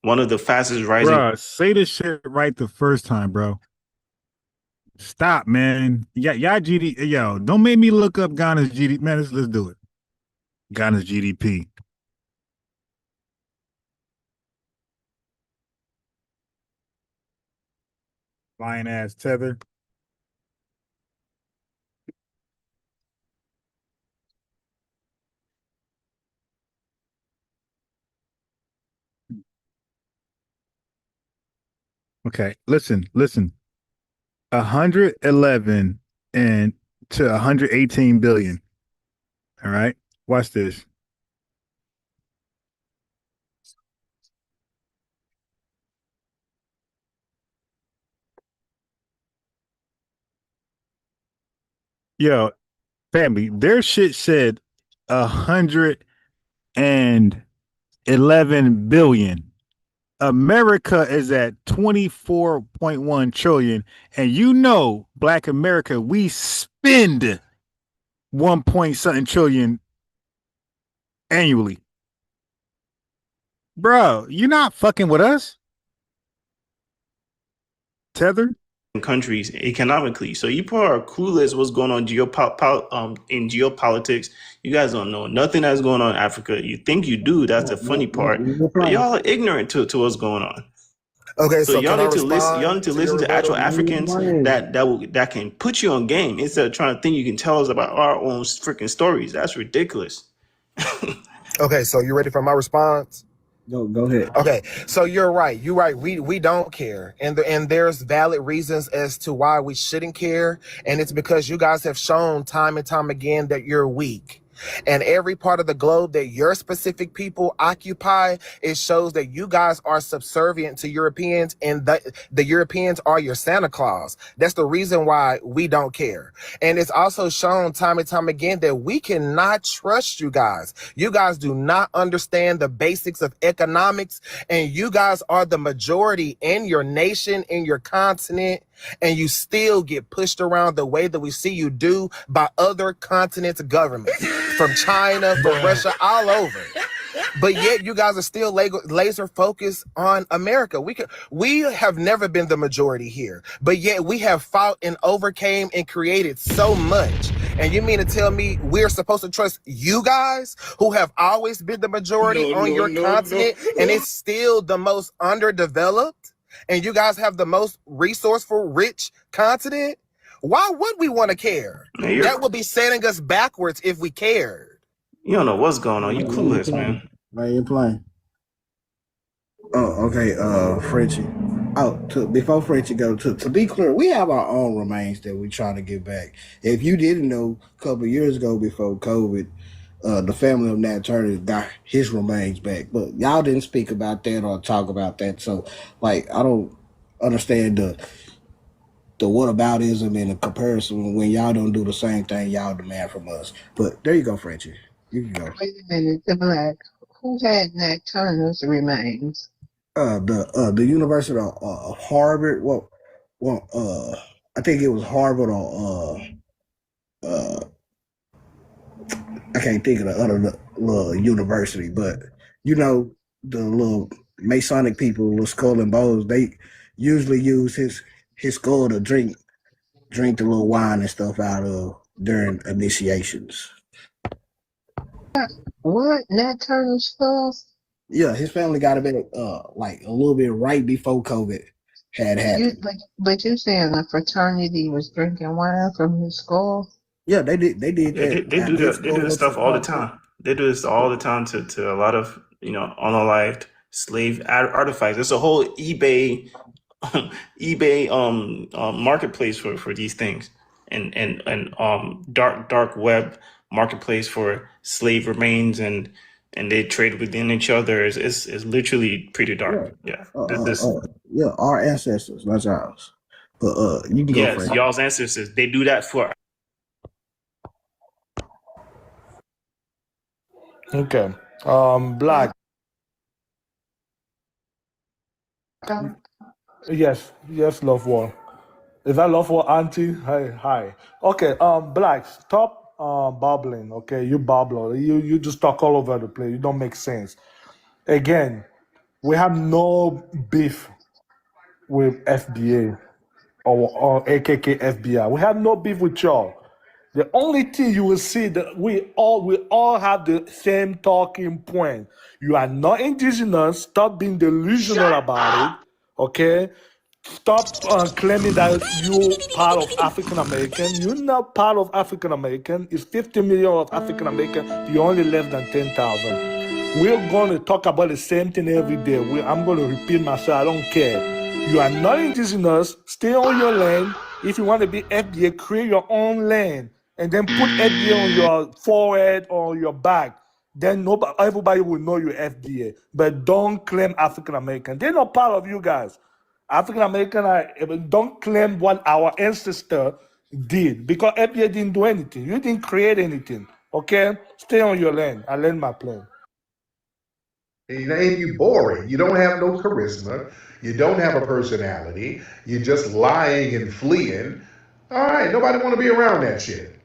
Speaker 6: one of the fastest rising.
Speaker 11: Bro, say this shit right the first time, bro. Stop, man. Y'all GDP. Yo, don't make me look up Ghana's GDP. Man, let's do it. Ghana's GDP. Lying ass tether. Okay, listen. 111 and to 118 billion. All right, watch this. Yo, family, their shit said 111 billion. America is at 24.1 trillion. And you know, Black America, we spend 1 point something trillion annually. Bro, you're not fucking with us? Tether?
Speaker 6: Countries economically. So you are clueless what's going on in geopolitics. You guys don't know nothing that's going on in Africa. You think you do. That's the funny part. But y'all are ignorant to what's going on.
Speaker 15: Okay,
Speaker 6: so y'all need to listen. Y'all need to listen to actual Africans that can put you on game instead of trying to think you can tell us about our own freaking stories. That's ridiculous.
Speaker 15: Okay, so you ready for my response?
Speaker 2: Go ahead.
Speaker 15: Okay, so you're right. We don't care, and there's valid reasons as to why we shouldn't care, and it's because you guys have shown time and time again that you're weak. And every part of the globe that your specific people occupy, it shows that you guys are subservient to Europeans, and the Europeans are your Santa Claus. That's the reason why we don't care. And it's also shown time and time again that we cannot trust you guys. You guys do not understand the basics of economics, and you guys are the majority in your nation, in your continent, and you still get pushed around the way that we see you do by other continents' governments, from China, from Russia, all over. But yet you guys are still laser focused on America. We have never been the majority here, but yet we have fought and overcame and created so much. And you mean to tell me we're supposed to trust you guys who have always been the majority on your continent, and it's still the most underdeveloped? And you guys have the most resourceful, rich continent? Why would we want to care? That would be setting us backwards if we cared.
Speaker 6: You don't know what's going on. You clueless, man.
Speaker 2: Why you playing? Oh, okay. Frenchie. Before Frenchie go to be clear, we have our own remains that we're trying to get back. If you didn't know, a couple of years ago before COVID, the family of Nat Turner got his remains back, but y'all didn't speak about that or talk about that. So, like, I don't understand the whataboutism and the comparison when y'all don't do the same thing y'all demand from us. But there you go, Frenchie. You can go.
Speaker 14: Wait a minute, the black. Who had Nat Turner's remains?
Speaker 2: The University of Harvard. I think it was Harvard or I can't think of the other little university, but you know the little Masonic people with skull and bones. They usually use his skull to drink the little wine and stuff out of during initiations.
Speaker 14: What? Nat Turner's skull?
Speaker 2: Yeah, his family got it back like a little bit right before COVID had happened.
Speaker 14: But you saying a fraternity was drinking wine from his skull?
Speaker 2: Yeah, they did
Speaker 6: Yeah,
Speaker 2: that.
Speaker 6: they do that. They do this stuff all the time. They do this all the time to a lot of unalived slave artifacts. There's a whole eBay marketplace for these things, and dark web marketplace for slave remains, and they trade within each other. It's literally pretty dark. Yeah.
Speaker 2: Yeah, our ancestors, not ours. But you can go
Speaker 6: Yes,
Speaker 2: first.
Speaker 6: y'all's ancestors. They do that for.
Speaker 5: Okay. Black. Yes, love war. Is that love war, auntie? Hi. Okay. Black. Stop babbling. Okay, you babbler. You just talk all over the place. You don't make sense. Again, we have no beef with FBA or AKK FBI. We have no beef with y'all. The only thing you will see that we all have the same talking point. You are not indigenous. Stop being delusional about it. Okay. Stop claiming that you're part of African American. You're not part of African American. It's 50 million of African American. You're only less than 10,000. We're going to talk about the same thing every day. I'm going to repeat myself. I don't care. You are not indigenous. Stay on your land. If you want to be FBA, create your own land and then put FBA on your forehead or your back. Then everybody will know you're FBA. But don't claim African American. They're not part of you guys. African American, don't claim what our ancestor did because FBA didn't do anything. You didn't create anything. Okay? Stay on your land. I land my plane.
Speaker 7: And you're boring. You don't have no charisma. You don't have a personality. You're just lying and fleeing. All right, nobody want to be around that shit.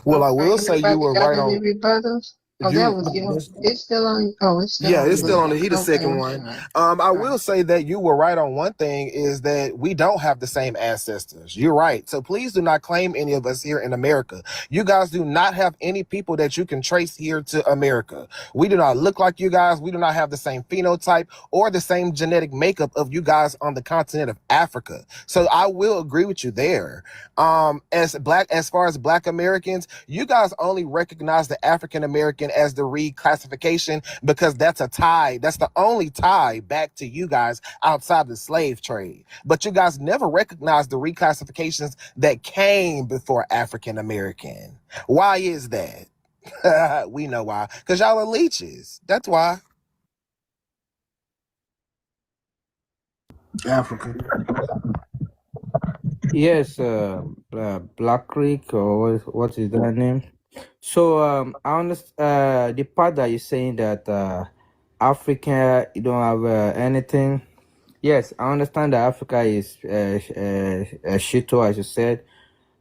Speaker 15: Well, I will say you were right on.
Speaker 14: Rebuttals? Oh, that was it's still on. Oh, it's still on.
Speaker 15: Yeah, it's still on the heat. The second one. I will say that you were right on one thing is that we don't have the same ancestors. You're right. So please do not claim any of us here in America. You guys do not have any people that you can trace here to America. We do not look like you guys. We do not have the same phenotype or the same genetic makeup of you guys on the continent of Africa. So I will agree with you there. As far as Black Americans, you guys only recognize the African American as the reclassification because that's a tie. That's the only tie back to you guys outside the slave trade. But you guys never recognize the reclassifications that came before African American. Why is that? We know why. Because y'all are leeches. That's why.
Speaker 2: Africa.
Speaker 12: Yes, Black Creek or what is that name? So I understand the part that you're saying that Africa you don't have anything. Yes, I understand that Africa is a shito, as you said,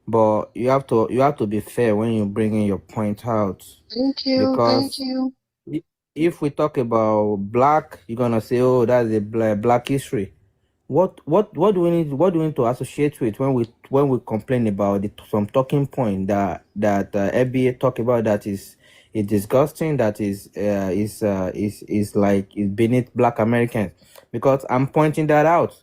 Speaker 12: but you have to be fair when you're bringing your point out.
Speaker 14: Thank you.
Speaker 12: Because if we talk about black, you're gonna say, "Oh, that's a black history." What do we need to associate with when we complain about some talking point that FBA talk about that is disgusting, that is beneath Black Americans? Because I'm pointing that out.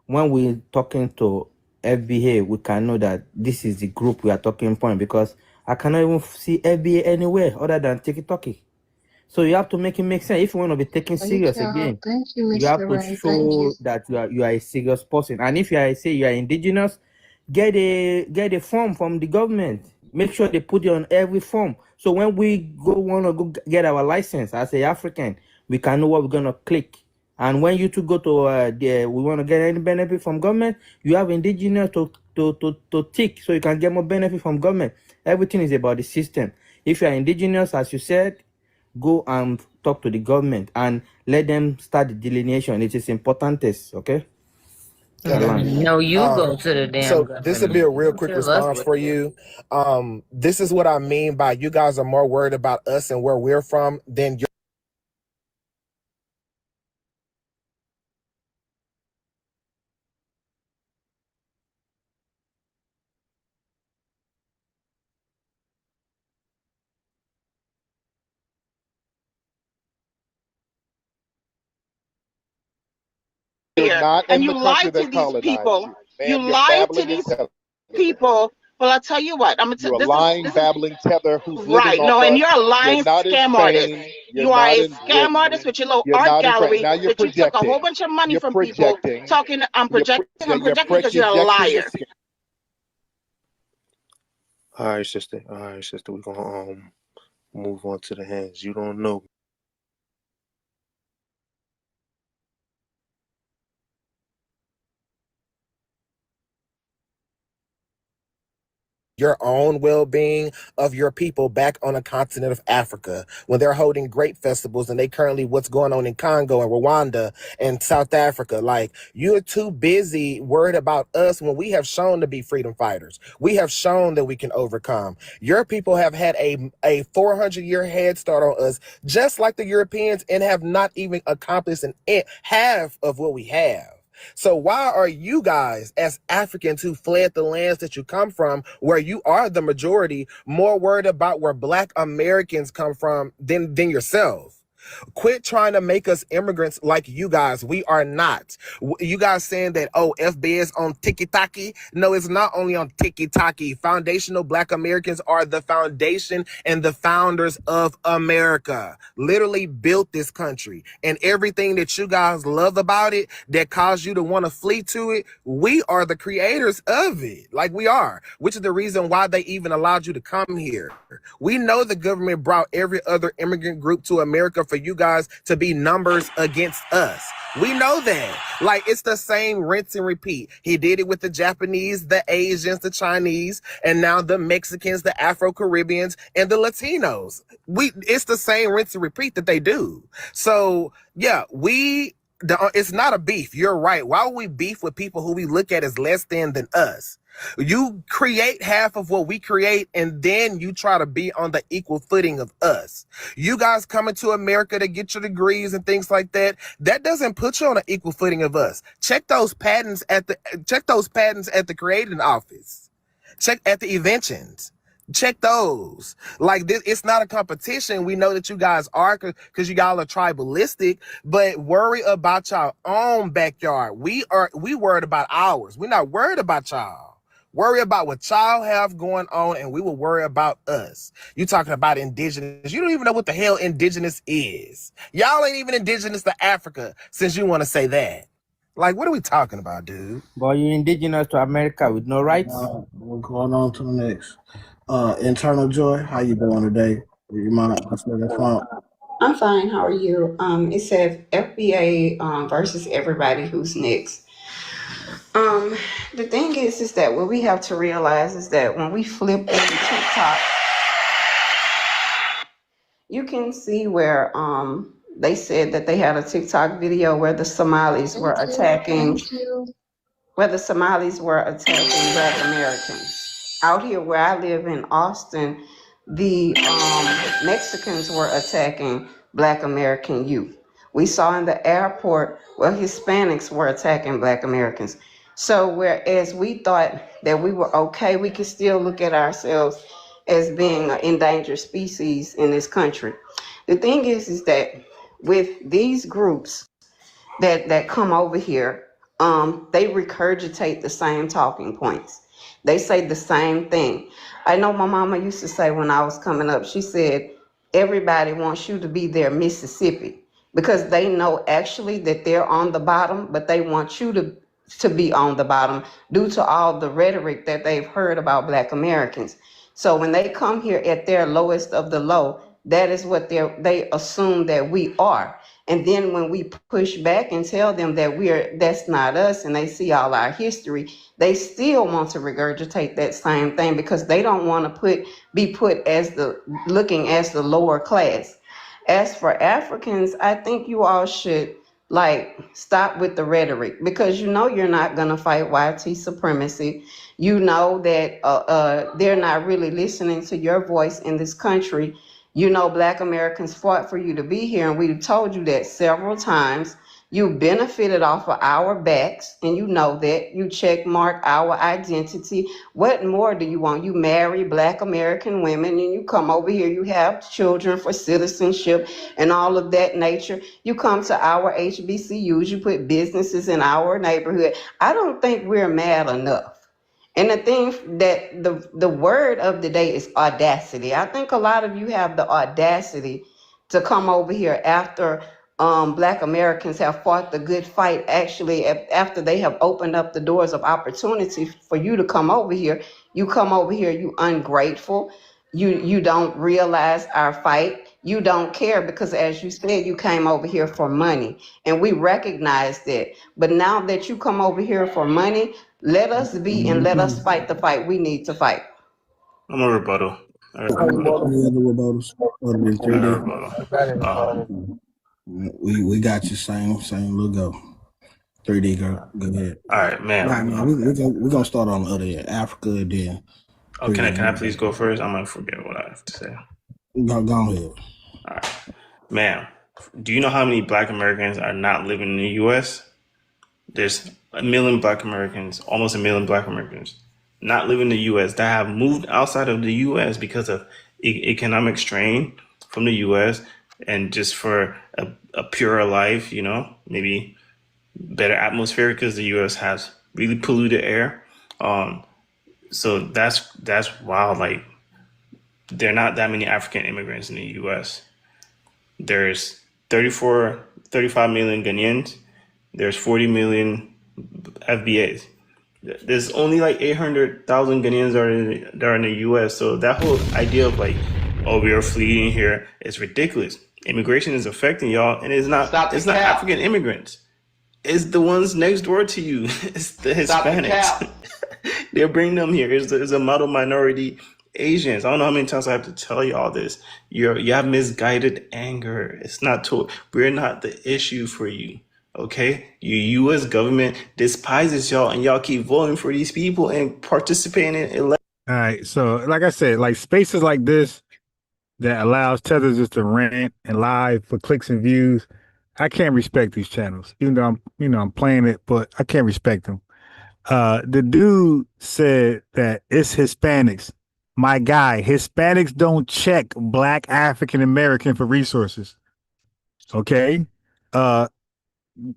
Speaker 12: When we're talking to FBA, we can know that this is the group we are talking point, because I cannot even see FBA anywhere other than TikTok.
Speaker 13: So you have to make it make sense. If you want to be taken serious again,
Speaker 14: Thank you,
Speaker 13: you have
Speaker 14: Mr.
Speaker 13: to
Speaker 14: Ray. Thank you.
Speaker 13: show that you are a serious person. And if you are say you are indigenous, get a form from the government. Make sure they put it on every form. So when we want to go get our license as a African, we can know what we're gonna click. And when you two go to we want to get any benefit from government, you have indigenous to tick, so you can get more benefit from government. Everything is about the system. If you are indigenous, as you said, go and talk to the government and let them start the delineation. It is important test, okay?
Speaker 9: No, you go to the damn
Speaker 15: So this would be
Speaker 9: government.
Speaker 15: a real
Speaker 9: Don't
Speaker 15: quick
Speaker 9: tell us
Speaker 15: response
Speaker 9: what
Speaker 15: for
Speaker 9: to do.
Speaker 15: you. This is what I mean by you guys are more worried about us and where we're from than
Speaker 16: And you lie to these people. You lie to these people. Well, I'll tell you what. I'm gonna. This is right. No, and you're a lying scam artist. You are a scam artist with your little art gallery that you took a whole bunch of money from people talking. I'm projecting because you're a liar.
Speaker 17: All right, sister. We're gonna move on to the hands. You don't know.
Speaker 15: your own well-being of your people back on the continent of Africa when they're holding great festivals and they currently what's going on in Congo and Rwanda and South Africa. Like, you're too busy worried about us when we have shown to be freedom fighters. We have shown that we can overcome. Your people have had a 400-year head start on us, just like the Europeans, and have not even accomplished half of what we have. So why are you guys, as Africans who fled the lands that you come from, where you are the majority, more worried about where Black Americans come from than yourself? Quit trying to make us immigrants like you guys. We are not. You guys saying that, oh, FBA is on tiki-taki. No, it's not only on tiki-taki. Foundational Black Americans are the foundation and the founders of America. Literally built this country. And everything that you guys love about it that caused you to want to flee to it, we are the creators of it. Like, we are. Which is the reason why they even allowed you to come here. We know the government brought every other immigrant group to America for you guys to be numbers against us. We know that. Like, it's the same rinse and repeat. He did it with the Japanese, the Asians, the Chinese, and now the Mexicans, the Afro-Caribbeans, and the Latinos. It's the same rinse and repeat that they do. So, yeah, it's not a beef. You're right. Why would we beef with people who we look at as less than us? You create half of what we create, and then you try to be on the equal footing of us. You guys coming to America to get your degrees and things like that, that doesn't put you on an equal footing of us. Check those patents at the creating office. Check at the inventions. Check those. Like, this, it's not a competition. We know that you guys are, because you guys are tribalistic, but worry about your own backyard. We worried about ours. We're not worried about y'all. Worry about what y'all have going on, and we will worry about us. You talking about indigenous. You don't even know what the hell indigenous is. Y'all ain't even indigenous to Africa, since you want to say that. Like, what are we talking about, dude?
Speaker 13: But you're indigenous to America with no rights?
Speaker 2: We're going on to the next. Internal Joy, how you doing today? You mind answering that phone?
Speaker 14: I'm fine. How are you? It says FBA versus everybody who's next. The thing is that what we have to realize is that when we flip into TikTok, you can see where they said that they had a TikTok video where the Somalis were attacking Black Americans. Out here where I live in Austin, the Mexicans were attacking Black American youth. We saw in the airport where Hispanics were attacking Black Americans. So whereas we thought that we were okay, we could still look at ourselves as being an endangered species in this country. The thing is that with these groups that come over here, they regurgitate the same talking points. They say the same thing. I know my mama used to say when I was coming up, she said,
Speaker 18: everybody wants you to be their Mississippi, because they know actually that they're on the bottom, but they want you to be on the bottom due to all the rhetoric that they've heard about Black Americans. So when they come here at their lowest of the low, that is what they assume that we are. And then when we push back and tell them that that's not us, and they see all our history, they still want to regurgitate that same thing because they don't want to be put as looking as the lower class. As for Africans, I think you all should stop with the rhetoric, because you're not going to fight YT supremacy. You know that they're not really listening to your voice in this country. Black Americans fought for you to be here, and we've told you that several times. You benefited off of our backs, and you know that. You check mark our identity. What more do you want? You marry Black American women, and you come over here, you have children for citizenship and all of that nature. You come to our HBCUs, you put businesses in our neighborhood. I don't think we're mad enough. And the thing that the word of the day is audacity. I think a lot of you have the audacity to come over here after Black Americans have fought the good fight, actually, after they have opened up the doors of opportunity for you to come over here. You come over here, you ungrateful. You don't realize our fight. You don't care because, as you said, you came over here for money, and we recognize that. But now that you come over here for money, let us be and let us fight the fight we need to fight.
Speaker 6: I'm a rebuttal.
Speaker 2: We got you. Same little go. 3D, go ahead.
Speaker 6: All right, man.
Speaker 2: We're gonna start on the other end, Africa, then.
Speaker 6: Oh, can I please go first? I'm gonna forget what I have to say.
Speaker 2: Go ahead.
Speaker 6: All right, man. Do you know how many Black Americans are not living in the U.S.? There's 1 million Black Americans, almost 1 million Black Americans, not living in the U.S. that have moved outside of the U.S. because of economic strain from the U.S. and just for a purer life, maybe better atmosphere because the U.S. has really polluted air. So that's wild. Like, there are not that many African immigrants in the U.S. There's 35 million Ghanaians. There's 40 million FBAs. There's only like 800,000 Ghanaians that are in the U.S. So that whole idea of we are fleeing here is ridiculous. Immigration is affecting y'all, and it's not African immigrants. It's the ones next door to you. It's the Hispanics. They're bringing them here. It's a model minority Asians. I don't know how many times I have to tell you all this. You have misguided anger. It's not we're not the issue for you. Okay? Your U.S. government despises y'all, and y'all keep voting for these people and participating in elections.
Speaker 11: All right. So, like I said, spaces like this that allows Tethers just to rant and lie for clicks and views, I can't respect these channels. Even though I'm playing it, but I can't respect them. The dude said that it's Hispanics. My guy, Hispanics don't check Black African American for resources. Okay? At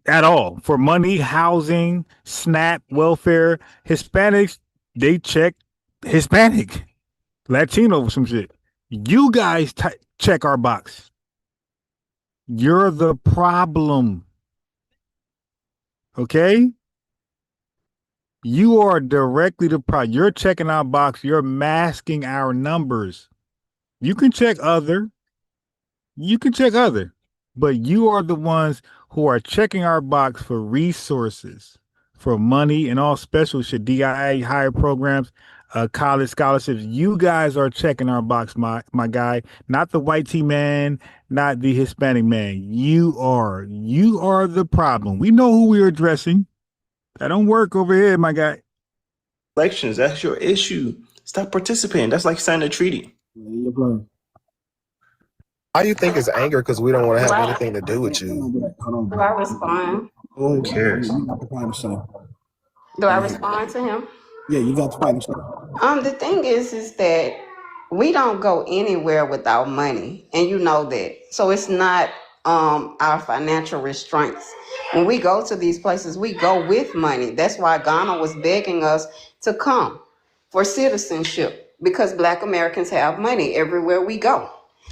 Speaker 11: all. For money, housing, SNAP, welfare, Hispanics, they check Hispanic, Latino, some shit. You guys check our box. You're the problem. Okay? You are directly the problem. You're checking our box. You're masking our numbers. You can check other. But you are the ones who are checking our box for resources, for money and all special shit, DIA, higher programs, college scholarships. You guys are checking our box, my guy. Not the white T man, not the Hispanic man. You are the problem. We know who we are addressing. That don't work over here, my guy.
Speaker 6: Elections, that's your issue. Stop participating. That's like signing a treaty.
Speaker 15: All you think is anger because we don't want to have anything to do with you.
Speaker 18: Do I respond?
Speaker 6: Who cares?
Speaker 18: Do I respond to him?
Speaker 2: Yeah, you got the final.
Speaker 18: The thing is that we don't go anywhere without money, and you know that. So it's not our financial restraints. When we go to these places, we go with money. That's why Ghana was begging us to come for citizenship, because Black Americans have money everywhere we go.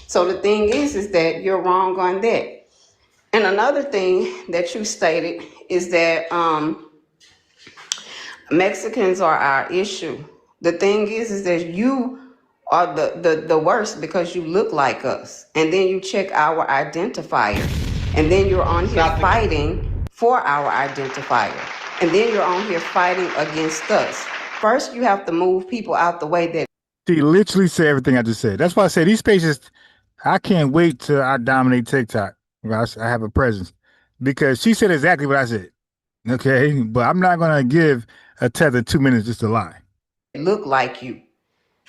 Speaker 18: So the thing is that you're wrong on that. And another thing that you stated is that Mexicans are our issue. The thing is that you are the worst because you look like us. And then you check our identifier. And then you're on here fighting for our identifier. And then you're on here fighting against us. First, you have to move people out the way that.
Speaker 11: She literally said everything I just said. That's why I say these pages, I can't wait till I dominate TikTok. I have a presence. Because she said exactly what I said. Okay? But I'm not going to give a Tether 2 minutes just to lie.
Speaker 18: Look like you,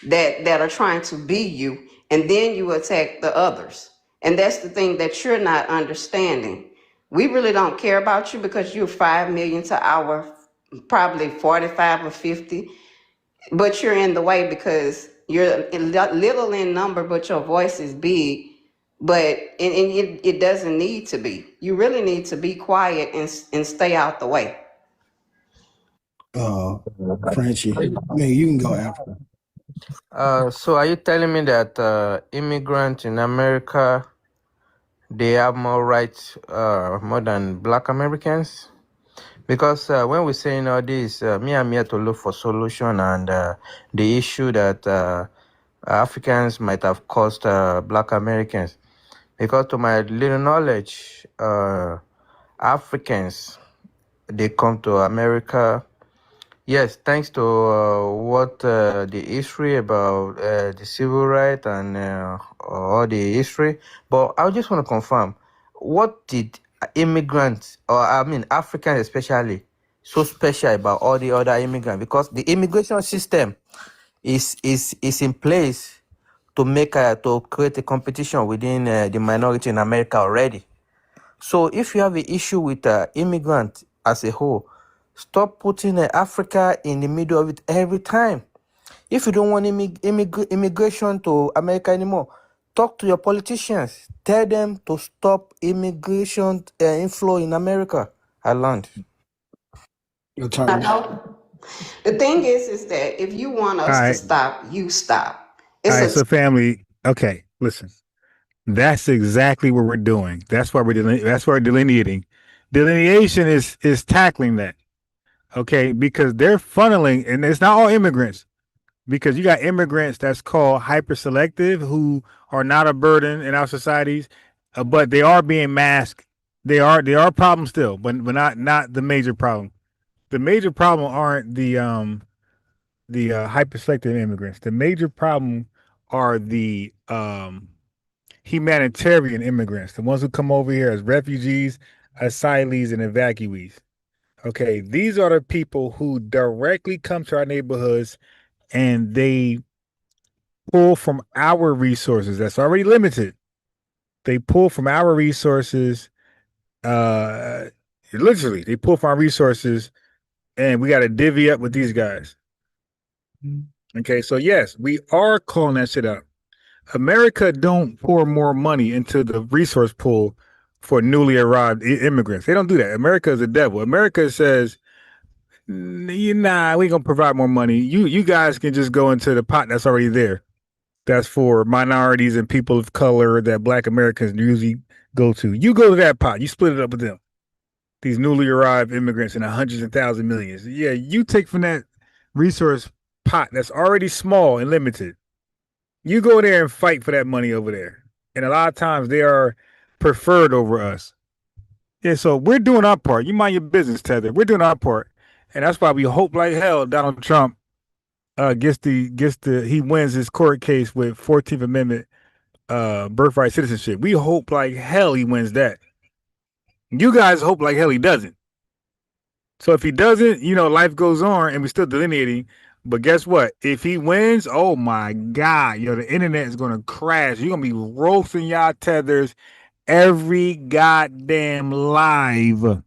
Speaker 18: that are trying to be you, and then you attack the others. And that's the thing that you're not understanding. We really don't care about you because you're 5 million to our probably 45 or 50, but you're in the way because you're little in number, but your voice is big. But it doesn't need to be. You really need to be quiet and stay out the way.
Speaker 2: Frenchie, you can go after.
Speaker 12: So are you telling me that immigrants in America, they have more rights more than Black Americans? Because when we're saying all this, me, I'm here to look for solution, and the issue that Africans might have caused Black Americans. Because to my little knowledge, Africans, they come to America. Yes, thanks to what the history about the civil rights and all the history. But I just want to confirm, what did immigrants, or I mean Africans especially, so special about all the other immigrants? Because the immigration system is in place to make to create a competition within the minority in America already. So if you have an issue with immigrant as a whole, stop putting Africa in the middle of it every time. If you don't want immigration to America anymore, talk to your politicians. Tell them to stop immigration inflow in America. I learned.
Speaker 18: The thing is that if you want us to stop, you stop.
Speaker 11: So family, okay, listen. That's exactly what we're doing. That's why we're delineating. Delineation is tackling that. Okay, because they're funneling, and it's not all immigrants, because you got immigrants that's called hyper-selective who are not a burden in our societies, but they are being masked. They are problems still, but not the major problem. The major problem aren't the hyper-selective immigrants. The major problem are the humanitarian immigrants, the ones who come over here as refugees, asylees, and evacuees. Okay, these are the people who directly come to our neighborhoods and they pull from our resources that's already limited. They pull from our resources, literally, they pull from our resources, and we got to divvy up with these guys. Okay, so yes, we are calling that shit out. America don't pour more money into the resource pool for newly arrived immigrants. They don't do that. America is the devil. America says, nah, we ain't gonna provide more money. You guys can just go into the pot that's already there. That's for minorities and people of color that Black Americans usually go to. You go to that pot. You split it up with them. These newly arrived immigrants in the hundreds and thousands, millions. Yeah, you take from that resource pot that's already small and limited. You go there and fight for that money over there. And a lot of times they are preferred over us. Yeah, so we're doing our part. You mind your business, Tether. We're doing our part. And that's why we hope like hell Donald Trump he wins his court case with 14th Amendment birthright citizenship. We hope like hell he wins that. You guys hope like hell he doesn't. So if he doesn't, life goes on and we're still delineating. But guess what? If he wins, oh my God, the internet is going to crash. You're going to be roasting y'all tethers every goddamn live.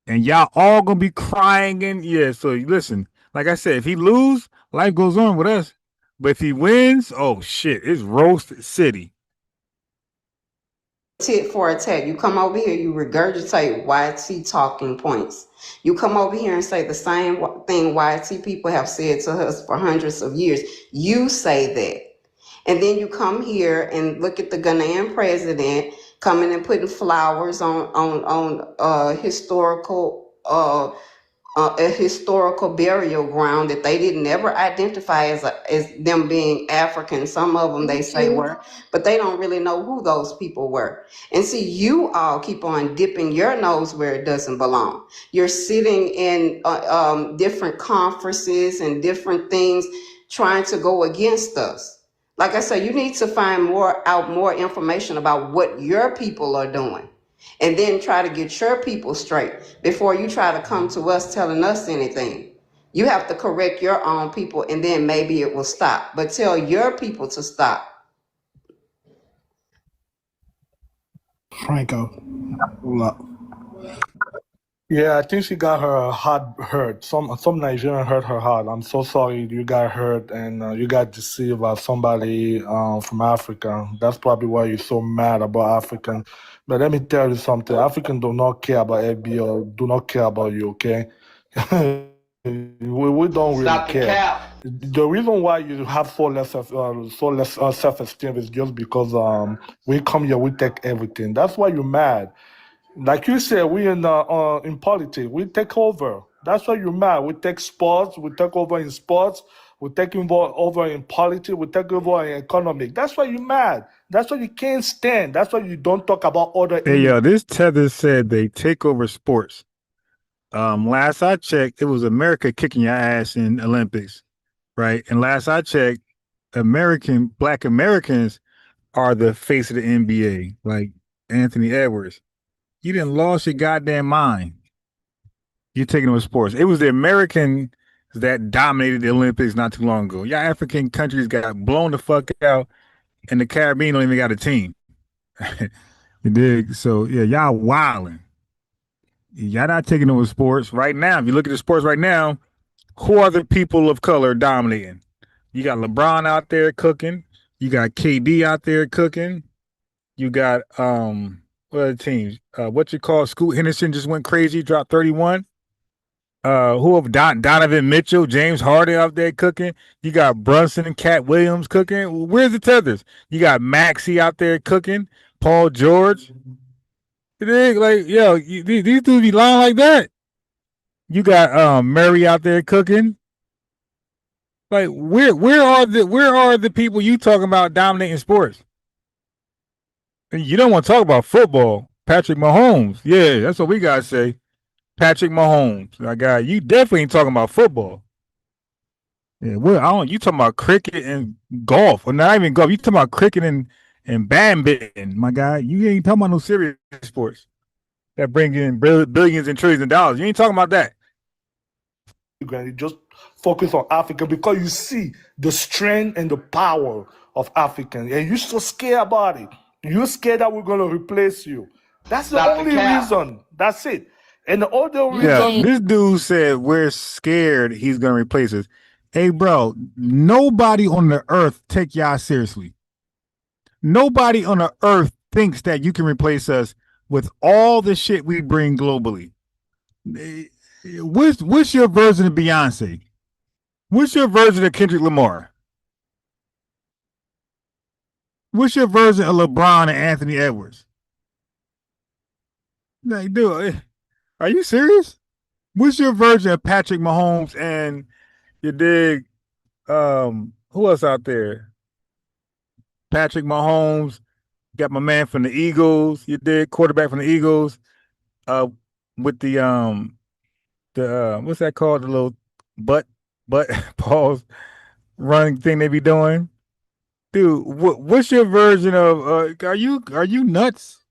Speaker 11: And y'all all going to be crying. And so listen, like I said, if he lose, life goes on with us. But if he wins, oh shit, it's roast city.
Speaker 18: Tit for a tat. You come over here, you regurgitate YT talking points. You come over here and say the same thing YT people have said to us for hundreds of years. You say that. And then you come here and look at the Ghanaian president coming and putting flowers on a historical burial ground that they didn't ever identify as them being African. Some of them they say were, but they don't really know who those people were. And see, you all keep on dipping your nose where it doesn't belong. You're sitting in different conferences and different things trying to go against us. Like I said, you need to find more information about what your people are doing, and then try to get your people straight before you try to come to us telling us anything. You have to correct your own people, and then maybe it will stop. But tell your people to stop.
Speaker 2: Franco. Look.
Speaker 5: Yeah, I think she got her heart hurt. Some Nigerian hurt her heart. I'm so sorry you got hurt and you got deceived by somebody from Africa. That's probably why you're so mad about African. But let me tell you something. Africans do not care about FBA or do not care about you, okay? we don't really care. The reason why you have so less self-esteem is just because we come here, we take everything. That's why you're mad. Like you said, we in politics, we take over. That's why you're mad. We take sports, we take over in sports, we take over in politics, we take over in economic. That's why you're mad. That's why you can't stand. That's why you don't talk about other.
Speaker 11: Hey, yo, this Tethers said they take over sports. Last I checked, it was America kicking your ass in Olympics, right? And last I checked, Black Americans are the face of the NBA, like Anthony Edwards. You didn't lost your goddamn mind. You're taking over sports. It was the Americans that dominated the Olympics not too long ago. Y'all African countries got blown the fuck out, and the Caribbean don't even got a team. You dig? So yeah, y'all wilding. Y'all not taking over sports right now. If you look at the sports right now, who are the people of color dominating? You got LeBron out there cooking. You got KD out there cooking. You got what other teams? What you call Scoot Henderson just went crazy, dropped 31. Who of Donovan Mitchell, James Harden out there cooking. You got Brunson and Cat Williams cooking. Where's the Tethers? You got Maxey out there cooking. Paul George. Like, yo, these dudes be lying like that. You got Murray out there cooking. Like, where are the people you talking about dominating sports? And you don't want to talk about football. Patrick Mahomes. Yeah, that's what we gotta say. Patrick Mahomes. My guy, you definitely ain't talking about football. Yeah, you talking about cricket and golf. Or not even golf. You talking about cricket and badminton, my guy. You ain't talking about no serious sports that bring in billions and trillions of dollars. You ain't talking about that.
Speaker 5: You just focus on Africa because you see the strength and the power of Africans, and you're so scared about it. You're scared that we're going to replace you. That's the only reason. That's it. And the other reason.
Speaker 11: Yeah, this dude said we're scared he's going to replace us. Hey, bro, nobody on the earth take y'all seriously. Nobody on the earth thinks that you can replace us with all the shit we bring globally. What's your version of Beyonce? What's your version of Kendrick Lamar? What's your version of LeBron and Anthony Edwards? Like, dude, are you serious? What's your version of Patrick Mahomes and you dig? Who else out there? Patrick Mahomes, got my man from the Eagles. You dig? Quarterback from the Eagles. With the what's that called? The little butt pause running thing they be doing. Dude, what's your version of are you nuts?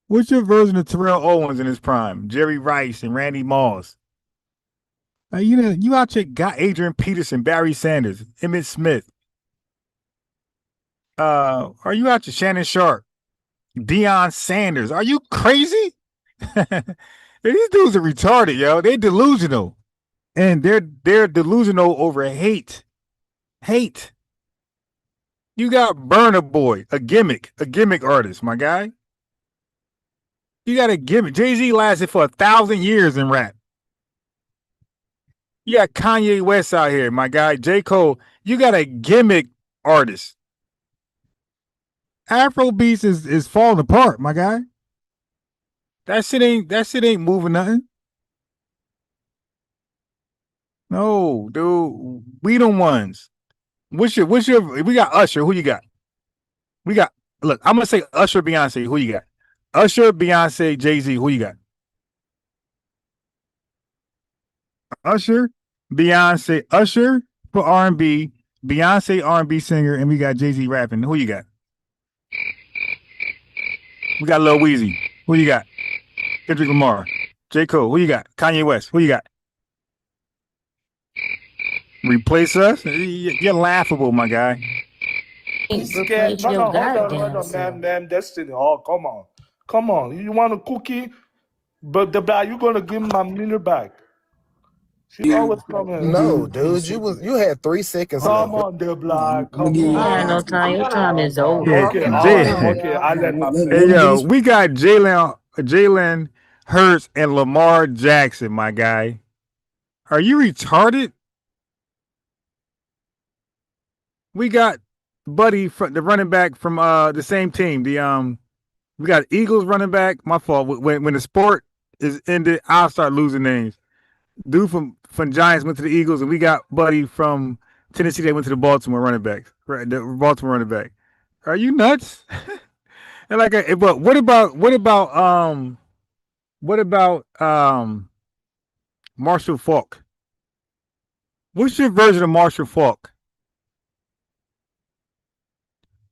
Speaker 11: What's your version of Terrell Owens in his prime? Jerry Rice and Randy Moss. You out here got Adrian Peterson, Barry Sanders, Emmitt Smith. Are you out to Shannon Sharp, Deion Sanders? Are you crazy? These dudes are retarded, yo. They're delusional. And they're delusional over hate. Hate. You got Burna Boy, a gimmick artist, my guy. You got a gimmick. Jay-Z lasted for 1,000 years in rap. You got Kanye West out here, my guy. J. Cole, you got a gimmick artist. Afrobeats is falling apart, my guy. That shit ain't moving nothing. No, dude. We the ones. What's your we got Usher, who you got? We got look, I'm gonna say Usher, Beyonce, who you got? Usher, Beyonce, Jay-Z, who you got? Usher, Beyonce, Usher for R&B, Beyonce R&B singer, and we got Jay-Z rapping. Who you got? We got Lil Weezy. Who you got? Kendrick Lamar. J. Cole. Who you got? Kanye West. Who you got? Replace us? You're laughable, my guy.
Speaker 5: Scared. No, hold on, man. Destiny. Oh, come on. You want a cookie? But you gonna give me my minute back? She always coming.
Speaker 15: No, dude, you had 3 seconds left.
Speaker 5: Come on, the Black. Come on.
Speaker 9: You had no time. Your time is over.
Speaker 5: Okay, I let my play.
Speaker 11: Hey, yo, we got Jalen Hurts and Lamar Jackson, my guy. Are you retarded? We got Buddy from the running back from the same team. We got Eagles running back. My fault. When the sport is ended, I'll start losing names. Dude from Giants went to the Eagles, and we got Buddy from Tennessee. They went to the Baltimore running back. Right, the Baltimore running back. Are you nuts? And but what about Marshall Faulk? What's your version of Marshall Faulk?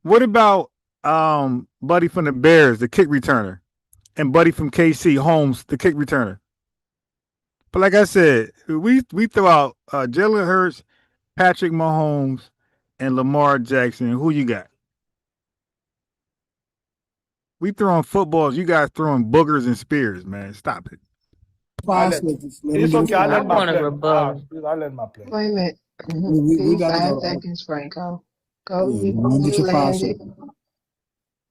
Speaker 11: What about Buddy from the Bears, the kick returner, and Buddy from KC, Holmes, the kick returner? But like I said, we throw out Jalen Hurts, Patrick Mahomes, and Lamar Jackson. Who you got? We throwing footballs. You guys throwing boogers and spears, man. Stop it.
Speaker 5: It's okay. I let my play.
Speaker 14: Wait a minute. We got 5 seconds, Franco. Go.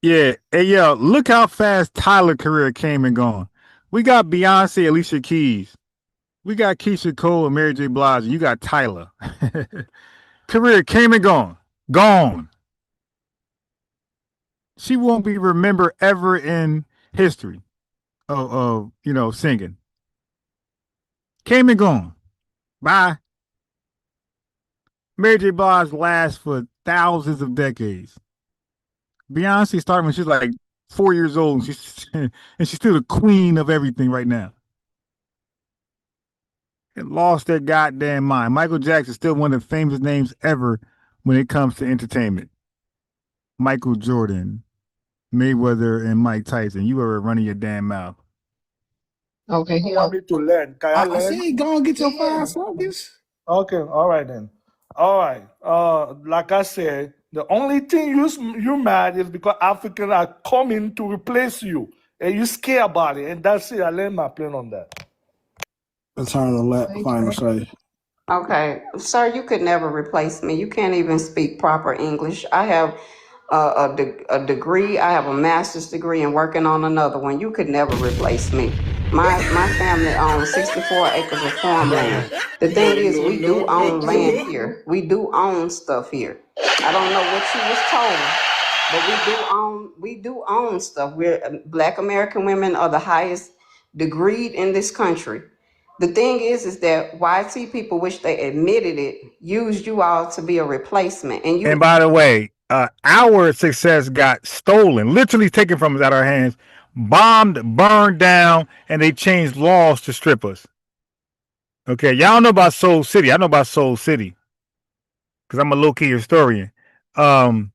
Speaker 11: Yeah. Hey, yo, look how fast Tyler's career came and gone. We got Beyonce, Alicia Keys. We got Keisha Cole and Mary J. Blige. You got Tyler. Career came and gone. Gone. She won't be remembered ever in history of singing. Came and gone. Bye. Mary J. Blige lasts for thousands of decades. Beyonce started when she was like 4 years old, and she's still the queen of everything right now. It lost their goddamn mind. Michael Jackson is still one of the famous names ever when it comes to entertainment. Michael Jordan, Mayweather, and Mike Tyson. You were running your damn mouth.
Speaker 14: Okay,
Speaker 5: you want me to learn? Can I learn?
Speaker 2: I said, go and get your 5 seconds.
Speaker 5: Okay, all right then. All right. Like I said, the only thing you mad is because Africans are coming to replace you, and you scared about it, and that's it. I learned my plan on that.
Speaker 2: Let's turn the final say.
Speaker 18: Okay, sir, you could never replace me. You can't even speak proper English. I have a degree. I have a master's degree and working on another one. You could never replace me. My family owns 64 acres of farmland. The thing is, we do own land here. We do own stuff here. I don't know what you was told, but we do own stuff. Black American women are the highest degreed in this country. The thing is that YT people, which they admitted it, used you all to be a replacement.
Speaker 11: And by the way, our success got stolen, literally taken from us out of our hands, bombed, burned down, and they changed laws to strip us. Okay, y'all know about Soul City. I know about Soul City because I'm a low-key historian. I'm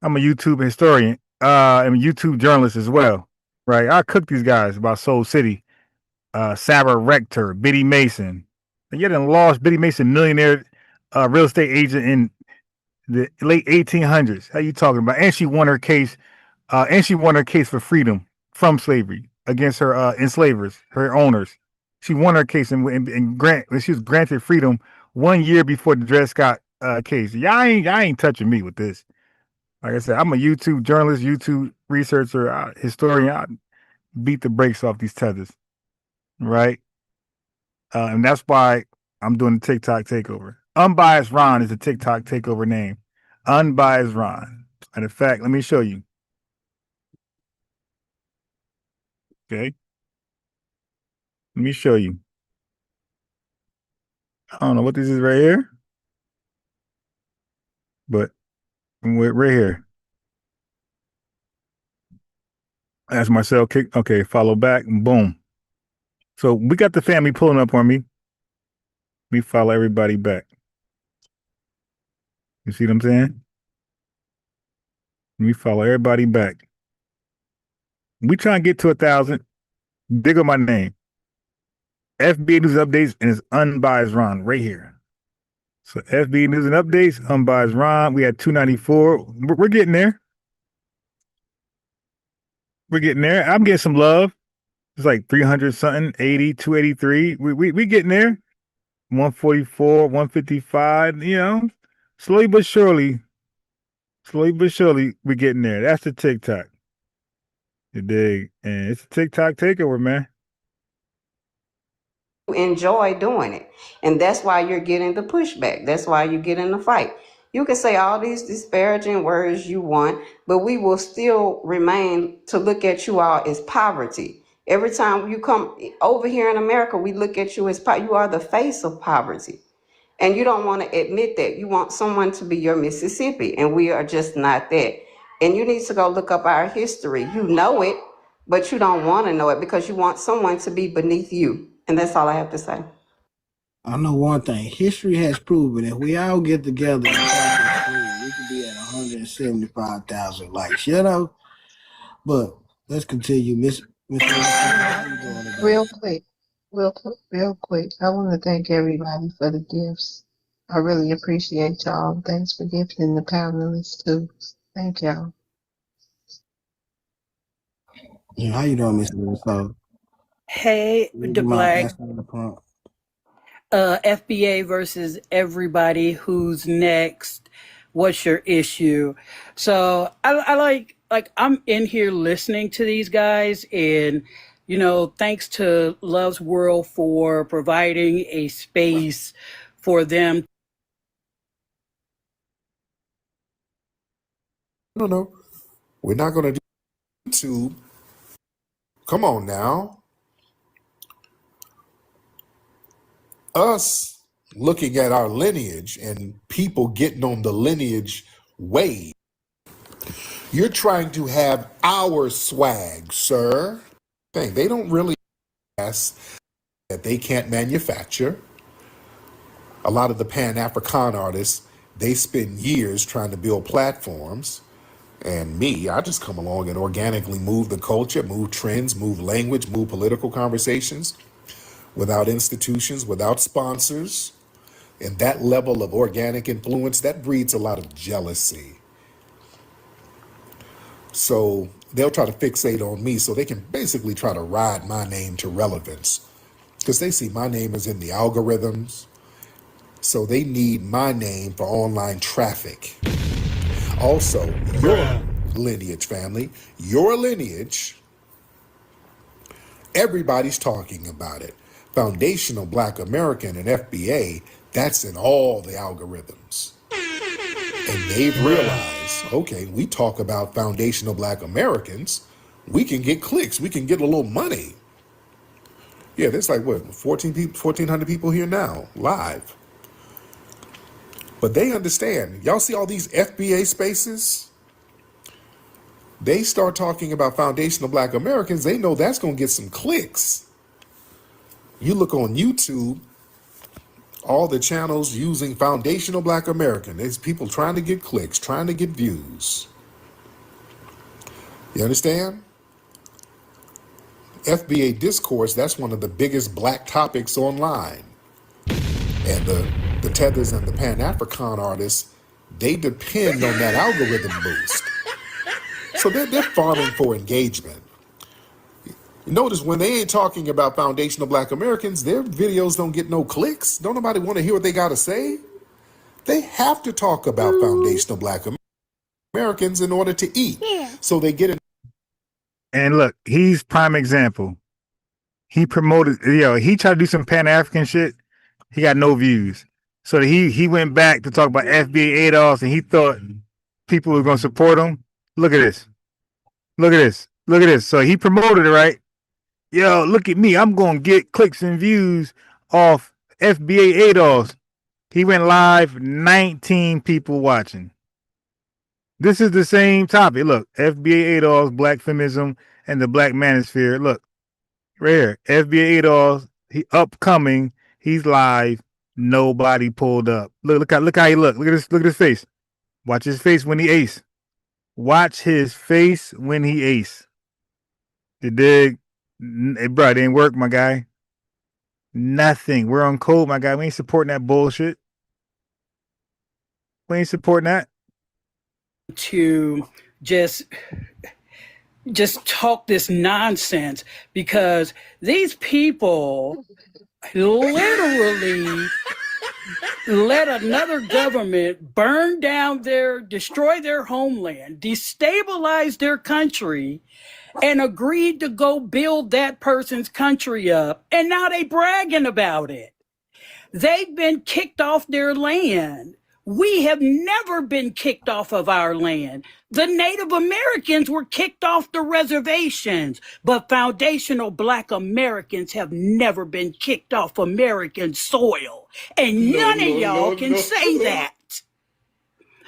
Speaker 11: a YouTube historian. I'm a YouTube journalist as well. Right, I cook these guys about Soul City. Sarah Rector, Biddy Mason. And you done lost Biddy Mason, millionaire real estate agent in the late 1800s. How you talking about? And she won her case. For freedom from slavery against her enslavers, her owners. She won her case and she was granted freedom 1 year before the Dred Scott case. Y'all ain't touching me with this. Like I said, I'm a YouTube journalist, YouTube researcher, historian. I beat the brakes off these tethers. Right. And that's why I'm doing the TikTok takeover. Unbiased Ron is the TikTok takeover name. Unbiased Ron. And in fact, let me show you. Okay. Let me show you. I don't know what this is right here, but right here. That's Marcel kick. Okay, follow back and boom. So we got the family pulling up on me. Let me follow everybody back. You see what I'm saying? Let me follow everybody back. We try and get to 1,000. Dig up my name. FBA News Updates and it's unbiased Ron right here. So FBA News and Updates, unbiased Ron. We had 294. We're getting there. We're getting there. I'm getting some love. It's like 300 something, 80, 283. We getting there. 144, 155. You know, slowly but surely, we're getting there. That's the TikTok. You dig? And it's a TikTok takeover, man.
Speaker 18: Enjoy doing it. And that's why you're getting the pushback. That's why you're getting the fight. You can say all these disparaging words you want, but we will still remain to look at you all as poverty. Every time you come over here in America, we look at you as you are the face of poverty. And you don't want to admit that. You want someone to be your Mississippi, and we are just not that. And you need to go look up our history. You know it, but you don't want to know it because you want someone to be beneath you. And that's all I have to say.
Speaker 2: I know one thing. History has proven if we all get together and talk we could be at 175,000 likes, you know? But let's continue. Miss
Speaker 14: Real quick. I want to thank everybody for the gifts. I really appreciate y'all. Thanks for gifting the panelists too. Thank y'all.
Speaker 2: Yeah, how you doing, Mr. Russo?
Speaker 4: Hey, the Black. FBA versus everybody who's next. What's your issue? So I like I'm in here listening to these guys, and you know, thanks to Love's World for providing a space for them.
Speaker 7: No. We're not going to do YouTube. Come on now. Us looking at our lineage and people getting on the lineage wave. You're trying to have our swag, sir. They don't really ask that they can't manufacture. A lot of the Pan-African artists, they spend years trying to build platforms. And me, I just come along and organically move the culture, move trends, move language, move political conversations without institutions, without sponsors. And that level of organic influence, that breeds a lot of jealousy. So they'll try to fixate on me so they can basically try to ride my name to relevance because they see my name is in the algorithms. So they need my name for online traffic. Also, your lineage, family, your lineage, everybody's talking about it. Foundational Black American and FBA, that's in all the algorithms. And they've realized, okay, we talk about foundational Black Americans, we can get clicks, we can get a little money. Yeah, there's like, what, 1,400 people here now, live. But they understand. Y'all see all these FBA spaces? They start talking about foundational Black Americans, they know that's going to get some clicks. You look on YouTube, all the channels using foundational Black American. There's people trying to get clicks, trying to get views. You understand? FBA discourse, that's one of the biggest Black topics online. And the Tethers and the Pan-African artists, they depend on that algorithm boost. So they're farming for engagement. Notice when they ain't talking about foundational Black Americans, their videos don't get no clicks. Don't nobody want to hear what they got to say. They have to talk about foundational Black Americans in order to eat. So they get it.
Speaker 11: And look, he's prime example. He promoted, he tried to do some Pan-African shit. He got no views. So he went back to talk about FBA ADOS, and he thought people who are going to support him. Look at this. Look at this. Look at this. So he promoted it, right? Yo, look at me. I'm going to get clicks and views off FBA ADOS. He went live, 19 people watching. This is the same topic. Look, FBA ADOS, Black feminism, and the Black manosphere. Look, right here. FBA ADOS, he upcoming. He's live. Nobody pulled up. Look how he look. Look at his face. Watch his face when he ace. Watch his face when he ace. You dig? Bro, it didn't work, my guy. Nothing. We're on code, my guy. We ain't supporting that bullshit. We ain't supporting that.
Speaker 4: To just talk this nonsense, because these people literally let another government burn down destroy their homeland, destabilize their country, and agreed to go build that person's country up. And now they bragging about it. They've been kicked off their land. We have never been kicked off of our land. The Native Americans were kicked off the reservations, but foundational Black Americans have never been kicked off American soil. And none of y'all can say that.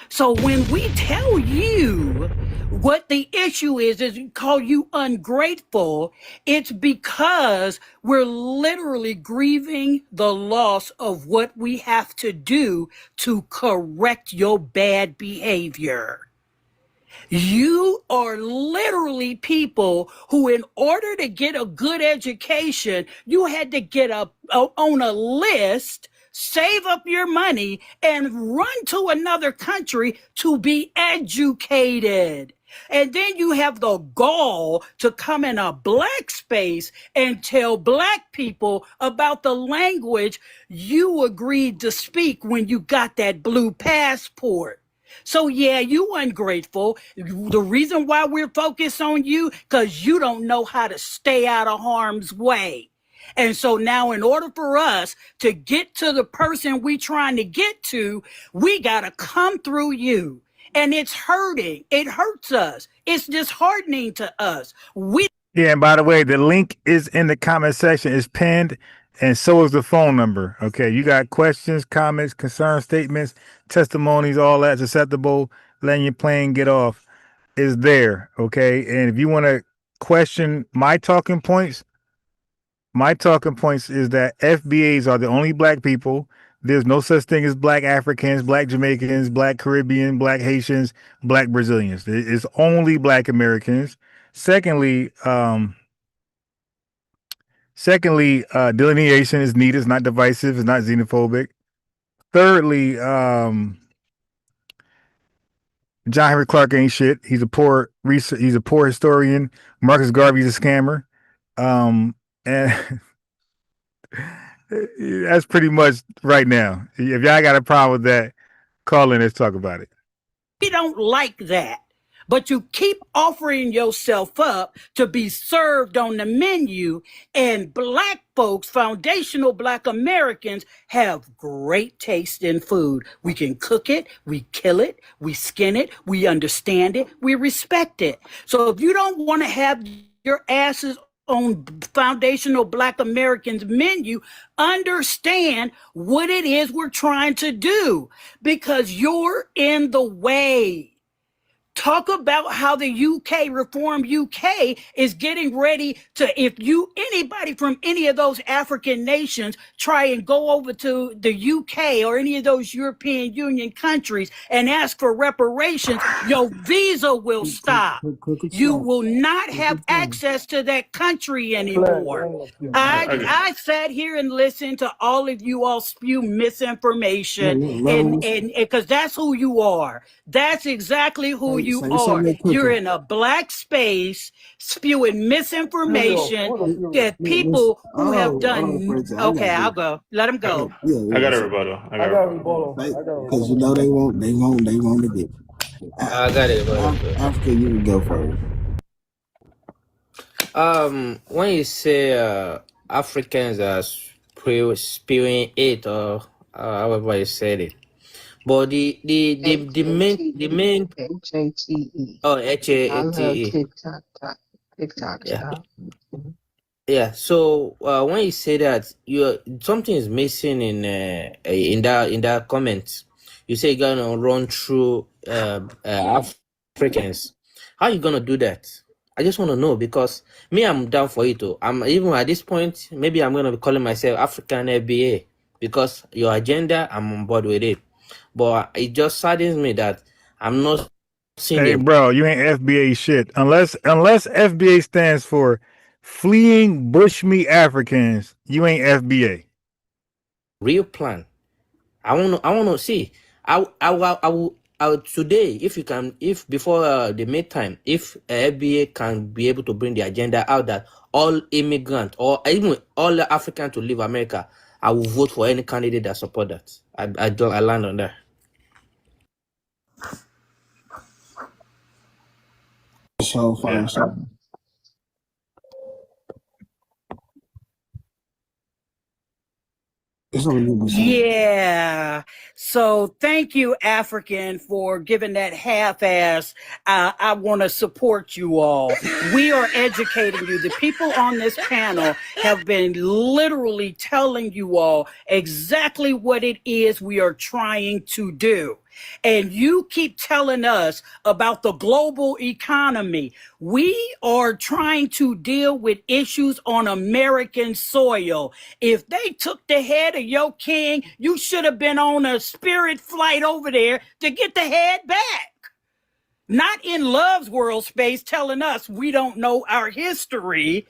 Speaker 4: So when we tell you what the issue is we call you ungrateful, it's because we're literally grieving the loss of what we have to do to correct your bad behavior. You are literally people who, in order to get a good education, you had to get on a list, save up your money, and run to another country to be educated. And then you have the gall to come in a Black space and tell Black people about the language you agreed to speak when you got that blue passport. So yeah, you ungrateful. The reason why we're focused on you, because you don't know how to stay out of harm's way. And so now, in order for us to get to the person we trying to get to, we got to come through you. And it's hurting. It hurts us. It's disheartening to us.
Speaker 11: Yeah, and by the way, the link is in the comment section. It's pinned, and so is the phone number. Okay, you got questions, comments, concern statements, testimonies, all that's acceptable. Letting your plane get off is there. Okay, and if you want to question my talking points is that FBAs are the only Black people. There's no such thing as Black Africans, Black Jamaicans, Black Caribbean, Black Haitians, Black Brazilians. It's only Black Americans. Secondly, delineation is needed. It's not divisive. It's not xenophobic. Thirdly, John Henry Clark ain't shit. He's a poor historian. Marcus Garvey's a scammer. And that's pretty much right now. If y'all got a problem with that, call in. Let's talk about it.
Speaker 4: We don't like that. But you keep offering yourself up to be served on the menu, and Black folks, foundational Black Americans, have great taste in food. We can cook it, we kill it, we skin it, we understand it, we respect it. So if you don't want to have your asses on foundational Black Americans menu, understand what it is we're trying to do, because you're in the way. Talk about how the UK, Reform UK, is getting ready to, if anybody from any of those African nations try and go over to the UK or any of those European Union countries and ask for reparations, your visa will stop. You will not have access to that country anymore. I sat here and listened to all of you all spew misinformation, and because that's who you are. That's exactly who you are. You're in a Black space spewing misinformation that people who have done. Okay, I'll go. Let them go.
Speaker 6: I got a rebuttal.
Speaker 2: Because you know they want to get.
Speaker 12: I got it.
Speaker 2: Africa, you can go first.
Speaker 12: When you say Africans are spewing it, or however you said it,
Speaker 13: But the main
Speaker 18: HATE.
Speaker 13: oh
Speaker 18: I love
Speaker 13: HATE.
Speaker 18: TikTok
Speaker 13: Yeah.
Speaker 18: stuff.
Speaker 13: Yeah. So when you say that something is missing in that comment, you say you're gonna run through Africans. How you gonna do that? I just want to know, because me, I'm down for it too. I'm even at this point, maybe I'm gonna be calling myself African FBA, because your agenda, I'm on board with it. But it just saddens me that I'm not seeing
Speaker 11: Hey, bro, you ain't FBA shit. Unless FBA stands for Fleeing Bushmeat Africans, you ain't FBA.
Speaker 13: real plan. I want to see. I will today, if you can, if before the midtime, if FBA can be able to bring the agenda out that all immigrant or even all African to leave America, I will vote for any candidate that support that. I land on that.
Speaker 2: So far, so.
Speaker 4: Yeah. So thank you, African, for giving that half-ass. I want to support you all. We are educating you. The people on this panel have been literally telling you all exactly what it is we are trying to do. And you keep telling us about the global economy. We are trying to deal with issues on American soil. If they took the head of your king, you should have been on a spirit flight over there to get the head back. Not in Love's world space telling us we don't know our history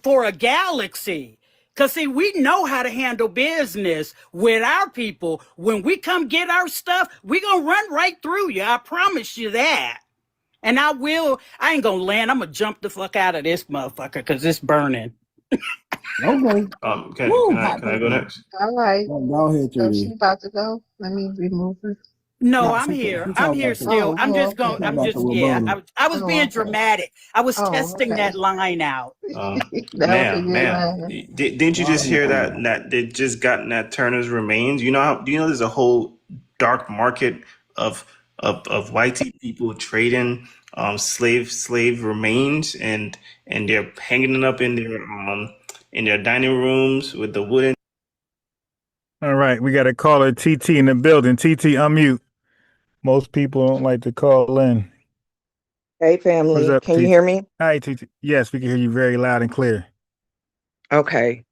Speaker 4: for a galaxy. Because, see, we know how to handle business with our people. When we come get our stuff, we going to run right through you. I promise you that. And I ain't going to land. I'm going to jump the fuck out of this motherfucker because it's burning.
Speaker 2: Okay.
Speaker 6: Can I go next?
Speaker 14: All right.
Speaker 2: Go ahead,
Speaker 14: So she about to go. Let me remove her.
Speaker 4: No, I'm here. I'm here still. I'm just going. I'm just, yeah. I was being dramatic. I was testing that line out.
Speaker 6: Ma'am, didn't you just hear that they just gotten that Turner's remains? Do you know there's a whole dark market of white people trading slave remains, and they're hanging it up in their dining rooms with the wooden.
Speaker 11: All right, we got a caller, TT, in the building. TT, unmute. Most people don't like to call in.
Speaker 21: Hey, family.
Speaker 11: What's up,
Speaker 21: Can
Speaker 11: TT?
Speaker 21: you hear me?
Speaker 11: Hi, TT. Yes, we can hear you very loud and clear.
Speaker 21: Okay.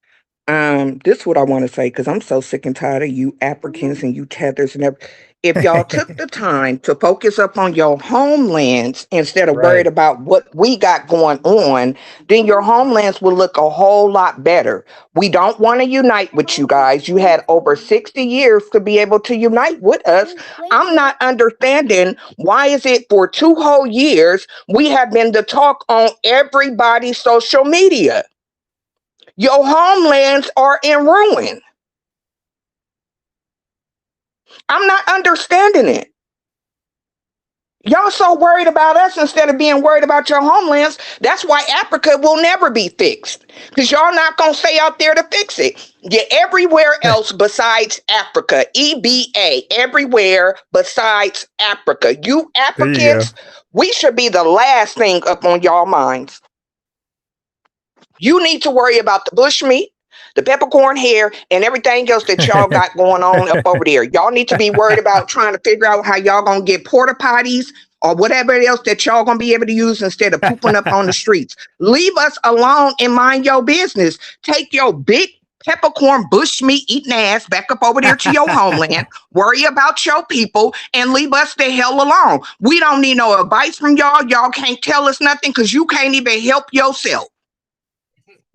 Speaker 21: This is what I want to say, because I'm so sick and tired of you Africans and you Tethers and everything. If y'all took the time to focus up on your homelands instead of worried about what we got going on, then your homelands will look a whole lot better. We don't want to unite with you guys. You had over 60 years to be able to unite with us. I'm not understanding why is it for 2 whole years we have been the talk on everybody's social media. Your homelands are in ruin. I'm not understanding it. Y'all so worried about us instead of being worried about your homelands. That's why Africa will never be fixed, because y'all not going to stay out there to fix it. You're everywhere else besides Africa. EBA, everywhere besides Africa. You Africans, we should be the last thing up on y'all minds. You need to worry about the bushmeat, the peppercorn hair, and everything else that y'all got going on up over there. Y'all need to be worried about trying to figure out how y'all gonna get porta potties or whatever else that y'all gonna be able to use instead of pooping up on the streets. Leave us alone and mind your business. Take your big peppercorn bushmeat eating ass back up over there to your homeland. Worry about your people and leave us the hell alone. We don't need no advice from y'all. Y'all can't tell us nothing because you can't even help yourself.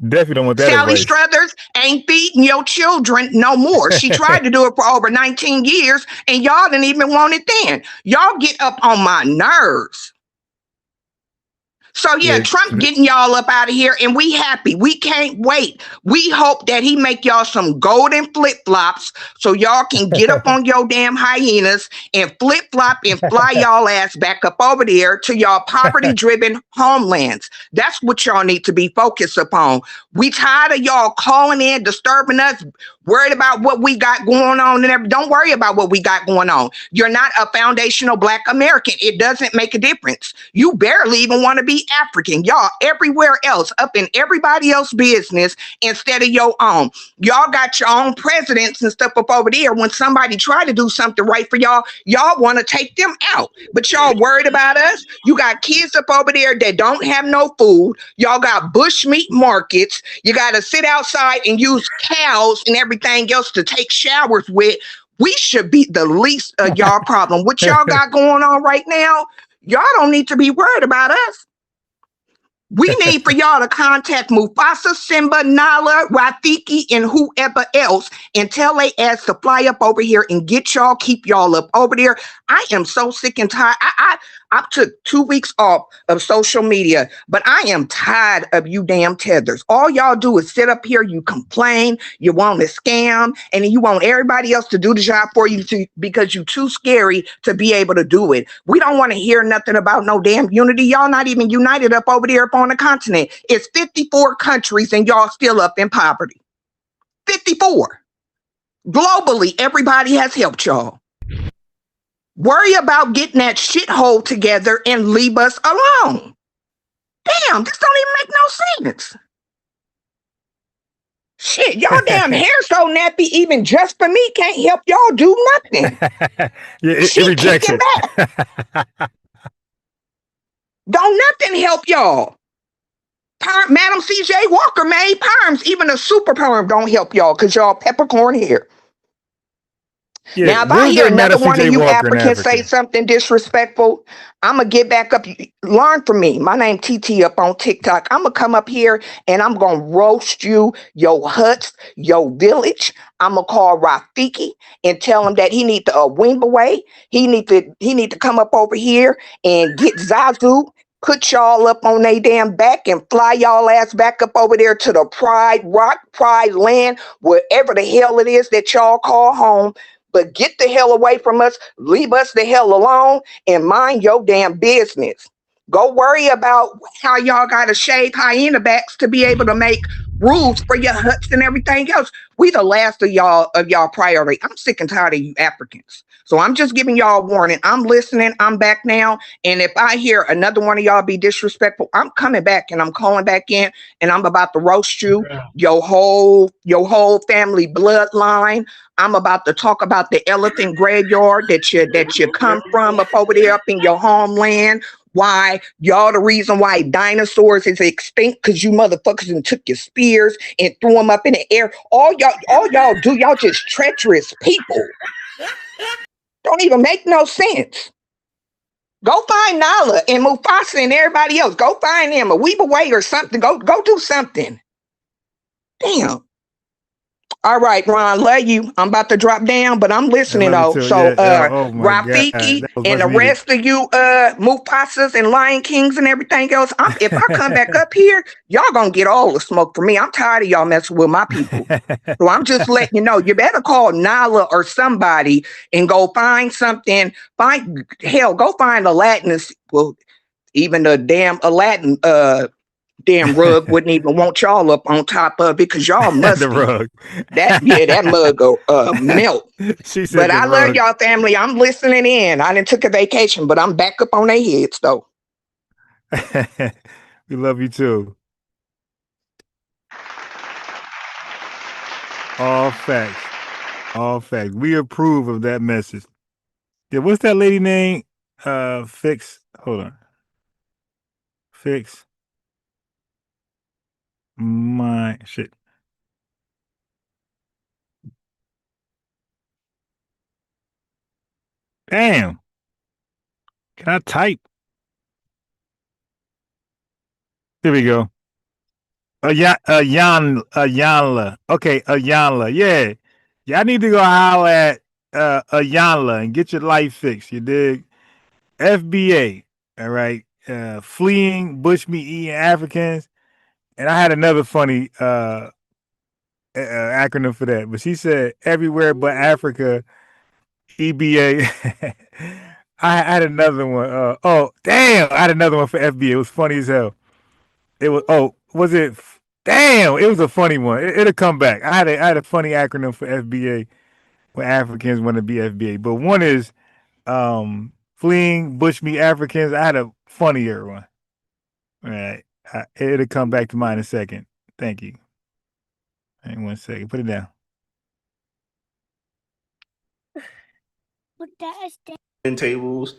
Speaker 11: Definitely don't want that
Speaker 21: Sally
Speaker 11: advice.
Speaker 21: Struthers ain't feeding your children no more. She tried to do it for over 19 years, and y'all didn't even want it then. Y'all get up on my nerves. So yeah, Trump getting y'all up out of here, and we happy. We can't wait. We hope that he make y'all some golden flip-flops so y'all can get up on your damn hyenas and flip-flop and fly y'all ass back up over there to y'all poverty-driven homelands. That's what y'all need to be focused upon. We tired of y'all calling in, disturbing us. Worried about what we got going on and everything. Don't worry about what we got going on. You're not a foundational Black American. It doesn't make a difference. You barely even want to be African. Y'all everywhere else, up in everybody else's business instead of your own. Y'all got your own presidents and stuff up over there. When somebody try to do something right for y'all, y'all want to take them out. But y'all worried about us. You got kids up over there that don't have no food. Y'all got bushmeat markets. You got to sit outside and use cows and everything else to take showers with. We should be the least of y'all problem. What y'all got going on right now, y'all don't need to be worried about us. We need for y'all to contact Mufasa, Simba, Nala, Rafiki, and whoever else and tell they ass to fly up over here and get y'all, keep y'all up over there. I am so sick and tired. I took 2 weeks off of social media, but I am tired of you damn tethers. All y'all do is sit up here, you complain, you want to scam, and then you want everybody else to do the job for you because you're too scary to be able to do it. We don't want to hear nothing about no damn unity. Y'all not even united up over there up on the continent. It's 54 countries and y'all still up in poverty. 54. Globally, everybody has helped y'all. Worry about getting that shithole together and leave us alone. Damn, this don't even make no sense. Shit, y'all damn hair so nappy, even just for me, can't help y'all do nothing.
Speaker 11: Yeah, it rejects it.
Speaker 21: Back. Don't nothing help y'all. Madam CJ Walker made perms. Even a super perm don't help y'all because y'all peppercorn hair.
Speaker 11: Yeah,
Speaker 21: now, if I
Speaker 11: was
Speaker 21: hear
Speaker 11: there
Speaker 21: another
Speaker 11: Madam
Speaker 21: one of
Speaker 11: CJ
Speaker 21: you
Speaker 11: Walker in
Speaker 21: Africans say
Speaker 11: Africa?
Speaker 21: something disrespectful, I'm going to get back up. Learn from me. My name TT up on TikTok. I'm going to come up here and I'm going to roast you, your huts, your village. I'm going to call Rafiki and tell him that he need to wing away. He need to come up over here and get Zazu, put y'all up on they damn back and fly y'all ass back up over there to the Pride Rock, Pride Land, wherever the hell it is that y'all call home. But get the hell away from us, leave us the hell alone, and mind your damn business. Go worry about how y'all got to shave hyena backs to be able to make rules for your huts and everything else. We the last of y'all priority. I'm sick and tired of you Africans. So I'm just giving y'all a warning. I'm listening. I'm back now. And if I hear another one of y'all be disrespectful, I'm coming back and I'm calling back in and I'm about to roast you, your whole family bloodline. I'm about to talk about the elephant graveyard that you come from up over there up in your homeland. Why y'all the reason why dinosaurs is extinct because you motherfuckers and took your spears and threw them up in the air. All y'all do, y'all just treacherous people. Don't even make no sense. Go find Nala and Mufasa and everybody else. Go find them, a weep away or something. Go do something. Damn. All right, Ron, love you. I'm about to drop down, but I'm
Speaker 11: I
Speaker 21: listening
Speaker 11: love you
Speaker 21: though.
Speaker 11: too.
Speaker 21: So
Speaker 11: Yeah. Oh my God,
Speaker 21: Rafiki
Speaker 11: that was
Speaker 21: and
Speaker 11: much
Speaker 21: the
Speaker 11: needed.
Speaker 21: rest of you Mufasas and Lion Kings and everything else, if I come back up here, y'all gonna get all the smoke from me. I'm tired of y'all messing with my people. So I'm just letting you know, you better call Nala or somebody and go find something. Go find a Latinist. Well, even the damn Aladdin damn rug wouldn't even want y'all up on top of it because y'all musty.
Speaker 11: The rug.
Speaker 21: That mug go melt.
Speaker 11: She said
Speaker 21: But
Speaker 11: the
Speaker 21: I love
Speaker 11: rug.
Speaker 21: y'all family. I'm listening in. I didn't took a vacation, but I'm back up on their heads though.
Speaker 11: We love you too. All facts. All facts. We approve of that message. Yeah, what's that lady name? Fix. Hold on. Fix my shit. Damn. Can I type? Here we go. Ayanla. Okay, Ayanla. Yeah. Yeah, I need to go holler at Ayanla and get your life fixed. You dig? FBA. All right. Fleeing bushmeat eating Africans. And I had another funny acronym for that. But she said everywhere but Africa, EBA. I had another one. Oh, damn. I had another one for FBA. It was funny as hell. It was, was it Damn, it was a funny one. It'll come back. I had a funny acronym for FBA when Africans want to be FBA, but one is fleeing bushmeat Africans. I had a funnier one. All right, it'll come back to mine in a second. Thank you. Hang 1 second. Put it down.
Speaker 6: tables,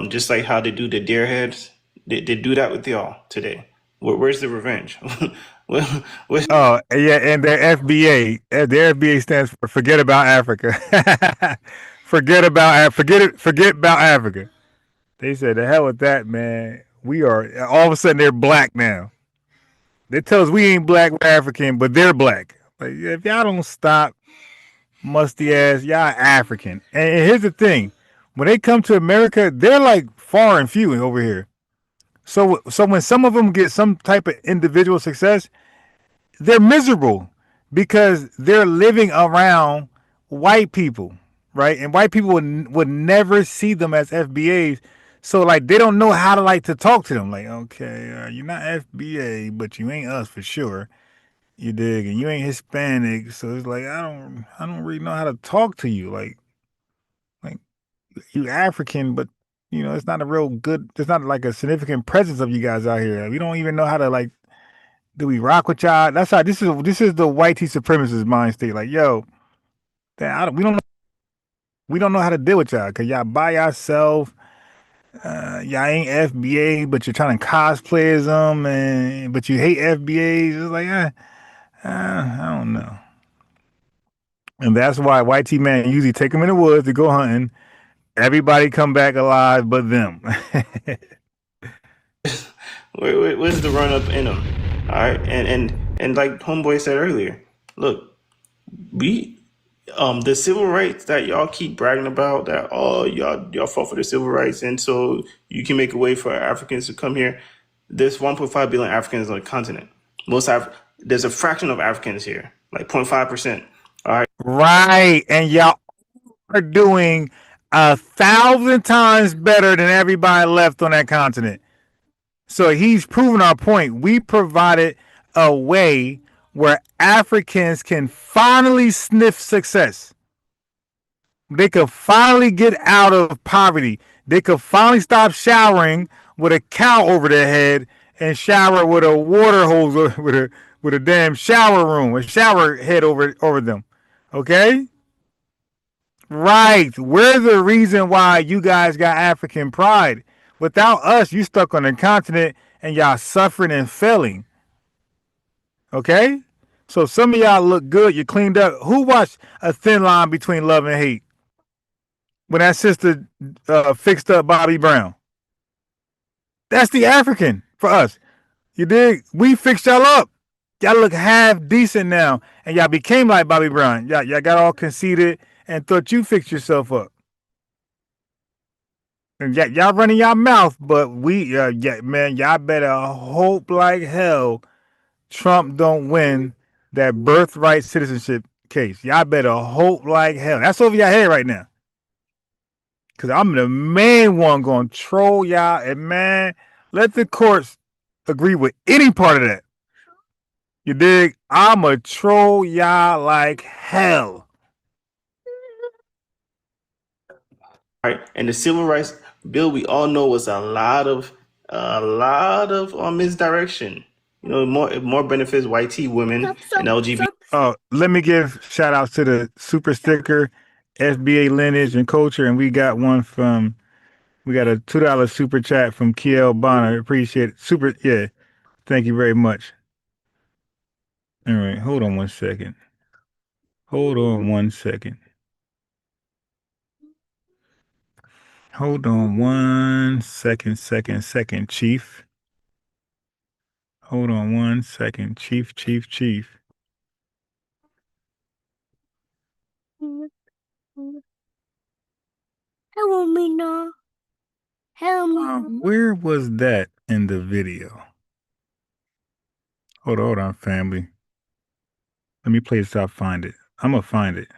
Speaker 6: just like how they do the deer heads. They do that with y'all today. Where's the revenge?
Speaker 11: Oh yeah, and their FBA, their FBA stands for Forget About Africa. Forget about Africa. They said the hell with that, man. We are all of a sudden they're black now. They tell us we ain't black, we're African, but they're black. Like if y'all don't stop, musty ass, y'all African. And here's the thing: when they come to America, they're like far and few over here. So when some of them get some type of individual success, they're miserable because they're living around white people, right? And white people would never see them as FBAs. So like they don't know how to like to talk to them. Like, okay, you're not FBA, but you ain't us for sure. You dig? And you ain't Hispanic, so it's like I don't really know how to talk to you. Like you African, but you know it's not a real good. It's not like a significant presence of you guys out here. We don't even know how to like. Do we rock with y'all? That's how this is the white T supremacist mind state. Like, yo, we don't know how to deal with y'all because y'all by yourself. Y'all ain't FBA, but you're trying to cosplay as them, but you hate FBAs. It's like, I don't know. And that's why white T man usually take them in the woods to go hunting. Everybody come back alive but them.
Speaker 6: Where's the run up in them? All right, and like Homeboy said earlier, look, we the civil rights that y'all keep bragging about, that y'all fought for the civil rights, and so you can make a way for Africans to come here. There's 1.5 billion Africans on the continent. There's a fraction of Africans here, like 0.5%. All right,
Speaker 11: right, and y'all are doing 1,000 times better than everybody left on that continent. So he's proven our point. We provided a way where Africans can finally sniff success. They could finally get out of poverty. They could finally stop showering with a cow over their head and shower with a water hose with a damn shower room, a shower head over them. Okay? Right. We're the reason why you guys got African pride. Without us, you stuck on the continent and y'all suffering and failing. Okay? So some of y'all look good. You cleaned up. Who watched A Thin Line Between Love and Hate? When that sister fixed up Bobby Brown. That's the African for us. You dig? We fixed y'all up. Y'all look half decent now. And y'all became like Bobby Brown. Y'all got all conceited and thought you fixed yourself up. And y'all running y'all mouth, but man, y'all better hope like hell Trump don't win that birthright citizenship case. Y'all better hope like hell. That's over y'all head right now. Because I'm the main one going to troll y'all. And man, let the courts agree with any part of that. You dig? I'm a troll y'all like hell.
Speaker 6: Right, and the civil rights bill we all know was a lot of misdirection. You know, more benefits white T women and LGBT.
Speaker 11: Oh, let me give shout outs to the super sticker, FBA Lineage and Culture, and we got a $2 super chat from Kiel Bonner. Appreciate it. Thank you very much. All right, hold on one second. Hold on one second, Chief. Hold on one second, Chief.
Speaker 8: Hello, Mina.
Speaker 11: Where was that in the video? Hold on, family. Let me play this out, find it. I'm going to find it.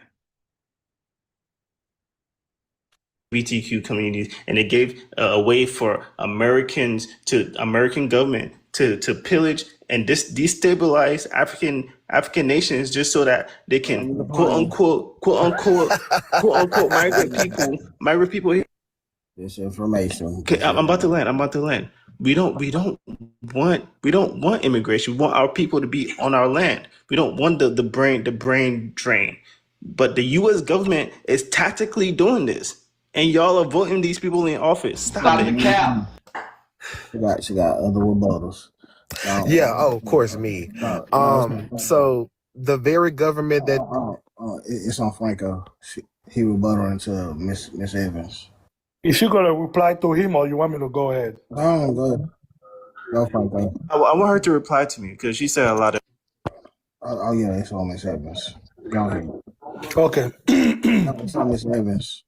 Speaker 6: LGBTQ communities, and it gave a way for American government to pillage and destabilize African nations just so that they can quote unquote migrant people here.
Speaker 2: Disinformation.
Speaker 6: Okay, I'm about to land. We don't want immigration. We want our people to be on our land. We don't want the brain drain. But the U.S. government is tactically doing this, and y'all are voting these people in office. Stop it.
Speaker 2: She got other rebuttals.
Speaker 15: Yeah, oh, of course, me. So the very government that
Speaker 2: it's on Franco. He rebuttaling to Miss Evans.
Speaker 5: Is she gonna reply to him, or you want me to go ahead?
Speaker 2: No, go ahead. Go Franco.
Speaker 6: I want her to reply to me because she said a lot of.
Speaker 2: Oh yeah, it's on Miss Evans. Go ahead.
Speaker 5: Okay.
Speaker 2: It's on Miss Evans.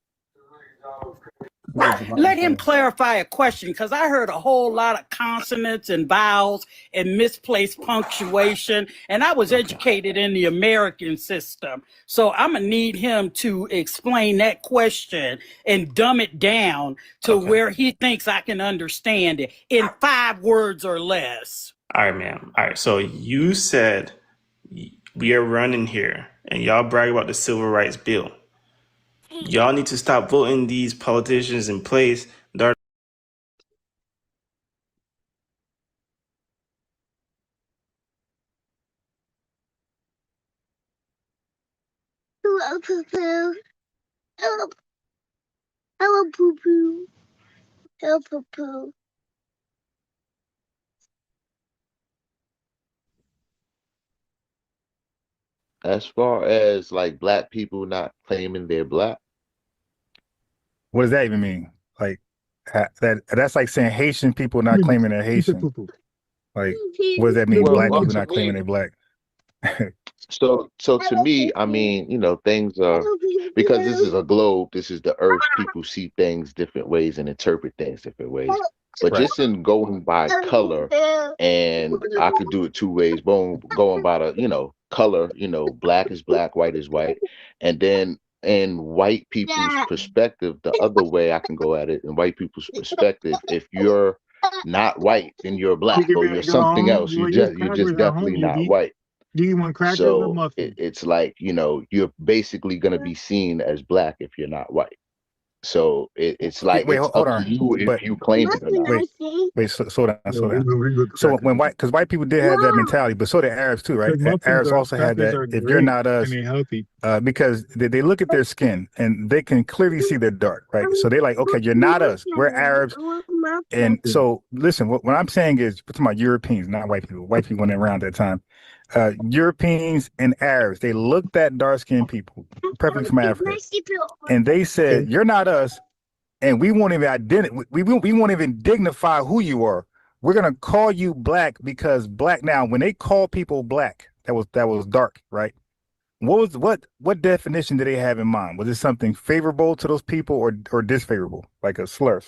Speaker 4: Let him clarify a question, because I heard a whole lot of consonants and vowels and misplaced punctuation, and I was educated in the American system. So I'm going to need him to explain that question and dumb it down to where he thinks I can understand it in 5 words or less.
Speaker 6: All right, ma'am. All right, so you said we are running here, and y'all brag about the Civil Rights Bill. Y'all need to stop voting these politicians in place that are
Speaker 8: Hello, poo-poo. Hello, poo-poo. Hello, poo-poo.
Speaker 1: As far as like black people not claiming they're black,
Speaker 11: What does that even mean? Like that's like saying Haitian people not claiming they're Haitian. Like, what does that mean? Black people not claiming they're black.
Speaker 1: so to me, I mean, things are, because this is a globe, this is the earth, people see things different ways and interpret things different ways. But just in going by color, and I could do it 2 ways, going by the, color, black is black, white is white. And then in white people's perspective, the other way I can go at it, in white people's perspective, if you're not white, then you're black, or you're something else. You're just definitely not white.
Speaker 11: Do you want crackers
Speaker 1: or muffins? It's like, you're basically going to be seen as black if you're not white. So it's like, it's up to you if you claim it or not.
Speaker 11: Wait, slow down. So when because white people did have that mentality, but so did Arabs too, right? Arabs also had that. If you're not us, because they look at their skin and they can clearly see they're dark, right? So they're like, okay, you're not us. We're Arabs. And so listen, what I'm saying is, we're talking about Europeans, not white people. White people weren't around at that time. Europeans and Arabs, they looked at dark-skinned people, preferably from Africa, and they said, "You're not us, and we won't even we won't even dignify who you are. We're gonna call you black because black." Now, when they call people black, that was dark, right? What definition did they have in mind? Was it something favorable to those people or disfavorable, like a slur?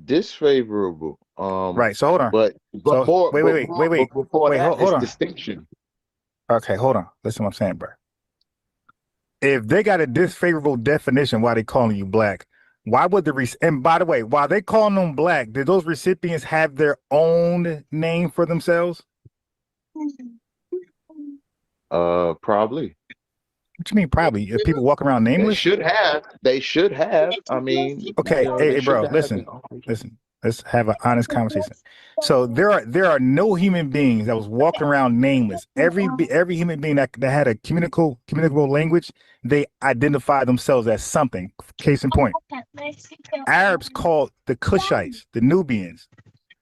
Speaker 1: Disfavorable.
Speaker 11: Right. So hold on.
Speaker 1: But before,
Speaker 11: wait.
Speaker 1: Before
Speaker 11: wait,
Speaker 1: that,
Speaker 11: hold on.
Speaker 1: distinction.
Speaker 11: Okay, hold on. Listen to what I'm saying, bro. If they got a disfavorable definition, why they calling you black? Why would and by the way, while they calling them black, did those recipients have their own name for themselves?
Speaker 1: Probably.
Speaker 11: What you mean probably? If people walk around nameless?
Speaker 1: They should have. I mean,
Speaker 11: okay, hey bro, listen. Let's have an honest conversation. So there are no human beings that was walking around nameless. Every human being that had a communicable language, they identify themselves as something. Case in point, Arabs called the Kushites, the Nubians.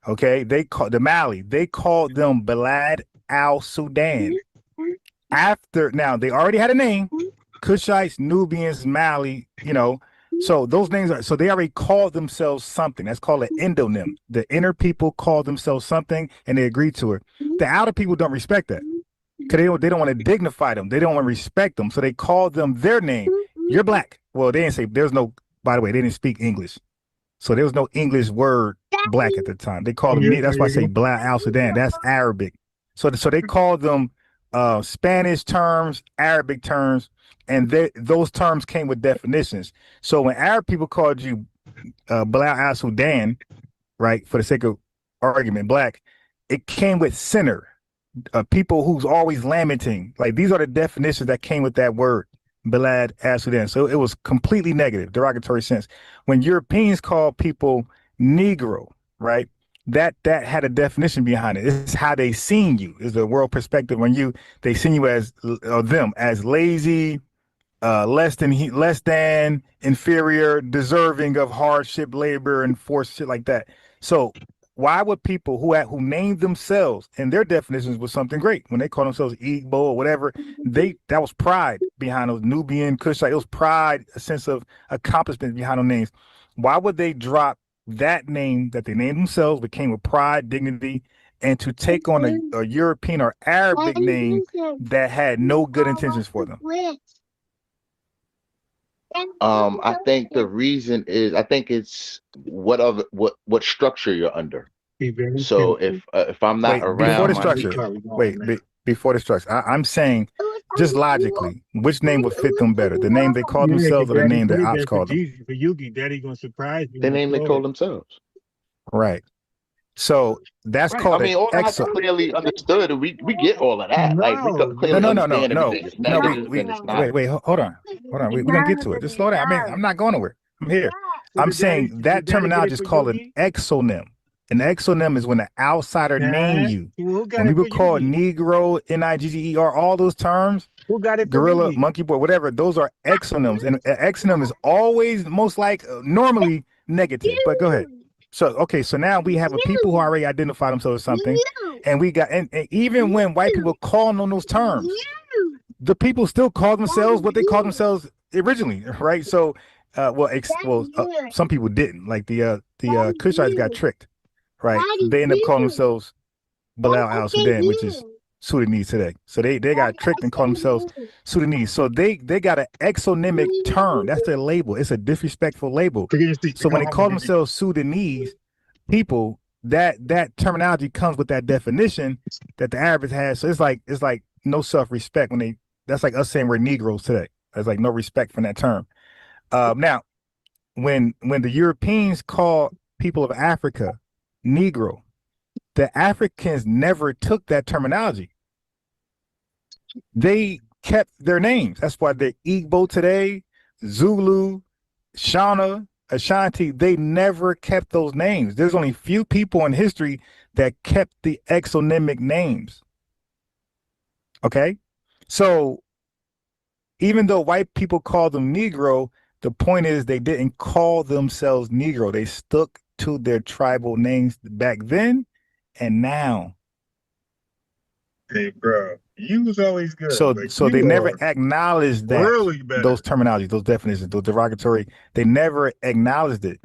Speaker 11: Okay, they called the Mali. They called them Balad al-Sudan. Now they already had a name: Kushites, Nubians, Mali. So those names so they already called themselves something. That's called an endonym. The inner people call themselves something and they agree to it. The outer people don't respect that because they don't want to dignify them. They don't want to respect them. So they call them their name. You're black. Well, they didn't say by the way, they didn't speak English. So there was no English word black at the time. They called them, that's why I say Black Al Sudan. That's Arabic. So they called them Spanish terms, Arabic terms, and those terms came with definitions. So when Arab people called you Bilal al-Sudan, right, for the sake of argument, black, it came with sinner, people who's always lamenting. Like these are the definitions that came with that word, Balad Asudan. So it was completely negative, derogatory sense. When Europeans call people Negro, right? That had a definition behind it. It's how they seen you. Is the world perspective when they seen you as them as lazy, less than, inferior, deserving of hardship, labor, and forced shit like that. So why would people who named themselves and their definitions was something great when they call themselves Igbo or whatever, that was pride behind those Nubian Kushite. It was pride, a sense of accomplishment behind those names. Why would they drop that name that they named themselves, but came with pride, dignity, and to take on a European or Arabic name that had no good intentions for them?
Speaker 1: I think the reason is I think it's what structure you're under. So if I'm not
Speaker 11: before the
Speaker 1: around my
Speaker 11: structure, before the structure, I'm saying just logically, which name would fit them better? The name they call themselves or the name their ops call them?
Speaker 19: For Yugi, Daddy gonna surprise you.
Speaker 1: The name they call themselves.
Speaker 11: Right. So that's
Speaker 1: Right.
Speaker 11: called
Speaker 1: I mean, all that's clearly understood, and we get all of that. Like we clearly understand everything. It's negative and it's not.
Speaker 11: Wait, hold on. We're gonna get to it. Just slow down. I'm not going nowhere. I'm here. I'm saying that terminology is called an exonym. An exonym is when an outsider name you. When people call Negro, Nigger, all those terms, gorilla, monkey boy, whatever, those are exonyms. And an exonym is always normally negative. But go ahead. So now we have a people who already identify themselves as something, and and even when white people call on those terms, the people still call themselves what they called themselves originally, right? So, some people didn't. Like the Kushites got tricked, right? They end up calling themselves Bilal Al Sudan, which is Sudanese today. So they got tricked and called themselves Sudanese. So they got an exonymic term. That's their label. It's a disrespectful label. So when they call themselves Sudanese people, that terminology comes with that definition that the Arabics has. So it's like no self-respect when that's like us saying we're Negroes today. There's like no respect for that term. Now, when the Europeans call people of Africa Negro, the Africans never took that terminology. They kept their names. That's why they're Igbo today, Zulu, Shona, Ashanti. They never kept those names. There's only few people in history that kept the exonymic names. Okay? So even though white people call them Negro, the point is they didn't call themselves Negro. They stuck to their tribal names back then and now.
Speaker 19: Hey, bro, you was always good.
Speaker 11: So they never acknowledged that
Speaker 19: really
Speaker 11: those terminologies, those definitions, those derogatory. They never acknowledged it.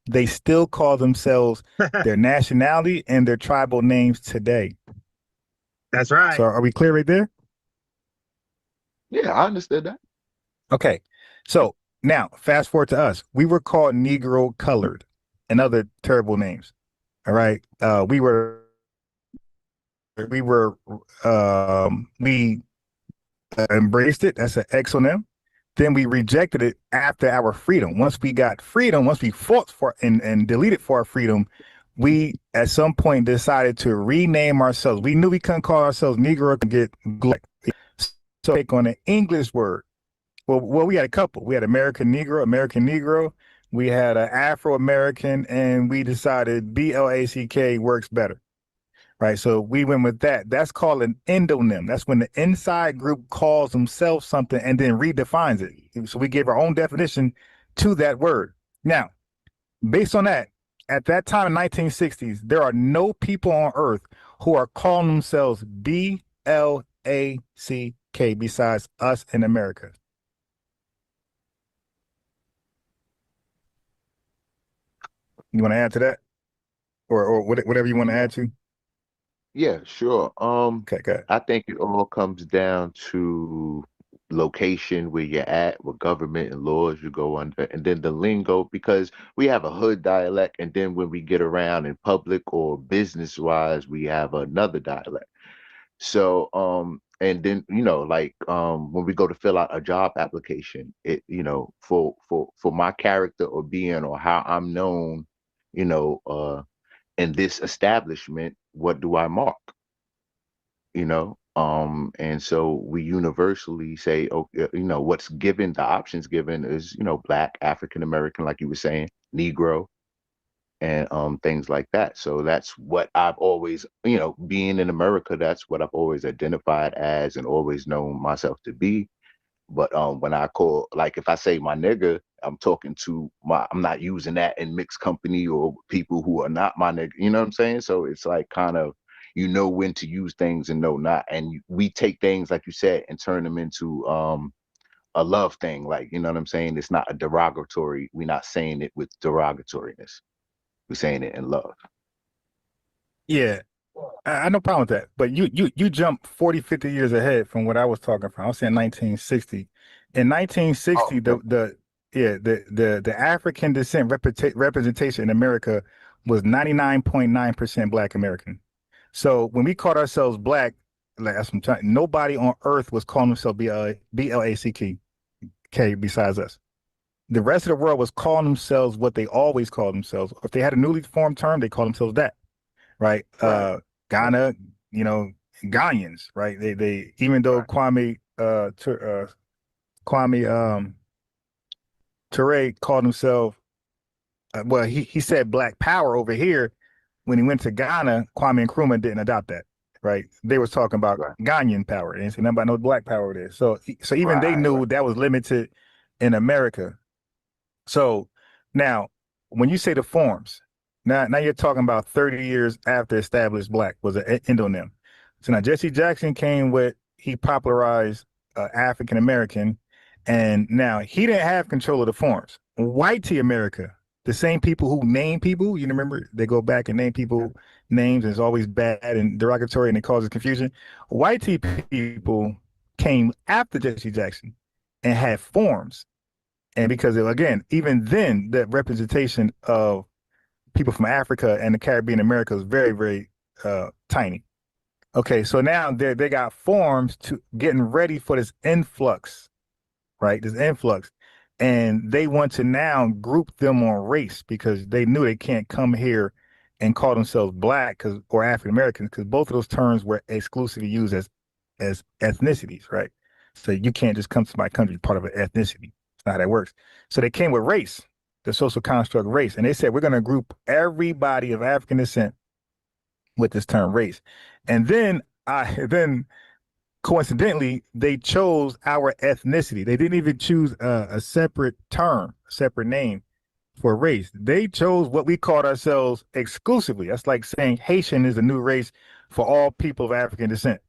Speaker 11: They still call themselves their nationality and their tribal names today.
Speaker 19: That's right.
Speaker 11: So are we clear right there?
Speaker 1: Yeah, I understood that.
Speaker 11: Okay. So now fast forward to us. We were called Negro colored and other terrible names. All right. We embraced it. That's an exonym. Then we rejected it after our freedom. Once we got freedom, once we fought for and deleted for our freedom, we at some point decided to rename ourselves. We knew we couldn't call ourselves Negro and get black. So take on an English word. Well, we had a couple. We had American Negro. We had an Afro-American, and we decided BLACK works better. Right, so we went with that. That's called an endonym. That's when the inside group calls themselves something and then redefines it. So we gave our own definition to that word. Now, based on that, at that time in 1960s, there are no people on earth who are calling themselves BLACK besides us in America. You want to add to that, or whatever you want to add to?
Speaker 1: Yeah, sure.
Speaker 11: Okay, good.
Speaker 1: I think it all comes down to location, where you're at, what government and laws you go under, and then the lingo, because we have a hood dialect, and then when we get around in public or business wise, we have another dialect. So, and then when we go to fill out a job application, it for my character or being or how I'm known, in this establishment, what do I mark? You know, and so we universally say, okay, you know, what's given, the options given is, you know, Black, African American, like you were saying, Negro, and things like that. So that's what I've always, you know, being in America, that's what I've always identified as and always known myself to be. But when I call, like if I say my nigga, I'm talking to I'm not using that in mixed company or people who are not my nigga. You know what I'm saying? So it's like kind of, you know when to use things and know not. And we take things, like you said, and turn them into a love thing. Like, you know what I'm saying? It's not a derogatory. We're not saying it with derogatoriness. We're saying it in love.
Speaker 11: Yeah, I no problem with that. But you jump 40, 50 years ahead from what I was talking from. I was saying 1960. In 1960, the African descent representation in America was 99.9% Black American. So when we called ourselves Black, like nobody on earth was calling themselves BLACK besides us. The rest of the world was calling themselves what they always called themselves. If they had a newly formed term, they called themselves that. Right. Ghana, you know, Ghanaians, right? They even though Kwame Ture called himself, well, he said Black Power over here. When he went to Ghana, Kwame Nkrumah didn't adopt that, right? They was talking about Ghanaian power. They didn't say nothing about no Black power there. So even they knew that was limited in America. So now, when you say the forms, now you're talking about 30 years after established Black was an endonym. So now Jesse Jackson he popularized African American, and now he didn't have control of the forms. White T America, the same people who name people, you remember, they go back and name people names, and it's always bad and derogatory and it causes confusion. White T people came after Jesse Jackson and had forms. And because, again, even then, the representation of people from Africa and the Caribbean America is very, very tiny. Okay, so now they got forms to getting ready for this influx, right? This influx. And they want to now group them on race because they knew they can't come here and call themselves Black or African Americans, because both of those terms were exclusively used as ethnicities, right? So you can't just come to my country part of an ethnicity. It's not how that works. So they came with race, the social construct race. And they said, we're going to group everybody of African descent with this term race. And then coincidentally, they chose our ethnicity. They didn't even choose a separate term, a separate name for race. They chose what we called ourselves exclusively. That's like saying Haitian is a new race for all people of African descent.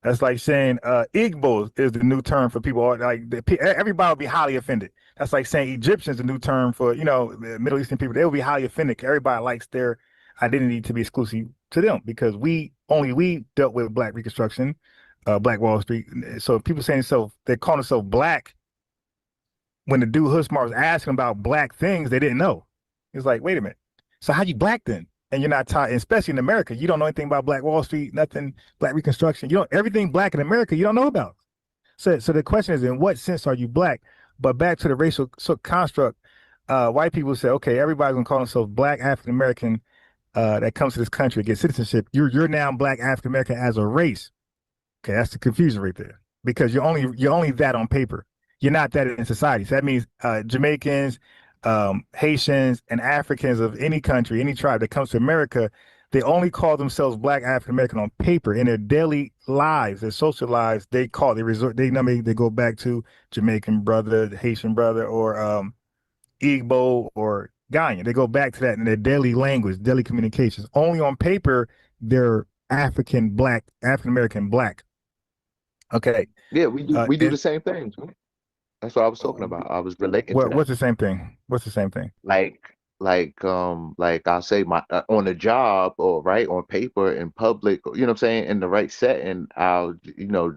Speaker 11: That's like saying Igbo is the new term for people. Like everybody will be highly offended. That's like saying Egyptian is a new term for, you know, the Middle Eastern people. They will be highly offended. Everybody likes their identity to be exclusive to them because we dealt with Black Reconstruction, Black Wall Street. So people saying they're calling themselves Black. When the dude Husmar was asking about Black things, they didn't know. It's like, wait a minute. So how you Black then? And you're not taught, especially in America, you don't know anything about Black Wall Street, nothing, Black Reconstruction. You know, everything Black in America, you don't know about. So the question is, in what sense are you Black? But back to the racial construct, white people say, okay, everybody's gonna call themselves Black African American that comes to this country to get citizenship. You're now Black African American as a race. Okay, that's the confusion right there. Because you're only that on paper. You're not that in society. So that means Jamaicans, Haitians, and Africans of any country, any tribe that comes to America, they only call themselves Black African American on paper. In their daily lives, their social lives, they go back to Jamaican brother, Haitian brother, or Igbo or Ghanaian. They go back to that in their daily language, daily communications. Only on paper, they're African American Black. Okay.
Speaker 1: Yeah, we do the same thing. That's what I was talking about. I was relating to that.
Speaker 11: What's the same thing? What's the same thing?
Speaker 1: Like I'll say my on a job or right on paper in public, you know what I'm saying, in the right setting, I'll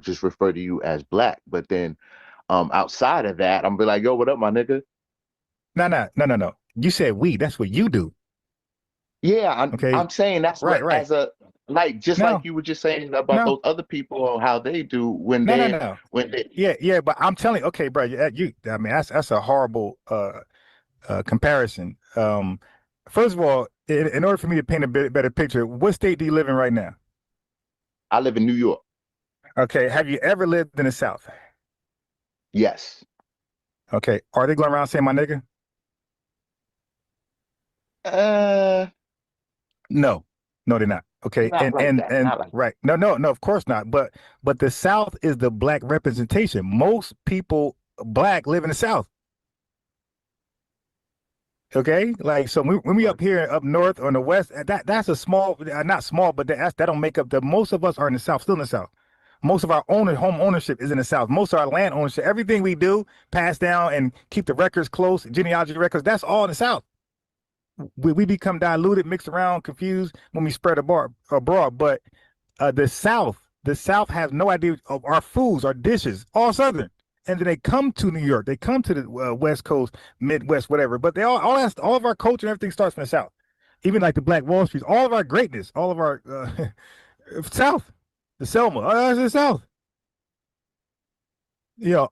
Speaker 1: just refer to you as Black. But then outside of that, I'm be like, yo, what up, my nigga?
Speaker 11: No. You said we. That's what you do.
Speaker 1: Yeah, I'm saying that's
Speaker 11: right.
Speaker 1: As a like you were just saying about those other people or how they do when they.
Speaker 11: Yeah, but I'm telling you, okay, bro, I mean that's a horrible comparison. first of all, in order for me to paint a better picture, what state do you live in right now?
Speaker 1: I live in New York.
Speaker 11: Okay. Have you ever lived in the South?
Speaker 1: Yes.
Speaker 11: Okay. Are they going around saying my nigga?
Speaker 1: Uh,
Speaker 11: No. No, they're not. Okay.
Speaker 1: not
Speaker 11: And
Speaker 1: like
Speaker 11: and
Speaker 1: that.
Speaker 11: and
Speaker 1: Not like
Speaker 11: right. No, no, no, of course not. But the South is the black representation. Most people black live in the South. Okay, like so when we up here up north or in the west, that's a small, not small, but that don't make up the most of us are in the South, still in the South. Most of our home ownership is in the South. Most of our land ownership, everything we do, pass down and keep the records close, genealogy records, that's all in the South. We become diluted, mixed around, confused when we spread abroad. But the South has no idea of our foods, our dishes, all Southern. And then they come to New York, they come to the West Coast, Midwest, whatever. But they all of our culture and everything starts from the South. Even like the Black Wall Street, all of our greatness, all of our South, the Selma, that's the South.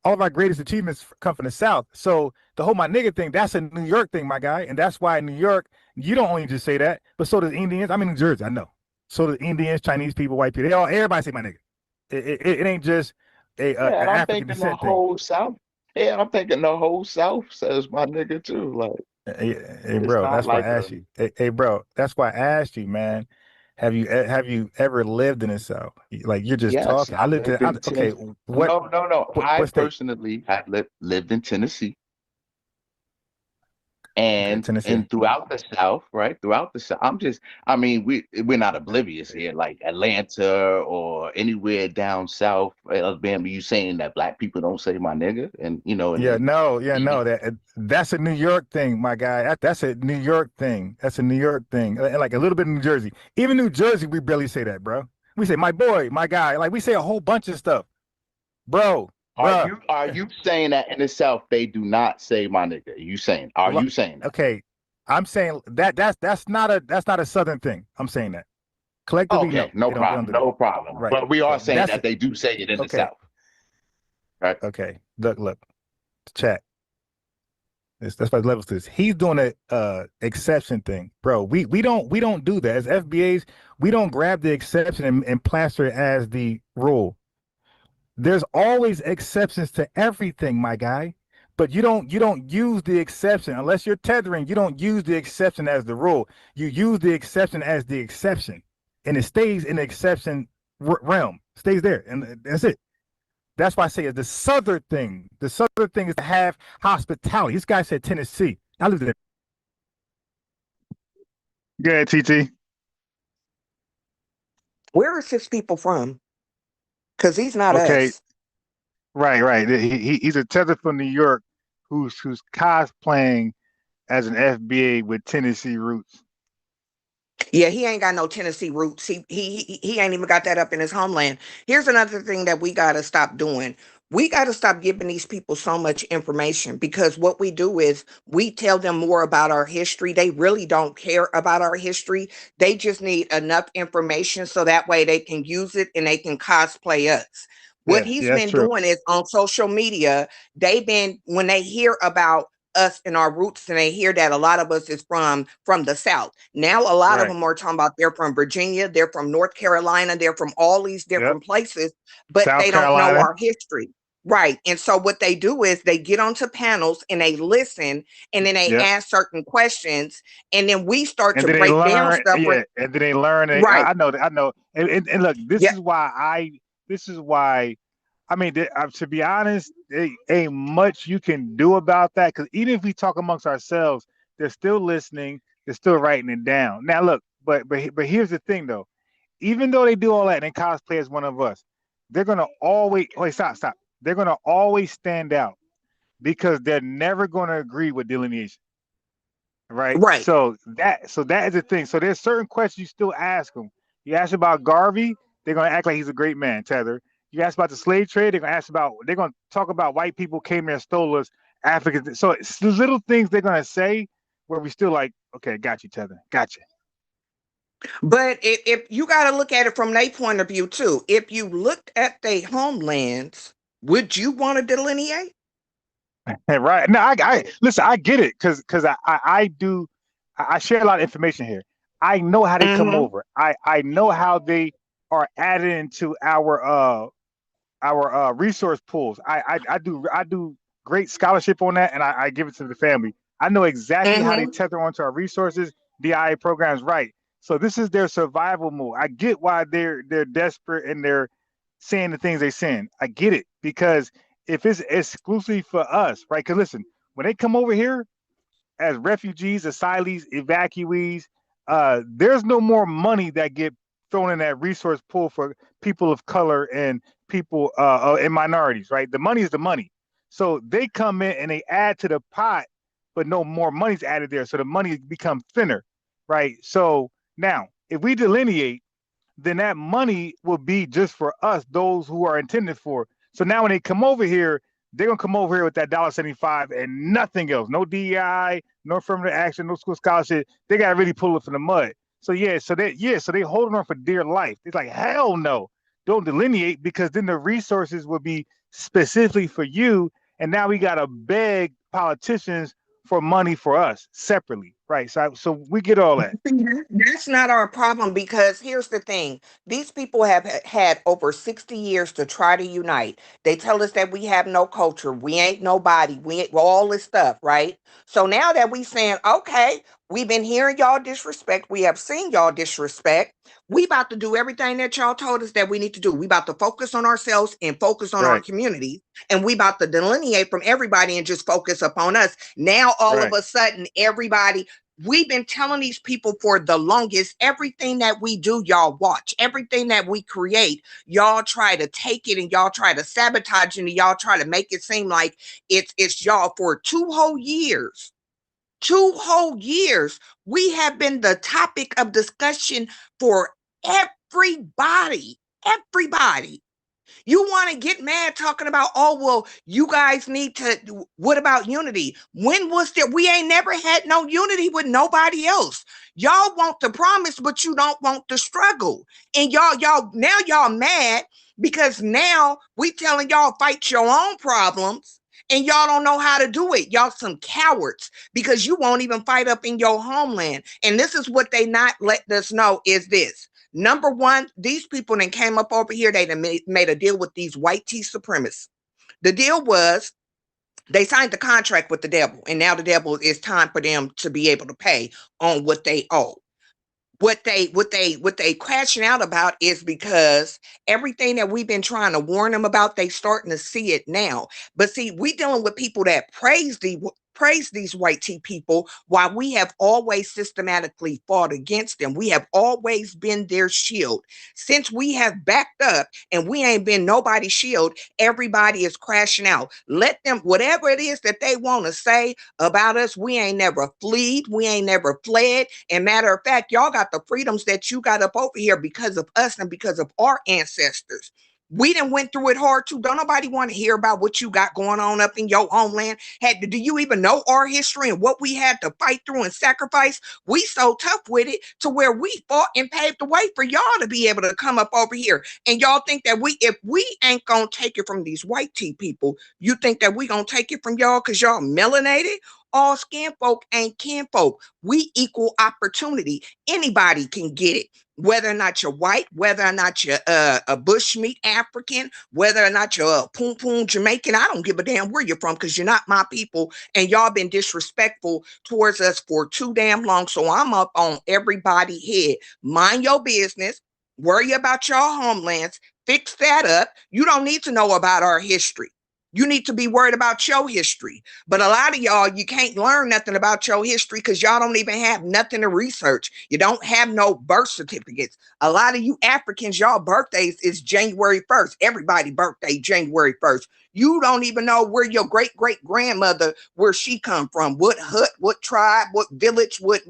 Speaker 11: All of our greatest achievements come from the South. So the whole my nigga thing, that's a New York thing, my guy. And that's why in New York, you don't only just say that, but so does Indians. I'm in New Jersey, I know. So does Indians, Chinese people, white people. Everybody say my nigga. It ain't just an
Speaker 1: I'm
Speaker 11: African
Speaker 1: thinking the
Speaker 11: descent thing.
Speaker 1: whole South. Yeah, I'm thinking the whole South says my nigga too. Like
Speaker 11: Hey,
Speaker 1: it's
Speaker 11: bro,
Speaker 1: not
Speaker 11: that's why I
Speaker 1: like
Speaker 11: asked you. Hey, bro, that's why I asked you, man. Have you ever lived in the South? Like you're just
Speaker 1: yes,
Speaker 11: talking. I
Speaker 1: I
Speaker 11: lived in.
Speaker 1: lived in
Speaker 11: Okay,
Speaker 1: Tennessee. No. I
Speaker 11: what state?
Speaker 1: personally have lived in Tennessee.
Speaker 11: Okay,
Speaker 1: and
Speaker 11: Tennessee.
Speaker 1: and throughout the South, right? Throughout the South, I mean, we're not oblivious here, like Atlanta or anywhere down south, Alabama. You saying that black people don't say my nigga, and
Speaker 11: Yeah, no,
Speaker 1: even
Speaker 11: that's a New York thing, my guy. That's a New York thing. That's a New York thing. Like a little bit of New Jersey. Even New Jersey, we barely say that, bro. We say my boy, my guy. Like we say a whole bunch of stuff, bro, bruh.
Speaker 1: are you saying that in the South they do not say my nigga? Are you saying that?
Speaker 11: Okay, I'm saying that's not a Southern thing. I'm saying that collectively,
Speaker 1: Okay,
Speaker 11: no,
Speaker 1: no
Speaker 11: they don't
Speaker 1: problem,
Speaker 11: do that.
Speaker 1: no problem.
Speaker 11: Right.
Speaker 1: But we are
Speaker 11: So
Speaker 1: saying
Speaker 11: that's
Speaker 1: that they do say it in the
Speaker 11: okay.
Speaker 1: South, right?
Speaker 11: Okay. Look, chat. That's why levels to this. He's doing a exception thing, bro. We don't do that as FBAs. We don't grab the exception and plaster it as the rule. There's always exceptions to everything, my guy. But you don't use the exception unless you're tethering. You don't use the exception as the rule. You use the exception as the exception, and it stays in the exception realm. Stays there, and that's it. That's why I say it's the southern thing. The southern thing is to have hospitality. This guy said Tennessee. I lived in. Go ahead, TT.
Speaker 21: Where is his people from? Because he's not
Speaker 11: Okay,
Speaker 21: us.
Speaker 11: right. He's a tether from New York, who's cosplaying as an FBA with Tennessee roots.
Speaker 21: Yeah, he ain't got no Tennessee roots. He ain't even got that up in his homeland. Here's another thing that we got to stop doing. We got to stop giving these people so much information, because what we do is we tell them more about our history. They really don't care about our history. They just need enough information so that way they can use it and they can cosplay us. What he's
Speaker 11: Yeah, that's
Speaker 21: been
Speaker 11: true.
Speaker 21: doing is on social media, when they hear about us and our roots, and they hear that a lot of us is from the South. Now a lot of
Speaker 11: Right.
Speaker 21: them are talking about they're from Virginia, they're from North Carolina, they're from all these
Speaker 11: Yep.
Speaker 21: different places, but
Speaker 11: South
Speaker 21: they don't know
Speaker 11: Carolina.
Speaker 21: our history. Right. And so what they do is they get onto panels and they listen, and then they
Speaker 11: Yep.
Speaker 21: ask certain questions, and then we start
Speaker 11: And
Speaker 21: to
Speaker 11: then they
Speaker 21: break down
Speaker 11: learn.
Speaker 21: stuff.
Speaker 11: Yeah. And then they learn.
Speaker 21: Right.
Speaker 11: I know. I know. And look, this
Speaker 21: Yeah.
Speaker 11: is why. This is why. I mean, to be honest, there ain't much you can do about that, because even if we talk amongst ourselves, they're still listening. They're still writing it down. Now, look, but here's the thing, though. Even though they do all that and they cosplay as one of us, they're gonna always. Wait, stop. They're gonna always stand out because they're never gonna agree with delineation. Right.
Speaker 21: Right.
Speaker 11: So that is the thing. So there's certain questions you still ask them. You ask about Garvey, they're gonna act like he's a great man, Tether. You ask about the slave trade, they're gonna talk about white people came there and stole us, Africans. So it's little things they're gonna say where we still like, okay, got you, Tether, got you.
Speaker 21: But if you got to look at it from their point of view too, if you looked at their homelands, would you want to delineate?
Speaker 11: Right. No, I listen, I get it, because I I share a lot of information here. I know how they come
Speaker 21: Mm-hmm.
Speaker 11: over. I know how they are added into our resource pools. I do great scholarship on that, and I give it to the family. I know exactly how they
Speaker 21: Mm-hmm.
Speaker 11: tether onto our resources. DIA programs, right? So this is their survival mode. I get why they're desperate and they're saying the things they saying. I get it because if it's exclusively for us, right? Because listen, when they come over here as refugees, asylees, evacuees, there's no more money that get thrown in that resource pool for people of color and people and minorities, right? The money is the money. So they come in and they add to the pot, but no more money's added there. So the money becomes thinner, right? So now, if we delineate, then that money will be just for us, those who are intended for. So now when they come over here, they're gonna come over here with that $1.75 and nothing else. No DEI, no affirmative action, no school scholarship. They gotta really pull it from the mud. So so they holding on for dear life. It's like hell no, don't delineate because then the resources will be specifically for you. And now we gotta beg politicians for money for us separately, right? So we get all that.
Speaker 21: That's not our problem because here's the thing. These people have had over 60 years to try to unite. They tell us that we have no culture, we ain't nobody, we ain't all this stuff, right? So now that we saying, okay, we've been hearing y'all disrespect, we have seen y'all disrespect, we about to do everything that y'all told us that we need to do. We about to focus on ourselves and focus on our
Speaker 11: Right,
Speaker 21: community, and we about to delineate from everybody and just focus upon us. Now all of
Speaker 11: right,
Speaker 21: a sudden, everybody, we've been telling these people for the longest, everything that we do, y'all watch, everything that we create, y'all try to take it and y'all try to sabotage it and y'all try to make it seem like it's y'all for 2 whole years. 2 whole years, we have been the topic of discussion for everybody. Everybody. You want to get mad talking about, oh, well, you guys need to, what about unity? When was there? We ain't never had no unity with nobody else. Y'all want the promise, but you don't want the struggle. And now y'all mad because now we telling y'all fight your own problems and y'all don't know how to do it. Y'all some cowards because you won't even fight up in your homeland. And this is what they not letting us know is this. Number one, these people that came up over here, they made a deal with these white tea supremacists. The deal was they signed the contract with the devil, and now the devil is time for them to be able to pay on what they owe. What they crashing out about is because everything that we've been trying to warn them about, they starting to see it now. But see, we dealing with people that praise these white tea people while we have always systematically fought against them. We have always been their shield. Since we have backed up and we ain't been nobody's shield, everybody is crashing out. Let them, whatever it is that they want to say about us, we ain't never fled, we ain't never fled. And matter of fact, y'all got the freedoms that you got up over here because of us and because of our ancestors. We done went through it hard too. Don't nobody want to hear about what you got going on up in your homeland. Do you even know our history and what we had to fight through and sacrifice? We so tough with it to where we fought and paved the way for y'all to be able to come up over here. And y'all think that if we ain't gonna take it from these white tea people, you think that we gonna take it from y'all because y'all melanated? All skin folk ain't kin folk. We equal opportunity. Anybody can get it. Whether or not you're white, whether or not you're a bushmeat African, whether or not you're a poom poom Jamaican, I don't give a damn where you're from because you're not my people and y'all been disrespectful towards us for too damn long. So I'm up on everybody head. Mind your business. Worry about your homelands. Fix that up. You don't need to know about our history. You need to be worried about your history. But a lot of y'all, you can't learn nothing about your history because y'all don't even have nothing to research. You don't have no birth certificates. A lot of you Africans, y'all birthdays is January 1st. Everybody birthday January 1st. You don't even know where your great-great-grandmother, where she come from, what hut, what tribe, what village, what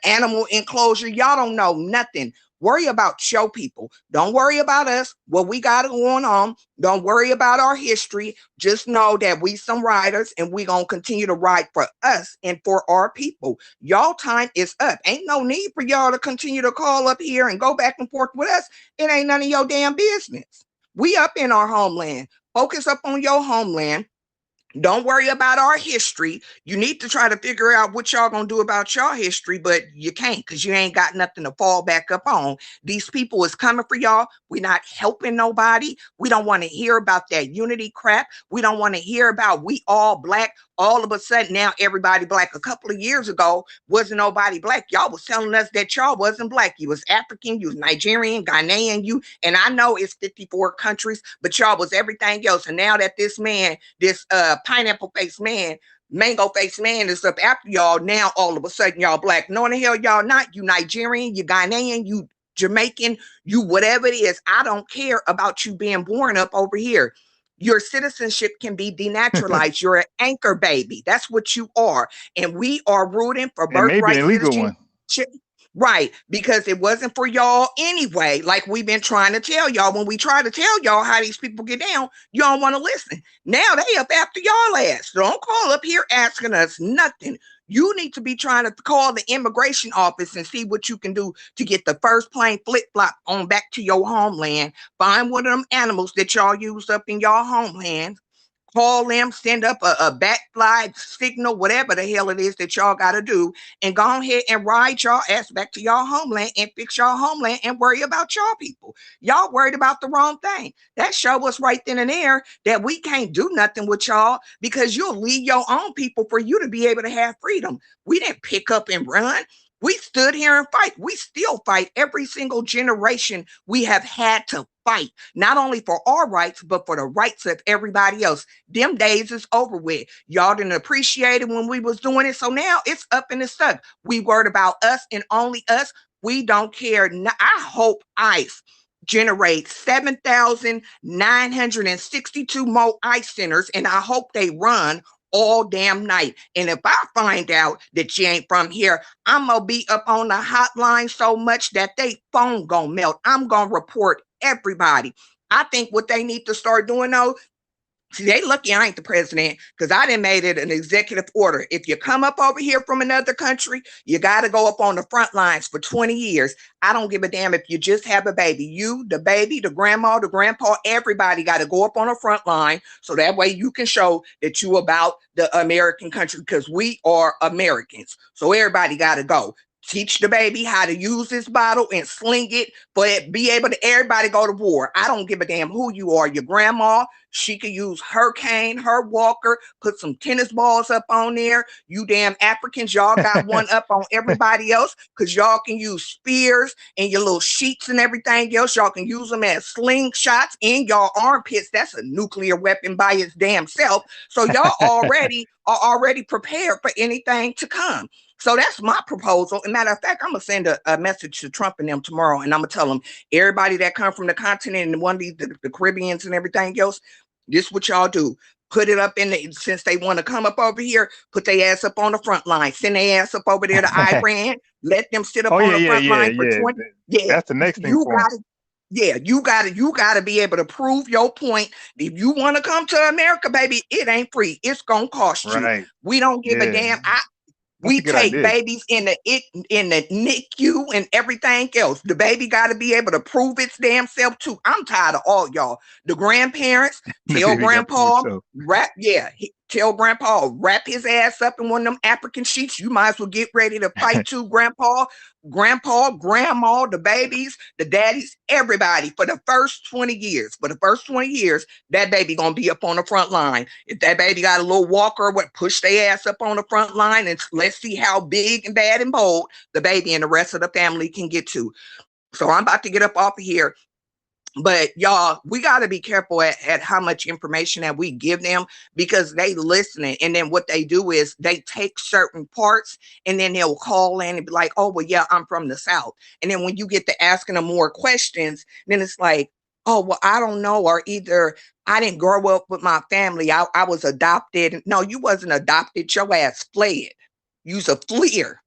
Speaker 21: animal enclosure. Y'all don't know nothing. Worry about your people. Don't worry about us, what we got going on. Don't worry about our history. Just know that we some riders and we gonna continue to ride for us and for our people. Y'all time is up. Ain't no need for y'all to continue to call up here and go back and forth with us. It ain't none of your damn business. We up in our homeland. Focus up on your homeland. Don't worry about our history. You need to try to figure out what y'all gonna do about your history, but you can't because you ain't got nothing to fall back up on. These people is coming for y'all. We're not helping nobody. We don't want to hear about that unity crap. We don't want to hear about we all black. All of a sudden now everybody black. A couple of years ago wasn't nobody black. Y'all was telling us that y'all wasn't black. You was African, you was Nigerian, Ghanaian, you, and I know it's 54 countries, but y'all was everything else. And now that this man, this pineapple faced man, mango faced man is up after y'all, now all of a sudden y'all black. No, the hell y'all not. You Nigerian, you Ghanaian, you Jamaican, you whatever it is. I don't care about you being born up over here. Your citizenship can be denaturalized. You're an anchor baby. That's what you are. And we are rooting for
Speaker 11: And maybe
Speaker 21: birthright
Speaker 11: an illegal
Speaker 21: citizenship.
Speaker 11: one.
Speaker 21: Right, because it wasn't for y'all anyway. Like we've been trying to tell y'all, when we try to tell y'all how these people get down, you don't want to listen. Now they up after y'all ass. So don't call up here asking us nothing. You need to be trying to call the immigration office and see what you can do to get the first plane flip-flop on back to your homeland. Find one of them animals that y'all used up in y'all homeland. Call them, send up a backfly signal, whatever the hell it is that y'all got to do, and go ahead and ride y'all ass back to y'all homeland and fix y'all homeland and worry about y'all people. Y'all worried about the wrong thing. That show us right then and there that we can't do nothing with y'all because you'll leave your own people for you to be able to have freedom. We didn't pick up and run. We stood here and fight. We still fight. Every single generation we have had to fight, not only for our rights, but for the rights of everybody else. Them days is over with. Y'all didn't appreciate it when we was doing it. So now it's up and it's stuck. We worried about us and only us. We don't care. I hope ICE generates 7,962 more ICE centers, and I hope they run all damn night. And if I find out that you ain't from here, I'm gonna be up on the hotline so much that they phone gonna melt. I'm gonna report everybody. I think what they need to start doing though, see, they lucky I ain't the president because I done made it an executive order. If you come up over here from another country, you got to go up on the front lines for 20 years. I don't give a damn if you just have a baby. You, the baby, the grandma, the grandpa, everybody got to go up on the front line so that way you can show that you about the American country because we are Americans. So everybody got to go. Teach the baby how to use this bottle and sling it, but be able to everybody go to war. I don't give a damn who you are. Your grandma, she could use her cane, her walker, put some tennis balls up on there. You damn Africans, y'all got one up on everybody else because y'all can use spears and your little sheets and everything else. Y'all can use them as slingshots in y'all armpits. That's a nuclear weapon by its damn self. So y'all already are prepared for anything to come. So that's my proposal. And matter of fact, I'm gonna send a message to Trump and them tomorrow, and I'm gonna tell them everybody that come from the continent and one of these the Caribbeans and everything else, this is what y'all do. Put it up in the, since they want to come up over here, put their ass up on the front line. Send their ass up over there to Iran. Let them sit up
Speaker 11: Oh
Speaker 21: on
Speaker 11: yeah,
Speaker 21: the
Speaker 11: yeah,
Speaker 21: front
Speaker 11: yeah,
Speaker 21: line for
Speaker 11: yeah.
Speaker 21: 20. Yeah,
Speaker 11: That's the next thing
Speaker 21: you
Speaker 11: for 'em.
Speaker 21: gotta. Yeah, you gotta be able to prove your point. If you want to come to America, baby, it ain't free. It's gonna cost you.
Speaker 11: Right.
Speaker 21: We don't give a
Speaker 11: Yeah.
Speaker 21: damn.
Speaker 11: That's a
Speaker 21: We
Speaker 11: good
Speaker 21: take
Speaker 11: idea.
Speaker 21: babies in the NICU and everything else. The baby got to be able to prove its damn self too. I'm tired of all y'all. The grandparents
Speaker 11: The
Speaker 21: tell
Speaker 11: baby got to prove
Speaker 21: grandpa
Speaker 11: itself.
Speaker 21: tell grandpa wrap his ass up in one of them African sheets. You might as well get ready to fight too, grandpa, grandma, the babies, the daddies, everybody for the first 20 years. For the first 20 years, that baby gonna be up on the front line. If that baby got a little walker, push their ass up on the front line and let's see how big and bad and bold the baby and the rest of the family can get to. So I'm about to get up off of here. But y'all, we got to be careful at how much information that we give them because they listening. And then what they do is they take certain parts and then they'll call in and be like, oh, well, yeah, I'm from the South. And then when you get to asking them more questions, then it's like, oh, well, I don't know. Or either I didn't grow up with my family. I was adopted. No, you wasn't adopted. Your ass fled. You's a fleer.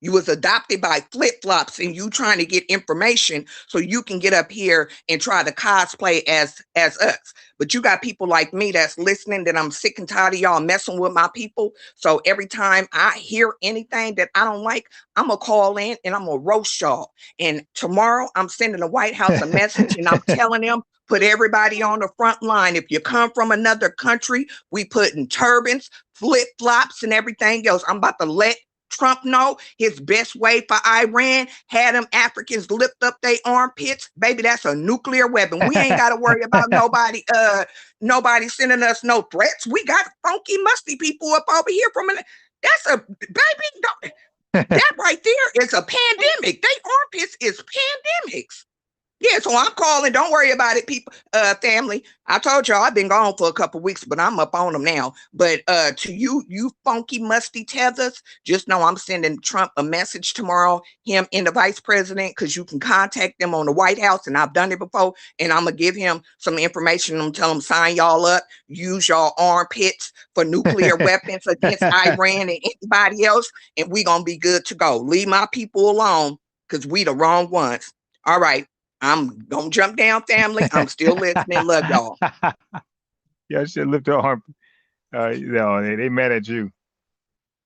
Speaker 21: You was adopted by flip-flops and you trying to get information so you can get up here and try to cosplay as us. But you got people like me that's listening that I'm sick and tired of y'all messing with my people. So every time I hear anything that I don't like, I'm going to call in and I'm going to roast y'all. And tomorrow I'm sending the White House a message and I'm telling them, put everybody on the front line. If you come from another country, we put in turbans, flip-flops, and everything else. I'm about to let Trump know his best way for Iran had them Africans lift up their armpits. Baby, that's a nuclear weapon. We ain't got to worry about nobody sending us no threats. We got funky, musty people up over here that's a baby. That right there is a pandemic. They armpits is pandemics. Yeah, so I'm calling. Don't worry about it, people, family. I told y'all I've been gone for a couple weeks, but I'm up on them now. But to you funky, musty tethers, just know I'm sending Trump a message tomorrow, him and the vice president, because you can contact them on the White House, and I've done it before, and I'm going to give him some information. I'm tell him, sign y'all up, use y'all armpits for nuclear weapons against Iran and anybody else, and we going to be good to go. Leave my people alone, because we the wrong ones. All right. I'm gonna jump down, family. I'm still listening. Love y'all.
Speaker 11: Yeah, I should lift her arm. They mad at you.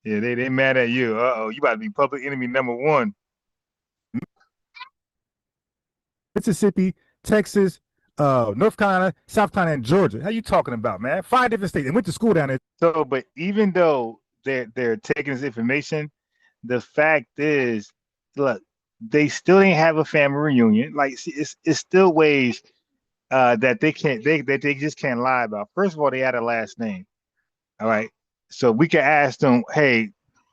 Speaker 11: Yeah, they mad at you. Uh-oh, you about to be public enemy #1. Mississippi, Texas, North Carolina, South Carolina, and Georgia. How you talking about, man? 5 different states. They went to school down there. So, but even though they're taking this information, the fact is, look, they still ain't have a family reunion. Like, it's still ways that they just can't lie about. First of all, they had a last name. All right. So we can ask them, hey,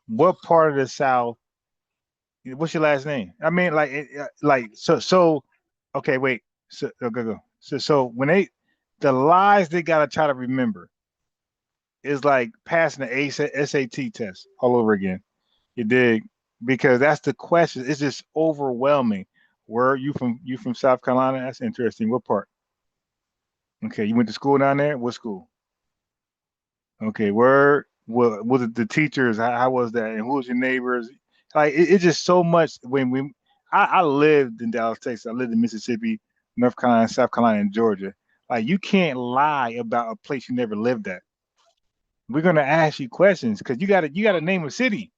Speaker 11: what part of the South, what's your last name? I mean, so okay, wait. So go. So when the lies they gotta try to remember is like passing the SAT test all over again. You dig? Because that's the question. It's just overwhelming. Where are you from? You from South Carolina? That's interesting. What part? Okay, you went to school down there? What school? Okay, where was it the teachers? How was that? And who was your neighbors? Like it's just so much. I lived in Dallas, Texas. I lived in Mississippi, North Carolina, South Carolina, and Georgia. Like you can't lie about a place you never lived at. We're gonna ask you questions because you gotta name a city.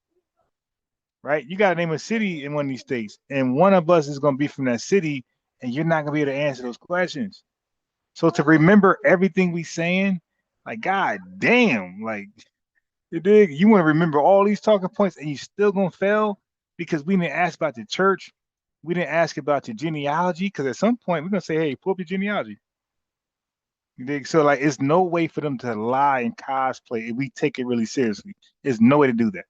Speaker 11: Right? You got to name a city in one of these states, and one of us is going to be from that city, and you're not going to be able to answer those questions. So to remember everything we saying, like, God damn, like, you dig? You want to remember all these talking points, and you still going to fail because we didn't ask about the church. We didn't ask about your genealogy because at some point we're going to say, hey, pull up your genealogy. You dig? So, like, it's no way for them to lie and cosplay if we take it really seriously. There's no way to do that.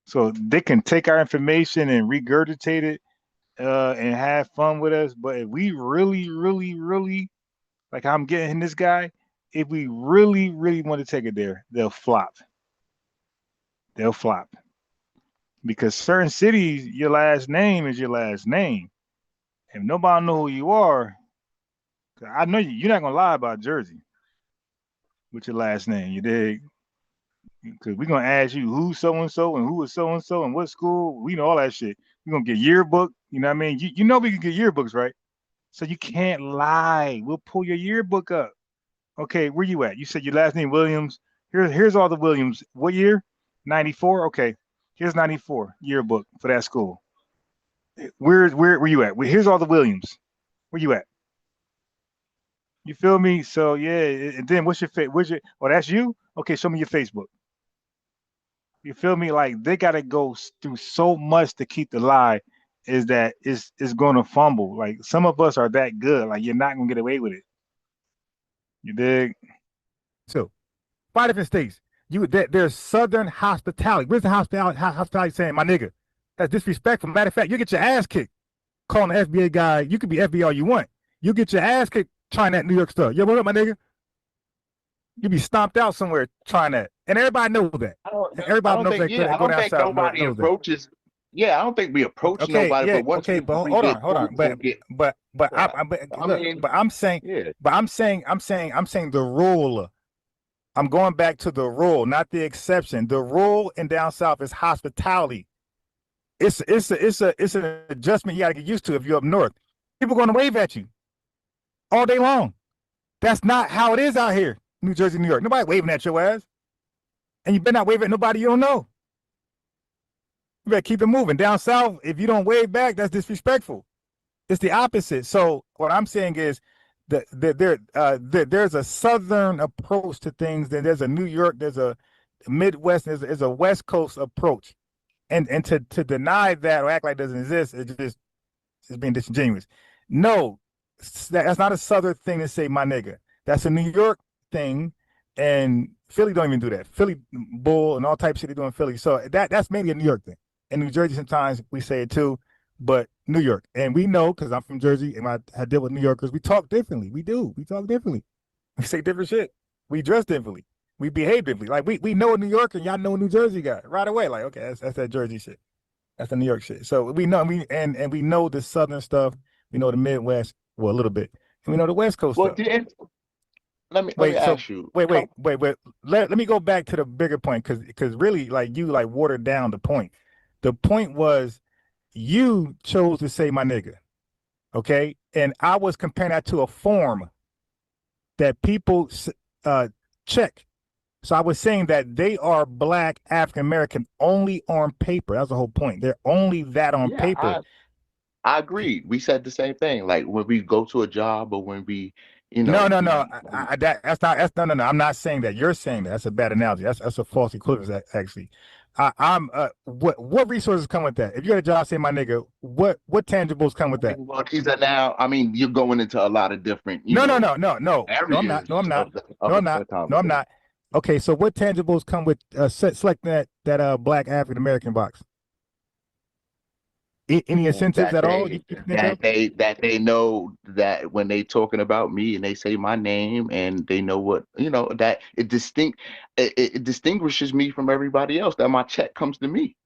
Speaker 11: So they can take our information and regurgitate it and have fun with us. But if we really, really, really, like I'm getting this guy, if we really, really want to take it there, they'll flop. They'll flop. Because certain cities, your last name is your last name. If nobody know who you are, I know you're not going to lie about Jersey with your last name. You dig? Because we're going to ask you who's so-and-so and who is so-and-so and what school. We know all that shit. We're going to get yearbook. You know what I mean? You know we can get yearbooks, right? So you can't lie. We'll pull your yearbook up. Okay, where you at? You said your last name Williams. Here's all the Williams. What year? 94? Okay. Here's 94 yearbook for that school. Where you at? Here's all the Williams. Where you at? You feel me? So yeah, and then what's your oh, that's you? Okay, show me your Facebook. You feel me? Like they gotta go through so much to keep the lie. Is that it's gonna fumble. Like some of us are that good. Like you're not gonna get away with it. You dig? So 5 different states. There's Southern hospitality. Where's the hospitality saying, my nigga? That's disrespectful. Matter of fact, you get your ass kicked calling the FBA guy. You could be FBA all you want. You get your ass kicked trying that New York stuff. Yo, what up, my nigga? You be stomped out somewhere trying that, and everybody knows that. Everybody knows that.
Speaker 1: I don't think nobody approaches. Yeah, I don't think we approach nobody.
Speaker 11: Yeah,
Speaker 1: but once
Speaker 11: hold on. I'm saying the rule. I'm going back to the rule, not the exception. The rule in down south is hospitality. It's an adjustment you got to get used to if you're up north. People are going to wave at you all day long. That's not how it is out here, New Jersey, New York. Nobody waving at your ass, and you better not wave at nobody you don't know. You better keep it moving. Down south, if you don't wave back, that's disrespectful. It's the opposite. So what I'm saying is, there's a Southern approach to things. Then there's a New York, there's a Midwest, there's a West Coast approach, and to deny that or act like it doesn't exist, it's being disingenuous. No, that's not a Southern thing to say, my nigga. That's a New York thing, and Philly don't even do that. Philly bull and all types of shit they do in Philly. So that's mainly a New York thing. In New Jersey, sometimes we say it too, but New York, and we know because I'm from Jersey and I deal with New Yorkers. We talk differently. We do. We talk differently. We say different shit. We dress differently. We behave differently. Like we know a New Yorker, and y'all know a New Jersey guy right away. Like, okay, that's that Jersey shit. That's the New York shit. So we know and we know the Southern stuff. We know the Midwest, well, a little bit, and we know the West Coast stuff.
Speaker 1: Let me ask you.
Speaker 11: Wait. Let me go back to the bigger point, because really, like, you like watered down the point. The point was you chose to say my nigga, okay, and I was comparing that to a form that people check. So I was saying that they are Black African American only on paper. That's the whole point. They're only that on paper.
Speaker 1: I agreed. We said the same thing. Like when we go to a job or when we, you know.
Speaker 11: No. No. I'm not saying that. You're saying that. That's a bad analogy. That's a false equivalence, actually. What resources come with that? If you got a job, say my nigga, what tangibles come with that?
Speaker 1: Well, these are now. I mean, you're going into a lot of different.
Speaker 11: No. I'm not. Okay, so what tangibles come with selecting that Black African American box? Any incentives at all?
Speaker 1: That they know that when they talking about me and they say my name and they know what, that it distinguishes me from everybody else, that my check comes to me.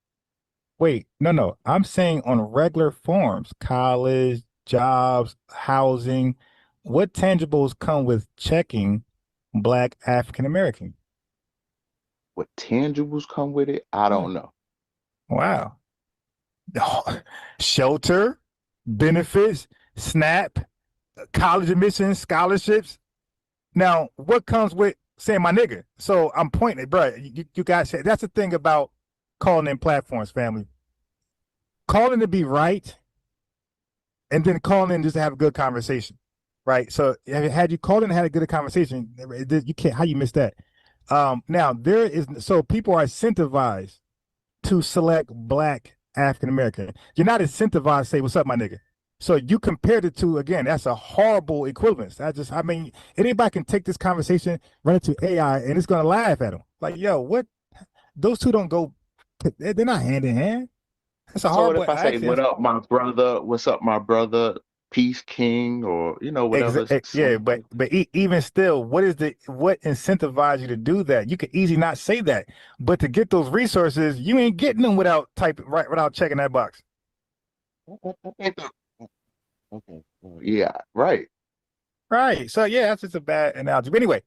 Speaker 11: Wait, no. I'm saying on regular forms, college, jobs, housing, what tangibles come with checking Black African American?
Speaker 1: What tangibles come with it? I don't know.
Speaker 11: Wow. Shelter, benefits, SNAP, college admissions, scholarships. Now, what comes with saying my nigga? So I'm pointing, bro. You guys say that's the thing about calling in platforms, family. Calling to be right, and then calling in just to have a good conversation, right? So had you called in and had a good conversation, you can't. How you miss that? Now so people are incentivized to select Black African American. You're not incentivized to say, what's up, my nigga? So you compared it to, again, that's a horrible equivalence. I mean, anybody can take this conversation, run it to AI, and it's going to laugh at them. Like, yo, what? Those two don't go, they're not hand in hand. That's a horrible.
Speaker 1: So if I say, what up, my brother? What's up, my brother? Peace King, or whatever.
Speaker 11: Yeah, but even still, what incentivized you to do that? You could easily not say that, but to get those resources, you ain't getting them without checking that box.
Speaker 1: Okay. Yeah, right.
Speaker 11: So yeah, that's just a bad analogy. But anyway,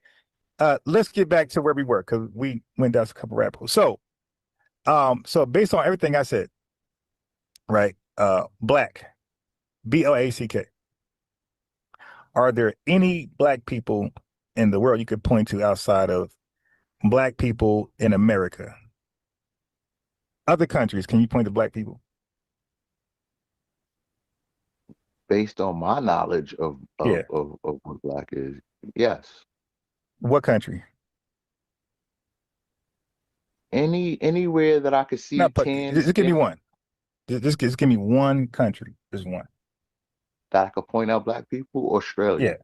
Speaker 11: let's get back to where we were, because we went down a couple rabbit holes. So based on everything I said, right? Black. BLACK. Are there any Black people in the world you could point to outside of Black people in America? Other countries, can you point to Black people?
Speaker 1: Based on my knowledge of what Black is, yes.
Speaker 11: What country?
Speaker 1: Anywhere that I could see.
Speaker 11: Just give me one. Just give me one country. Just one.
Speaker 1: That I could point out Black people. Australia.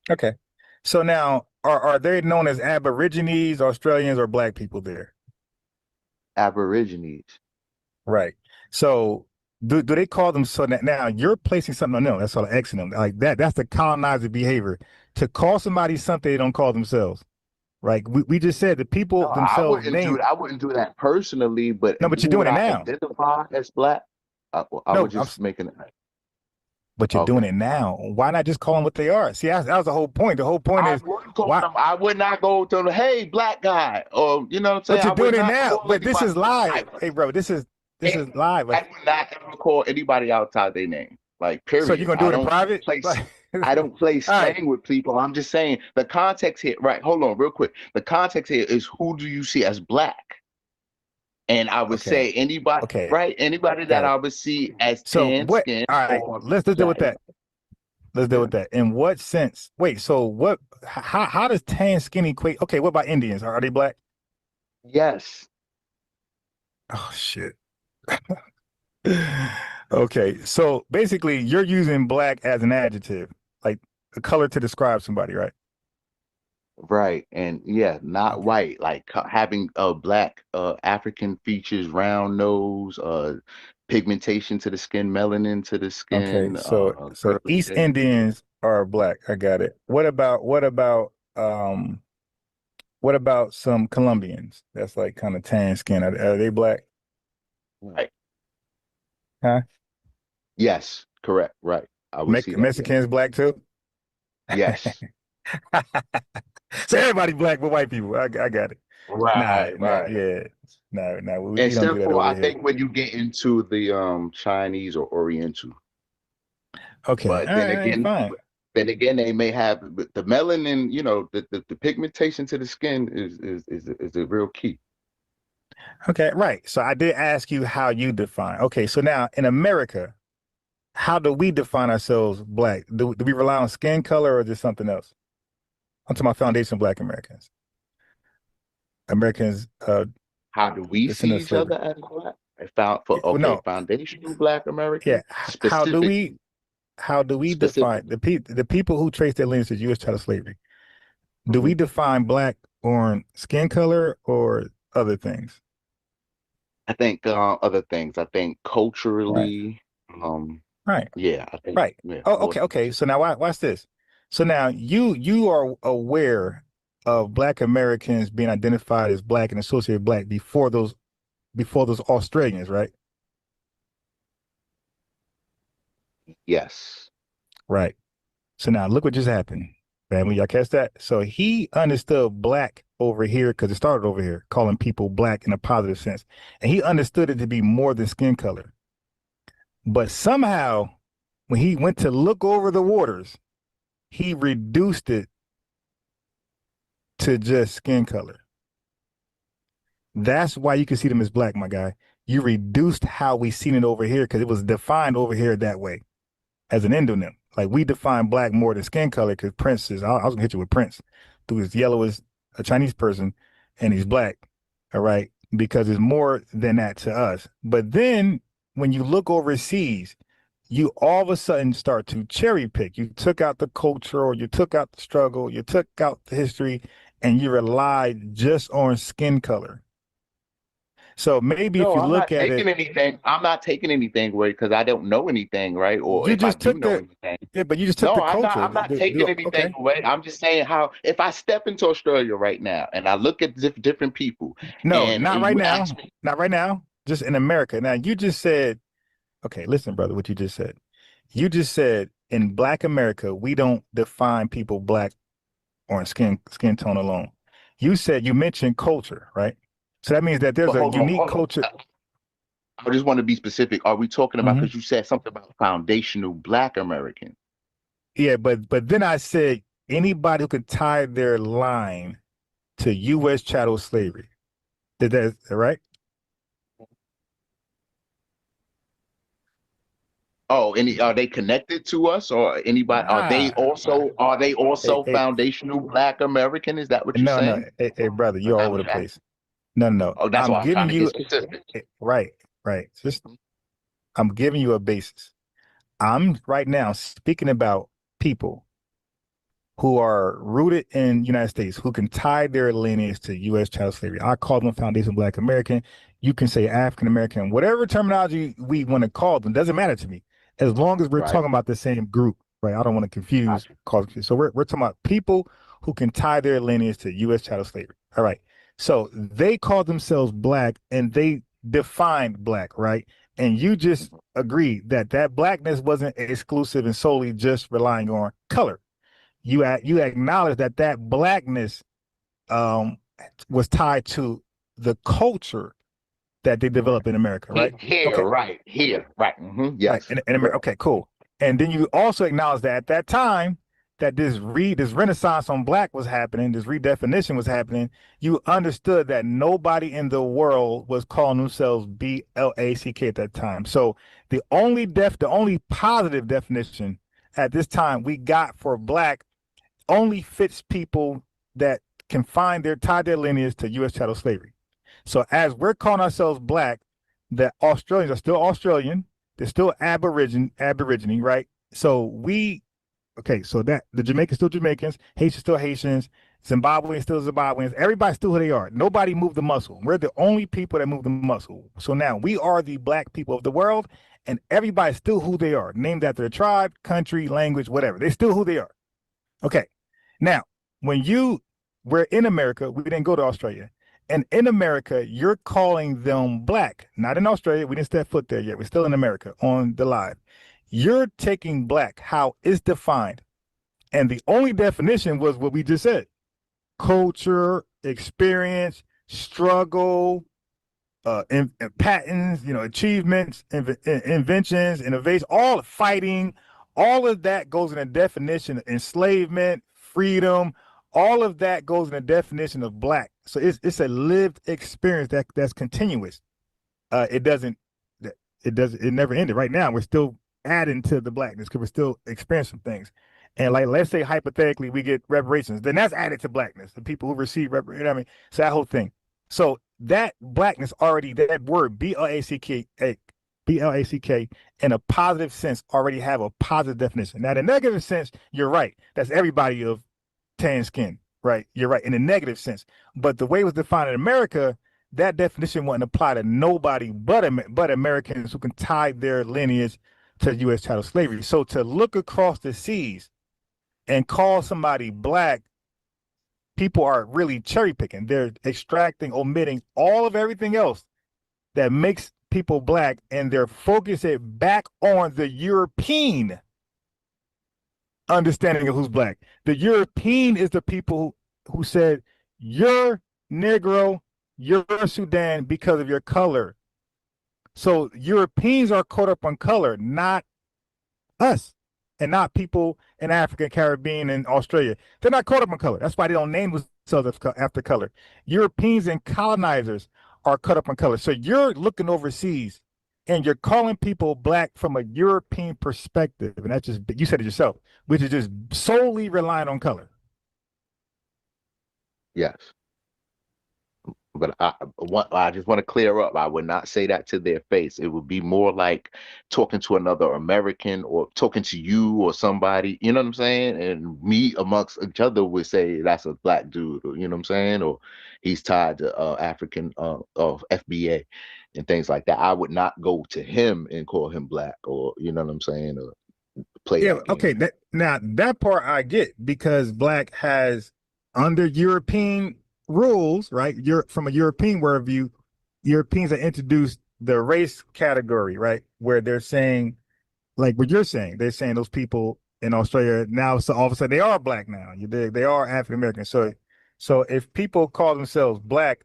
Speaker 11: Yeah. Okay. So now, are they known as Aborigines, Australians, or Black people there?
Speaker 1: Aborigines.
Speaker 11: Right. So do they call them? So that now you're placing something on them. That's all X in them. Like that. That's the colonizer behavior, to call somebody something they don't call themselves. Right. We just said the people themselves.
Speaker 1: I wouldn't do that personally, but
Speaker 11: no. But you're doing it now.
Speaker 1: Identify as Black. I was just making it.
Speaker 11: But you're doing it now. Why not just call them what they are? See, that was the whole point. The whole point is,
Speaker 1: I would not go to them, hey, Black guy, or what I'm saying.
Speaker 11: But you're doing it now. But this is live. Hey, bro, this is live.
Speaker 1: I would not ever call anybody outside their name. Like, period.
Speaker 11: So you're gonna do it in private?
Speaker 1: I don't play slang with people. I'm just saying the context here. Right? Hold on, real quick. The context here is, who do you see as Black? And I would say anybody, right? Anybody that I would see as tan skin.
Speaker 11: All right, let's deal with that. Let's deal with that. In what sense? Wait, so what? How does tan skin equate? Okay, what about Indians? Are they black?
Speaker 1: Yes.
Speaker 11: Oh shit. Okay, so basically, you're using black as an adjective, like a color to describe somebody, right?
Speaker 1: Right. And yeah, not
Speaker 11: Okay.
Speaker 1: white, like having black African features, round nose, pigmentation to the skin, melanin to the
Speaker 11: Okay.
Speaker 1: skin,
Speaker 11: So
Speaker 1: curly
Speaker 11: East
Speaker 1: hair.
Speaker 11: Indians are black. I got it. What about some Colombians? That's like kind of tan skin. Are they black?
Speaker 1: Right.
Speaker 11: Huh?
Speaker 1: Yes, correct. Right. I would see that. Yeah.
Speaker 11: Mexicans black too?
Speaker 1: Yes.
Speaker 11: So everybody black but white people. I got it. Nah,
Speaker 1: Right,
Speaker 11: nah,
Speaker 1: right.
Speaker 11: yeah. Nah, we don't do
Speaker 1: Except
Speaker 11: that
Speaker 1: for
Speaker 11: over
Speaker 1: I
Speaker 11: here.
Speaker 1: think when you get into the Chinese or Oriental.
Speaker 11: Okay.
Speaker 1: But
Speaker 11: All right, fine.
Speaker 1: then again, they may have the melanin, the pigmentation to the skin is a real key.
Speaker 11: Okay, right. So I did ask you how you define. Okay, so now in America, how do we define ourselves black? Do we rely on skin color or just something else? I'm talking about foundation black Americans. Americans
Speaker 1: How do we see
Speaker 11: descendants of
Speaker 1: each other
Speaker 11: slavery.
Speaker 1: as black? I found for
Speaker 11: Well,
Speaker 1: okay,
Speaker 11: no,
Speaker 1: foundational black
Speaker 11: yeah.
Speaker 1: American,
Speaker 11: How do
Speaker 1: specific,
Speaker 11: we define
Speaker 1: specific.
Speaker 11: the people who trace their lineage to U.S. chattel slavery? Do we
Speaker 1: Mhm.
Speaker 11: define black on skin color or other things?
Speaker 1: I think other things. I think
Speaker 11: Right,
Speaker 1: culturally,
Speaker 11: right,
Speaker 1: yeah, I think
Speaker 11: right.
Speaker 1: yeah,
Speaker 11: Oh,
Speaker 1: more
Speaker 11: okay,
Speaker 1: than
Speaker 11: okay. So now watch this. So now you are aware of Black Americans being identified as black and associated black before those Australians, right?
Speaker 1: yes.
Speaker 11: Right. So now look what just happened. Man, when y'all catch that? So he understood black over here because it started over here, calling people black in a positive sense. And he understood it to be more than skin color. But somehow, when he went to look over the waters, he reduced it to just skin color. That's why you can see them as black, my guy. You reduced how we seen it over here because it was defined over here that way as an endonym. Like we define black more than skin color because Prince is, I was gonna hit you with Prince, who is yellow as a Chinese person and he's black. All right. Because it's more than that to us. But then when you look overseas, you all of a sudden start to cherry pick. You took out the culture or you took out the struggle, you took out the history, and you relied just on skin color. So maybe if
Speaker 1: No,
Speaker 11: you
Speaker 1: I'm
Speaker 11: look
Speaker 1: not
Speaker 11: at
Speaker 1: taking
Speaker 11: it,
Speaker 1: anything. I'm not taking anything away because I don't know anything, right? Or
Speaker 11: you
Speaker 1: if I
Speaker 11: just
Speaker 1: do
Speaker 11: took
Speaker 1: know
Speaker 11: the
Speaker 1: anything.
Speaker 11: yeah, but you just took
Speaker 1: No,
Speaker 11: the
Speaker 1: I'm not.
Speaker 11: culture.
Speaker 1: I'm not taking anything
Speaker 11: Okay.
Speaker 1: away. I'm just saying how if I step into Australia right now and I look at different people
Speaker 11: No,
Speaker 1: and
Speaker 11: not right
Speaker 1: you ask
Speaker 11: now.
Speaker 1: me,
Speaker 11: Not right now. Just in America. Now you just said, okay, listen, brother, what you just said. You just said in Black America, we don't define people black on skin tone alone. You mentioned culture, right? So that means that
Speaker 1: but
Speaker 11: there's a
Speaker 1: hold on,
Speaker 11: unique
Speaker 1: hold on.
Speaker 11: culture.
Speaker 1: I just want to be specific. Are we talking about
Speaker 11: Hmm.
Speaker 1: because you said something about foundational Black American?
Speaker 11: Yeah, but then I said anybody who could tie their line to U.S. chattel slavery. Did that right?
Speaker 1: Oh, any are they connected to us or anybody?
Speaker 11: Nah.
Speaker 1: Are they
Speaker 11: Hey,
Speaker 1: also
Speaker 11: hey,
Speaker 1: foundational Black American? Is that what you're
Speaker 11: no.
Speaker 1: saying?
Speaker 11: Hey, brother,
Speaker 1: Is
Speaker 11: you're all
Speaker 1: that
Speaker 11: over
Speaker 1: what
Speaker 11: the
Speaker 1: you're asking?
Speaker 11: place. No.
Speaker 1: Oh, that's
Speaker 11: I'm
Speaker 1: why I'm trying
Speaker 11: giving
Speaker 1: to get
Speaker 11: you
Speaker 1: specific.
Speaker 11: right, right. I'm giving you a basis. I'm right now speaking about people who are rooted in the United States, who can tie their lineage to U.S. child slavery. I call them foundation Black American. You can say African American, whatever terminology we want to call them, doesn't matter to me, as long as we're
Speaker 1: Right.
Speaker 11: talking about the same group, right? I don't want to confuse.
Speaker 1: Gotcha.
Speaker 11: So we're talking about people who can tie their lineage to U.S. child slavery. All right. So they call themselves Black and they defined Black, right? And you just agreed that Blackness wasn't exclusive and solely just relying on color. You acknowledge that Blackness um was tied to the culture that they
Speaker 1: Right.
Speaker 11: developed in America, right?
Speaker 1: Here,
Speaker 11: Okay,
Speaker 1: right, here, right.
Speaker 11: right.
Speaker 1: Yes,
Speaker 11: In America,
Speaker 1: correct.
Speaker 11: okay, cool. And then you also acknowledge that at that time that this renaissance on black was happening, this redefinition was happening. You understood that nobody in the world was calling themselves BLACK at that time. So the only positive definition at this time we got for black only fits people that can tie their lineage to U.S. chattel slavery. So as we're calling ourselves black, the Australians are still Australian. They're still Aborigine, right? So so that the Jamaicans still Jamaicans, Haitians still Haitians, Zimbabweans still Zimbabweans. Everybody's still who they are. Nobody moved the muscle. We're the only people that move the muscle. So now we are the black people of the world, and everybody's still who they are, named after their tribe, country, language, whatever. They're still who they are. Okay. Now, we're in America, we didn't go to Australia. And in America, you're calling them black. Not in Australia. We didn't step foot there yet. We're still in America on the live. You're taking black, how it's defined. And the only definition was what we just said. Culture, experience, struggle, patents, achievements, inventions, innovation, all fighting, all of that goes in a definition of enslavement, freedom, all of that goes in a definition of black. So it's a lived experience that's continuous. It never ended. Right now, we're still adding to the blackness because we're still experiencing things. And like, let's say hypothetically we get reparations, then that's added to blackness. The people who receive reparations, so that whole thing. So that blackness already, that word B-L-A-C-K, in a positive sense already have a positive definition. Now, the negative sense, you're right. That's everybody of tan skin, right? You're right in a negative sense. But the way it was defined in America, that definition wouldn't apply to nobody but Americans who can tie their lineage to U.S. chattel slavery. So to look across the seas and call somebody black, people are really cherry picking. They're extracting, omitting all of everything else that makes people black, and they're focusing back on the European understanding of who's black. The European is the people who said, you're Negro, you're Sudan because of your color. So Europeans are caught up on color, not us, and not people in Africa, Caribbean, and Australia. They're not caught up on color. That's why they don't name themselves after color. Europeans and colonizers are caught up on color. So you're looking overseas and you're calling people black from a European perspective. And that's just, you said it yourself, which is just solely relying on color.
Speaker 1: Yes. But I just want to clear up. I would not say that to their face. It would be more like talking to another American or talking to you or somebody, you know what I'm saying? And me amongst each other would say that's a black dude, or, you know what I'm saying? Or he's tied to African of FBA and things like that. I would not go to him and call him black, or, you know what I'm saying? Or play that game.
Speaker 11: Okay. Now that part I get, because black has, under European rules, right? From a European worldview, Europeans have introduced the race category, right? Where they're saying, like what you're saying, they're saying those people in Australia now, so all of a sudden they are black now. They are African American. So if people call themselves black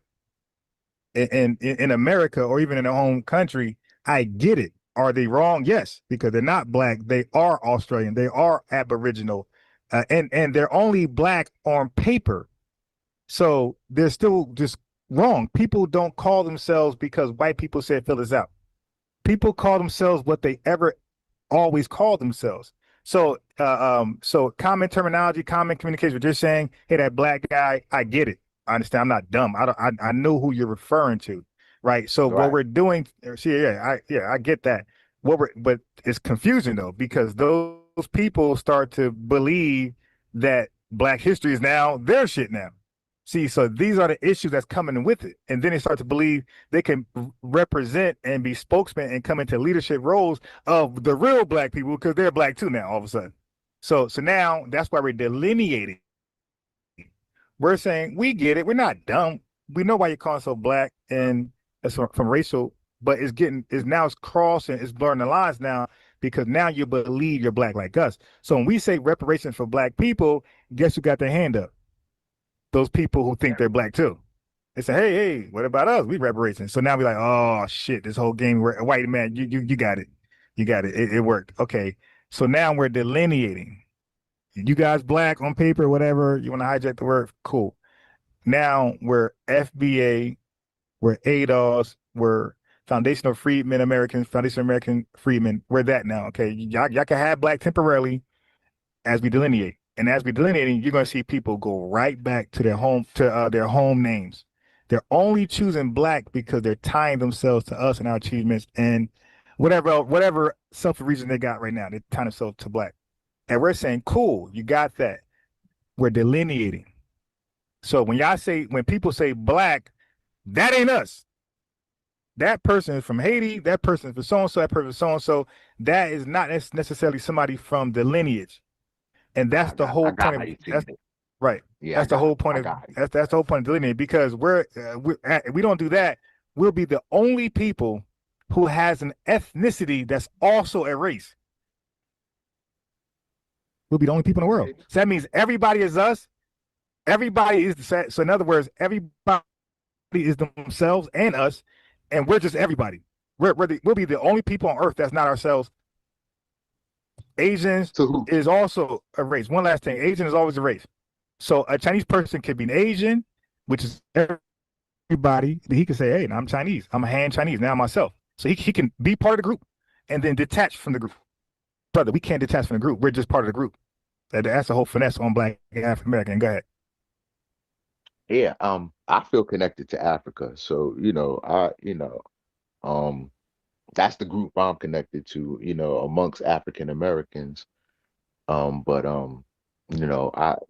Speaker 11: in America or even in their home country, I get it. Are they wrong? Yes, because they're not black. They are Australian. They are Aboriginal, and they're only black on paper. So they're still just wrong. People don't call themselves because white people said fill this out. People call themselves what they ever always called themselves. So so common terminology, common communication. What you're saying, hey, that black guy, I get it. I understand. I'm not dumb. I know who you're referring to, right? So what we're doing, I get that. But it's confusing though, because those people start to believe that black history is now their shit now. See, so these are the issues that's coming with it. And then they start to believe they can represent and be spokesmen and come into leadership roles of the real black people because they're black too now, all of a sudden. So now that's why we're delineating. We're saying, we get it. We're not dumb. We know why you're calling so black, and it's from racial, but it's crossing, it's blurring the lines now, because now you believe you're black like us. So when we say reparations for black people, guess who got their hand up? Those people who think they're black too. They say, hey, what about us? We reparations. So now we're like, oh shit, this whole game, we're white man, you got it. You got it. It worked. Okay. So now we're delineating. You guys black on paper, whatever, you want to hijack the word, cool. Now we're FBA, we're ADOS, we're Foundation of Freedmen Americans, Foundation of American Freedmen. We're that now. Okay. Y'all can have black temporarily, as we delineate. And as we delineating, you're going to see people go right back to their home names. They're only choosing Black because they're tying themselves to us and our achievements and whatever self reason they got right now. They're tying themselves to Black. And we're saying, cool, you got that. We're delineating. So when people say Black, that ain't us. That person is from Haiti, that person is from so-and-so, that person is so-and-so. That is not necessarily somebody from the lineage. And that's the whole point of that's right.
Speaker 1: Yeah,
Speaker 11: that's the whole point of that's the whole point of delineating, because we don't do that. We'll be the only people who has an ethnicity that's also a race. We'll be the only people in the world. So that means everybody is us. Everybody is the so in other words, everybody is themselves and us, and we're just everybody. We'll be the only people on earth that's not ourselves. Asians is also a race. One last thing, Asian is always a race. So a Chinese person could be an Asian, which is everybody. He can say, hey, I'm Chinese. I'm a Han Chinese now myself. So he can be part of the group and then detach from the group. Brother, we can't detach from the group. We're just part of the group. That's the whole finesse on Black and African American. Go ahead.
Speaker 1: Yeah, I feel connected to Africa. So, that's the group I'm connected to, amongst African Americans. Do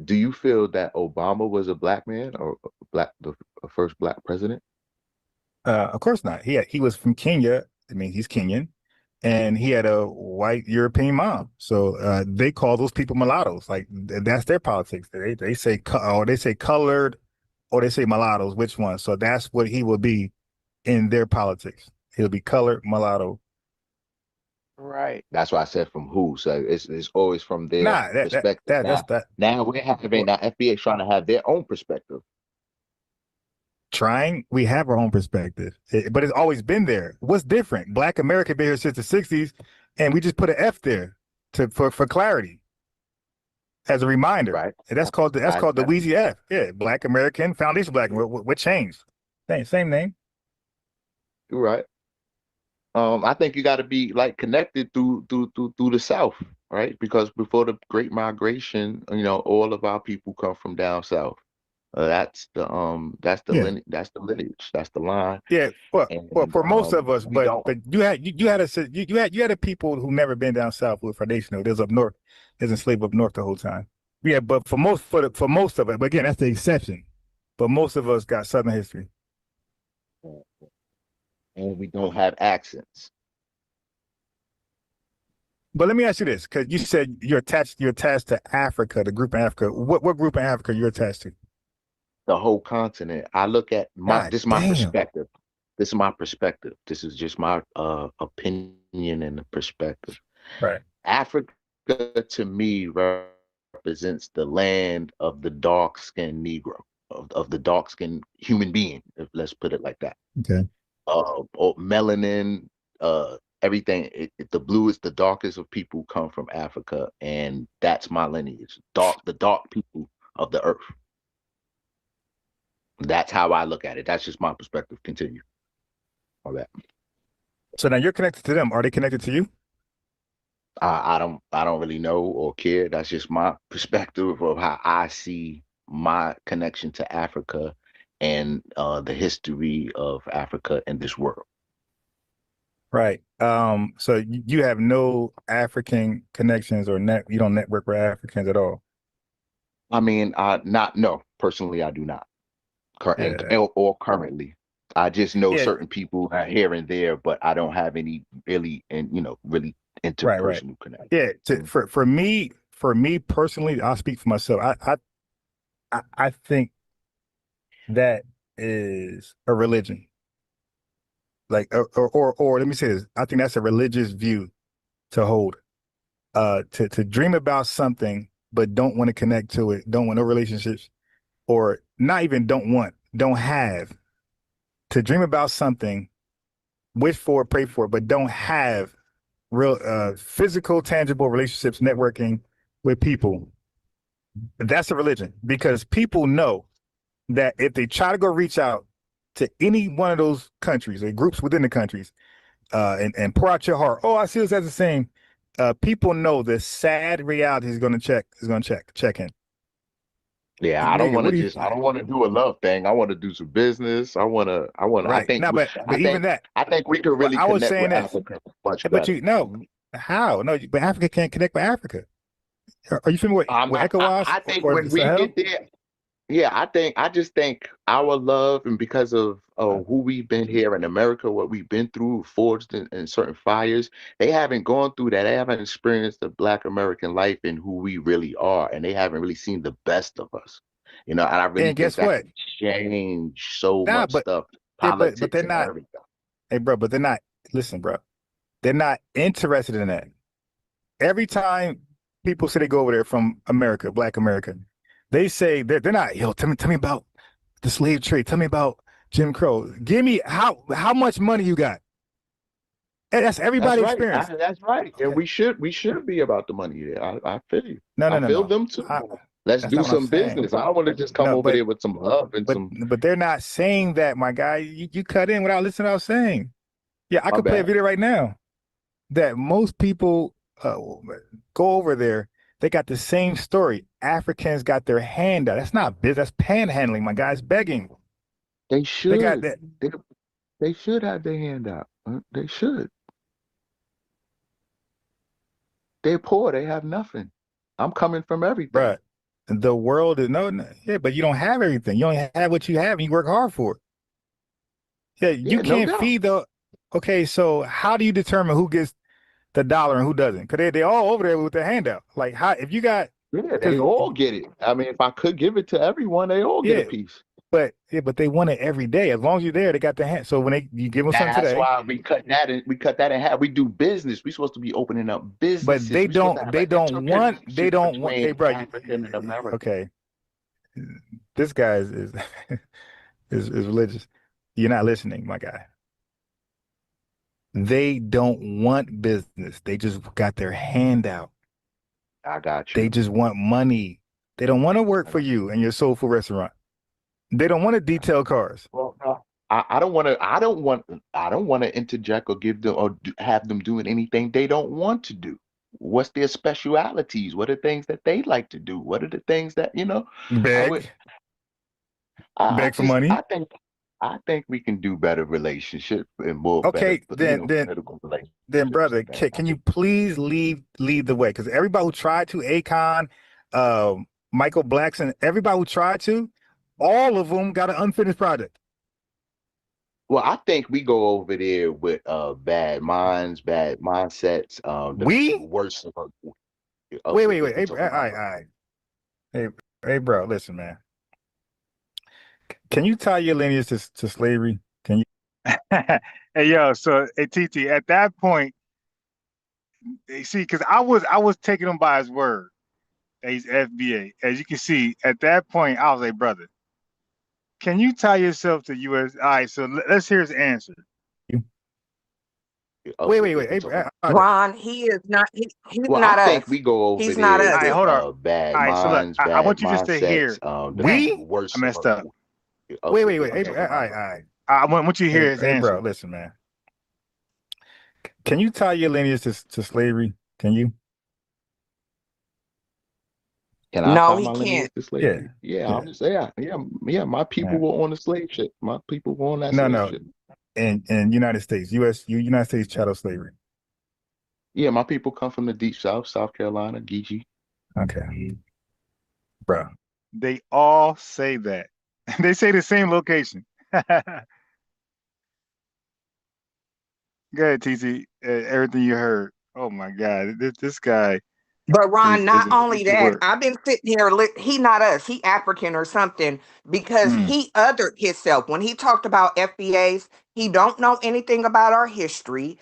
Speaker 1: you feel that Obama was a Black man or the first Black president?
Speaker 11: Of course not. He was from Kenya. I mean, he's Kenyan, and he had a white European mom. So they call those people mulattoes. Like that's their politics. They say colored, or they say mulattoes. Which one? So that's what he will be in their politics. He'll be colored, mulatto.
Speaker 1: Right. That's why I said from who. So it's always from their perspective. Now we're having FBA trying to have their own perspective.
Speaker 11: We have our own perspective, but it's always been there. What's different? Black America been here since the 60s, and we just put an F there for clarity as a reminder.
Speaker 1: Right.
Speaker 11: And that's called the Wheezy F. Yeah, Black American Foundation Black. What changed? Same name.
Speaker 1: You're right. I think you got to be like connected through the South, right? Because before the Great Migration, all of our people come from down south. That's the lineage, that's the line.
Speaker 11: Yeah, well, for most of us, but you had a people who never been down south with foundational. There's up north, there's enslaved up north the whole time. Yeah, but for most of it, but again, that's the exception. But most of us got Southern history.
Speaker 1: And we don't have accents.
Speaker 11: But let me ask you this, because you said you're attached to Africa, the group in Africa. What group in Africa you're attached to?
Speaker 1: The whole continent. I look at this is my perspective. This is my perspective. This is just my opinion and perspective.
Speaker 11: Right.
Speaker 1: Africa to me represents the land of the dark-skinned Negro, of the dark-skinned human being, let's put it like that.
Speaker 11: Okay.
Speaker 1: Melanin, everything. The bluest, the darkest of people come from Africa, and that's my lineage. The dark people of the earth. That's how I look at it. That's just my perspective. Continue. All that.
Speaker 11: So now you're connected to them. Are they connected to you?
Speaker 1: I don't really know or care. That's just my perspective of how I see my connection to Africa and the history of Africa and this world.
Speaker 11: Right. So you have no African connections or you don't network with Africans at all?
Speaker 1: I mean, personally, I do not. Or currently. I just know certain people here and there, but I don't have any really interpersonal connection.
Speaker 11: Yeah. For me personally, I'll speak for myself. I think that is a religion. Like, or let me say this. I think that's a religious view to hold. To dream about something, but don't want to connect to it, don't want no relationships, or not even don't have. To dream about something, wish for it, pray for it, but don't have real physical, tangible relationships, networking with people. That's a religion, because people know that if they try to go reach out to any one of those countries or groups within the countries and pour out your heart, I see us as the same, people know the sad reality is going to check in.
Speaker 1: Yeah, I don't want to just. I don't want to do a love thing. I want to do some business. I want to.
Speaker 11: Right. But even that.
Speaker 1: I think we could really
Speaker 11: I was
Speaker 1: connect
Speaker 11: saying
Speaker 1: with
Speaker 11: that.
Speaker 1: Africa much
Speaker 11: But
Speaker 1: better.
Speaker 11: how? No, but Africa can't connect with Africa. Are you familiar with ECOWAS
Speaker 1: I think
Speaker 11: or
Speaker 1: when
Speaker 11: the
Speaker 1: we
Speaker 11: Sahel?
Speaker 1: get there, yeah, I just think our love, and because of who we've been here in America, what we've been through, forged in certain fires, they haven't gone through that. They haven't experienced the Black American life and who we really are, and they haven't really seen the best of us. And I really
Speaker 11: And
Speaker 1: think
Speaker 11: guess
Speaker 1: that
Speaker 11: what?
Speaker 1: could change so
Speaker 11: Nah,
Speaker 1: much
Speaker 11: but
Speaker 1: stuff,
Speaker 11: but they're
Speaker 1: politics and
Speaker 11: not.
Speaker 1: everything.
Speaker 11: Hey, bro, but they're not. Listen, bro, they're not interested in that. Every time people say they go over there from America, Black America, they say they're not. Yo, tell me about the slave trade. Tell me about Jim Crow. Give me how much money you got. And that's
Speaker 1: That's
Speaker 11: everybody
Speaker 1: right.
Speaker 11: experience.
Speaker 1: That's right. And we should be about the money there. I feel you.
Speaker 11: No.
Speaker 1: I feel them too. Let's
Speaker 11: That's
Speaker 1: do
Speaker 11: not what I'm
Speaker 1: some
Speaker 11: saying.
Speaker 1: business. I don't want to just come
Speaker 11: No,
Speaker 1: over there with some love and some.
Speaker 11: but they're not saying that, my guy. You cut in without listening to what I was saying. Yeah, I
Speaker 1: My
Speaker 11: could play a
Speaker 1: bad.
Speaker 11: video right now that most people go over there. They got the same story. Africans got their hand out. That's not business. That's panhandling, my guys. Begging.
Speaker 1: They
Speaker 11: They got
Speaker 1: should.
Speaker 11: that.
Speaker 1: They should have their hand out. They should. They're poor. They have nothing. I'm coming from everything.
Speaker 11: Bruh, the world is yeah, but you don't have everything. You only have what you have, and you work hard for it. Yeah, you
Speaker 1: Yeah, no
Speaker 11: can't
Speaker 1: doubt.
Speaker 11: feed the. Okay, so how do you determine who gets the dollar and who doesn't? Because they all over there with their handout. Like how if you got
Speaker 1: Yeah, they
Speaker 11: because
Speaker 1: all get it. I mean, if I could give it to everyone, they all get a
Speaker 11: yeah,
Speaker 1: piece.
Speaker 11: but they want it every day. As long as you're there, they got their hand. So when you give them something
Speaker 1: That's
Speaker 11: today,
Speaker 1: why we cut that in half. We do business. We're supposed to be opening up
Speaker 11: but
Speaker 1: businesses.
Speaker 11: they
Speaker 1: We're supposed to have
Speaker 11: they
Speaker 1: an
Speaker 11: don't want hey
Speaker 1: between
Speaker 11: bro,
Speaker 1: African and American.
Speaker 11: okay. This guy is is religious. You're not listening, my guy. They don't want business. They just got their hand out.
Speaker 1: I got
Speaker 11: They
Speaker 1: you.
Speaker 11: just want money. They don't want to work for you and your soul food restaurant. They don't want to detail cars.
Speaker 1: Well, no, I don't want to. I don't want to interject or give them or have them doing anything they don't want to do. What's their specialities? What are things that they like to do? What are the things that I would.
Speaker 11: Beg, beg for money.
Speaker 1: I think we can do better relationship and more better,
Speaker 11: Okay,
Speaker 1: political
Speaker 11: then,
Speaker 1: relationships
Speaker 11: brother,
Speaker 1: and things.
Speaker 11: can you please lead the way? Because everybody who tried to, Akon, Michael Blackson, everybody who tried to, all of them got an unfinished project.
Speaker 1: Well, I think we go over there with bad minds, bad mindsets. The worst of
Speaker 11: Wait. Hey, all right. Hey, bro, listen, man. Can you tie your lineage to slavery? Can you?
Speaker 3: Hey, yo, so hey, TT, at that point, you see, because I was taking him by his word. He's FBA. As you can see, at that point, I was like, brother, can you tie yourself to US? All right, so let's hear his answer.
Speaker 11: Wait. Hey,
Speaker 21: Ron, he is not. He's
Speaker 1: well,
Speaker 21: not
Speaker 1: I
Speaker 21: us.
Speaker 1: think we go over
Speaker 21: He's
Speaker 1: there
Speaker 21: not us.
Speaker 3: All right,
Speaker 1: with
Speaker 3: hold on.
Speaker 1: bad
Speaker 3: All right, so look,
Speaker 1: minds,
Speaker 3: I
Speaker 1: bad
Speaker 3: want you just to hear.
Speaker 1: mindsets.
Speaker 11: We?
Speaker 1: Worst
Speaker 3: I messed up.
Speaker 11: Wait. Hey, all right.
Speaker 3: I want you to hear his
Speaker 11: hey,
Speaker 3: answer.
Speaker 11: bro, listen, man. Can you tie your lineage to slavery? Can you?
Speaker 1: Can I
Speaker 21: No,
Speaker 1: tie
Speaker 21: he
Speaker 1: my lineage
Speaker 21: can't.
Speaker 1: to slavery? Yeah, I'm just yeah. My people were on the slave ship. My people were on that slave ship.
Speaker 11: In United States, United States chattel slavery.
Speaker 1: Yeah, my people come from the deep South, South Carolina, Geechee.
Speaker 11: Okay, bro.
Speaker 3: They all say that. They say the same location. Go ahead, TT. Everything you heard. Oh my God, this guy.
Speaker 21: But Ron,
Speaker 3: is
Speaker 21: not only
Speaker 3: the
Speaker 21: that,
Speaker 3: word.
Speaker 21: I've been sitting here. He not us. He African or something because he othered himself when he talked about FBAs. He don't know anything about our history.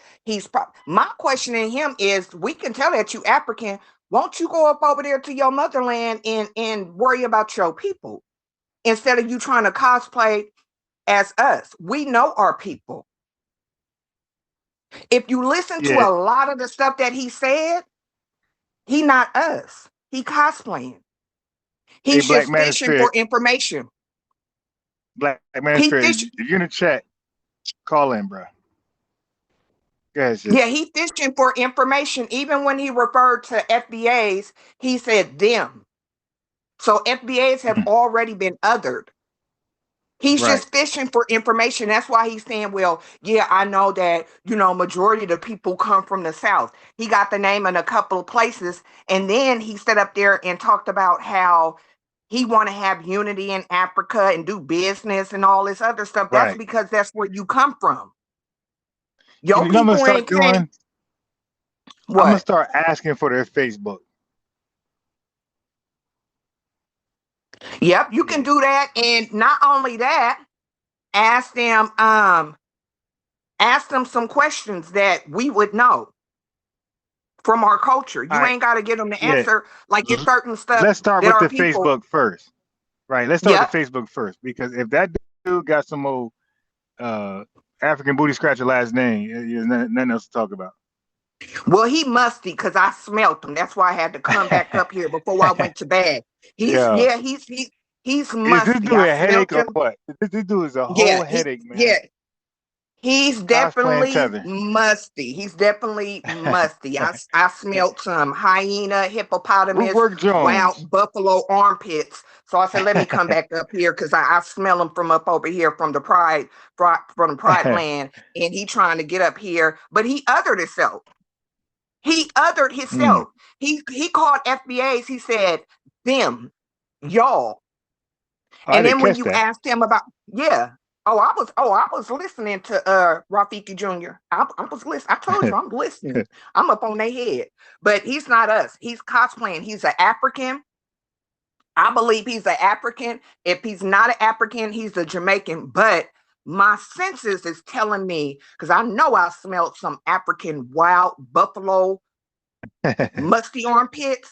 Speaker 21: My question to him is: we can tell that you African. Won't you go up over there to your motherland and worry about your people instead of you trying to cosplay as us? We know our people. If you listen to a lot of the stuff that he said, he not us. He cosplaying. He's
Speaker 3: Black
Speaker 21: just
Speaker 3: man is
Speaker 21: fishing for information.
Speaker 3: Black man is
Speaker 21: He
Speaker 3: if
Speaker 21: fish.
Speaker 3: you're in the chat, call in, bro. Guys,
Speaker 21: Yeah, he fishing for information. Even when he referred to FBAs, he said them. So FBAs have already been othered. He's
Speaker 3: right,
Speaker 21: just fishing for information. That's why he's saying, well, yeah, I know that, majority of the people come from the South. He got the name in a couple of places. And then he stood up there and talked about how he want to have unity in Africa and do business and all this other stuff. That's
Speaker 3: right.
Speaker 21: because that's where you come from.
Speaker 3: You
Speaker 21: Your
Speaker 3: know what I'm gonna
Speaker 21: people
Speaker 3: start
Speaker 21: ain't came.
Speaker 3: doing? I'm gonna
Speaker 21: What?
Speaker 3: start asking for their Facebook.
Speaker 21: Yep, you can
Speaker 3: Yeah.
Speaker 21: do that. And not only that, ask them, some questions that we would know from our culture.
Speaker 3: All
Speaker 21: You
Speaker 3: right.
Speaker 21: ain't got to get them to
Speaker 3: Yeah.
Speaker 21: answer like it's certain stuff
Speaker 3: Let's start
Speaker 21: that
Speaker 3: with
Speaker 21: our
Speaker 3: the
Speaker 21: people.
Speaker 3: Facebook first. Right. Let's start with
Speaker 21: Yep.
Speaker 3: the Facebook first because if that dude got some old African booty scratcher last name, there's nothing else to talk about.
Speaker 21: Well, he musty because I smelt him. That's why I had to come back up here before I went to bed. He's
Speaker 3: Yeah.
Speaker 21: yeah, he's
Speaker 3: Is this
Speaker 21: musty.
Speaker 3: dude
Speaker 21: I
Speaker 3: a headache
Speaker 21: smelt
Speaker 3: or
Speaker 21: him.
Speaker 3: what? This dude is a
Speaker 21: Yeah,
Speaker 3: whole headache, man.
Speaker 21: yeah. He's
Speaker 3: Cosplaying
Speaker 21: definitely
Speaker 3: Tether.
Speaker 21: musty. He's definitely musty. I smelled some hyena, hippopotamus,
Speaker 3: Rootwork Jones.
Speaker 21: wild buffalo armpits. So I said, let me come back up here because I smell him from up over here from the from the pride land. And he trying to get up here, but he othered himself. He othered
Speaker 3: Mm.
Speaker 21: himself. He called FBAs. He said, them, y'all.
Speaker 3: Oh, I
Speaker 21: And
Speaker 3: didn't
Speaker 21: then when
Speaker 3: catch
Speaker 21: you
Speaker 3: that.
Speaker 21: asked him about, yeah. I was listening to Rafiki Jr. I was listening. I told you I'm listening. I'm up on their head. But he's not us. He's cosplaying. He's an African. I believe he's an African. If he's not an African, he's a Jamaican. But my senses is telling me, because I know I smelled some African wild buffalo musty armpits.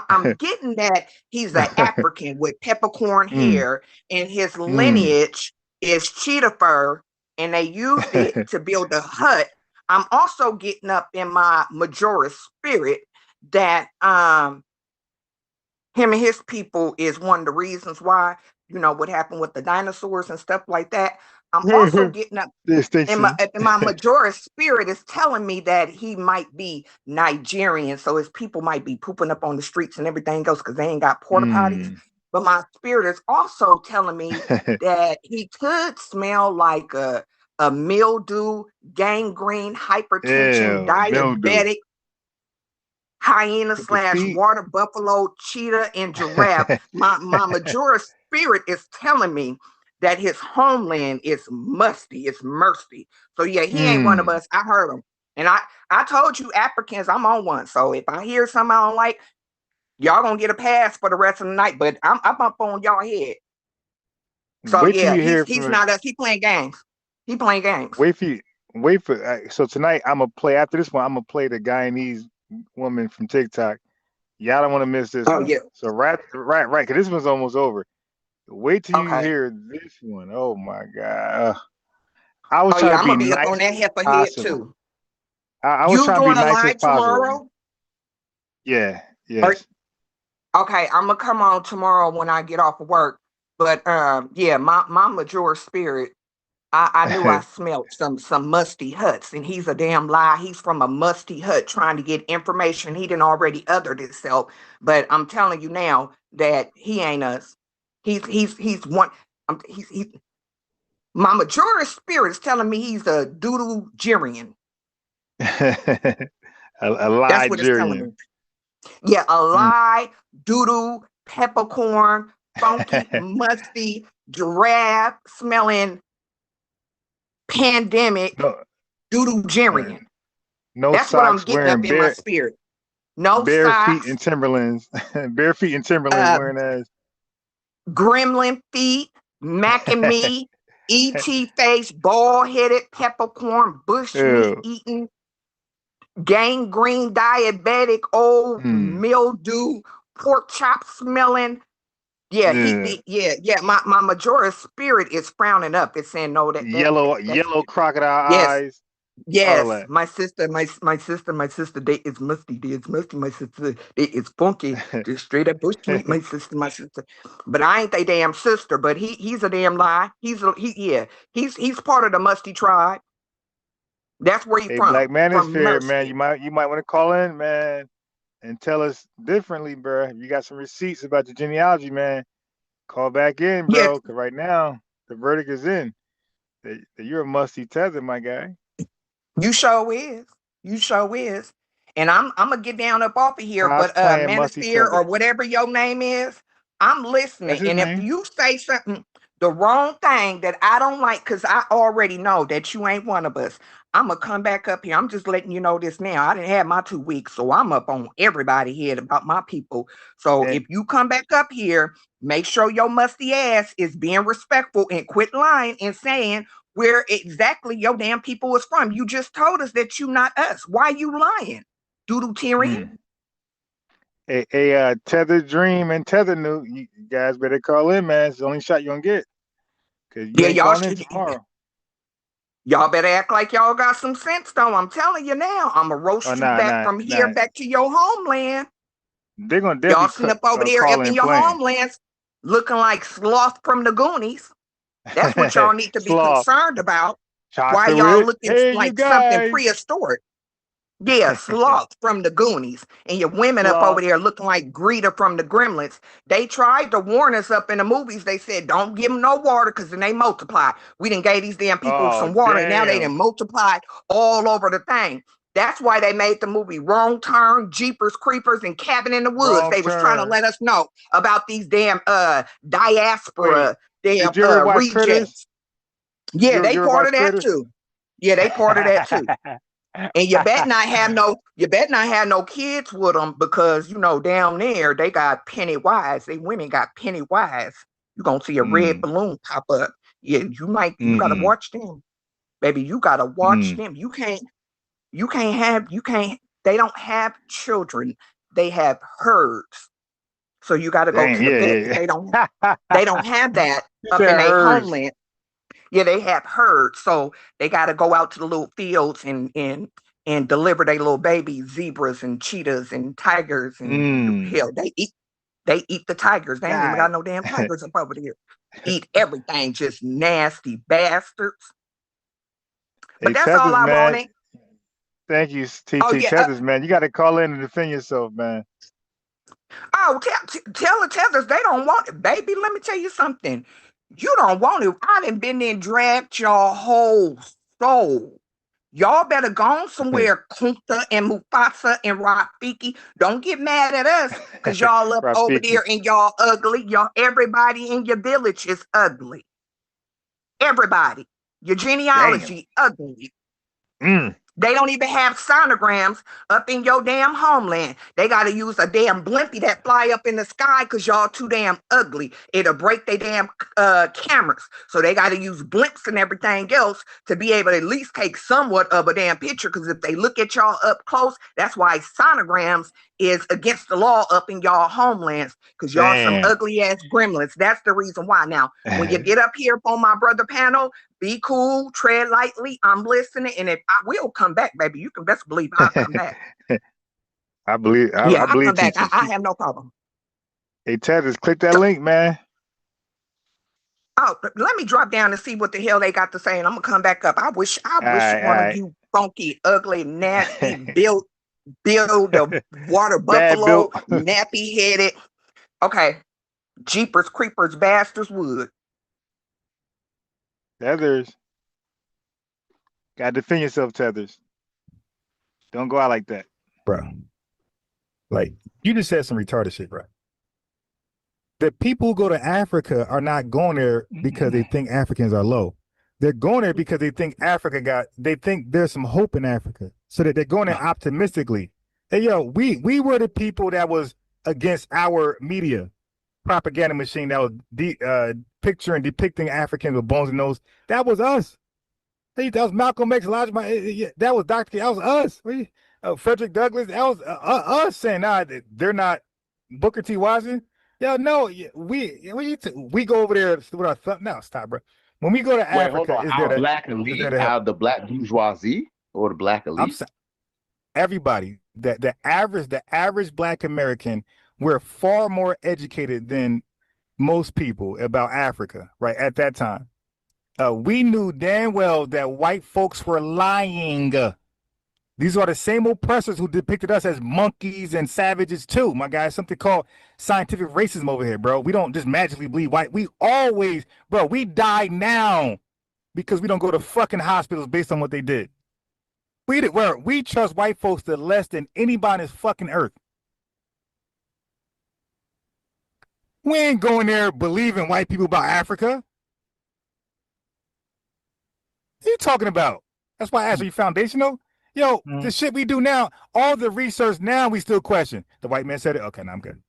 Speaker 21: I'm getting that he's an African with peppercorn
Speaker 3: mm.
Speaker 21: hair, and his
Speaker 3: Mm.
Speaker 21: lineage is cheetah fur, and they used it to build a hut. I'm also getting up in my Majora spirit that him and his people is one of the reasons why, what happened with the dinosaurs and stuff like that. I'm also getting up
Speaker 3: The
Speaker 21: in my
Speaker 3: extinction.
Speaker 21: Majora spirit is telling me that he might be Nigerian, so his people might be pooping up on the streets and everything else because they ain't got porta potties.
Speaker 3: Mm.
Speaker 21: But my spirit is also telling me that he could smell like a mildew, gangrene, hypertension,
Speaker 3: Ew, mildew.
Speaker 21: diabetic, hyena
Speaker 3: With the
Speaker 21: slash
Speaker 3: feet.
Speaker 21: water buffalo, cheetah, and giraffe. My Majora spirit is telling me that his homeland is musty, it's musty. So yeah, he ain't one of
Speaker 3: mm.
Speaker 21: us. I heard him. And I told you Africans, I'm on one. So if I hear something I don't like, y'all gonna get a pass for the rest of the night. But I'm up on y'all head. So
Speaker 3: Wait till
Speaker 21: yeah,
Speaker 3: you hear
Speaker 21: he's
Speaker 3: from.
Speaker 21: not us. He playing games. He playing games.
Speaker 3: Wait for you. Wait for. So tonight I'm gonna play. After this one, I'm gonna play the Guyanese woman from TikTok. Y'all don't want to miss this
Speaker 21: Oh
Speaker 3: one.
Speaker 21: yeah.
Speaker 3: So right. Cause this one's almost over. Wait till you
Speaker 21: Okay.
Speaker 3: hear this one. Oh my god. I was
Speaker 21: Oh
Speaker 3: trying
Speaker 21: yeah,
Speaker 3: to
Speaker 21: I'm
Speaker 3: be
Speaker 21: gonna be up
Speaker 3: nice
Speaker 21: on that
Speaker 3: as
Speaker 21: heifer head
Speaker 3: possible.
Speaker 21: too.
Speaker 3: I was
Speaker 21: You
Speaker 3: trying to be
Speaker 21: doing a
Speaker 3: nice as
Speaker 21: live
Speaker 3: possible.
Speaker 21: tomorrow?
Speaker 3: Yeah.
Speaker 21: Or
Speaker 3: Yes.
Speaker 21: okay, I'm gonna come on tomorrow when I get off of work. But yeah, my Major spirit, I knew I smelled some musty huts, and he's a damn lie. He's from a musty hut trying to get information. He didn't already othered himself. But I'm telling you now that he ain't us. He's one. He's my Major spirit is telling me he's a doodoo Jirian.
Speaker 3: a
Speaker 21: That's what it's telling
Speaker 3: Ligerian.
Speaker 21: me. Yeah, a
Speaker 3: Mm.
Speaker 21: lie, doodoo, peppercorn, funky, musty, giraffe smelling pandemic
Speaker 3: no,
Speaker 21: doodoo
Speaker 3: uh,
Speaker 21: Jirian.
Speaker 3: no
Speaker 21: That's what I'm
Speaker 3: socks,
Speaker 21: getting up
Speaker 3: wearing
Speaker 21: in my spirit. No
Speaker 3: bare feet
Speaker 21: socks,
Speaker 3: and Timberlands. Bare feet and Timberlands
Speaker 21: uh,
Speaker 3: wearing ass.
Speaker 21: gremlin feet, Mac and me, ET face, bald headed, peppercorn, bush meat
Speaker 3: Ew.
Speaker 21: eating, gangrene, diabetic, old
Speaker 3: Mm.
Speaker 21: mildew, pork chop smelling. Yeah,
Speaker 3: Yeah.
Speaker 21: yeah. My Majora spirit is frowning up. It's saying no. That's
Speaker 3: Yellow crocodile
Speaker 21: yes,
Speaker 3: eyes. All
Speaker 21: yes.
Speaker 3: that.
Speaker 21: My sister. They is musty. They is musty. My sister. They is funky. Just straight up bush meat. My sister. But I ain't they damn sister. But he's a damn lie. He's part of the musty tribe. That's where you
Speaker 3: Hey, Black
Speaker 21: from
Speaker 3: Manosphere, man,
Speaker 21: Mercy.
Speaker 3: you might want to call in, man, and tell us differently, bro. If you got some receipts about your genealogy, man, call back in,
Speaker 21: Yeah,
Speaker 3: bro. Cause right now the verdict is in. That you're a musty tether, my guy.
Speaker 21: you sure is. You sure is. And I'm gonna get down up off of here, but
Speaker 3: Cosplaying musty
Speaker 21: Manosphere or
Speaker 3: tether.
Speaker 21: whatever your name is, I'm
Speaker 3: That's
Speaker 21: listening.
Speaker 3: his
Speaker 21: And if
Speaker 3: name.
Speaker 21: you say something the wrong thing that I don't like, because I already know that you ain't one of us, I'm gonna come back up here. I'm just letting you know this now. I didn't have my 2 weeks, so I'm up on everybody head about my people. So if
Speaker 3: And
Speaker 21: you come back up here, make sure your musty ass is being respectful and quit lying and saying where exactly your damn people is from. You just told us that you not us. Why you lying? Doodle tearing.
Speaker 3: a Tether Dream and Tether New, you guys better call in, man. It's the only shot you're gonna get. Cause you
Speaker 21: Yeah,
Speaker 3: ain't calling in tomorrow.
Speaker 21: y'all better act like y'all got some sense though. I'm telling you now. I'ma
Speaker 3: Oh
Speaker 21: roast you
Speaker 3: nah,
Speaker 21: back
Speaker 3: nah,
Speaker 21: from here
Speaker 3: nah.
Speaker 21: back to your homeland.
Speaker 3: They're gonna
Speaker 21: Y'all
Speaker 3: definitely
Speaker 21: sitting up over there
Speaker 3: call
Speaker 21: up in
Speaker 3: in
Speaker 21: your
Speaker 3: playing.
Speaker 21: homelands looking like sloth from the Goonies. That's what y'all need to be
Speaker 3: Sloth.
Speaker 21: concerned about. Why y'all
Speaker 3: Chocolate.
Speaker 21: looking
Speaker 3: Hey, you
Speaker 21: like something
Speaker 3: guys.
Speaker 21: prehistoric? Yeah, Sloth from the Goonies. And your women up over
Speaker 3: Sloth.
Speaker 21: there looking like Greta from the Gremlins. They tried to warn us up in the movies. They said, don't give them no water because then they multiply. We done gave these damn people
Speaker 3: Oh
Speaker 21: some water and now they
Speaker 3: damn.
Speaker 21: done multiplied all over the thing. That's why they made the movie Wrong Turn, Jeepers Creepers, and Cabin in the Woods.
Speaker 3: Wrong
Speaker 21: They was trying to
Speaker 3: turn.
Speaker 21: let us know about these damn
Speaker 3: Wait,
Speaker 21: diaspora, damn
Speaker 3: did you ever watch Critters?
Speaker 21: rejects. Yeah, they
Speaker 3: You ever
Speaker 21: part
Speaker 3: watch
Speaker 21: of that
Speaker 3: Critters?
Speaker 21: too. Yeah, they part of that too. And you bet not have no kids with them because you know down there they got Pennywise. They women got Pennywise. You're gonna see a red
Speaker 3: Mm.
Speaker 21: balloon pop up. Yeah, you gotta
Speaker 3: Mm-mm.
Speaker 21: watch them. Baby, you gotta watch
Speaker 3: Mm.
Speaker 21: them. You can't they don't have children. They have herds. So you gotta go
Speaker 3: Dang,
Speaker 21: to the vet because
Speaker 3: yeah,
Speaker 21: they don't have that
Speaker 3: you
Speaker 21: up in
Speaker 3: said
Speaker 21: their
Speaker 3: hers.
Speaker 21: homeland. Yeah, they have herds, so they got to go out to the little fields and deliver their little babies, zebras and cheetahs and tigers and
Speaker 3: Mm.
Speaker 21: hell, they eat the tigers. They ain't even
Speaker 3: God.
Speaker 21: got no damn tigers up over there. Eat everything, just nasty bastards. But
Speaker 3: Hey,
Speaker 21: that's all
Speaker 3: Tethers,
Speaker 21: I
Speaker 3: man.
Speaker 21: wanted.
Speaker 3: Thank you,
Speaker 21: Oh
Speaker 3: TT
Speaker 21: yeah.
Speaker 3: Tethers, man. You got to call in and defend yourself, man.
Speaker 21: Tell the Tethers they don't want it, baby. Let me tell you something. You don't want it. I done been there and dragged your whole soul. Y'all better go on somewhere, Kunta and Mufasa and Rafiki. Don't get mad at us because y'all up over
Speaker 3: Rafiki.
Speaker 21: there and y'all ugly. Y'all, everybody in your village is ugly. Everybody. Your
Speaker 3: Damn.
Speaker 21: genealogy ugly.
Speaker 3: Mm.
Speaker 21: They don't even have sonograms up in your damn homeland. They got to use a damn blimpie that fly up in the sky because y'all too damn ugly. It'll break their damn cameras. So they got to use blimps and everything else to be able to at least take somewhat of a damn picture because if they look at y'all up close, that's why sonograms is against the law up in y'all homelands because y'all some
Speaker 3: Damn.
Speaker 21: ugly ass gremlins. That's the reason why. Now, when you get up here on my brother panel, be cool, tread lightly. I'm listening, and if I will come back, baby, you can best believe I'll come back.
Speaker 3: I
Speaker 21: Yeah, I'll
Speaker 3: believe
Speaker 21: come back.
Speaker 3: TT.
Speaker 21: I have no problem.
Speaker 3: Hey, Tethers, click that
Speaker 21: So,
Speaker 3: link, man.
Speaker 21: oh, let me drop down and see what the hell they got to say, and I'm gonna come back up. I
Speaker 3: All
Speaker 21: wish one of
Speaker 3: right,
Speaker 21: you funky, ugly, nasty,
Speaker 3: all
Speaker 21: built the
Speaker 3: right.
Speaker 21: water
Speaker 3: Bad
Speaker 21: buffalo,
Speaker 3: built.
Speaker 21: nappy headed. Okay, Jeepers Creepers bastards would.
Speaker 3: Tethers. Got to defend yourself, Tethers. Don't go out like that.
Speaker 11: bro. Like you just said some retarded shit, bro. The people who go to Africa are not going there because they think Africans are low. They're going there because they think they think there's some hope in Africa. So that they're going there optimistically. Hey, yo, we were the people that was against our media propaganda machine that was picturing, depicting Africans with bones and nose. That was us. Hey, that was Malcolm X, that was Dr. King. That was us. Frederick Douglass, that was us saying, nah, they're not Booker T. Washington. Yo, no, we go over there with our thumb. No, stop, bro. When we go to
Speaker 1: Wait, hold
Speaker 11: Africa,
Speaker 1: on. Our black
Speaker 11: is there
Speaker 1: elite,
Speaker 11: to help?
Speaker 1: our the black bourgeoisie or the black
Speaker 11: I'm
Speaker 1: elite?
Speaker 11: everybody the average Black American, we're far more educated than most people about Africa, right? At that time, We knew damn well that white folks were lying. These are the same oppressors who depicted us as monkeys and savages too, my guy. Something called scientific racism over here, bro. We don't just magically bleed white. We always, bro, we die now because we don't go to fucking hospitals based on what they did. We trust white folks to less than anybody on this fucking earth. We ain't going there believing white people about Africa. What are you talking about? That's why I asked, are you foundational? Yo, the shit we do now, all the research now, we still question. The white man said it. Okay, now I'm good.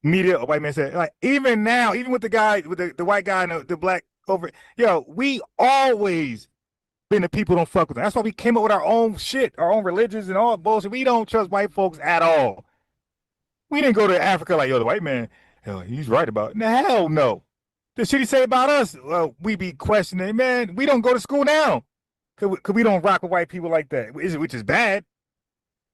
Speaker 11: Media, a white man said it. Like, even now, even with the guy, with the white guy and the black over, yo, we always been the people don't fuck with them. That's why we came up with our own shit, our own religions and all bullshit. We don't trust white folks at all. We didn't go to Africa like, yo, the white man, hell, he's right about it. No, hell no. The shit he say about us, we be questioning, man. We don't go to school now. Cause we don't rock with white people like that, which is bad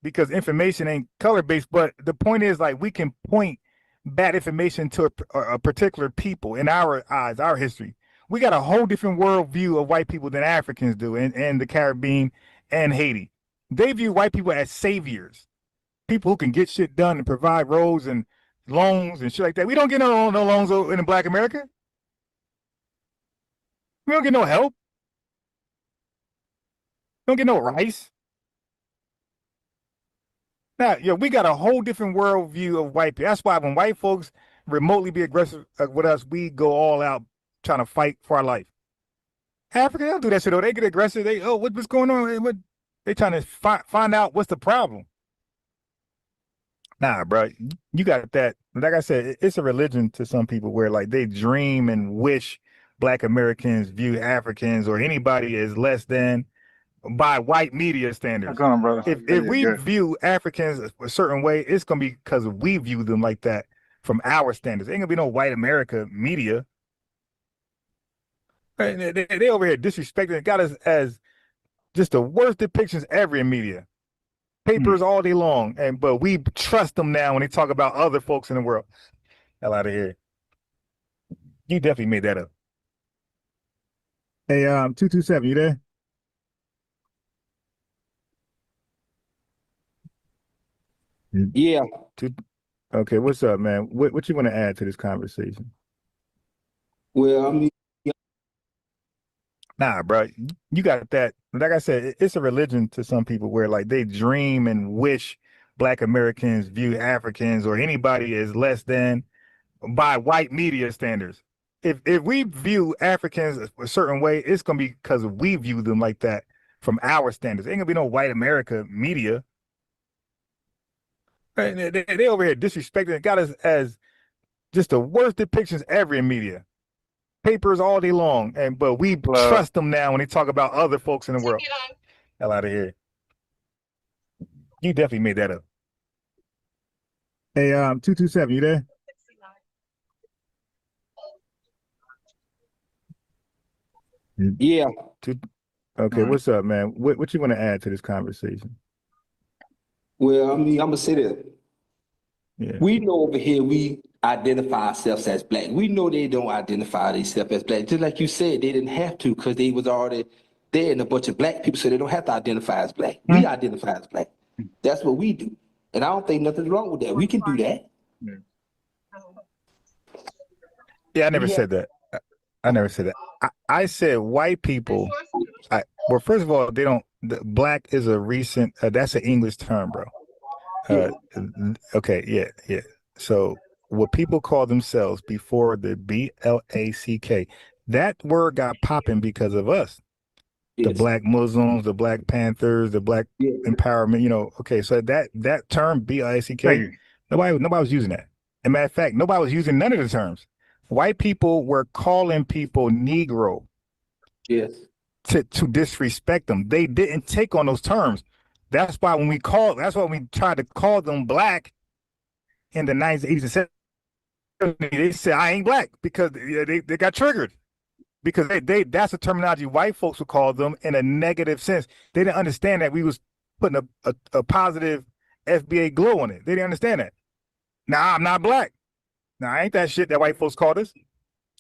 Speaker 11: because information ain't color-based. But the point is, like, we can point bad information to a particular people in our eyes, our history. We got a whole different worldview of white people than Africans do, and the Caribbean and Haiti. They view white people as saviors, people who can get shit done and provide roads and loans and shit like that. We don't get no loans in Black America. We don't get no help. Don't get no rice. Now, we got a whole different worldview of white people. That's why when white folks remotely be aggressive with us, we go all out trying to fight for our life. Africa, they don't do that shit though. They get aggressive. What's going on? They trying to find out what's the problem. Nah, bro, you got that. Like I said, it's a religion to some people where like they dream and wish Black Americans view Africans or anybody as less than by white media standards.
Speaker 3: Come on, brother.
Speaker 11: If we view Africans a certain way, it's gonna be because we view them like that from our standards. Ain't gonna be no white America media. They over here disrespecting, got us as just the worst depictions ever in media. Papers all day long, but we trust them now when they talk about other folks in the world. Hell out of here. You definitely made that up. Hey, 227, you there?
Speaker 20: Yeah.
Speaker 11: Okay, what's up, man? What you want to add to this conversation?
Speaker 20: Well, I mean,
Speaker 11: nah, bro, you got that. Like I said, it's a religion to some people where like they dream and wish Black Americans view Africans or anybody as less than by white media standards. If we view Africans a certain way, it's gonna be because we view them like that from our standards. Ain't gonna be no white America media. They over here disrespecting, got us as just the worst depictions ever in media. Papers all day long, but we trust them now when they talk about other folks in the world. Hell out of here. You definitely made that up. Hey, 227, you there?
Speaker 20: Yeah.
Speaker 11: Okay, what's up, man? What you want to add to this conversation?
Speaker 20: Well, I mean, I'm gonna say that we know over here we identify ourselves as Black. We know they don't identify themselves as Black. Just like you said, they didn't have to because they was already there and a bunch of Black people, so they don't have to identify as Black. We identify as Black. That's what we do. And I don't think nothing's wrong with that. We can do that.
Speaker 11: Yeah, I never said that. I never said that. I said white people. Well, first of all, they don't. Black is a recent. That's an English term, bro. Okay, yeah. So what people call themselves before the BLACK, that word got popping because of us. The Black Muslims, the Black Panthers, the Black empowerment. Okay, so that term BLACK, nobody was using that. As a matter of fact, nobody was using none of the terms. White people were calling people Negro.
Speaker 20: Yes.
Speaker 11: To disrespect them. They didn't take on those terms. That's why we tried to call them Black in the 90s, 80s, and 70s. They said, I ain't Black because they got triggered. Because that's a terminology white folks would call them in a negative sense. They didn't understand that we was putting a positive FBA glow on it. They didn't understand that. Nah, I'm not Black. Nah, I ain't that shit that white folks called us.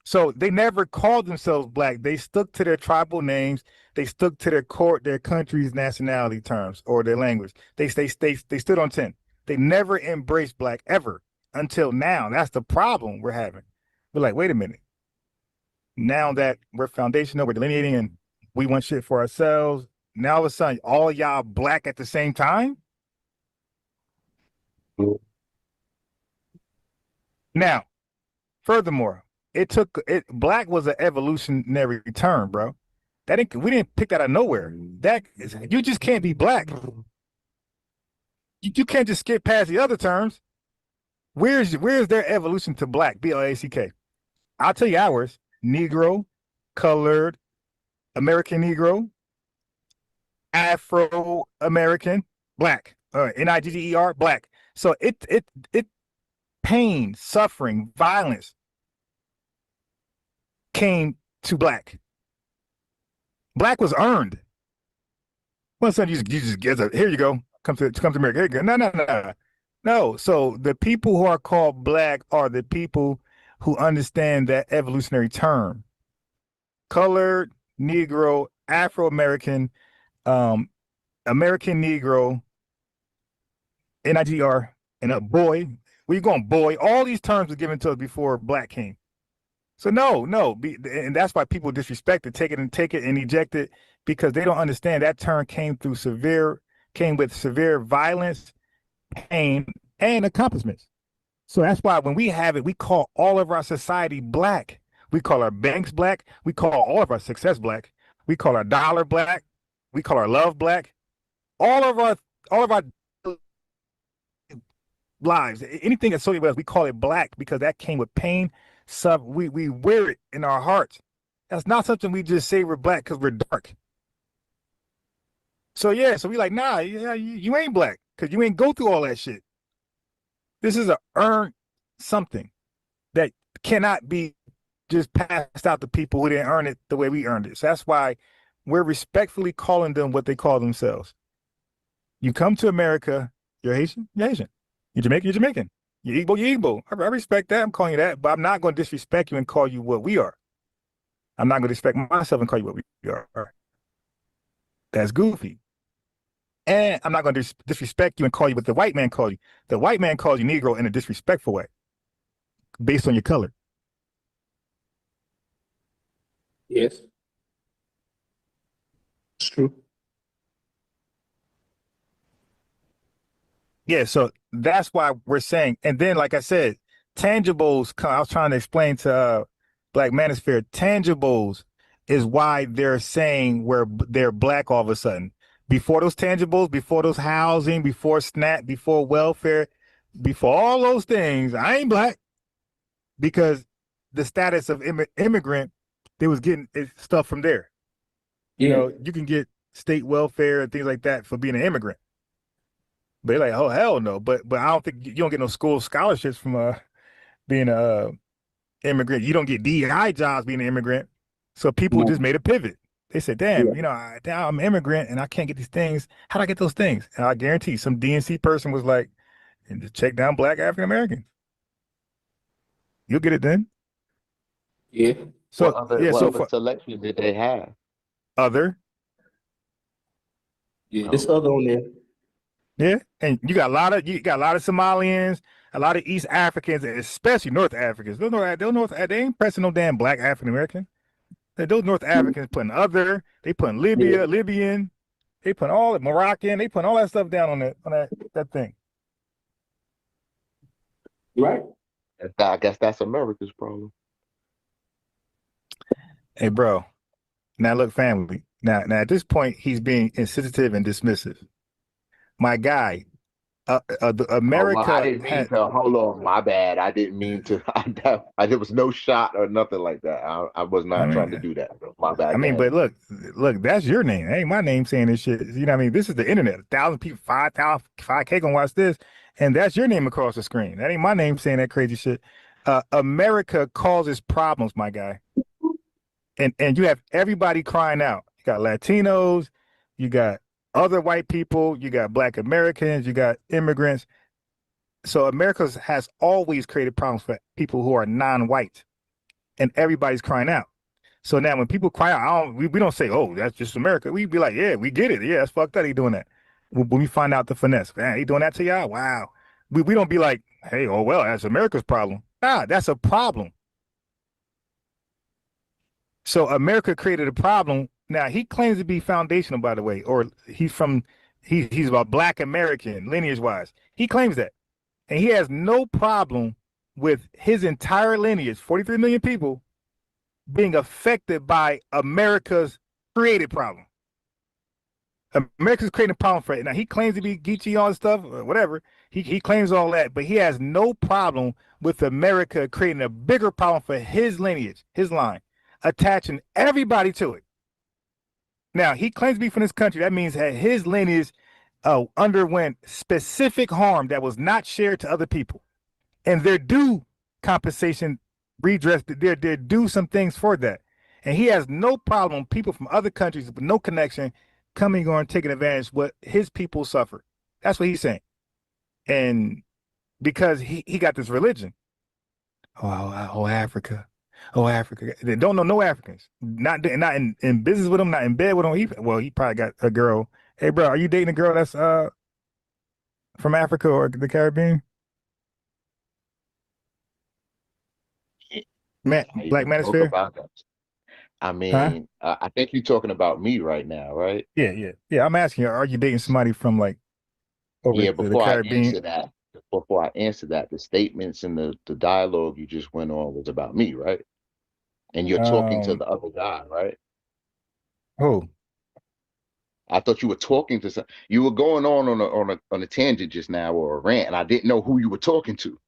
Speaker 11: So they never called themselves black. They stuck to their tribal names. They stuck to their country's nationality terms or their language. They stood on 10. They never embraced black ever until now. That's the problem we're having. We're like, wait a minute. Now that we're foundational, we're delineating, and we want shit for ourselves. Now all of a sudden, all y'all black at the same time. Now, furthermore, black was an evolutionary term, bro. We didn't pick that out of nowhere. You just can't be black. You can't just skip past the other terms. Where's their evolution to black? BLACK. I'll tell you ours: Negro, colored, American Negro, Afro-American, black, NIGGER, black. So it pain, suffering, violence came to black. Black was earned. Well, son, you just get here you go. Come to America. Here you go. No. So the people who are called black are the people who understand that evolutionary term. Colored, Negro, Afro-American, American Negro, NIGR, and a boy. Where you going, boy? All these terms were given to us before black came. So no, and that's why people disrespect it, take it and eject it, because they don't understand that term came with severe violence, pain, and accomplishments. So that's why when we have it, we call all of our society black. We call our banks black. We call all of our success black. We call our dollar black. We call our love black. All of our lives, anything associated with us, we call it black because that came with pain. We wear it in our hearts. That's not something we just say we're black because we're dark. So we like, nah, you ain't black because you ain't go through all that shit. This is a earned something that cannot be just passed out to people who didn't earn it the way we earned it. So that's why we're respectfully calling them what they call themselves. You come to America, you're Haitian, you're Haitian. You're Jamaican, you're Jamaican. You're Igbo, you're Igbo. I respect that. I'm calling you that, but I'm not going to disrespect you and call you what we are. I'm not going to disrespect myself and call you what we are. That's goofy. And I'm not going to disrespect you and call you what the white man called you. The white man calls you Negro in a disrespectful way, based on your color.
Speaker 20: Yes. It's true.
Speaker 11: Yeah, so that's why we're saying, and then like I said, tangibles, I was trying to explain to Black Manosphere, tangibles is why they're saying they're black all of a sudden. Before those tangibles, before those housing, before SNAP, before welfare, before all those things, I ain't black. Because the status of immigrant, they was getting stuff from there. You know, you can get state welfare and things like that for being an immigrant. But they're like, oh, hell no. But I don't think you don't get no school scholarships from being a immigrant. You don't get DEI jobs being an immigrant. So people just made a pivot. They said, damn, I'm an immigrant and I can't get these things. How do I get those things? And I guarantee some DNC person was like, and just check down black African Americans. You'll get it then.
Speaker 20: Yeah.
Speaker 11: So
Speaker 1: what other selection did they have?
Speaker 11: Other.
Speaker 20: Yeah, there's other on there.
Speaker 11: Yeah, and you got a lot of Somalians, a lot of East Africans, especially North Africans. They ain't pressing no damn black African American. Those North Africans putting other, they putting Libyan, they putting all the Moroccan, they putting all that stuff down on that thing.
Speaker 20: Right.
Speaker 1: I guess that's America's problem.
Speaker 11: Hey, bro. Now look, family. Now at this point, he's being insensitive and dismissive. My guy, America.
Speaker 1: I didn't mean to. Hold on, my bad. I didn't mean to. There was no shot or nothing like that. I was not trying to do that. Bro. My bad.
Speaker 11: But look, that's your name. That ain't my name saying this shit. You know what I mean? This is the internet. 1,000 people, 5K gonna watch this, and that's your name across the screen. That ain't my name saying that crazy shit. America causes problems, my guy. And you have everybody crying out. You got Latinos, you got other white people, you got Black Americans, you got immigrants. So America has always created problems for people who are non-white. and everybody's crying out. So now when people cry out, we don't say, oh, that's just America. We be like, yeah, we get it. Yeah, that's fucked up. He doing that. When we find out the finesse, man, he doing that to y'all? Wow. We don't be like, hey, oh, well, that's America's problem. Nah, that's a problem. So America created a problem. Now he claims to be foundational, by the way, or he's about Black American lineage wise. He claims that, and he has no problem with his entire lineage, 43 million people, being affected by America's created problem. America's creating a problem for it. Now he claims to be Geechee, all this stuff, or whatever. He claims all that, but he has no problem with America creating a bigger problem for his lineage, his line, attaching everybody to it. Now he claims to be from this country. That means that his lineage underwent specific harm that was not shared to other people, and they're due compensation, redress. They're due some things for that, and he has no problem people from other countries with no connection coming on taking advantage of what his people suffer. That's what he's saying, and because he got this religion. Oh, Africa. Oh, Africa. They don't know no Africans. Not in business with them, not in bed with them. He probably got a girl. Hey, bro, are you dating a girl that's from Africa or the Caribbean? Man, Black Manosphere?
Speaker 1: About that. I mean, I think you're talking about me right now, right?
Speaker 11: Yeah. I'm asking you, are you dating somebody from like over the Caribbean?
Speaker 1: Before I answer that, the statements and the dialogue you just went on was about me, right? And you're talking to the other guy, right?
Speaker 11: Who?
Speaker 1: I thought you were talking to you were going on a tangent just now, or a rant, and I didn't know who you were talking to.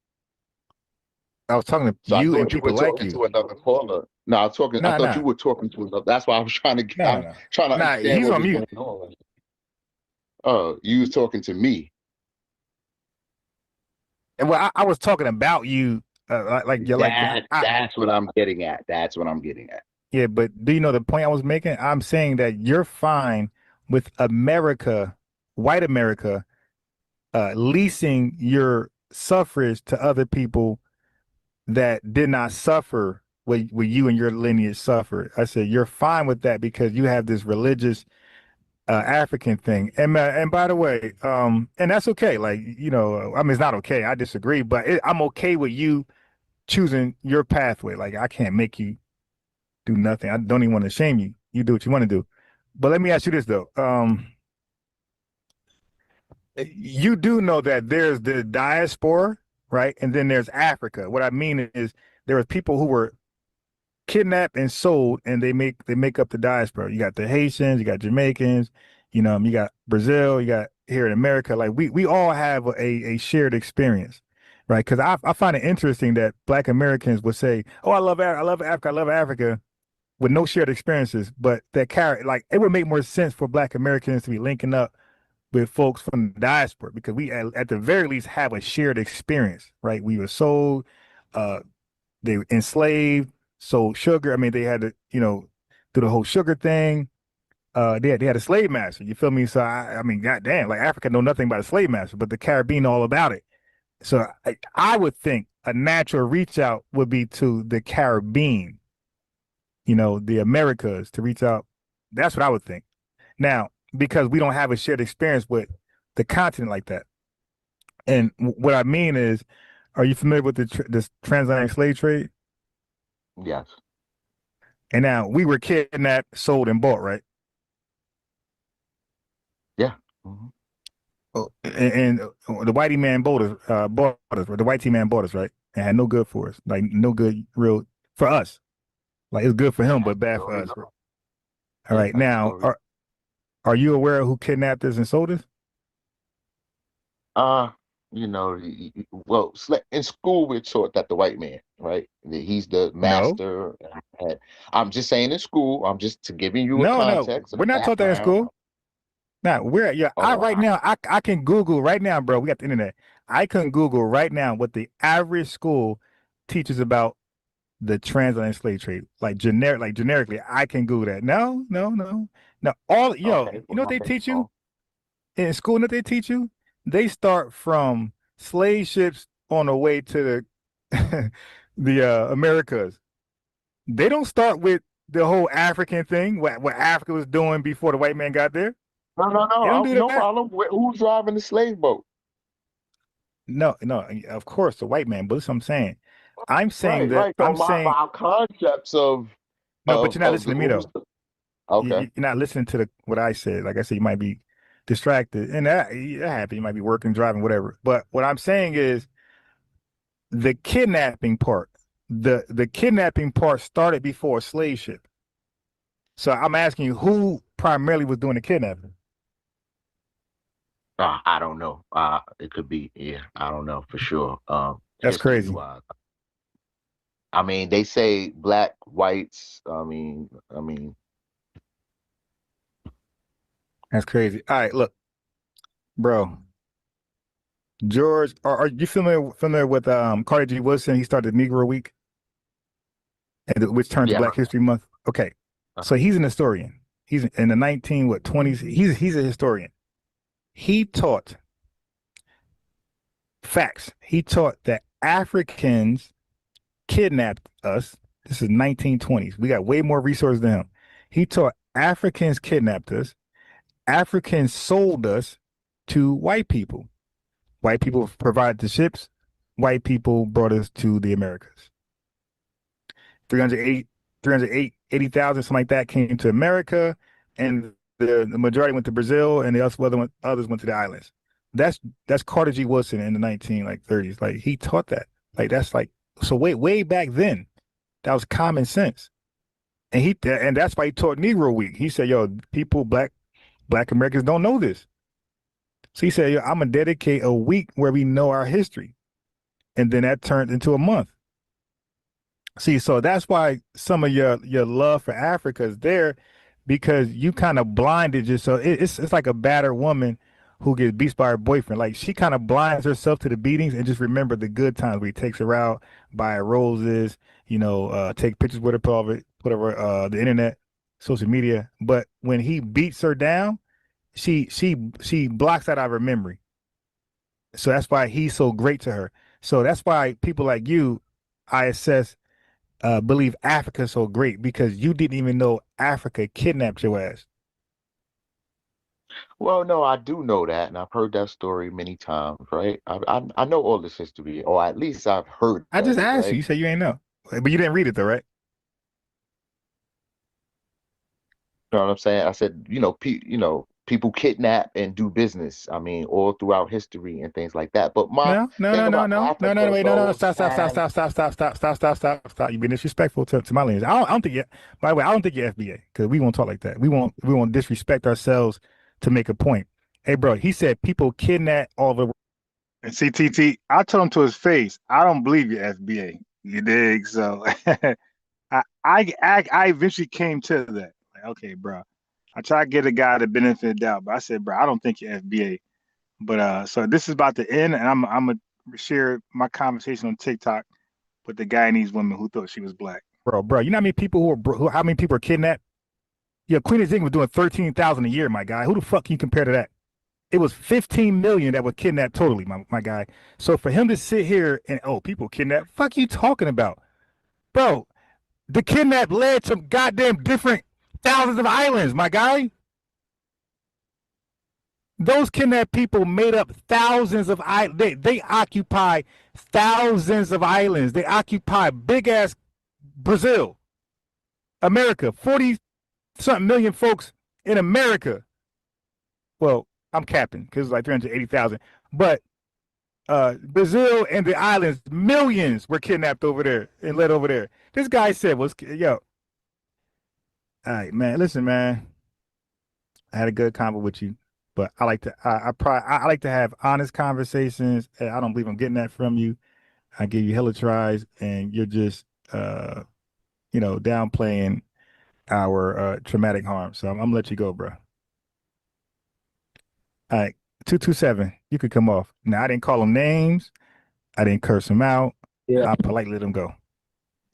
Speaker 11: I was talking to you and people like you.
Speaker 1: To another caller. No, I was talking. I thought you were talking to another. That's why I was trying to understand
Speaker 11: he's
Speaker 1: what
Speaker 11: on
Speaker 1: was
Speaker 11: mute.
Speaker 1: going on. Oh, you was talking to me.
Speaker 11: And well, I was talking about you,
Speaker 1: that's what I'm getting at. That's what I'm getting at.
Speaker 11: Yeah, but do you know the point I was making? I'm saying that you're fine with America, white America, leasing your suffrage to other people that did not suffer what you and your lineage suffered. I said you're fine with that because you have this religious African thing. And by the way, and that's okay. Like, you know, I mean, it's not okay. I disagree, but I'm okay with you choosing your pathway. Like, I can't make you do nothing. I don't even want to shame you. You do what you want to do. But let me ask you this though. You do know that there's the diaspora, right? And then there's Africa. What I mean is there are people who were kidnapped and sold, and they make up the diaspora. You got the Haitians, you got Jamaicans, you know, you got Brazil, you got here in America. Like we all have a shared experience, right? Because I find it interesting that Black Americans would say, "Oh, I love Africa," with no shared experiences, but like it would make more sense for Black Americans to be linking up with folks from the diaspora because we at the very least have a shared experience, right? We were sold, they were enslaved, sold sugar. I mean, they had to, you know, do the whole sugar thing. They had a slave master. You feel me? So I mean, goddamn, like Africa know nothing about a slave master, but the Caribbean know all about it. So I would think a natural reach out would be to the Caribbean, you know, the Americas, to reach out. That's what I would think. Now, because we don't have a shared experience with the continent like that. And what I mean is, are you familiar with this transatlantic slave trade?
Speaker 1: Yes.
Speaker 11: And now we were kidnapped, sold, and bought, right?
Speaker 1: Yeah. Mm-hmm.
Speaker 11: Oh, and the whitey man bought us, or the white man bought us, right? And had no good for us, like no good real for us. Like it's good for him, but bad for us. All right, now are you aware of who kidnapped us and sold us?
Speaker 1: You know, well, in school we're taught that the white man, right? That he's the master. No. I'm just saying in school. I'm just giving you a context.
Speaker 11: No, we're not taught that in school. Now right now I can Google right now, bro. We got the internet. I can Google right now what the average school teaches about the transatlantic slave trade, generically. I can Google that. No. All you know what they teach you in school? You know what they teach you? They start from slave ships on the way to the the Americas. They don't start with the whole African thing, what Africa was doing before the white man got there. They don't do
Speaker 1: No
Speaker 11: that.
Speaker 1: problem. Who's driving the slave boat?
Speaker 11: No, of course the white man, but that's what I'm saying.
Speaker 1: Right. So
Speaker 11: I'm saying
Speaker 1: our concepts
Speaker 11: no, but you're not
Speaker 1: of the
Speaker 11: listening to me
Speaker 1: who's
Speaker 11: though.
Speaker 1: okay.
Speaker 11: You're not listening to what I said. Like I said, you might be distracted, and that happens. You might be working, driving, whatever. But what I'm saying is the kidnapping part. The kidnapping part started before a slave ship. So I'm asking you, who primarily was doing the kidnapping?
Speaker 1: I don't know. It could be. Yeah, I don't know for sure.
Speaker 11: That's
Speaker 1: History
Speaker 11: crazy.
Speaker 1: wise, I mean, they say black, whites.
Speaker 11: That's crazy. All right, look, bro. George, are you familiar with Carter G. Woodson? He started Negro Week, which turned to
Speaker 1: Yeah.
Speaker 11: Black History Month. Okay, so he's an historian. He's in the 20s. He's a historian. He taught facts. He taught that Africans kidnapped us. This is 1920s. We got way more resources than him. He taught Africans kidnapped us. Africans sold us to white people. White people provided the ships. White people brought us to the Americas. 380,000, something like that, came to America, and the majority went to Brazil, and the others went to the islands. That's Carter G. Woodson in the 1930s. Like, he taught that. Like, that's like, so way back then, that was common sense. And that's why he taught Negro Week. He said, yo, people, black Americans don't know this. So he said, yo, I'm gonna dedicate a week where we know our history. And then that turned into a month. See, so that's why some of your love for Africa is there, because you kind of blinded yourself. It's like a battered woman who gets beat by her boyfriend. Like, she kind of blinds herself to the beatings and just remember the good times where he takes her out, buy her roses, take pictures with her, put over the internet, social media. But when he beats her down, she blocks that out of her memory. So that's why he's so great to her. So that's why people like you, I assess, believe Africa's so great, because you didn't even know Africa kidnapped your ass.
Speaker 1: Well, no, I do know that, and I've heard that story many times, right? I know all this history, or at least I've heard.
Speaker 11: I just
Speaker 1: of it,
Speaker 11: asked
Speaker 1: right?
Speaker 11: you. You said you ain't know, but you didn't read it though, right?
Speaker 1: You know what I'm saying? I said, people kidnap and do business. I mean, all throughout history and things like that. But my
Speaker 11: No,
Speaker 1: thing about Africa,
Speaker 11: wait,
Speaker 1: so
Speaker 11: stop. You've been disrespectful to my lineage. I don't think you. By the way, I don't think you're FBA, because we won't talk like that. We won't disrespect ourselves to make a point. Hey, bro, he said people kidnap all over the world.
Speaker 3: And see, TT, I told him to his face, I don't believe you're FBA. You dig? So I eventually came to that. Like, okay, bro. I try to get a guy the benefit of the doubt, but I said, bro, I don't think you're FBA. But so this is about to end, and I'm gonna share my conversation on TikTok with the Guyanese woman who thought she was black.
Speaker 11: Bro, you know how many people how many people are kidnapped? Yeah, Queen of Zing was doing 13,000 a year, my guy. Who the fuck can you compare to that? It was 15 million that were kidnapped totally, my guy. So for him to sit here and, people kidnapped, fuck you talking about? Bro, the kidnap led to goddamn different thousands of islands, my guy. Those kidnapped people made up thousands of islands. They occupy thousands of islands. They occupy big ass Brazil, America, 40-something million folks in America. Well, I'm capping because it's like 380,000. But Brazil and the islands, millions were kidnapped over there and led over there. This guy said, yo. All right, man. Listen, man. I had a good convo with you, but I like to have honest conversations. I don't believe I'm getting that from you. I give you hella tries, and you're just downplaying our traumatic harm. So I'm gonna let you go, bro. All right, 227. You could come off. Now, I didn't call them names. I didn't curse them out.
Speaker 20: Yeah.
Speaker 11: I politely let them go.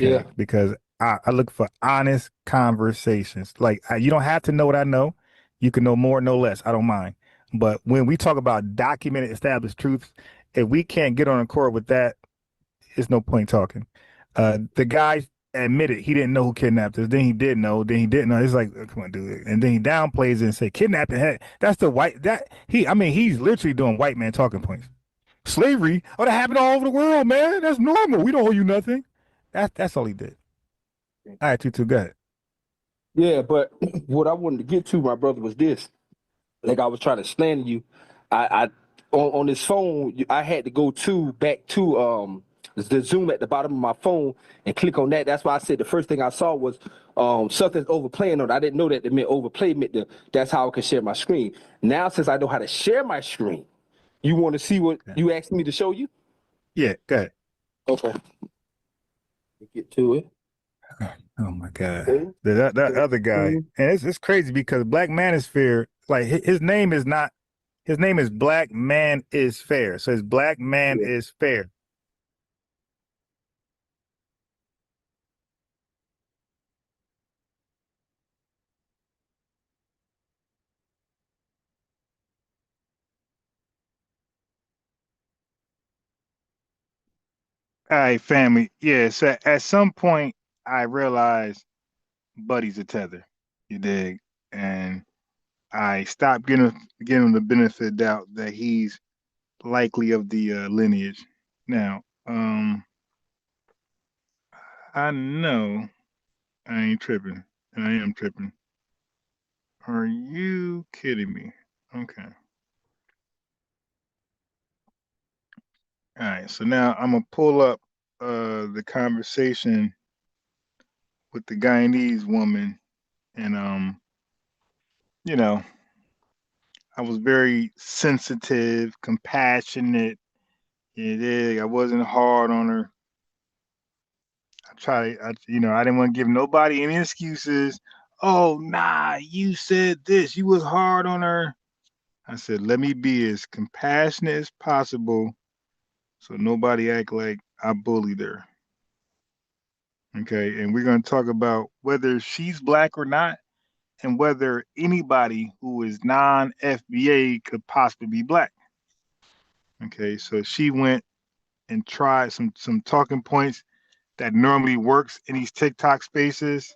Speaker 11: Okay?
Speaker 20: Yeah.
Speaker 11: Because I look for honest conversations. Like, you don't have to know what I know. You can know more, no less. I don't mind. But when we talk about documented, established truths, if we can't get on accord with that, there's no point talking. The guy admitted he didn't know who kidnapped us. Then he did know. Then he didn't know. It's like, come on, dude. And then he downplays it and say kidnapping. That's the white that he. I mean, he's literally doing white man talking points. Slavery. Oh, that happened all over the world, man. That's normal. We don't owe you nothing. That's all he did. All right, Tutu, go ahead.
Speaker 20: Yeah, but what I wanted to get to, my brother, was this. Like I was trying to explain to you, I on this phone, I had to go back to the Zoom at the bottom of my phone and click on that. That's why I said the first thing I saw was something's overplaying on it. I didn't know that it meant overplay meant that's how I can share my screen. Now, since I know how to share my screen, you want to see what you asked me to show you?
Speaker 11: Yeah, go ahead.
Speaker 20: Okay. Get to it.
Speaker 11: Oh my God, that other guy, and it's crazy because Black Manosphere, like his name is Black Man is Fair, so it's Black Man is Fair.
Speaker 3: All right, family. Yeah, so at some point I realized Buddy's a tether. You dig? And I stopped giving him the benefit of doubt that he's likely of the lineage. Now, I know I ain't tripping, and I am tripping. Are you kidding me? Okay. All right, so now I'm gonna pull up the conversation with the Guyanese woman, and you know, I was very sensitive, compassionate. I wasn't hard on her. I didn't want to give nobody any excuses. Oh, nah, you said this. You was hard on her. I said, let me be as compassionate as possible so nobody act like I bullied her. Okay, and we're going to talk about whether she's black or not and whether anybody who is non-FBA could possibly be black. Okay, so she went and tried some talking points that normally works in these TikTok spaces,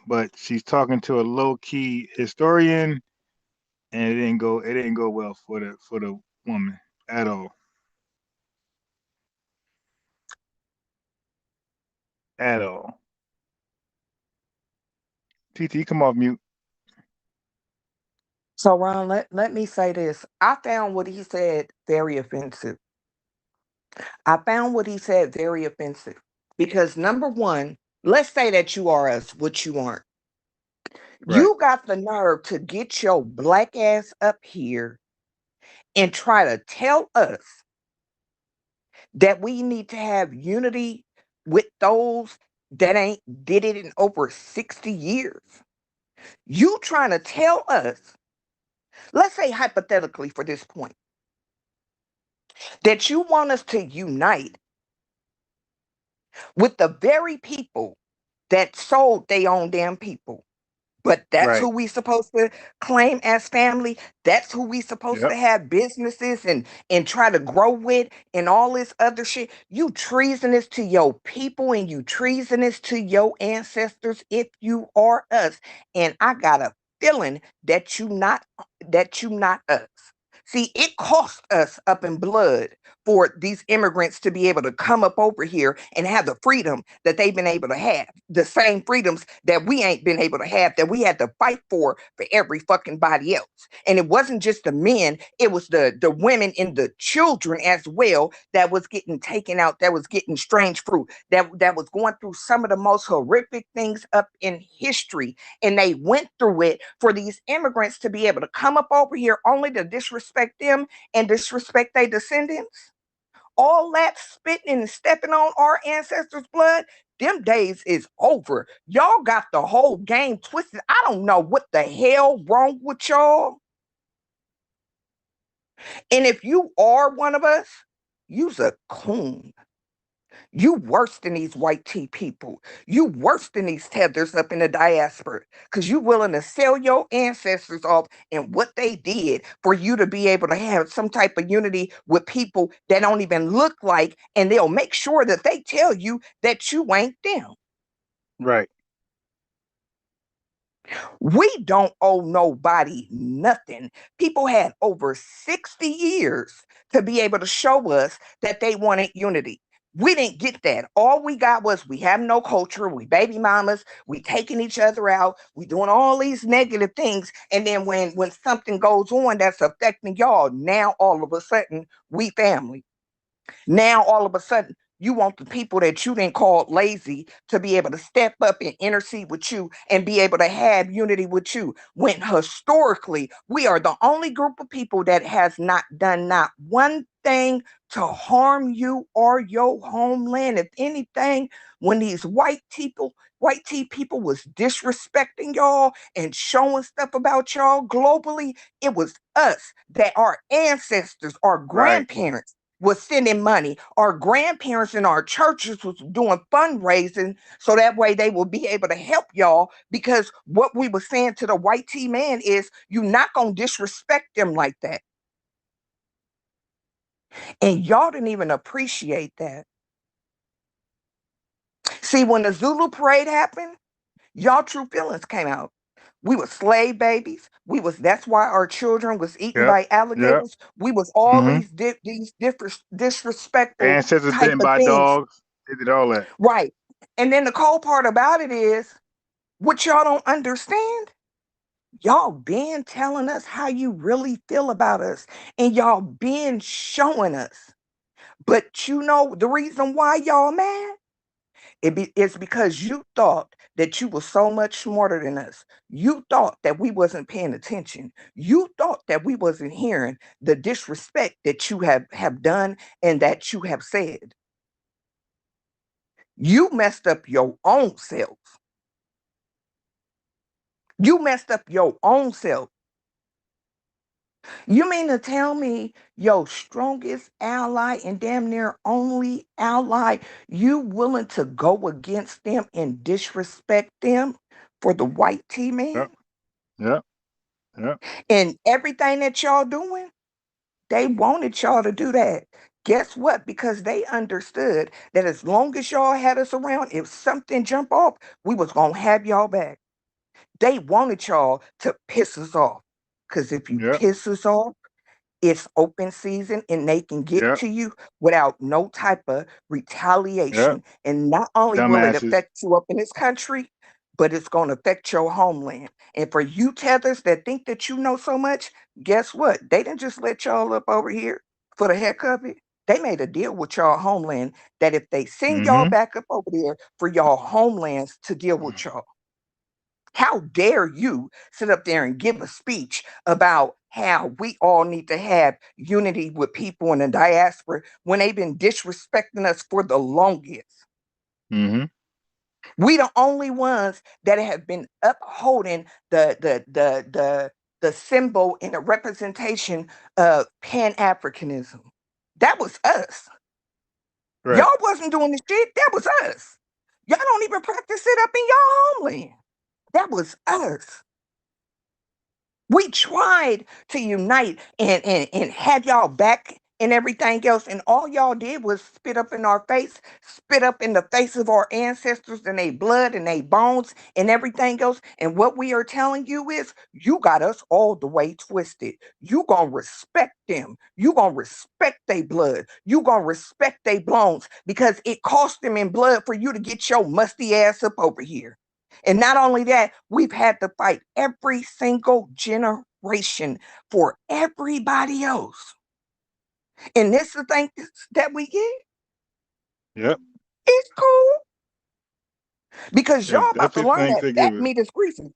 Speaker 3: but she's talking to a low-key historian, and it didn't go well for the woman at all. At all. TT, come off mute.
Speaker 21: So, Ron, let me say this. I found what he said very offensive. Because number one, let's say that you are us, which you aren't. Right. You got the nerve to get your black ass up here and try to tell us that we need to have unity with those that ain't did it in over 60 years. You trying to tell us, let's say hypothetically for this point, that you want us to unite with the very people that sold their own damn people. But that's who we supposed to claim as family. That's who we supposed to have businesses and try to grow with and all this other shit. You treasonous to your people and you treasonous to your ancestors if you are us. And I got a feeling that you not us. See, it cost us up in blood for these immigrants to be able to come up over here and have the freedom that they've been able to have. The same freedoms that we ain't been able to have, that we had to fight for every fucking body else. And it wasn't just the men, it was the women and the children as well that was getting taken out, that was getting strange fruit, that was going through some of the most horrific things up in history. And they went through it for these immigrants to be able to come up over here only to disrespect them and disrespect their descendants. All that spitting and stepping on our ancestors' blood, them days is over. Y'all got the whole game twisted. I don't know what the hell wrong with y'all. And if you are one of us, you's a coon. You worse than these white tea people. You worse than these tethers up in the diaspora because you willing to sell your ancestors off and what they did for you to be able to have some type of unity with people that don't even look like, and they'll make sure that they tell you that you ain't them.
Speaker 3: Right.
Speaker 21: We don't owe nobody nothing. People had over 60 years to be able to show us that they wanted unity. We didn't get that. All we got was we have no culture, we baby mamas, we taking each other out, we doing all these negative things. And then when something goes on that's affecting y'all, now all of a sudden we family. Now, all of a sudden, you want the people that you didn't call lazy to be able to step up and intercede with you and be able to have unity with you. When historically, we are the only group of people that has not done not one thing to harm you or your homeland. If anything, when these white tea people was disrespecting y'all and showing stuff about y'all globally, it was us that our ancestors, our
Speaker 3: Right.
Speaker 21: grandparents was sending money. Our grandparents in our churches was doing fundraising so that way they will be able to help y'all, because what we were saying to the white tea man is you're not going to disrespect them like that. And y'all didn't even appreciate that. See, when the Zulu parade happened, y'all true feelings came out. We were slave babies. That's why our children was eaten
Speaker 3: Yep.
Speaker 21: by
Speaker 3: Yep.
Speaker 21: alligators. We was all
Speaker 3: Mm-hmm.
Speaker 21: these different disrespectful
Speaker 3: Ancestors
Speaker 21: type
Speaker 3: bitten
Speaker 21: of
Speaker 3: by
Speaker 21: things.
Speaker 3: dogs. They did all that.
Speaker 21: Right. And then the cold part about it is what y'all don't understand. Y'all been telling us how you really feel about us, and y'all been showing us. But you know the reason why y'all mad? It's because you thought that you were so much smarter than us. You thought that we wasn't paying attention. You thought that we wasn't hearing the disrespect that you have done and that you have said. You messed up your own self. You messed up your own self. You mean to tell me your strongest ally and damn near only ally, you willing to go against them and disrespect them for the white tea man?
Speaker 3: Yep. Yep. Yep.
Speaker 21: And everything that y'all doing, they wanted y'all to do that. Guess what? Because they understood that as long as y'all had us around, if something jump off, we was gonna have y'all back. They wanted y'all to piss us off. Because if you
Speaker 3: Yep.
Speaker 21: piss us off, it's open season and they can get
Speaker 3: Yep.
Speaker 21: to you without no type of
Speaker 3: Yep.
Speaker 21: retaliation. And not only will it
Speaker 3: Dumbasses.
Speaker 21: affect you up in this country, but it's going to affect your homeland. And for you tethers that think that you know so much, guess what? They didn't just let y'all up over here for the heck of it. They made a deal with y'all homeland that if they send y'all
Speaker 3: Mm-hmm.
Speaker 21: back up over there for y'all homelands to deal with y'all. How dare you sit up there and give a speech about how we all need to have unity with people in the diaspora when they've been disrespecting us for the longest?
Speaker 3: Mm-hmm.
Speaker 21: We the only ones that have been upholding the symbol and the representation of Pan-Africanism. That was us.
Speaker 3: Right.
Speaker 21: Y'all wasn't doing this shit. That was us. Y'all don't even practice it up in y'all homeland. That was us. We tried to unite and have y'all back and everything else, and all y'all did was spit up in our face, spit up in the face of our ancestors and their blood and their bones and everything else. And what we are telling you is, you got us all the way twisted. You gonna respect them. You gonna respect their blood. You gonna respect their bones because it cost them in blood for you to get your musty ass up over here. And not only that, we've had to fight every single generation for everybody else. And this is the thing that we get.
Speaker 3: Yep.
Speaker 21: It's cool. Because y'all
Speaker 3: It's
Speaker 21: about to
Speaker 3: definitely
Speaker 21: learn
Speaker 3: things
Speaker 21: that
Speaker 3: they
Speaker 21: fat
Speaker 3: give us.
Speaker 21: meat is greasy.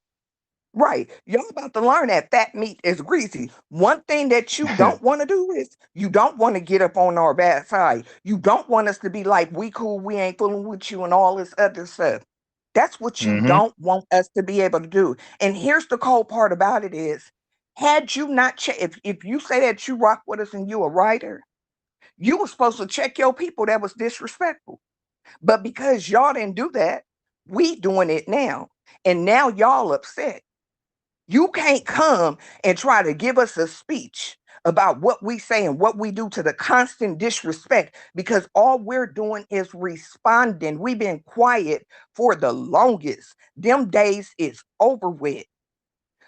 Speaker 21: Right. Y'all about to learn that fat meat is greasy. One thing that you don't want to do is you don't want to get up on our bad side. You don't want us to be like, we cool, we ain't fooling with you and all this other stuff. That's what you
Speaker 3: Mm-hmm.
Speaker 21: don't want us to be able to do. And here's the cold part about it is, had you not if you say that you rock with us and you a writer, you were supposed to check your people that was disrespectful. But because y'all didn't do that, we doing it now. And now y'all upset. You can't come and try to give us a speech about what we say and what we do to the constant disrespect, because all we're doing is responding. We've been quiet for the longest. Them days is over with.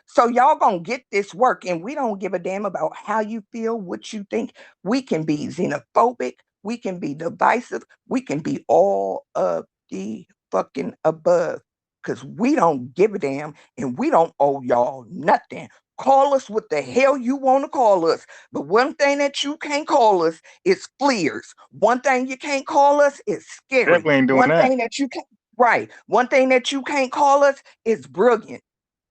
Speaker 21: So y'all gonna get this work, and we don't give a damn about how you feel, what you think. We can be xenophobic, we can be divisive, we can be all of the fucking above, because we don't give a damn, and we don't owe y'all nothing. Call us what the hell you want to call us, but one thing that you can't call us is fleers. One thing you can't call us is scary.
Speaker 3: Definitely ain't doing
Speaker 21: One
Speaker 3: that.
Speaker 21: thing that you can't, right? One thing that you can't call us is brilliant.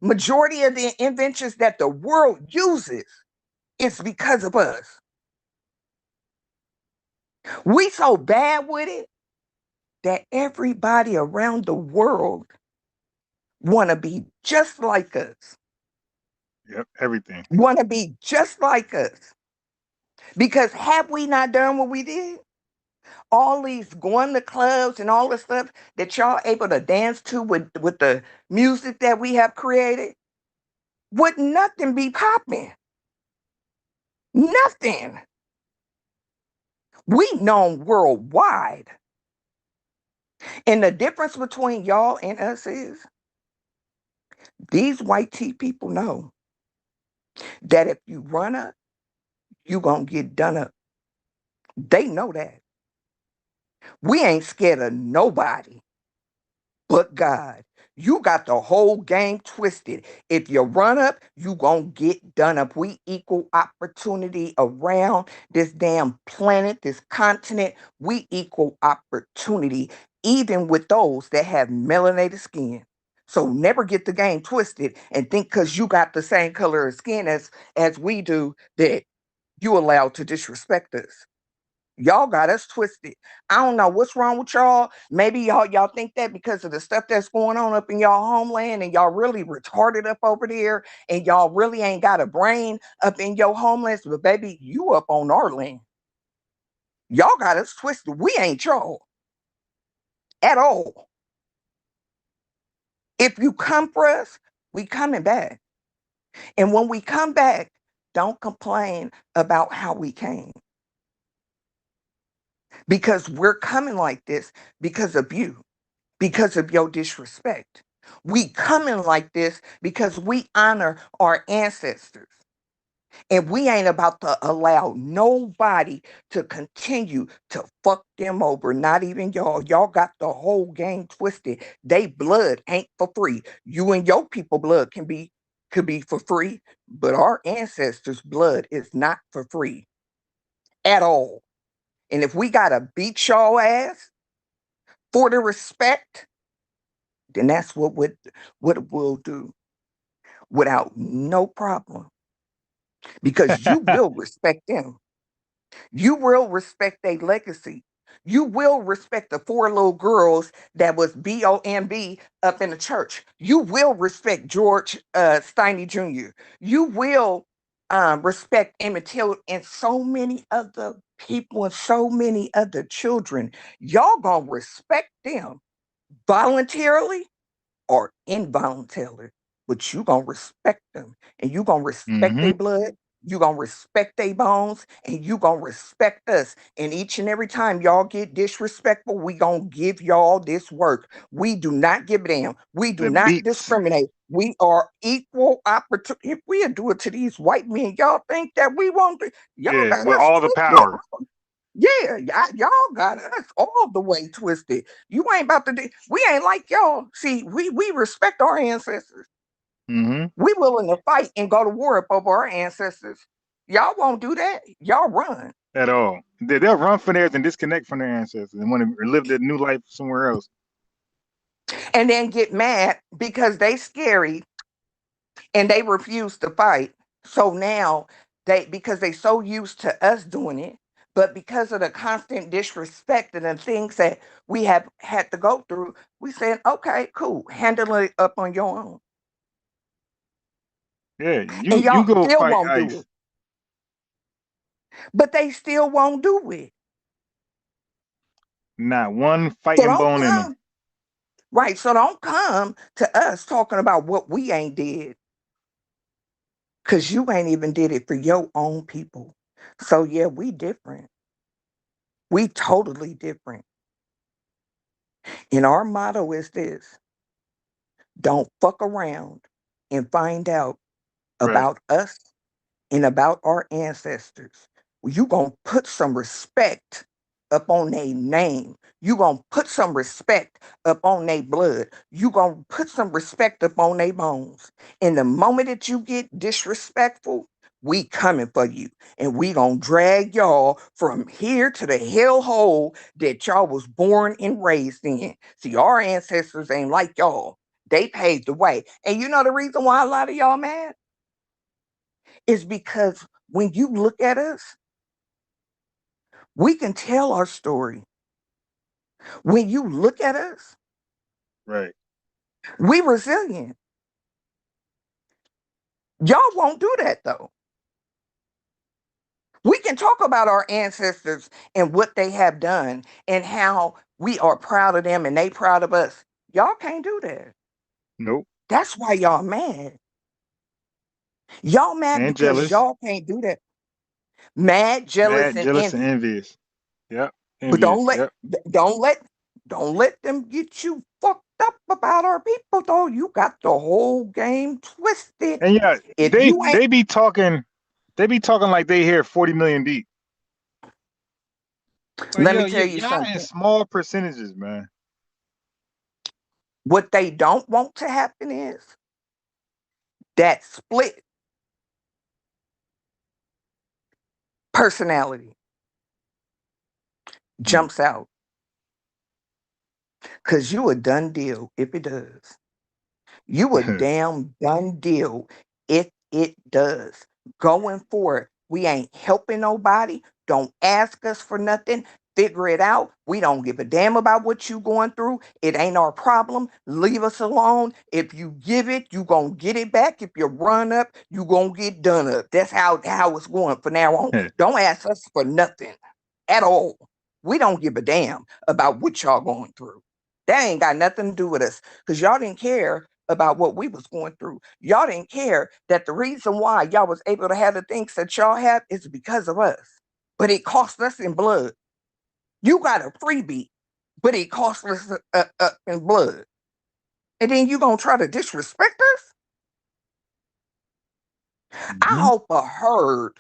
Speaker 21: Majority of the inventions that the world uses is because of us. We so bad with it that everybody around the world want to be just like us.
Speaker 3: Yep, everything.
Speaker 21: Want to be just like us. Because have we not done what we did? All these going to clubs and all the stuff that y'all able to dance to with the music that we have created, would nothing be popping. Nothing. We known worldwide. And the difference between y'all and us is these white tea people know that if you run up, you gonna get done up. They know that. We ain't scared of nobody but God. You got the whole game twisted. If you run up, you gonna get done up. We equal opportunity around this damn planet, this continent. We equal opportunity, even with those that have melanated skin. So never get the game twisted and think because you got the same color of skin as we do that you allowed to disrespect us. Y'all got us twisted. I don't know what's wrong with y'all. Maybe y'all think that because of the stuff that's going on up in y'all homeland, and y'all really retarded up over there, and y'all really ain't got a brain up in your homeland. But baby, you up on our land. Y'all got us twisted. We ain't y'all at all. If you come for us, we coming back. And when we come back, don't complain about how we came. Because we're coming like this because of you, because of your disrespect. We coming like this because we honor our ancestors. And we ain't about to allow nobody to continue to fuck them over, not even y'all. Y'all got the whole game twisted. They blood ain't for free. You and your people blood could be for free, but our ancestors' blood is not for free at all. And if we gotta beat y'all ass for the respect, then that's what we'll do without no problem. Because you will respect them. You will respect their legacy. You will respect the 4 little girls that was BOMB up in the church. You will respect George Steiny Jr. You will respect Emmett Till and so many other people and so many other children. Y'all gonna respect them voluntarily or involuntarily, but you gonna respect them, and you gonna respect
Speaker 3: Mm-hmm.
Speaker 21: their blood, you gonna respect their bones, and you gonna respect us. And each and every time y'all get disrespectful, we gonna give y'all this work. We do not give a damn. We do
Speaker 3: The
Speaker 21: not
Speaker 3: beats.
Speaker 21: discriminate. We are equal opportunity. If we do it to these white men, y'all think that we won't do? Y'all
Speaker 3: Yeah,
Speaker 21: got
Speaker 3: with
Speaker 21: us
Speaker 3: all the
Speaker 21: twisted.
Speaker 3: power.
Speaker 21: Yeah, y'all got us all the way twisted. You ain't about to do. We ain't like y'all. See, we respect our ancestors.
Speaker 3: Mm-hmm.
Speaker 21: We willing to fight and go to war up over our ancestors. Y'all won't do that. Y'all run.
Speaker 3: At all. They'll run from theirs and disconnect from their ancestors and want to live their new life somewhere else.
Speaker 21: And then get mad because they scary and they refuse to fight. So now because they so used to us doing it, but because of the constant disrespect and the things that we have had to go through, we said, okay, cool, handle it up on your own.
Speaker 3: Yeah,
Speaker 21: And
Speaker 3: you
Speaker 21: y'all
Speaker 3: go
Speaker 21: still
Speaker 3: fight
Speaker 21: won't do
Speaker 3: ICE.
Speaker 21: it. But they still won't do it.
Speaker 3: Not one
Speaker 21: So
Speaker 3: fighting
Speaker 21: don't
Speaker 3: bone in them.
Speaker 21: come. Right. So don't come to us talking about what we ain't did. Cause you ain't even did it for your own people. So yeah, we different. We totally different. And our motto is this: don't fuck around and find out
Speaker 3: Right.
Speaker 21: about us and about our ancestors. You gonna put some respect up on their name. You gonna put some respect up on their blood. You gonna put some respect up on their bones. And the moment that you get disrespectful, we coming for you. And we gonna drag y'all from here to the hellhole that y'all was born and raised in. See, our ancestors ain't like y'all. They paved the way. And you know the reason why a lot of y'all mad? Is because when you look at us, we can tell our story. When you look at us,
Speaker 3: Right.
Speaker 21: we resilient. Y'all won't do that though. We can talk about our ancestors and what they have done and how we are proud of them and they proud of us. Y'all can't do that.
Speaker 3: Nope.
Speaker 21: That's why y'all mad. Y'all mad
Speaker 3: And
Speaker 21: because
Speaker 3: jealous.
Speaker 21: y'all can't do that. Mad, jealous,
Speaker 3: Mad,
Speaker 21: and
Speaker 3: jealous, and
Speaker 21: envy.
Speaker 3: envious. Yep.
Speaker 21: But
Speaker 3: Envious. Yep.
Speaker 21: don't let don't let them get you fucked up about our people though. You got the whole game twisted.
Speaker 3: And yeah,
Speaker 21: If
Speaker 3: they
Speaker 21: you ain't
Speaker 3: they be talking like they here 40 million deep. Like
Speaker 21: let me
Speaker 3: yo,
Speaker 21: tell you
Speaker 3: y'all in
Speaker 21: something.
Speaker 3: small percentages, man.
Speaker 21: What they don't want to happen is that split personality jumps out. Cause you a done deal if it does. You a damn done deal if it does. Going forward, we ain't helping nobody. Don't ask us for nothing. Figure it out. We don't give a damn about what you going through. It ain't our problem. Leave us alone. If you give it, you gonna get it back. If you run up, you gonna get done up. That's how it's going from now on. Don't ask us for nothing at all. We don't give a damn about what y'all going through. That ain't got nothing to do with us because y'all didn't care about what we was going through. Y'all didn't care that the reason why y'all was able to have the things that y'all have is because of us. But it cost us in blood. You got a freebie, but it cost us in blood. And then you gonna try to disrespect us? I hope a herd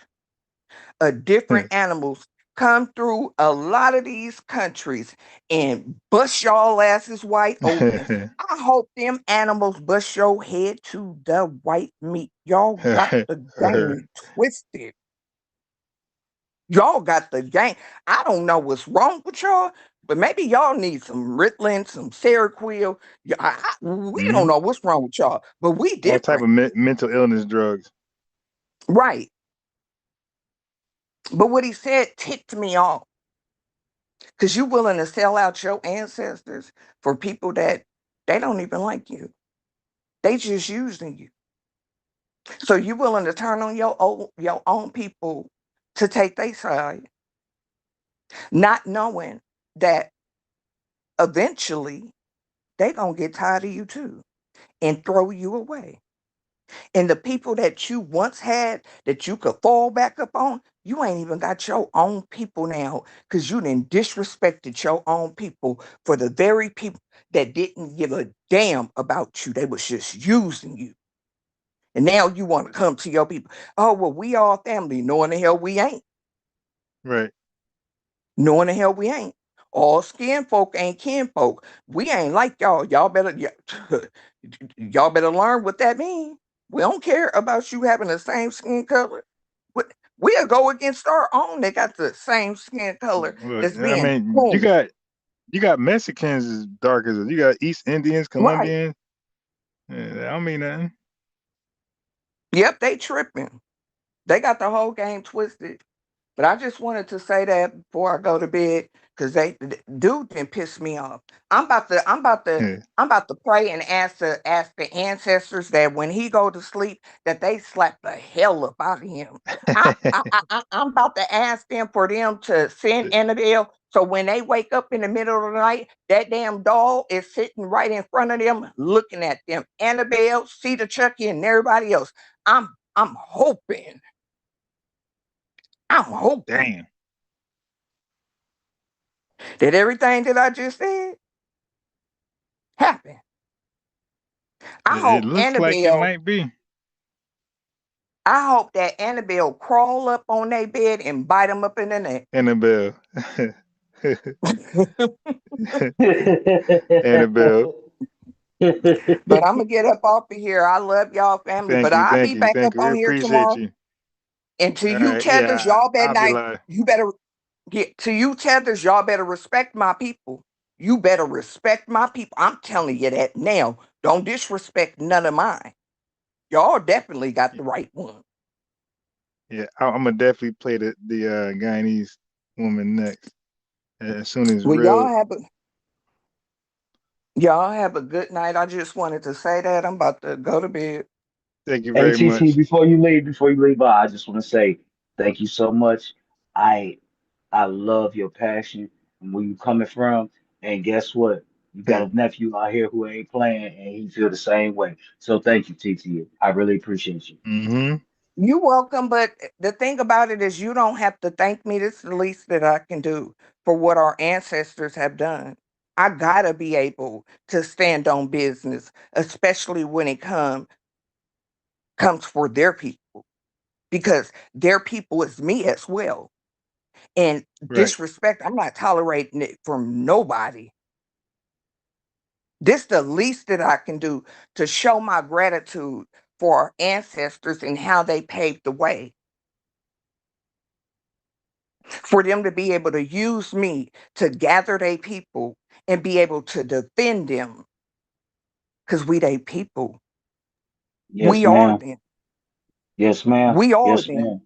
Speaker 21: of different animals come through a lot of these countries and bust y'all asses wide open. I hope them animals bust your head to the white meat. Y'all got the game twisted. Y'all got the game. I don't know what's wrong with y'all, but maybe y'all need some Ritalin, some Seroquel. We don't know what's wrong with y'all, but we
Speaker 3: All type
Speaker 21: different.
Speaker 3: of mental illness drugs.
Speaker 21: Right. But what he said ticked me off. Because you're willing to sell out your ancestors for people that they don't even like you. They just using you. So you're willing to turn on your own people to take their side, not knowing that eventually they gonna get tired of you too and throw you away. And the people that you once had that you could fall back up on, you ain't even got your own people now because you done disrespected your own people for the very people that didn't give a damn about you. They was just using you. And now you want to come to your people. Oh, well, we all family. Knowing the hell we ain't.
Speaker 3: Right.
Speaker 21: Knowing the hell we ain't. All skin folk ain't kin folk. We ain't like y'all. Y'all better y'all better learn what that means. We don't care about you having the same skin color. We'll go against our own. They got the same skin color
Speaker 3: Look,
Speaker 21: that's
Speaker 3: I
Speaker 21: being
Speaker 3: mean,
Speaker 21: groomed.
Speaker 3: you got Mexicans as dark as us. You got East Indians,
Speaker 21: Right.
Speaker 3: Colombians. Yeah, I don't mean nothing.
Speaker 21: Yep, they tripping. They got the whole game twisted. But I just wanted to say that before I go to bed, because dude didn't piss me off. I'm about to pray and ask the ancestors that when he go to sleep, that they slap the hell up out of him. I'm about to ask them for them to send Annabelle. So when they wake up in the middle of the night, that damn doll is sitting right in front of them, looking at them. Annabelle, Cedar Chucky, and everybody else. I'm I'm hoping
Speaker 3: Damn.
Speaker 21: that everything that I just said happened. I
Speaker 3: It
Speaker 21: hope
Speaker 3: looks like it
Speaker 21: Annabelle,
Speaker 3: might be.
Speaker 21: I hope that Annabelle crawl up on their bed and bite them up in the neck.
Speaker 3: Annabelle. Annabelle.
Speaker 21: But I'm gonna get up off of here. I love y'all family, but I'll be back
Speaker 3: Thank
Speaker 21: up
Speaker 3: you. We
Speaker 21: on here
Speaker 3: appreciate
Speaker 21: tomorrow.
Speaker 3: you.
Speaker 21: And to
Speaker 3: All
Speaker 21: you
Speaker 3: right,
Speaker 21: tethers,
Speaker 3: yeah,
Speaker 21: y'all better
Speaker 3: I'll be
Speaker 21: not,
Speaker 3: live.
Speaker 21: you better get to you tethers, y'all better respect my people. You better respect my people. I'm telling you that now. Don't disrespect none of mine. Y'all definitely got the right one.
Speaker 3: Yeah, I'm gonna definitely play the Guyanese woman next as soon as
Speaker 21: Well,
Speaker 3: real.
Speaker 21: y'all have a good night. I just wanted to say that. I'm about to go to bed.
Speaker 3: Thank you
Speaker 10: Hey
Speaker 3: very
Speaker 10: TT,
Speaker 3: much.
Speaker 10: before you leave, I just want to say thank you so much. I I love your passion and where you coming from. And guess what? You got a nephew out here who ain't playing, and he feel the same way. So thank you, TT. I really appreciate you.
Speaker 3: Mm-hmm.
Speaker 21: You're welcome, but the thing about it is you don't have to thank me. This is the least that I can do for what our ancestors have done. I gotta be able to stand on business, especially when it comes for their people, because their people is me as well. And
Speaker 3: Right.
Speaker 21: disrespect, I'm not tolerating it from nobody. This the least that I can do to show my gratitude for our ancestors and how they paved the way for them to be able to use me to gather their people and be able to defend them because we they people.
Speaker 10: Yes,
Speaker 21: We are
Speaker 10: ma'am.
Speaker 21: them.
Speaker 10: Yes, ma'am.
Speaker 21: We are
Speaker 10: Yes,
Speaker 21: them.
Speaker 10: ma'am.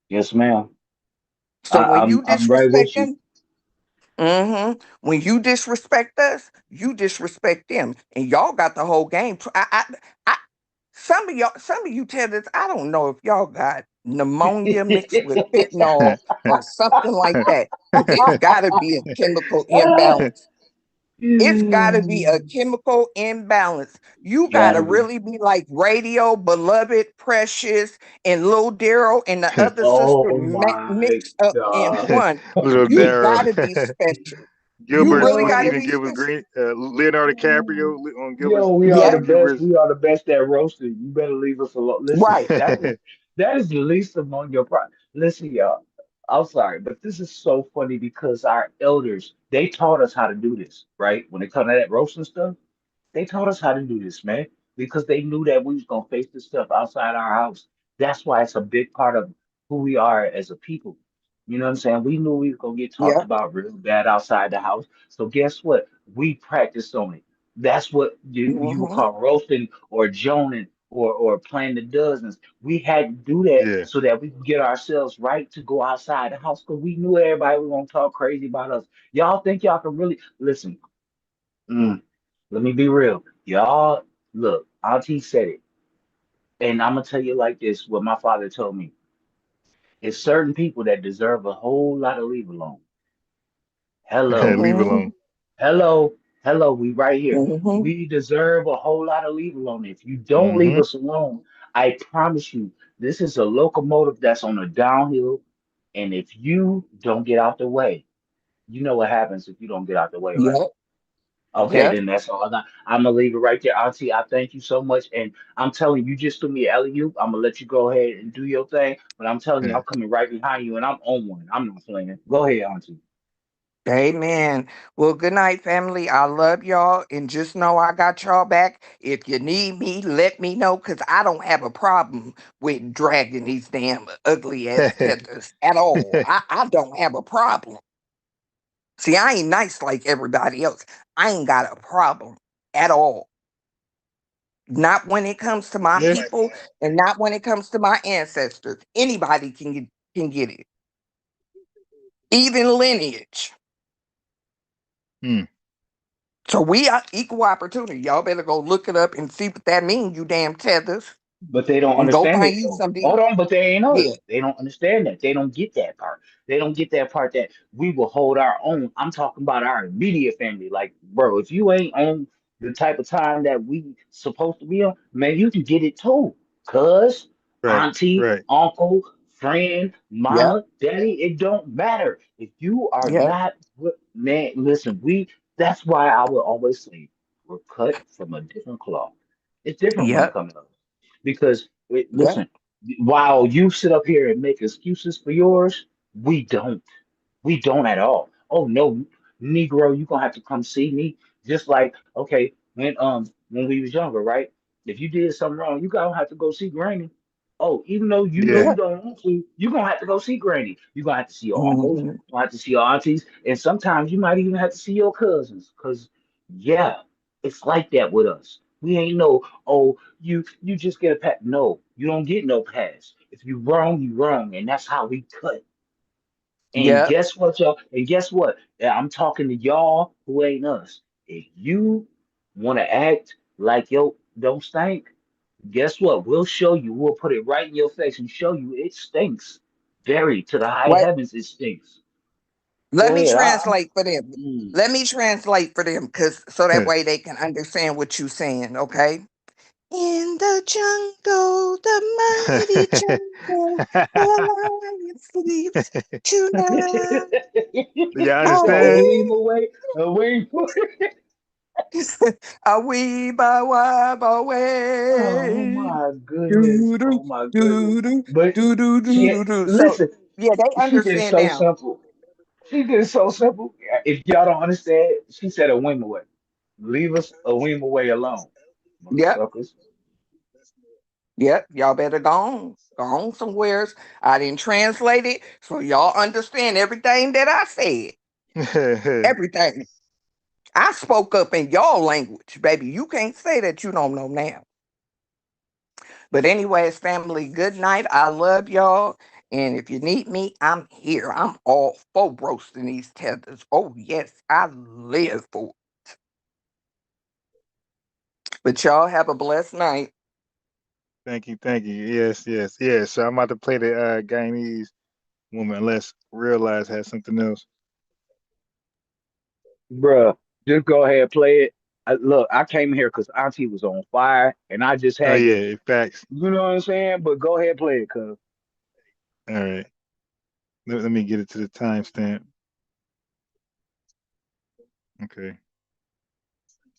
Speaker 10: Yes, ma'am.
Speaker 21: So when you
Speaker 10: I'm right
Speaker 21: disrespect
Speaker 10: with you.
Speaker 21: them, when you disrespect us, you disrespect them, and y'all got the whole game. Some of you tell this. I don't know if y'all got pneumonia mixed with fentanyl or something like that, because it's got to be a chemical imbalance. It's got to be a chemical imbalance. You got to
Speaker 10: Gotta be.
Speaker 21: really be like Radio, Beloved, Precious, and Lil Daryl and the other sister
Speaker 10: Oh my
Speaker 21: mixed up in
Speaker 10: God.
Speaker 21: one.
Speaker 3: Little
Speaker 21: You got
Speaker 3: Daryl.
Speaker 21: to be special. You
Speaker 3: Gilbert
Speaker 21: really
Speaker 3: was
Speaker 21: got to
Speaker 10: Yo.
Speaker 3: eating
Speaker 21: be
Speaker 3: Gilbert
Speaker 21: special.
Speaker 3: Green. Leonardo DiCaprio on
Speaker 10: Yo,
Speaker 3: Gilbert's
Speaker 10: we are the
Speaker 21: Yep,
Speaker 10: best.
Speaker 3: Gilbert's.
Speaker 10: We are the best at roasting. You better leave us alone. Listen,
Speaker 21: right.
Speaker 10: that is the least among your problems. Listen, y'all. I'm sorry, but this is so funny because our elders, they taught us how to do this, right? When it comes to that roasting stuff, they taught us how to do this, man, because they knew that we was gonna face this stuff outside our house. That's why it's a big part of who we are as a people. You know what I'm saying? We knew we was gonna get talked
Speaker 21: Yep.
Speaker 10: about real bad outside the house. So guess what? We practiced on it. That's what you would
Speaker 21: Hmm.
Speaker 10: call roasting or joning or playing the dozens. We had to do that
Speaker 3: Yeah.
Speaker 10: so that we could get ourselves right to go outside the house because we knew everybody was gonna talk crazy about us. Y'all think y'all can really listen? Mm, let me be real. Y'all, look, Auntie said it. And I'm gonna tell you like this, what my father told me. It's certain people that deserve a whole lot of leave alone. Hello,
Speaker 3: Leave
Speaker 21: Hmm.
Speaker 3: alone.
Speaker 10: hello, hello, we right here.
Speaker 21: Hmm.
Speaker 10: We deserve a whole lot of leave alone. If you don't leave
Speaker 3: Mm-hmm.
Speaker 10: us alone, I promise you, this is a locomotive that's on a downhill. And if you don't get out the way, you know what happens if you don't get out the way, right?
Speaker 21: Yep.
Speaker 10: Okay,
Speaker 21: Yep.
Speaker 10: then that's all I got. I'm gonna leave it right there, Auntie. I thank you so much, and I'm telling you, you just threw me an alley-oop. I'm gonna let you go ahead and do your thing, but I'm telling you, I'm coming right behind you, and I'm on one. I'm not playing. Go ahead, Auntie.
Speaker 21: Amen. Well, good night, family. I love y'all. And just know I got y'all back. If you need me, let me know because I don't have a problem with dragging these damn ugly ass tethers at all. I don't have a problem. See, I ain't nice like everybody else. I ain't got a problem at all. Not when it comes to my
Speaker 3: Yeah.
Speaker 21: people and not when it comes to my ancestors. Anybody can get it. Even lineage.
Speaker 3: Hmm.
Speaker 21: So we are equal opportunity. Y'all better go look it up and see what that means, you damn tethers.
Speaker 10: But they don't
Speaker 21: And go
Speaker 10: understand
Speaker 21: find
Speaker 10: it
Speaker 21: you
Speaker 10: though.
Speaker 21: something.
Speaker 10: Hold on, but they ain't
Speaker 21: Yeah.
Speaker 10: us. They don't understand that. They don't get that part. They don't get that part that we will hold our own. I'm talking about our immediate family. Like, bro, if you ain't on the type of time that we supposed to be on, man, you can get it too. Cuz.
Speaker 3: Right.
Speaker 10: auntie,
Speaker 3: Right.
Speaker 10: uncle, friend,
Speaker 21: Yep.
Speaker 10: mama, daddy. It don't matter. If you are
Speaker 21: Yep.
Speaker 10: not, man, listen, that's why I will always say we're cut from a different cloth. It's different when it
Speaker 21: Yep.
Speaker 10: comes to us. Because,
Speaker 21: Yep.
Speaker 10: listen, while you sit up here and make excuses for yours, we don't. We don't at all. Oh no, Negro, you gonna have to come see me. Just like, okay, when we was younger, right? If you did something wrong, you gonna have to go see Granny. Oh, even though you know
Speaker 3: Yeah.
Speaker 10: you
Speaker 21: Yep.
Speaker 10: don't want to, you gonna have to go see Granny. You gonna have to see your uncles,
Speaker 21: Hmm.
Speaker 10: you gonna have to see your aunties, and sometimes you might even have to see your cousins. Cause yeah, it's like that with us. We ain't no, oh, you just get a pass. No, you don't get no pass. If you wrong, you wrong, and that's how we cut. And
Speaker 21: Yep.
Speaker 10: guess what, y'all? And guess what? Yeah, I'm talking to y'all who ain't us. If you want to act like yo don't stink, guess what? We'll show you. We'll put it right in your face and show you it stinks. Very to the high
Speaker 21: Wait.
Speaker 10: heavens, it stinks.
Speaker 21: Let
Speaker 10: Go
Speaker 21: me
Speaker 10: ahead.
Speaker 21: translate for them.
Speaker 10: Mm.
Speaker 21: Let me translate for them, cause so that way they can understand what you're saying. Okay. In the jungle, the mighty jungle, the lion sleeps tonight.
Speaker 3: Do y'all
Speaker 10: You said a
Speaker 3: understand?
Speaker 10: weave away, a weave away.
Speaker 21: A wee ba wa ba
Speaker 10: Oh
Speaker 21: way.
Speaker 10: my goodness.
Speaker 21: Do do
Speaker 10: Oh my goodness.
Speaker 21: do do
Speaker 10: But
Speaker 21: do do do
Speaker 10: she
Speaker 21: do do. So
Speaker 10: listen,
Speaker 21: yeah, they
Speaker 10: she did it
Speaker 21: understand
Speaker 10: so
Speaker 21: now.
Speaker 10: simple. She did it so simple. If y'all don't understand, she said a whim away. Leave us a whim away alone,
Speaker 21: Yep,
Speaker 10: motherfuckers.
Speaker 21: yep. Y'all better go on somewheres. I didn't translate it, so y'all understand everything that I said. Everything. I spoke up in y'all language, baby. You can't say that you don't know now. But anyways, family, good night. I love y'all. And if you need me, I'm here. I'm all for roasting these tethers. Oh, yes, I live for it. But y'all have a blessed night.
Speaker 3: Thank you. Thank you. Yes. Yes. Yes. So I'm about to play the Guyanese woman, unless Realize has something else.
Speaker 10: Bruh, just go ahead and play it. Look, I came here because Auntie was on fire and I just
Speaker 3: Oh
Speaker 10: had to,
Speaker 3: yeah. Facts.
Speaker 10: you know what I'm saying? But go ahead and play it, cuz.
Speaker 3: All right. Let me get it to the timestamp. Okay.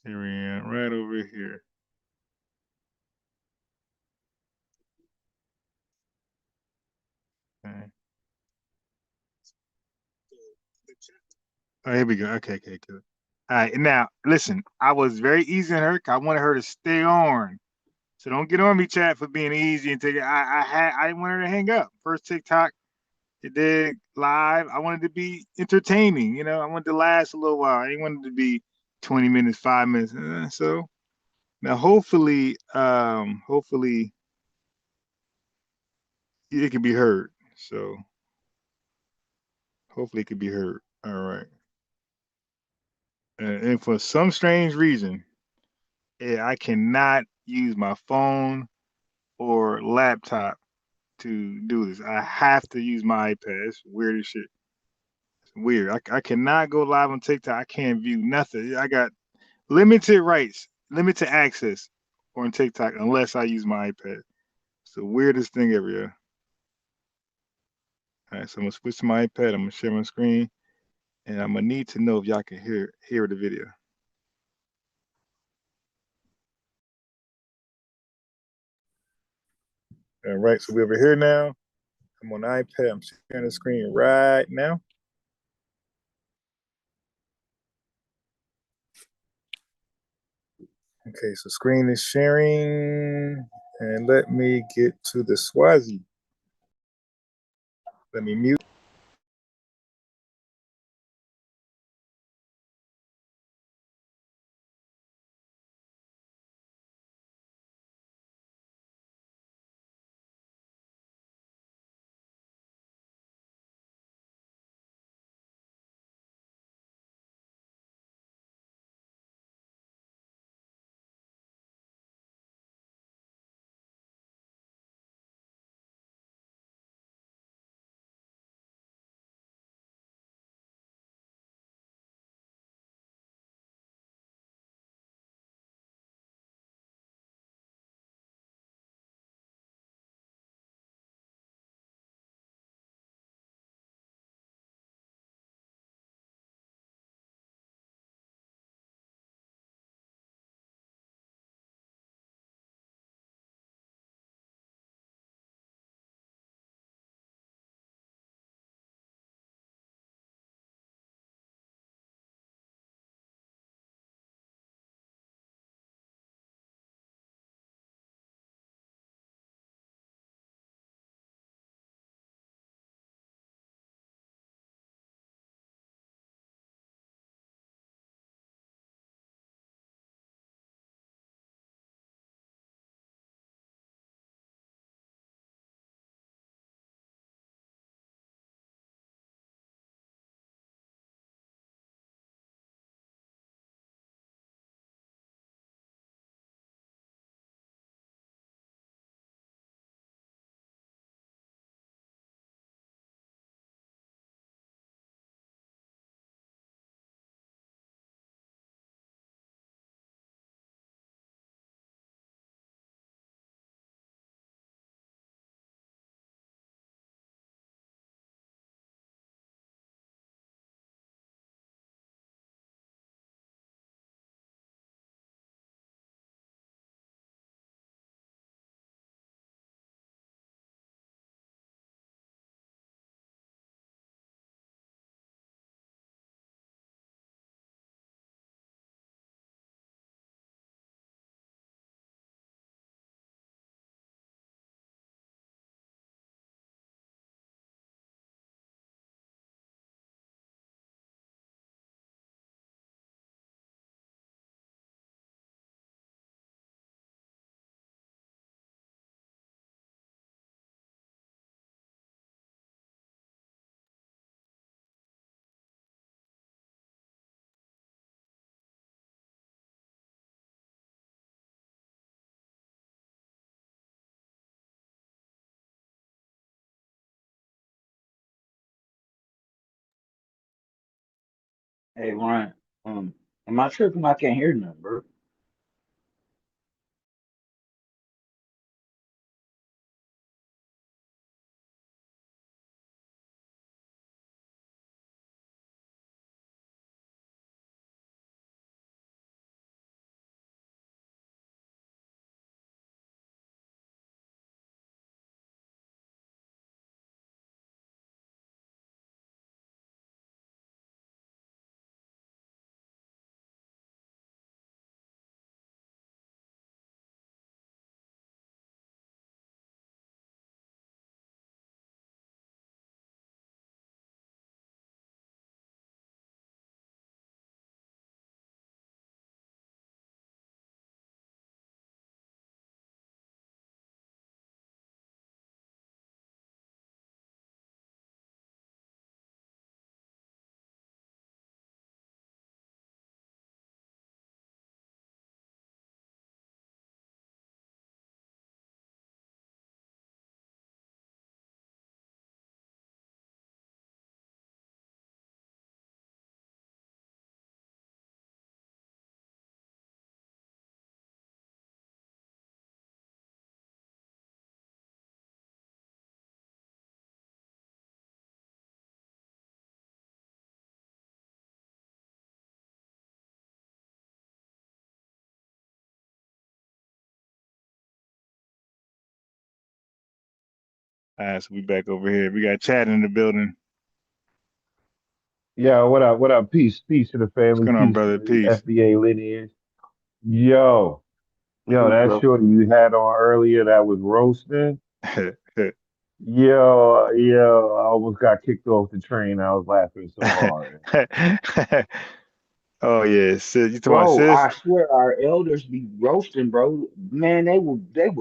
Speaker 3: Here we are. Right over here. Okay. Oh, here we go. Okay. Okay. Good. All right. Now, listen. I was very easy on her. 'Cause I wanted her to stay on. So don't get on me, chat, for being easy and take it. I didn't want her to hang up. First TikTok it did live. I wanted to be entertaining. I wanted to last a little while. I didn't want it to be 20 minutes, 5 minutes. So now, hopefully it can be heard. So hopefully it can be heard. All right. And for some strange reason, I cannot use my phone or laptop to do this. I have to use my iPad. It's weird as shit. It's weird. I cannot go live on TikTok. I can't view nothing. I got limited rights, limited access on TikTok unless I use my iPad. It's the weirdest thing ever, yeah. All right, so I'm gonna switch to my iPad. I'm gonna share my screen, and I'm gonna need to know if y'all can hear the video. All right, so we're over here now. I'm on the iPad. I'm sharing the screen right now. Okay, so screen is sharing, and let me get to the Swazi. Let me mute.
Speaker 10: Hey Ryan, am I tripping? I can't hear nothing, bro.
Speaker 3: All right, so we back over here. We got Chad in the building.
Speaker 16: Yo, what up? What up? Peace, peace to the
Speaker 3: What's
Speaker 16: family,
Speaker 3: going on,
Speaker 16: peace to
Speaker 3: brother?
Speaker 16: the
Speaker 3: Peace.
Speaker 16: FBA lineage. Yo, yo,
Speaker 10: Peace,
Speaker 16: that
Speaker 10: bro.
Speaker 16: shorty you had on earlier that was roasting. Yo, I almost got kicked off the train. I was laughing so hard.
Speaker 3: Oh yeah, sis. You talking about
Speaker 10: Bro,
Speaker 3: sis?
Speaker 10: I swear our elders be roasting, bro. Man, they will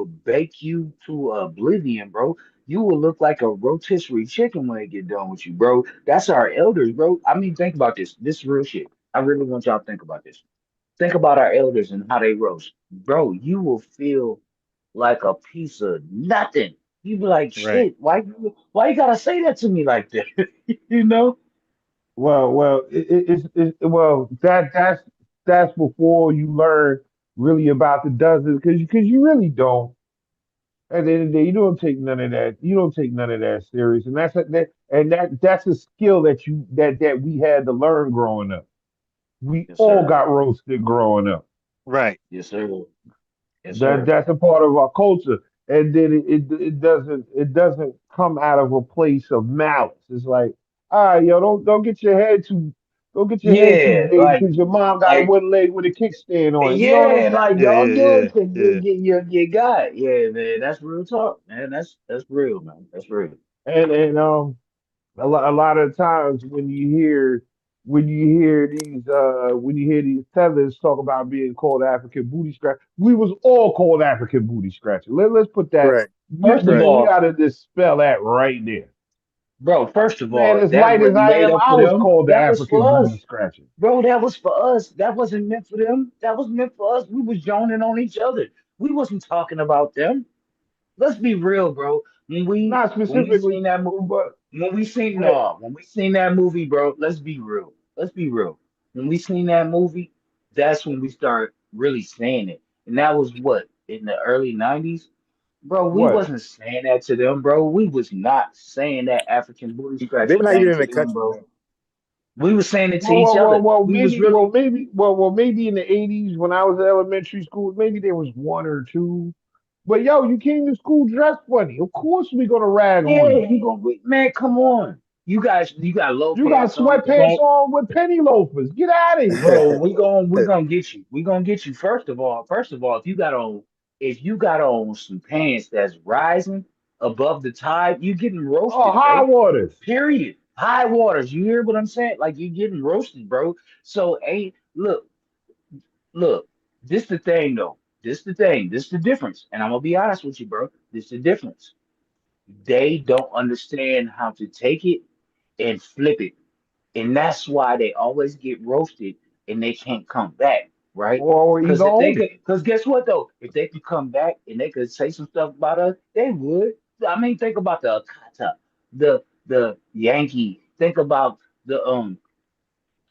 Speaker 10: bake you to oblivion, bro. You will look like a rotisserie chicken when they get done with you, bro. That's our elders, bro. I mean, think about this. This is real shit. I really want y'all to think about this. Think about our elders and how they roast. Bro, you will feel like a piece of nothing. You be like,
Speaker 3: Right.
Speaker 10: shit, why you gotta say that to me like that? You know?
Speaker 16: Well, that's before you learn really about the dozens, because you really don't. At the end of the day, you don't take none of that. You don't take none of that serious, and that's a skill that we had to learn growing up. We
Speaker 10: Yes,
Speaker 16: all
Speaker 10: sir.
Speaker 16: got roasted growing up.
Speaker 3: Right.
Speaker 10: Yes, sir. Yes,
Speaker 16: That
Speaker 10: sir.
Speaker 16: that's a part of our culture, and then it doesn't come out of a place of malice. It's like, all right, yo, don't get your head too
Speaker 10: Yeah,
Speaker 16: big because your mom got a
Speaker 10: like
Speaker 16: one leg with a kickstand on it. You know what I'm
Speaker 10: yeah, like
Speaker 3: Yeah,
Speaker 10: y'all
Speaker 3: yeah,
Speaker 10: do it
Speaker 3: yeah,
Speaker 10: because
Speaker 3: yeah.
Speaker 10: you got it. Yeah, man, that's real talk, man. That's real, man. That's real.
Speaker 16: saying? And a lot of times when you hear these tethers talk about being called African booty scratch, we was all called African booty scratcher. Let's put that.
Speaker 3: Right.
Speaker 16: We
Speaker 10: First
Speaker 16: we,
Speaker 10: of
Speaker 3: Right.
Speaker 16: we
Speaker 10: all,
Speaker 16: gotta dispel that right there.
Speaker 10: bro, first of
Speaker 16: Man,
Speaker 10: all,
Speaker 16: as
Speaker 10: that
Speaker 16: light as
Speaker 10: wasn't
Speaker 16: I
Speaker 10: made
Speaker 16: am,
Speaker 10: up
Speaker 16: I
Speaker 10: for
Speaker 16: was
Speaker 10: them.
Speaker 16: called the
Speaker 10: That was
Speaker 16: African
Speaker 10: for
Speaker 16: booty
Speaker 10: us.
Speaker 16: scratcher.
Speaker 10: Bro, that was for us. That wasn't meant for them. That was meant for us. We was joning on each other. We wasn't talking about them. Let's be real, bro.
Speaker 16: Not
Speaker 10: When we
Speaker 16: specifically,
Speaker 10: seen that movie,
Speaker 16: but
Speaker 10: when we seen
Speaker 16: but
Speaker 10: no, when we seen that movie, bro, let's be real. Let's be real. When we seen that movie, that's when we start really saying it. And that was what, in the early 90s? Bro, we
Speaker 16: what?
Speaker 10: wasn't saying that to them, bro. We was not saying that African booty
Speaker 11: They're
Speaker 10: scratcher
Speaker 11: not
Speaker 10: thing
Speaker 11: even in
Speaker 10: to
Speaker 11: the
Speaker 10: them,
Speaker 11: country,
Speaker 10: bro.
Speaker 11: man.
Speaker 10: We was saying it to
Speaker 16: Well,
Speaker 10: each
Speaker 16: well, well,
Speaker 10: other.
Speaker 16: well,
Speaker 10: We was
Speaker 16: maybe,
Speaker 10: really
Speaker 16: maybe in the '80s when I was in elementary school, maybe there was one or two. But yo, you came to school dressed funny. Of course we gonna rag on
Speaker 10: yeah,
Speaker 16: you.
Speaker 10: man, come on. You got low
Speaker 16: You got
Speaker 10: pants on. We
Speaker 16: sweatpants
Speaker 10: gon'
Speaker 16: on with penny loafers. Get out of here.
Speaker 10: Bro, we gonna get you. We gonna get you. First of all, if you got on some pants that's rising above the tide, you getting
Speaker 16: Oh,
Speaker 10: roasted,
Speaker 16: high
Speaker 10: bro.
Speaker 16: waters.
Speaker 10: Period. High waters. You hear what I'm saying? Like you getting roasted, bro. So ain't look. This the thing though. This the thing. This the difference. And I'm gonna be honest with you, bro. This the difference. They don't understand how to take it and flip it. And that's why they always get roasted and they can't come back, right?
Speaker 16: Or either own it.
Speaker 10: Because guess what though? If they could come back and they could say some stuff about us, they would. I mean, think about the Akata, the Yankee. Think about the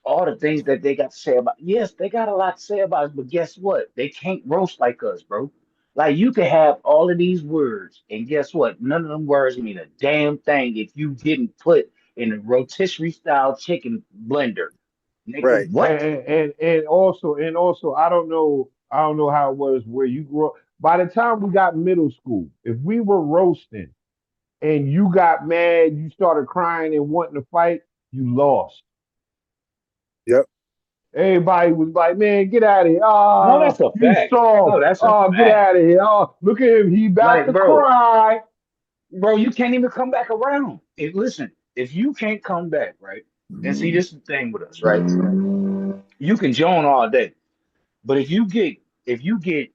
Speaker 10: all the things that they got to say about. Yes, they got a lot to say about us, but guess what? They can't roast like us, bro. Like you can have all of these words, and guess what? None of them words mean a damn thing if you getting put in a rotisserie style chicken blender. Nigga,
Speaker 17: Right.
Speaker 10: what?
Speaker 16: And also I don't know how it was where you grew up. By the time we got middle school, if we were roasting and you got mad, you started crying and wanting to fight, you lost.
Speaker 17: Yep.
Speaker 16: Everybody was like, "Man, get out of here!
Speaker 10: No,
Speaker 16: Ah,
Speaker 10: that's a
Speaker 16: you
Speaker 10: fact. No,
Speaker 16: soft!
Speaker 10: that's a
Speaker 16: Oh, get
Speaker 10: fact.
Speaker 16: out of here! Oh, look at him! He about
Speaker 10: Like,
Speaker 16: to
Speaker 10: bro,
Speaker 16: cry."
Speaker 10: you can't even come back around. Listen, if you can't come back, right? And see, this is the thing with us, right? You can join all day, but if you get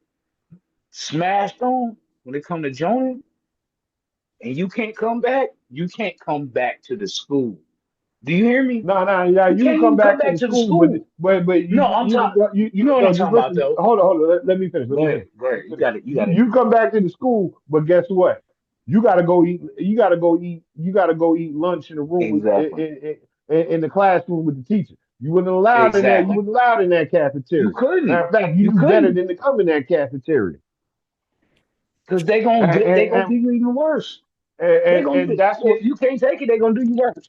Speaker 10: smashed on when it come to joining, and you can't come back, you can't come back to the school. Do you hear me?
Speaker 16: No, no, yeah,
Speaker 10: You
Speaker 16: you can
Speaker 10: can't
Speaker 16: come
Speaker 10: even come
Speaker 16: back to
Speaker 10: back
Speaker 16: the
Speaker 10: to the
Speaker 16: school, but
Speaker 10: school.
Speaker 16: you
Speaker 10: No, I'm
Speaker 16: you
Speaker 10: talking. You know what I'm
Speaker 16: no, just
Speaker 10: talking about,
Speaker 16: listen.
Speaker 10: though.
Speaker 16: Hold on. Let me finish. Let
Speaker 10: Go
Speaker 16: me
Speaker 10: ahead,
Speaker 16: finish.
Speaker 10: go
Speaker 16: Let me
Speaker 10: ahead. You
Speaker 16: finish.
Speaker 10: got it. You got it.
Speaker 16: You come back to the school, but guess what? You got to go eat. You got to go eat. You got to go eat lunch in the room with
Speaker 10: Exactly.
Speaker 16: in the classroom with the teacher. You wasn't allowed in that. You
Speaker 10: Exactly.
Speaker 16: wasn't allowed in that
Speaker 10: You
Speaker 16: cafeteria. Matter
Speaker 10: couldn't.
Speaker 16: of fact, you
Speaker 10: You
Speaker 16: knew better
Speaker 10: couldn't.
Speaker 16: than to come in that cafeteria.
Speaker 10: Because
Speaker 16: And
Speaker 10: they
Speaker 16: and,
Speaker 10: gonna
Speaker 16: and,
Speaker 10: do you even worse. They
Speaker 16: and,
Speaker 10: gonna
Speaker 16: and
Speaker 10: do
Speaker 16: that's what
Speaker 10: if you can't take it, they gonna do you worse.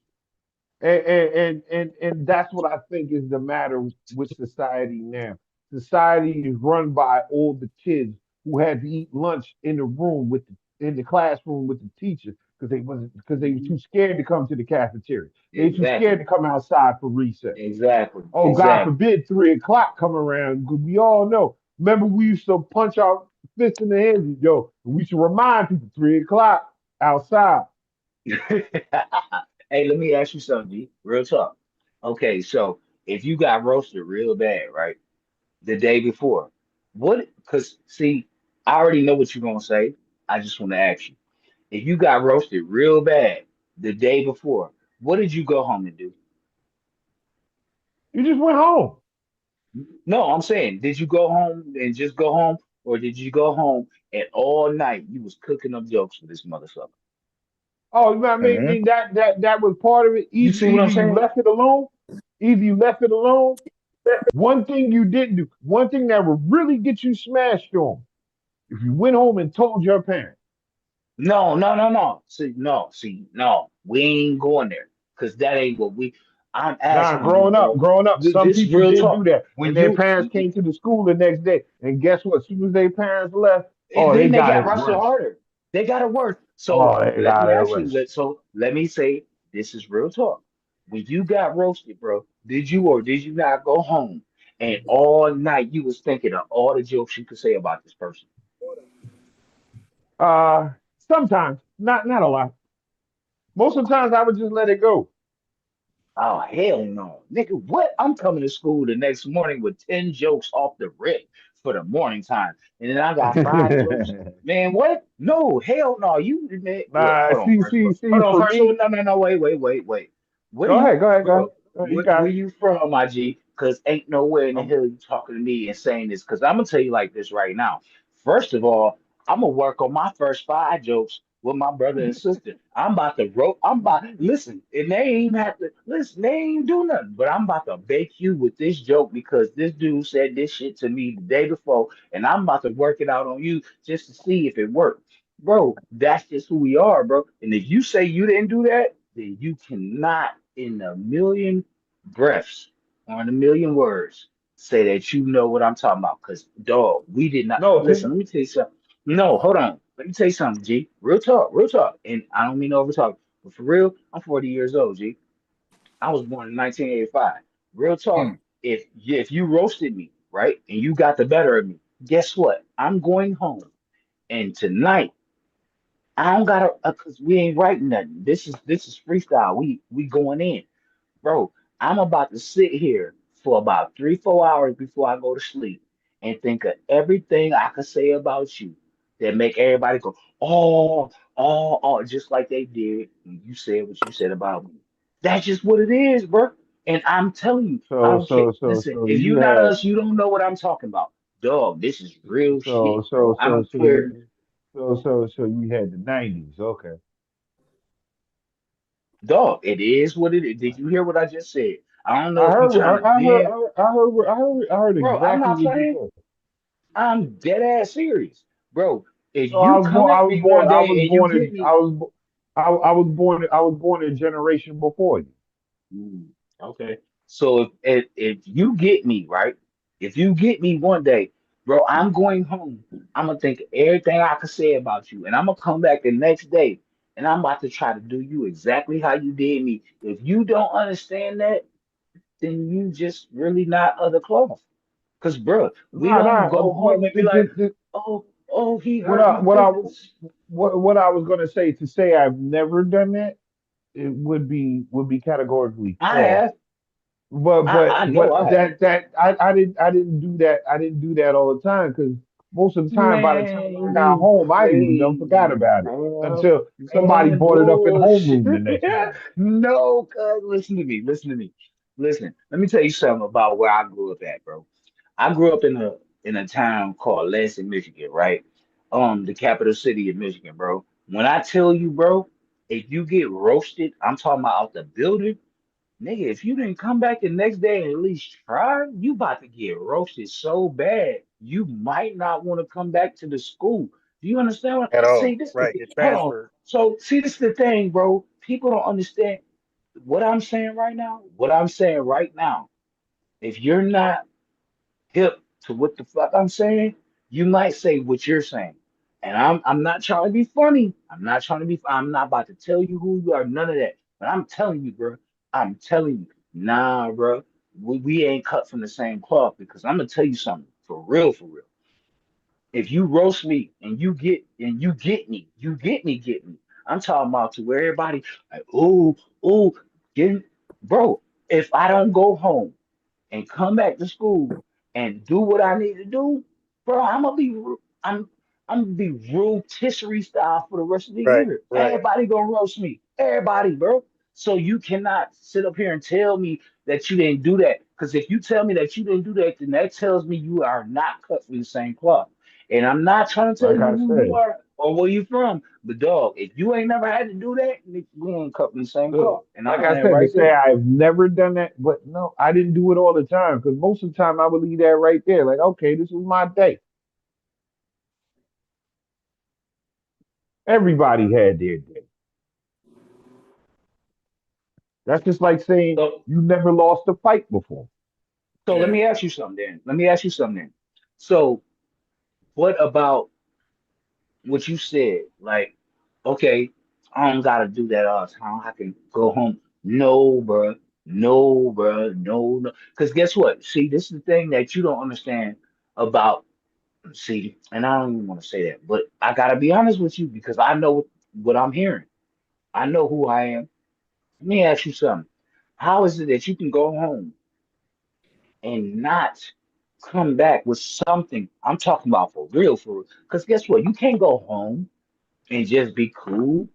Speaker 16: and that's what I think is the matter with society now. Society is run by all the kids who had to eat lunch in the room in the classroom with the teacher because they were
Speaker 10: Mhm.
Speaker 16: too scared to come to the cafeteria. They were too scared
Speaker 10: Exactly.
Speaker 16: to come outside for recess.
Speaker 10: Exactly.
Speaker 16: Oh, God
Speaker 10: Exactly.
Speaker 16: forbid 3 o'clock come around. 'Cause we all know. Remember, we used to punch our fist in the head, yo. We should remind people 3 o'clock outside.
Speaker 10: Hey, let me ask you something, G. Real talk. Okay, so if you got roasted real bad, right, the day before, what? Because see, I already know what you're gonna say. I just want to ask you, if you got roasted real bad the day before, what did you go home and do?
Speaker 16: You just went home.
Speaker 10: No, I'm saying, did you go home and just go home, or did you go home and all night you was cooking up jokes for this motherfucker?
Speaker 16: Oh, you know what I mean? I
Speaker 17: Hmm.
Speaker 16: mean that was part of it.
Speaker 10: You see what I'm
Speaker 16: Either you
Speaker 10: saying?
Speaker 16: left it alone, either you left it alone. One thing you didn't do, one thing that would really get you smashed on, if you went home and told your parents.
Speaker 10: No, no, no, no. See, no, see, no. We ain't going there because that ain't what we. I'm
Speaker 16: Nah,
Speaker 10: asking you, bro.
Speaker 16: growing up, some
Speaker 10: This
Speaker 16: people
Speaker 10: real
Speaker 16: did do
Speaker 10: talk.
Speaker 16: that,
Speaker 10: When
Speaker 16: and their
Speaker 10: you,
Speaker 16: parents came to the school the next day, and guess what? As soon as their parents left,
Speaker 10: and
Speaker 16: oh, they
Speaker 10: then they
Speaker 16: got
Speaker 10: got
Speaker 16: it
Speaker 10: rushed
Speaker 16: worse.
Speaker 10: harder. They got it worse. So
Speaker 16: Oh, they
Speaker 10: let
Speaker 16: got
Speaker 10: me
Speaker 16: it
Speaker 10: ask you.
Speaker 16: worse.
Speaker 10: Let me say this is real talk. When you got roasted, bro, did you or did you not go home and all night you was thinking of all the jokes you could say about this person?
Speaker 16: Sometimes, not a lot. Most of the times, I would just let it go.
Speaker 10: Oh, hell no. Nigga, what? I'm coming to school the next morning with 10 jokes off the rip for the morning time. And then I got five jokes. Man, what? No, hell no. You man, look,
Speaker 16: Nah,
Speaker 10: hold on, first of all.
Speaker 16: see,
Speaker 10: Hold on,
Speaker 16: for
Speaker 10: first of all.
Speaker 16: me,
Speaker 10: No, no, no, wait. Where
Speaker 16: go
Speaker 10: you
Speaker 16: ahead, go ahead, go ahead.
Speaker 10: bro?
Speaker 16: You
Speaker 10: Where
Speaker 16: got it.
Speaker 10: you from, my G? Cause ain't nowhere in the
Speaker 16: Um,
Speaker 10: hell you talking to me and saying this. Cause I'm gonna tell you like this right now. First of all, I'm gonna work on my first five jokes with my brother and sister. I'm about to rope. I'm about listen, and they ain't have to listen. They ain't do nothing, but I'm about to bake you with this joke because this dude said this shit to me the day before, and I'm about to work it out on you just to see if it works, bro. That's just who we are, bro. And if you say you didn't do that, then you cannot, in a million breaths or in a million words, say that you know what I'm talking about. Cause dog, we did not
Speaker 16: no,
Speaker 10: listen. Let me tell you something. No, hold on. Let me tell you something, G. Real talk, real talk. And I don't mean to over talk, but for real, I'm 40 years old, G. I was born in 1985. Real talk.
Speaker 16: mm,
Speaker 10: If you roasted me, right, and you got the better of me, guess what? I'm going home, and tonight I don't gotta, cause we ain't writing nothing. This is freestyle. We going in, bro. I'm about to sit here for about 3, 4 hours before I go to sleep and think of everything I could say about you that make everybody go, just like they did when you said what you said about me. That's just what it is, bro. And I'm telling you, I
Speaker 16: so
Speaker 10: don't care.
Speaker 16: so so
Speaker 10: Listen,
Speaker 16: so
Speaker 10: if
Speaker 16: you
Speaker 10: you not
Speaker 16: had
Speaker 10: us, you don't know what I'm talking about. Dog, this is real
Speaker 16: so
Speaker 10: shit, bro.
Speaker 16: so
Speaker 10: I
Speaker 16: so
Speaker 10: don't
Speaker 16: so
Speaker 10: care.
Speaker 16: you so you had the '90s. Okay.
Speaker 10: Dog, it is what it is. Did you hear what I just said? I don't know
Speaker 16: I
Speaker 10: if you
Speaker 16: heard,
Speaker 10: trying to vent,
Speaker 16: I heard
Speaker 10: bro. I'm
Speaker 16: exactly
Speaker 10: not
Speaker 16: what you
Speaker 10: playing.
Speaker 16: said.
Speaker 10: I'm dead ass serious, bro. If
Speaker 16: So I
Speaker 10: you
Speaker 16: was
Speaker 10: come
Speaker 16: born,
Speaker 10: at me one day and you get me,
Speaker 16: I was born a generation before you.
Speaker 10: mm, okay. So if you get me right, if you get me one day, bro, I'm going home. I'm gonna think of everything I could say about you, and I'm gonna come back the next day, and I'm about to try to do you exactly how you did me. If you don't understand that, then you just really not of the cloth. Cause, bro, we
Speaker 16: Nah,
Speaker 10: don't
Speaker 16: nah.
Speaker 10: go home and be like, oh, oh, he
Speaker 16: What
Speaker 10: hurt
Speaker 16: I
Speaker 10: my
Speaker 16: what I
Speaker 10: feelings.
Speaker 16: what I was gonna say, to say I've never done that, it would be categorically
Speaker 10: I
Speaker 16: false.
Speaker 10: have, I know
Speaker 16: But
Speaker 10: I have.
Speaker 16: I didn't do that. I didn't do that all the time, because most of the time, by the time
Speaker 10: Man,
Speaker 16: I got
Speaker 10: you
Speaker 16: home, I even done forgot
Speaker 10: crazy,
Speaker 16: about it
Speaker 10: bro.
Speaker 16: until somebody
Speaker 10: Man,
Speaker 16: brought it up in
Speaker 10: bullshit.
Speaker 16: homeroom the next morning.
Speaker 10: No, cuz listen to me. Listen to me. Listen, let me tell you something about where I grew up at, bro. I grew up in a town called Lansing, Michigan, right? The capital city of Michigan, bro. When I tell you, bro, if you get roasted, I'm talking about out the building. Nigga, if you didn't come back the next day and at least try, you about to get roasted so bad, you might not want to come back to the school. Do you understand what?
Speaker 17: At
Speaker 10: See,
Speaker 17: all.
Speaker 10: this the
Speaker 17: Right. Get
Speaker 10: hold on.
Speaker 17: transferred.
Speaker 10: So, see, this the thing, bro. People don't understand what I'm saying right now. What I'm saying right now. If you're not hip to what the fuck I'm saying, you might say what you're saying. And I'm not trying to be funny. I'm not trying to be I'm not about to tell you who you are, none of that. But I'm telling you, bro. I'm telling you, nah, bro. We ain't cut from the same cloth, because I'm gonna tell you something for real, for real. If you roast me and you get me, get me. I'm talking about to where everybody like, ooh, get bro. If I don't go home and come back to school and do what I need to do, bro, I'm I'm gonna be rotisserie style for the rest of the
Speaker 17: Right.
Speaker 10: year.
Speaker 17: Right.
Speaker 10: Everybody gonna roast me. Everybody, bro. So you cannot sit up here and tell me that you didn't do that. Because if you tell me that you didn't do that, then that tells me you are not cut from the same cloth. And I'm not trying to tell
Speaker 16: Like
Speaker 10: you
Speaker 16: I
Speaker 10: who you
Speaker 16: said,
Speaker 10: are or where you from. But dog, if you ain't never had to do that, we ain't cut from the same cloth. And I'm
Speaker 16: like I
Speaker 10: laying
Speaker 16: said, to
Speaker 10: right
Speaker 16: say
Speaker 10: there.
Speaker 16: I've never done that, but no, I didn't do it all the time, because most of the time I would leave that right there. Like, okay, this was my day. Everybody had their day. That's just like saying
Speaker 10: So
Speaker 16: you never lost a fight before.
Speaker 10: so let
Speaker 17: Yeah.
Speaker 10: me ask you something then. Let me ask you something then. So what about what you said? Like, okay, I don't gotta do that all the time. I can go home. No, bruh. No, bruh. No, no. Because guess what? See, this is the thing that you don't understand about, see, and I don't even want to say that, but I gotta be honest with you because I know what I'm hearing. I know who I am. Let me ask you something. How is it that you can go home and not come back with something? I'm talking about for real, for real. Because guess what? You can't go home and just be cool.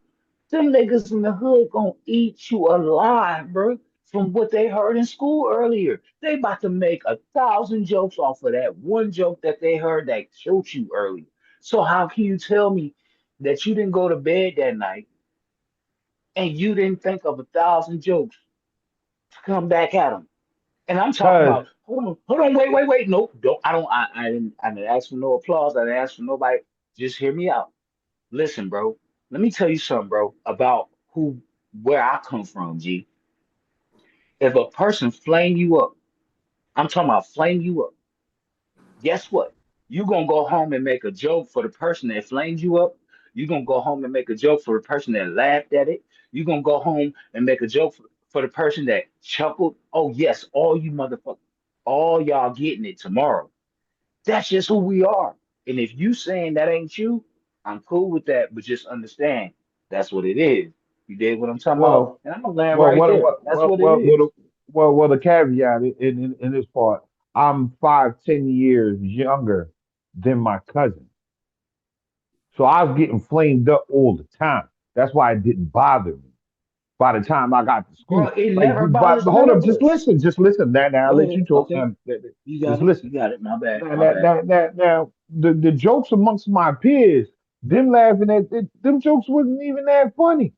Speaker 10: Them niggas in the hood gonna eat you alive, bro. From what they heard in school earlier, they about to make 1,000 jokes off of that one joke that they heard that killed you earlier. So how can you tell me that you didn't go to bed that night and you didn't think of 1,000 jokes to come back at them? And I'm talking
Speaker 16: Cause
Speaker 10: about, hold on, wait. Nope, don't. I didn't ask for no applause. I didn't ask for nobody. Just hear me out. Listen, bro. Let me tell you something, bro, about where I come from, G. If a person flame you up, I'm talking about flame you up. Guess what? You gonna go home and make a joke for the person that flamed you up. You gonna go home and make a joke for the person that laughed at it. You gonna go home and make a joke for the person that chuckled. Oh yes, all you motherfuckers, all y'all getting it tomorrow. That's just who we are. And if you saying that ain't you, I'm cool with that. But just understand that's what it is. You did what I'm talking about,
Speaker 16: well,
Speaker 10: and I'm gonna land
Speaker 16: well,
Speaker 10: right
Speaker 16: what,
Speaker 10: there.
Speaker 16: what,
Speaker 10: That's
Speaker 16: what,
Speaker 10: what it
Speaker 16: what,
Speaker 10: is.
Speaker 16: what, well, the caveat in this part, I'm 5, 10 years younger than my cousin, so I was getting flamed up all the time. That's why it didn't bother me. By the time I got to
Speaker 10: Bro,
Speaker 16: school,
Speaker 10: it
Speaker 16: like,
Speaker 10: never
Speaker 16: but
Speaker 10: bothers
Speaker 16: hold
Speaker 10: none
Speaker 16: up,
Speaker 10: of us.
Speaker 16: just listen. Now I'll
Speaker 10: Go
Speaker 16: let
Speaker 10: ahead.
Speaker 16: you talk.
Speaker 10: Okay, you got
Speaker 16: Just
Speaker 10: it.
Speaker 16: listen.
Speaker 10: You got it. My bad.
Speaker 16: Now,
Speaker 10: My bad.
Speaker 16: the jokes amongst my peers, them laughing at it, them jokes wasn't even that funny.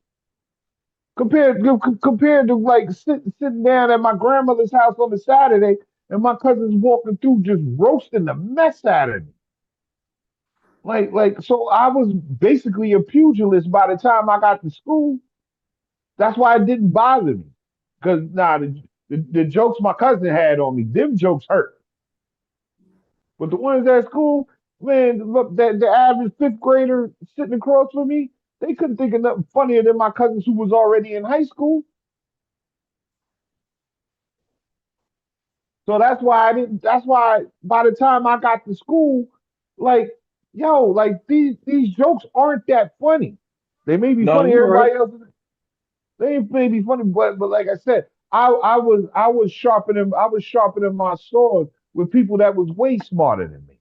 Speaker 16: Compared to like sitting down at my grandmother's house on a Saturday and my cousins walking through just roasting the mess out of me. So I was basically a pugilist by the time I got to school. That's why it didn't bother me. Because the jokes my cousin had on me, them jokes hurt. But the ones at school, man, look, that the average fifth grader sitting across from me, they couldn't think of nothing funnier than my cousins who was already in high school. So that's why I didn't. That's why by the time I got to school, like, yo, like these jokes aren't that funny. They may be
Speaker 10: No,
Speaker 16: funny to
Speaker 10: you're right.
Speaker 16: everybody else. They may be funny, but like I said, I was sharpening my sword with people that was way smarter than me.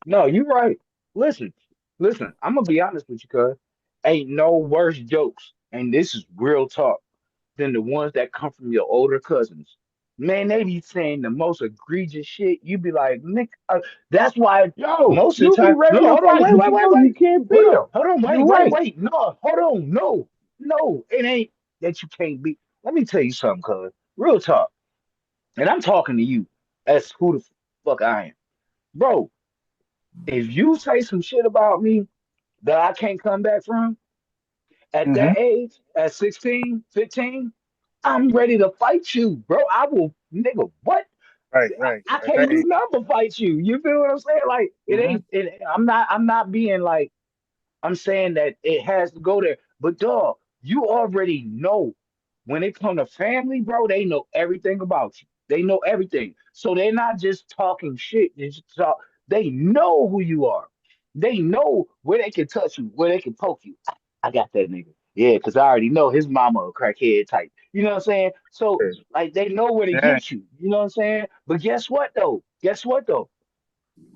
Speaker 10: No, you're right. Listen, listen. I'm gonna be honest with you, cuz ain't no worse jokes, and this is real talk, than the ones that come from your older cousins. Man, they be saying the most egregious shit. You be like, Nick, that's why
Speaker 16: Yo,
Speaker 10: most of the
Speaker 16: you be
Speaker 10: time. No,
Speaker 16: ready to
Speaker 10: hold on,
Speaker 16: fight,
Speaker 10: wait,
Speaker 16: but
Speaker 10: wait,
Speaker 16: you
Speaker 10: wait,
Speaker 16: know you
Speaker 10: wait.
Speaker 16: can't
Speaker 10: Hold
Speaker 16: beat
Speaker 10: on,
Speaker 16: them.
Speaker 10: hold on,
Speaker 16: You're
Speaker 10: wait, wait,
Speaker 16: right.
Speaker 10: wait. No, hold on, no, no, it ain't that you can't be. Let me tell you something, cuz. Real talk. And I'm talking to you as who the fuck I am. Bro, if you say some shit about me that I can't come back from, at
Speaker 3: Mm-hmm.
Speaker 10: that age, at 16, 15, I'm ready to fight you, bro. I will, nigga, what?
Speaker 3: Right, right.
Speaker 10: I
Speaker 3: At
Speaker 10: can't
Speaker 3: that
Speaker 10: do
Speaker 3: age.
Speaker 10: nothing but fight you. You feel what I'm saying? Like, it
Speaker 3: Mm-hmm.
Speaker 10: ain't, I'm not being like, I'm saying that it has to go there. But dog, you already know when it come to family, bro, they know everything about you. They know everything. So they're not just talking shit. They know who you are. They know where they can touch you, where they can poke you. I got that nigga. Yeah, because I already know his mama a crackhead type. You know what I'm saying? So like they know where to
Speaker 3: Yeah.
Speaker 10: get you. You know what I'm saying? But guess what though? Guess what though?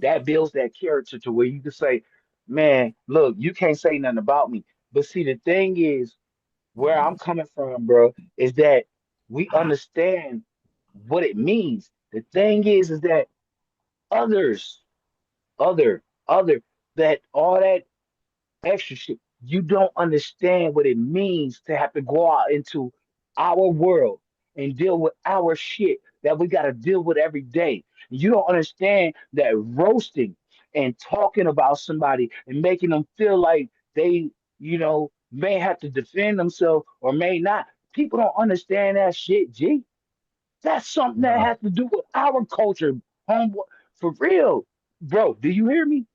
Speaker 10: That builds that character to where you can say, man, look, you can't say nothing about me. But see, the thing is, where I'm coming from, bro, is that we understand what it means. The thing is that others, other, that all that extra shit. You don't understand what it means to have to go out into our world and deal with our shit that we got to deal with every day. You don't understand that roasting and talking about somebody and making them feel like they, may have to defend themselves or may not. People don't understand that shit, G. That's something that
Speaker 16: Nah.
Speaker 10: has to do with our culture, homeboy. For real. Bro, do you hear me?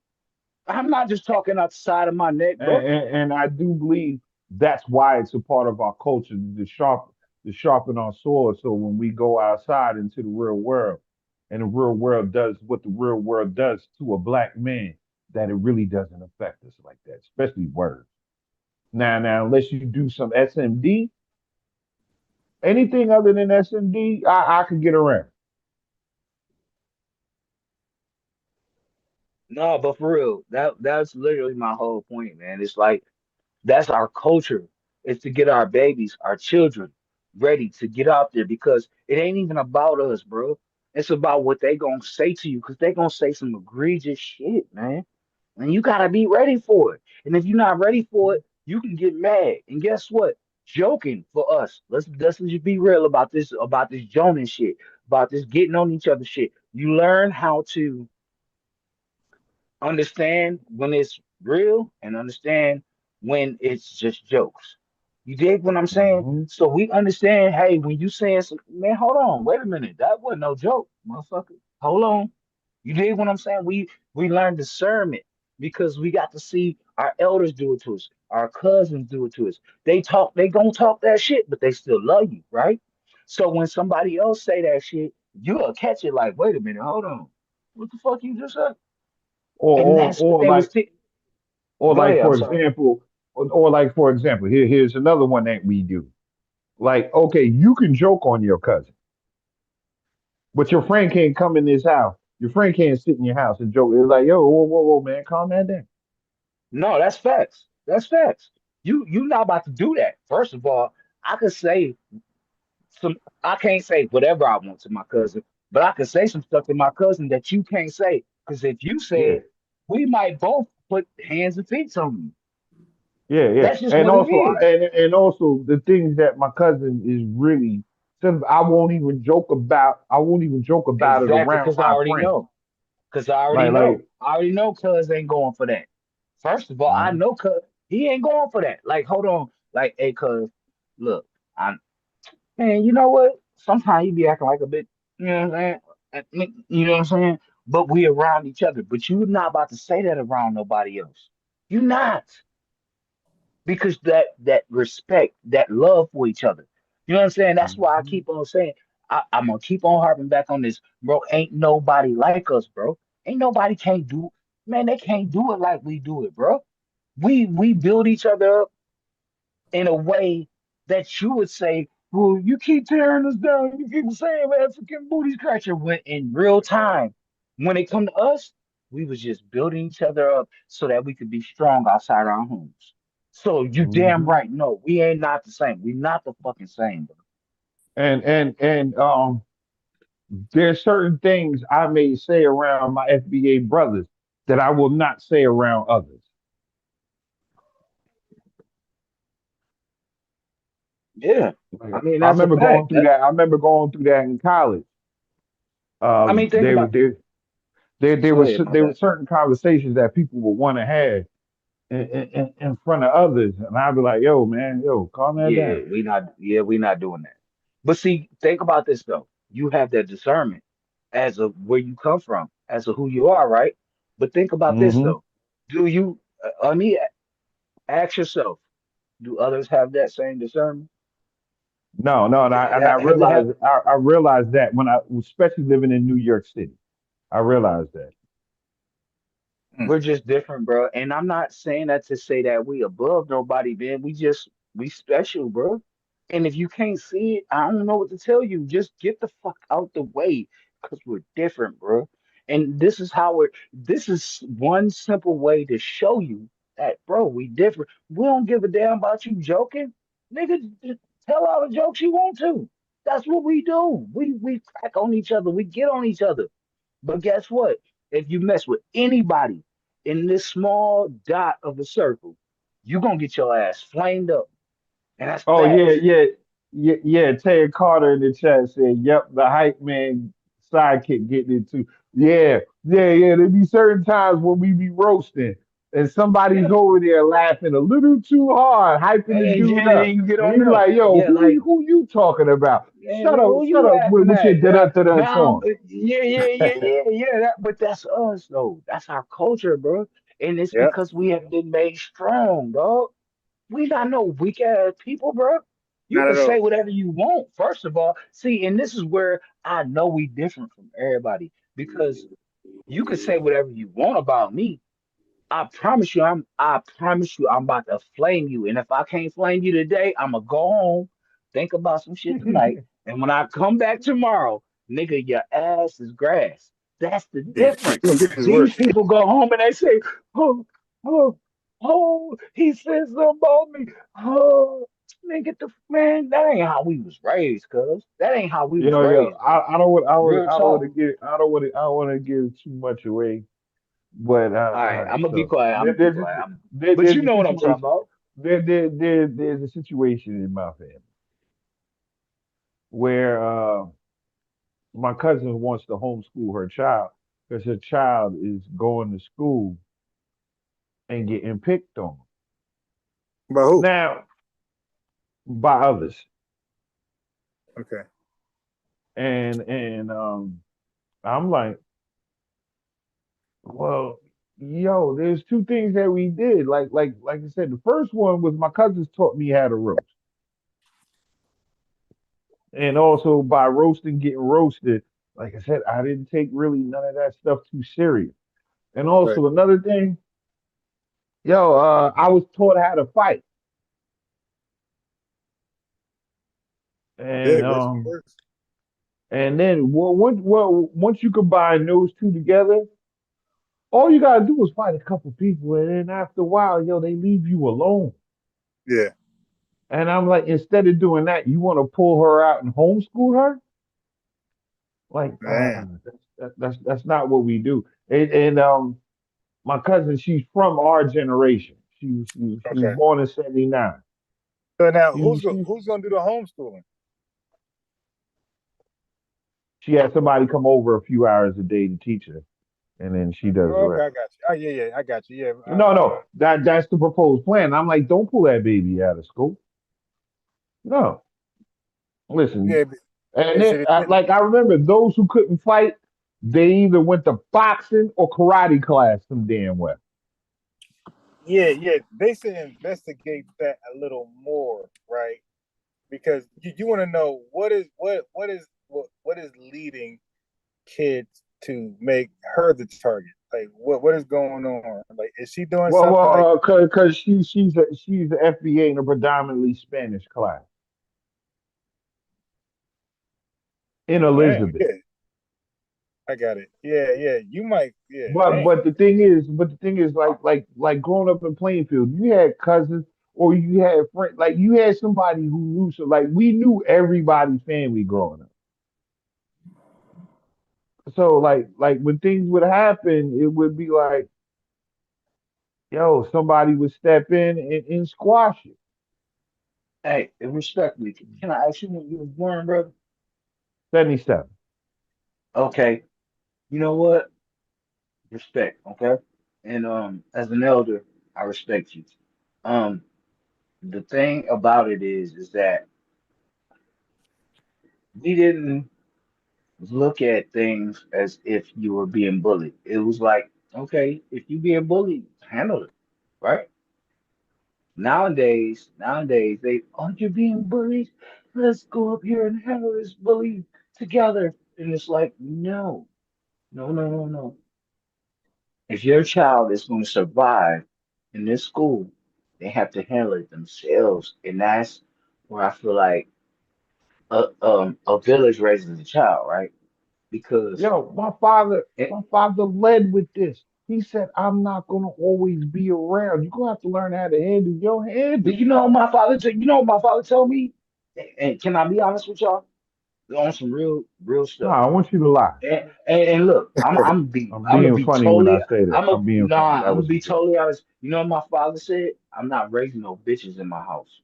Speaker 10: I'm not just talking outside of my neck, bro.
Speaker 16: And I do believe that's why it's a part of our culture to sharpen our sword. So when we go outside into the real world, and the real world does what the real world does to a black man, that it really doesn't affect us like that, especially words. Now, unless you do some SMD, anything other than SMD, I could get around.
Speaker 10: No, but for real, that's literally my whole point, man. It's like that's our culture. Is to get our babies, our children, ready to get out there because it ain't even about us, bro. It's about what they gonna say to you because they gonna say some egregious shit, man. And you gotta be ready for it. And if you're not ready for it, you can get mad. And guess what? Joking for us. Let's just be real about this joning shit, about this getting on each other shit. You learn how to understand when it's real and understand when it's just jokes. You dig what I'm saying?
Speaker 16: Hmm.
Speaker 10: So we understand, hey, when you saying some, man, hold on, wait a minute. That wasn't no joke, motherfucker. Hold on. You dig what I'm saying? We learn discernment because we got to see our elders do it to us, our cousins do it to us. They gonna talk that shit, but they still love you, right? So when somebody else say that shit, you'll catch it like, wait a minute, hold on. What the fuck you just said?
Speaker 16: Or
Speaker 10: And
Speaker 16: or
Speaker 10: that's what
Speaker 16: or
Speaker 10: they was
Speaker 16: like
Speaker 10: t
Speaker 16: or
Speaker 10: Go
Speaker 16: like
Speaker 10: ahead, I'm
Speaker 16: for
Speaker 10: sorry.
Speaker 16: example, here's another one that we do. Like, okay, you can joke on your cousin, but your friend can't come in this house. Your friend can't sit in your house and joke. It's like, yo, whoa, whoa, whoa, man, calm that down.
Speaker 10: No, that's facts. That's facts. You not about to do that. First of all, I could say some I can't say whatever I want to my cousin, but I could say some stuff to my cousin that you can't say. Because if you say
Speaker 16: Yeah.
Speaker 10: it, we might both put hands and feet on you.
Speaker 16: Yeah, yeah.
Speaker 10: That's just
Speaker 16: And
Speaker 10: what it
Speaker 16: also
Speaker 10: is.
Speaker 16: and also the things that my cousin is really I won't even joke about it
Speaker 10: Exactly,
Speaker 16: around
Speaker 10: because I
Speaker 16: my
Speaker 10: already
Speaker 16: friends.
Speaker 10: know. Because I already
Speaker 16: Like
Speaker 10: know. I already know cuz ain't going for that. First of all, I
Speaker 16: uh,
Speaker 10: know cuz he ain't going for that. Like, hold on. Like, hey, cuz, look, I man, you know what? Sometimes you be acting like a bit, you know what I'm saying? You know what I'm saying? But we around each other. But you not about to say that around nobody else. You not. Because that respect, that love for each other. You know what I'm saying? That's why I keep on saying I'm gonna keep on harping back on this, bro. Ain't nobody like us, bro. Ain't nobody can't do, man. They can't do it like we do it, bro. We build each other up in a way that you would say, well, you keep tearing us down. You keep saying African booty scratcher. When in real time, when it come to us, we was just building each other up so that we could be strong outside our homes. So you damn
Speaker 16: mhm.
Speaker 10: right. No, we ain't not the same. We not the fucking same, bro.
Speaker 16: And there's certain things I may say around my FBA brothers that I will not say around others.
Speaker 10: Yeah.
Speaker 16: Like,
Speaker 10: I mean,
Speaker 16: I
Speaker 10: that's a
Speaker 16: remember going
Speaker 10: fact.
Speaker 16: through
Speaker 10: That
Speaker 16: that. I remember going through that in college.
Speaker 10: I mean, think
Speaker 16: They were
Speaker 10: about. Go ahead, my
Speaker 16: there were
Speaker 10: bad.
Speaker 16: certain conversations that people would want to have in front of others, and I'd be like, "Yo, man, yo, calm that
Speaker 10: Yeah,
Speaker 16: down."
Speaker 10: we not doing that. But see, think about this though. You have that discernment as of where you come from, as of who you are, right? But think about this
Speaker 16: Hmm.
Speaker 10: though. Do you I mean ask yourself, do others have that same discernment?
Speaker 16: No, no, and
Speaker 10: Have they have
Speaker 16: I realized that when I, especially living in New York City, I realized that.
Speaker 10: we're just different, bro. And I'm not saying that to say that we above nobody, man. We special, bro. And if you can't see it, I don't know what to tell you. Just get the fuck out the way, cause we're different, bro. And this is how we're. This is one simple way to show you that, bro. We different. We don't give a damn about you joking, nigga. Just tell all the jokes you want to. That's what we do. We crack on each other. We get on each other. But guess what? If you mess with anybody in this small dot of a circle, you're gonna get your ass flamed up. And that's
Speaker 16: Oh yeah,
Speaker 10: facts.
Speaker 16: yeah, yeah, yeah. Ted Carter in the chat said, "Yep, the hype man sidekick getting it too." Yeah, yeah, yeah. There be certain times when we be roasting, and somebody's
Speaker 10: Yeah.
Speaker 16: over there laughing a little too hard, hyping the
Speaker 10: And
Speaker 16: dude
Speaker 10: then
Speaker 16: up,
Speaker 10: you get
Speaker 16: and
Speaker 10: on
Speaker 16: you be
Speaker 10: them.
Speaker 16: like, "Yo,
Speaker 10: Yeah, like,
Speaker 16: who you talking about?
Speaker 10: man, who
Speaker 16: Shut
Speaker 10: you
Speaker 16: up
Speaker 10: laughing
Speaker 16: with your
Speaker 10: at?
Speaker 16: da da da
Speaker 10: Now,
Speaker 16: tone."
Speaker 10: yeah. But that's us, though. That's our culture, bro. And it's
Speaker 17: Yep.
Speaker 10: because we have been made strong, dog. We not no weak ass people, bro. You
Speaker 17: Not
Speaker 10: can
Speaker 17: at
Speaker 10: say
Speaker 17: all.
Speaker 10: whatever you want, first of all. See, and this is where I know we different from everybody because you can say whatever you want about me. I promise you I'm about to flame you. And if I can't flame you today, I'ma go home, think about some shit tonight. And when I come back tomorrow, nigga, your ass is grass. That's the
Speaker 17: Yeah.
Speaker 10: difference.
Speaker 17: This is
Speaker 10: These
Speaker 17: worse.
Speaker 10: people go home and they say, oh, oh, oh, he said something about me. Oh, man, get the man. That ain't how we was raised, cuz. That ain't how we was
Speaker 16: Yo,
Speaker 10: raised, bro. Real
Speaker 16: I don't want
Speaker 10: talk.
Speaker 16: to give, I don't want to give too much away, but
Speaker 10: All
Speaker 16: all
Speaker 10: right,
Speaker 16: right.
Speaker 10: I'm gonna be
Speaker 16: So
Speaker 10: quiet. I'm gonna be quiet. But you
Speaker 16: there's a
Speaker 10: know what I'm talking
Speaker 16: situation,
Speaker 10: about.
Speaker 16: there's a situation in my family where my cousin wants to homeschool her child because her child is going to school and getting picked on
Speaker 17: About who?
Speaker 16: now by others,
Speaker 17: Okay.
Speaker 16: and I'm like, well, yo, there's two things that we did. Like I said, the first one was my cousins taught me how to roast, and also by roasting, getting roasted. Like I said, I didn't take really none of that stuff too serious. And
Speaker 17: Right.
Speaker 16: also another thing, yo, I was taught how to fight,
Speaker 17: Yeah,
Speaker 16: and
Speaker 17: that's
Speaker 16: um,
Speaker 17: worse.
Speaker 16: and then once you combine those two together, all you gotta do is fight a couple people, and then after a while, yo, they leave you alone.
Speaker 17: Yeah.
Speaker 16: And I'm like, instead of doing that, you want to pull her out and homeschool her? Like,
Speaker 17: Man.
Speaker 16: that's not what we do. And my cousin, she's from our generation. She was
Speaker 17: Okay.
Speaker 16: born in '79.
Speaker 17: So now,
Speaker 16: She, she
Speaker 17: who's gonna do the homeschooling?
Speaker 16: she had somebody come over a few hours a day to teach her, and then she does the
Speaker 17: Oh, okay,
Speaker 16: rest.
Speaker 17: I got you. Oh, yeah, I got you. Yeah,
Speaker 16: No, no, that's the proposed plan. I'm like, don't pull that baby out of school. No, listen,
Speaker 17: yeah.
Speaker 16: and
Speaker 17: They
Speaker 16: then
Speaker 17: said it didn't.
Speaker 16: like I remember those who couldn't fight, they either went to boxing or karate class. Some damn well.
Speaker 17: Yeah. They said investigate that a little more, right? Because you want to know what is leading kids to make her the target. Like what is going on? Like is she doing something like?
Speaker 16: Cause she's the FBA in a predominantly Spanish class in
Speaker 17: Damn,
Speaker 16: Elizabeth.
Speaker 17: yeah, I got it. Yeah. You might, yeah.
Speaker 16: But
Speaker 17: Damn.
Speaker 16: the thing is like growing up in Plainfield, you had cousins or you had friends, like you had somebody who knew. So like we knew everybody's family growing up. So like when things would happen, it would be like, yo, somebody would step in and squash it.
Speaker 10: Hey, respectfully, can I ask you when you was born, brother?
Speaker 16: 77.
Speaker 10: Okay, you know what? Respect, okay? And as an elder, I respect you. Um, the thing about it is that we didn't look at things as if you were being bullied. It was like, okay, if you being bullied, handle it, right? Nowadays, they, oh, you're being bullied. Let's go up here and handle this bully together. And it's like, no. If your child is going to survive in this school, they have to handle it themselves. And that's where I feel like a village raises a child, right? Because
Speaker 16: Yo, my father led with this. He said, I'm not gonna always be around. You're gonna have to learn how to handle your
Speaker 10: but
Speaker 16: handle.
Speaker 10: you know what my father told me? And can I be honest with y'all? On some real
Speaker 16: No,
Speaker 10: stuff.
Speaker 16: I want you to lie.
Speaker 10: And look,
Speaker 16: I'm
Speaker 10: I'm gonna
Speaker 16: being
Speaker 10: be
Speaker 16: funny when
Speaker 10: totally
Speaker 16: I say that. I'm being funny.
Speaker 10: I'm
Speaker 16: That
Speaker 10: gonna
Speaker 16: was a
Speaker 10: be
Speaker 16: joke.
Speaker 10: totally honest. You know what my father said? I'm not raising no bitches in my house.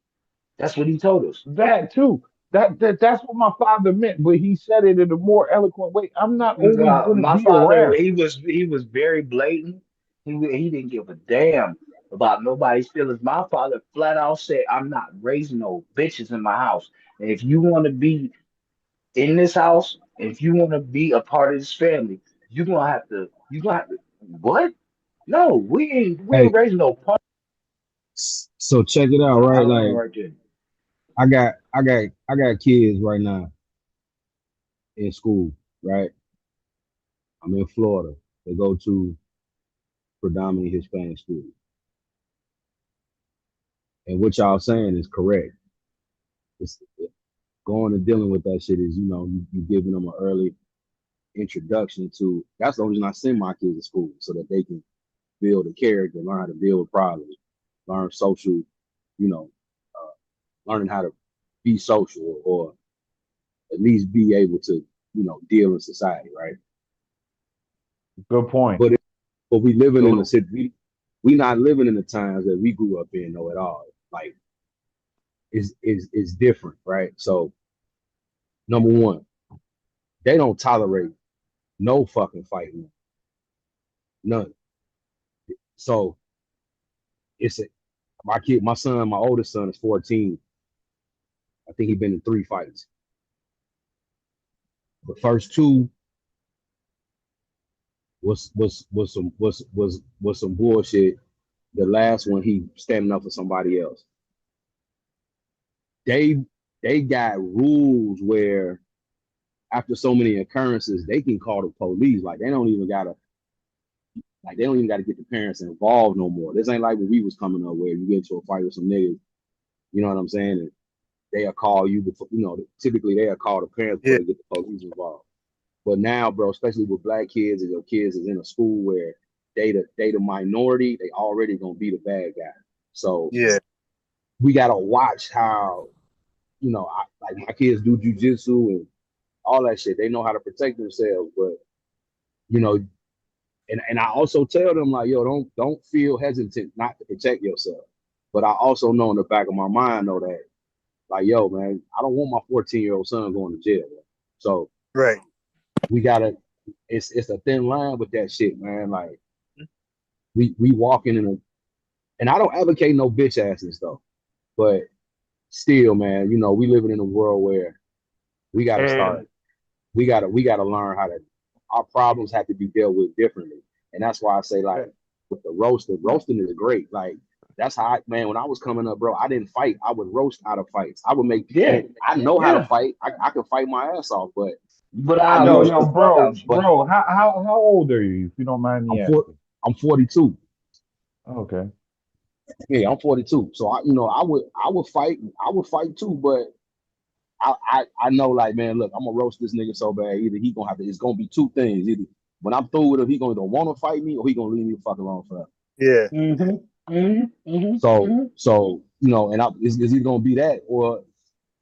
Speaker 10: That's what he told us.
Speaker 16: That too. That's what my father meant, but he said it in a more eloquent way. I'm not always gonna
Speaker 10: My
Speaker 16: be
Speaker 10: father,
Speaker 16: around.
Speaker 10: he was very blatant. He didn't give a damn about nobody's feelings. My father flat out said, "I'm not raising no bitches in my house. And if you want to be in this house, if you want to be a part of this family, you gonna have to what? No, we
Speaker 9: Hey,
Speaker 10: ain't raising no punk."
Speaker 9: so check it out,
Speaker 10: I
Speaker 9: right?
Speaker 10: learned
Speaker 9: Like
Speaker 10: right there.
Speaker 9: I got kids right now in school, right? I'm in Florida. They go to predominantly Hispanic school. And what y'all saying is correct. It's going and dealing with that shit is, you giving them an early introduction to, that's the only reason I send my kids to school so that they can build a character, learn how to deal with problems, learn social, you know, learning how to be social or at least be able to, deal in society, right?
Speaker 16: Good point.
Speaker 9: But but we living in the
Speaker 16: So
Speaker 9: city. We not living in the times that we grew up in, though at all. Like is different, right? So number one, they don't tolerate no fucking fighting, none. So it's a, my son, my oldest son is 14. I think he been in 3 fights. The first 2 was some bullshit. The last one he standing up for somebody else. They got rules where after so many occurrences, they can call the police. Like they don't even gotta get the parents involved no more. This ain't like when we was coming up where you get into a fight with some niggas, you know what I'm saying? And they'll call you before, typically they'll call the parents
Speaker 17: Yeah,
Speaker 9: before they get the police involved. But now, bro, especially with black kids and your kids is in a school where they the minority, they already gonna be the bad guy. So
Speaker 17: yeah,
Speaker 9: we gotta watch how, like my kids do jujitsu and all that shit. They know how to protect themselves, but you know, And I also tell them like, yo, don't feel hesitant not to protect yourself. But I also know in the back of my mind know that, like, yo, man, I don't want my 14-year-old son going to jail. Man. So
Speaker 17: Right.
Speaker 9: we gotta. It's a thin line with that shit, man. Like we walking in a, and I don't advocate no bitch asses though, but still, man, you know, we living in a world where we gotta
Speaker 16: And
Speaker 9: start. We gotta learn how to. Our problems have to be dealt with differently, and that's why I say like with the roasting is great. Like that's how man, when I was coming up, bro, I didn't fight. I would roast out of fights. I would make. I know how to fight. I can fight my ass off, but I use.
Speaker 16: bro, how old are you, if you don't mind me asking?
Speaker 9: I'm 42.
Speaker 16: Okay.
Speaker 9: Yeah, I'm 42. So I would fight too, but I know like, man, look, I'm gonna roast this nigga so bad. Either he gonna have to, it's gonna be two things. Either when I'm through with him, he gonna either want to fight me or he gonna leave me the fuck alone forever.
Speaker 17: Yeah.
Speaker 9: So you know, and it's either gonna be that or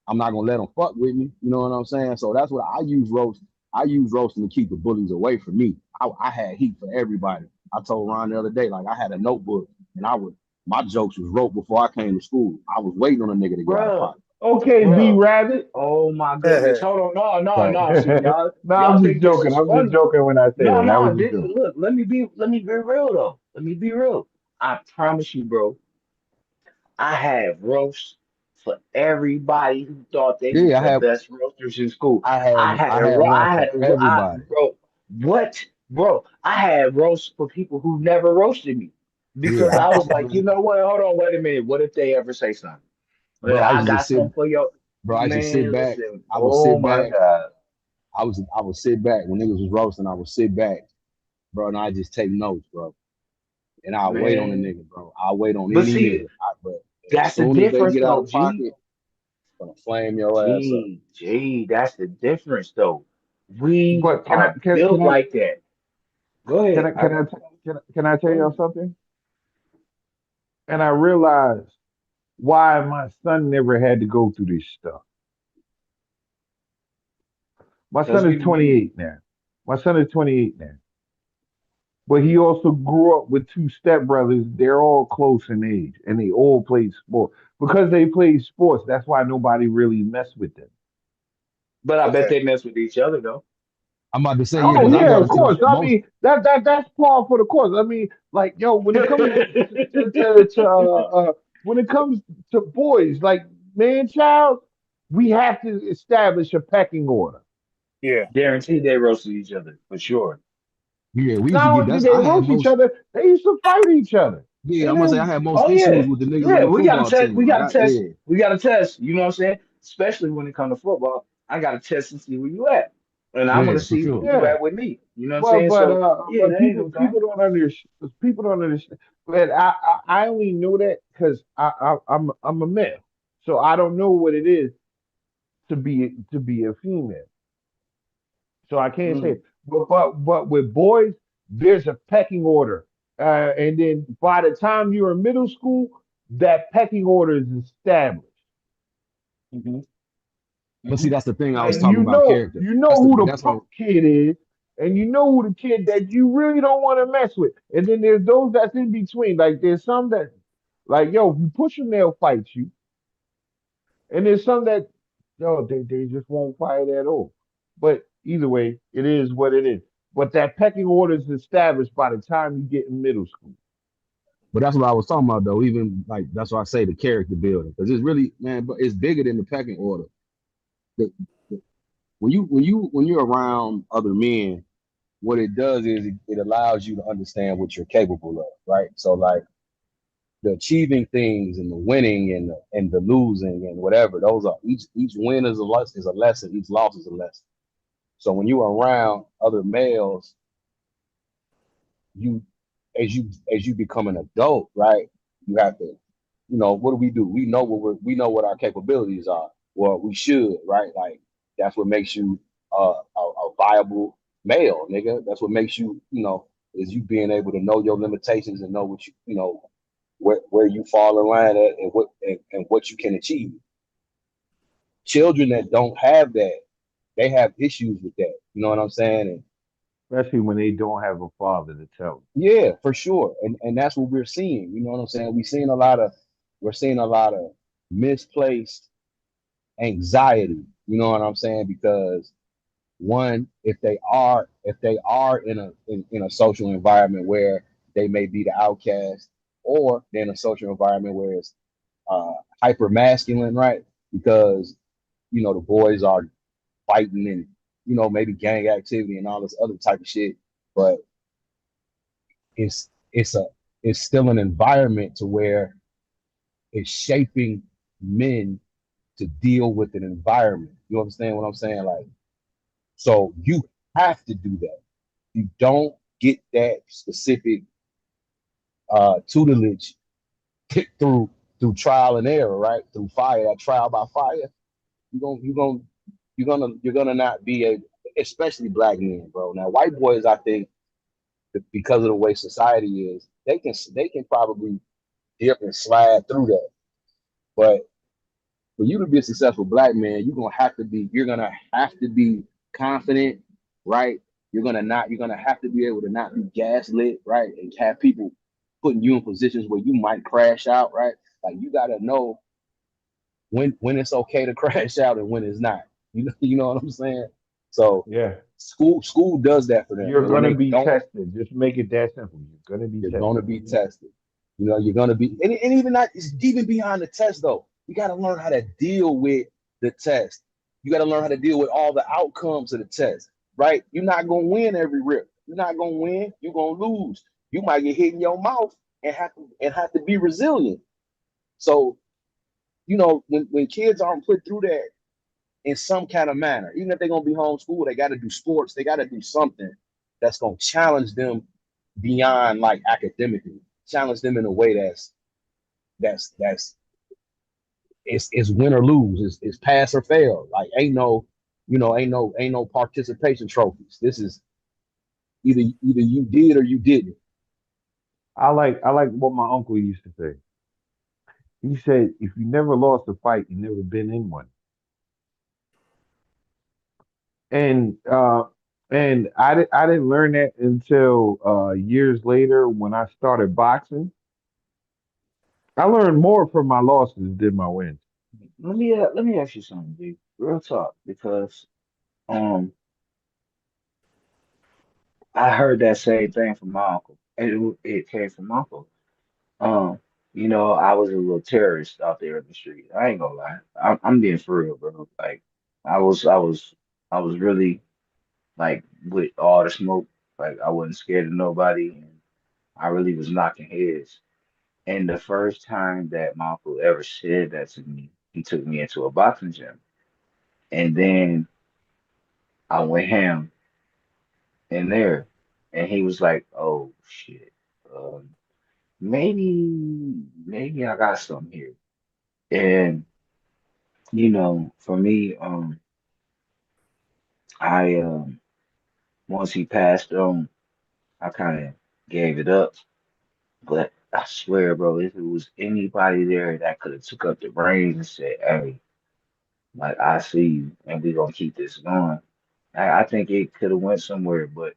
Speaker 9: I'm not gonna let him fuck with me. You know what I'm saying? So that's what I use roast. I use roasting to keep the bullies away from me. I had heat for everybody. I told Ron the other day, like I had a notebook and my jokes was wrote before I came to school. I was waiting on a nigga to get out of pocket.
Speaker 16: Okay, B Rabbit.
Speaker 10: Oh my goodness. Hold on. No. See,
Speaker 16: No,
Speaker 10: y'all
Speaker 16: I'm just
Speaker 10: think this
Speaker 16: joking.
Speaker 10: is
Speaker 16: I'm just
Speaker 10: funny.
Speaker 16: joking when I say that. I was just joking.
Speaker 10: Look, let me be real though. Let me be real. I promise you, bro. I have roasts for everybody who thought they was
Speaker 9: Yeah,
Speaker 10: the best roasters in school.
Speaker 9: I had one
Speaker 10: I
Speaker 9: for
Speaker 10: had
Speaker 9: everybody.
Speaker 10: bro. What, bro? I had roasts for people who never roasted me because
Speaker 9: Yeah,
Speaker 10: I was like, you know what? Hold on, wait a minute. What if they ever say something?
Speaker 9: bro,
Speaker 10: Well, I got something for your
Speaker 9: I used to sit
Speaker 10: man.
Speaker 9: back.
Speaker 10: Listen,
Speaker 9: I would
Speaker 10: oh
Speaker 9: sit
Speaker 10: my
Speaker 9: back.
Speaker 10: God.
Speaker 9: I would sit back when niggas was roasting. I would sit back, bro, and I just take notes, bro. And I'll wait on the
Speaker 10: Man.
Speaker 9: nigga, bro. I'll wait on
Speaker 10: But
Speaker 9: any
Speaker 10: see,
Speaker 9: nigga. But as
Speaker 10: that's the
Speaker 9: soon as they
Speaker 10: difference
Speaker 9: get out
Speaker 10: though,
Speaker 9: of
Speaker 10: G.
Speaker 9: pocket, I'm gonna flame your ass up.
Speaker 10: That's the difference though. We
Speaker 16: But
Speaker 10: are built like that. Go
Speaker 16: can
Speaker 10: ahead.
Speaker 16: I can I can I tell y'all something? And I realized why my son never had to go through this stuff. My
Speaker 10: Because
Speaker 16: son is 28 now. My son is 28 now. But he also grew up with two stepbrothers. They're all close in age, and they all played sports. Because they played sports, that's why nobody really messed with them.
Speaker 10: But I bet
Speaker 17: Okay.
Speaker 10: they mess with each other though.
Speaker 9: I'm about to say, yeah,
Speaker 16: Oh
Speaker 9: because I
Speaker 16: yeah, of
Speaker 9: noticed
Speaker 16: course. I
Speaker 9: most.
Speaker 16: mean that's par for the course. I mean, like yo, when it comes when it comes to boys, like man, child, we have to establish a pecking order.
Speaker 17: Yeah.
Speaker 10: Guaranteed they roasted each other for sure.
Speaker 9: Yeah, we used to
Speaker 16: Not
Speaker 9: get
Speaker 16: only did
Speaker 9: that's.
Speaker 16: they
Speaker 9: I had
Speaker 16: roast each
Speaker 9: most.
Speaker 16: other, they used to fight each other.
Speaker 9: Yeah,
Speaker 16: And
Speaker 9: I'm gonna say I
Speaker 16: then
Speaker 9: had most
Speaker 10: Oh
Speaker 9: issues
Speaker 10: yeah.
Speaker 9: with the niggas on
Speaker 10: Yeah,
Speaker 9: the
Speaker 10: we gotta
Speaker 9: football
Speaker 10: test
Speaker 9: team. Like, yeah,
Speaker 10: we gotta test, you know what I'm saying? Especially when it comes to football. I gotta test and see where you at. And I'm gonna
Speaker 9: yeah, for
Speaker 10: see where
Speaker 9: sure.
Speaker 10: you
Speaker 16: yeah,
Speaker 10: at with me. You know what I'm saying? So yeah,
Speaker 16: but
Speaker 10: that ain't no thing.
Speaker 16: people don't understand. But I only know that because I'm a male, so I don't know what it is to be a female. So I can't say
Speaker 10: Mm.
Speaker 16: it. But with boys, there's a pecking order, and then by the time you're in middle school, that pecking order is established.
Speaker 10: hmm
Speaker 9: But see,
Speaker 10: hmm
Speaker 9: that's the thing I was
Speaker 16: And
Speaker 9: talking about character.
Speaker 16: you know
Speaker 9: That's the
Speaker 16: who the
Speaker 9: that's
Speaker 16: punk
Speaker 9: what.
Speaker 16: kid is, and you know who the kid that you really don't want to mess with. And then there's those that's in between. Like there's some that, like yo, if you push them, they'll fight you, and there's some that, yo, they just won't fight at all. But either way, it is what it is. But that pecking order is established by the time you get in middle school.
Speaker 9: But that's what I was talking about though. Even like that's why I say the character building because it's really man, but it's bigger than the pecking order. The, the, when you're around other men, what it does is it allows you to understand what you're capable of, right? So like the achieving things and the winning and the losing and whatever, those are each win is a lesson, each loss is a lesson. So when you're around other males, you as you become an adult, right? You have to, what do? We know we know what our capabilities are. Well, we should, right? Like that's what makes you a viable male, nigga. That's what makes you, is you being able to know your limitations and know what where you fall in line at and what you can achieve. Children that don't have that, they have issues with that. You know what I'm saying?
Speaker 16: especially when they don't have a father to tell
Speaker 9: Yeah, for sure. And that's what we're seeing. You know what I'm saying? We're seeing a lot of misplaced anxiety. You know what I'm saying? Because one, if they are in a social environment where they may be the outcast, or they're in a social environment where it's uh hyper masculine, right? Because the boys are fighting and maybe gang activity and all this other type of shit, but it's it's still an environment to where it's shaping men to deal with an environment. You understand what I'm saying? Like, so you have to do that. You don't get that specific tutelage through trial and error, right? Through fire, that trial by fire. You're gonna not be a, especially black men, bro. Now, white boys, I think, because of the way society is, they can probably dip and slide through that. But for you to be a successful black man, you're gonna have to be confident, right? You're gonna have to be able to not be gaslit, right? And have people putting you in positions where you might crash out, right? Like, you gotta know when it's okay to crash out and when it's not. You know what I'm saying? So
Speaker 16: yeah,
Speaker 9: school does that for them.
Speaker 16: you're
Speaker 9: And when
Speaker 16: gonna
Speaker 9: they
Speaker 16: be
Speaker 9: don't,
Speaker 16: tested. Just make it that simple. You're gonna be
Speaker 9: you're
Speaker 16: tested.
Speaker 9: going to be tested. You're going to be, and even not, it's even beyond the test though. You got to learn how to deal with the test. You got to learn how to deal with all the outcomes of the test, right? You're not going to win every rip. You're not going to win. You're going to lose. You might get hit in your mouth and have to be resilient. So, when kids aren't put through that in some kind of manner, even if they're going to be homeschooled, they got to do sports. They got to do something that's going to challenge them beyond, like, academically, challenge them in a way that's it's win or lose, it's pass or fail. Like, ain't no participation trophies. This is either you did or you didn't.
Speaker 16: I like what my uncle used to say. He said, if you never lost a fight, you never been in one. And I didn't learn that until years later when I started boxing. I learned more from my losses than my wins.
Speaker 10: Let me ask you something, dude. Real talk, because um I heard that same thing from my uncle. It came from my uncle. Um, I was a little terrorist out there in the street. I ain't gonna lie. I'm being for real, bro. Like, I was I was I was really, like, with all the smoke. Like, I wasn't scared of nobody, and I really was knocking heads. And the first time that my uncle ever said that to me, he took me into a boxing gym, and then I went ham in there, and he was like, "Oh shit, um, maybe I got something here." And for me, I once he passed on, I kind of gave it up. But I swear, bro, if it was anybody there that could have took up the reins and said, "Hey, like, I see you, and we gonna keep this going," I think it could have went somewhere. But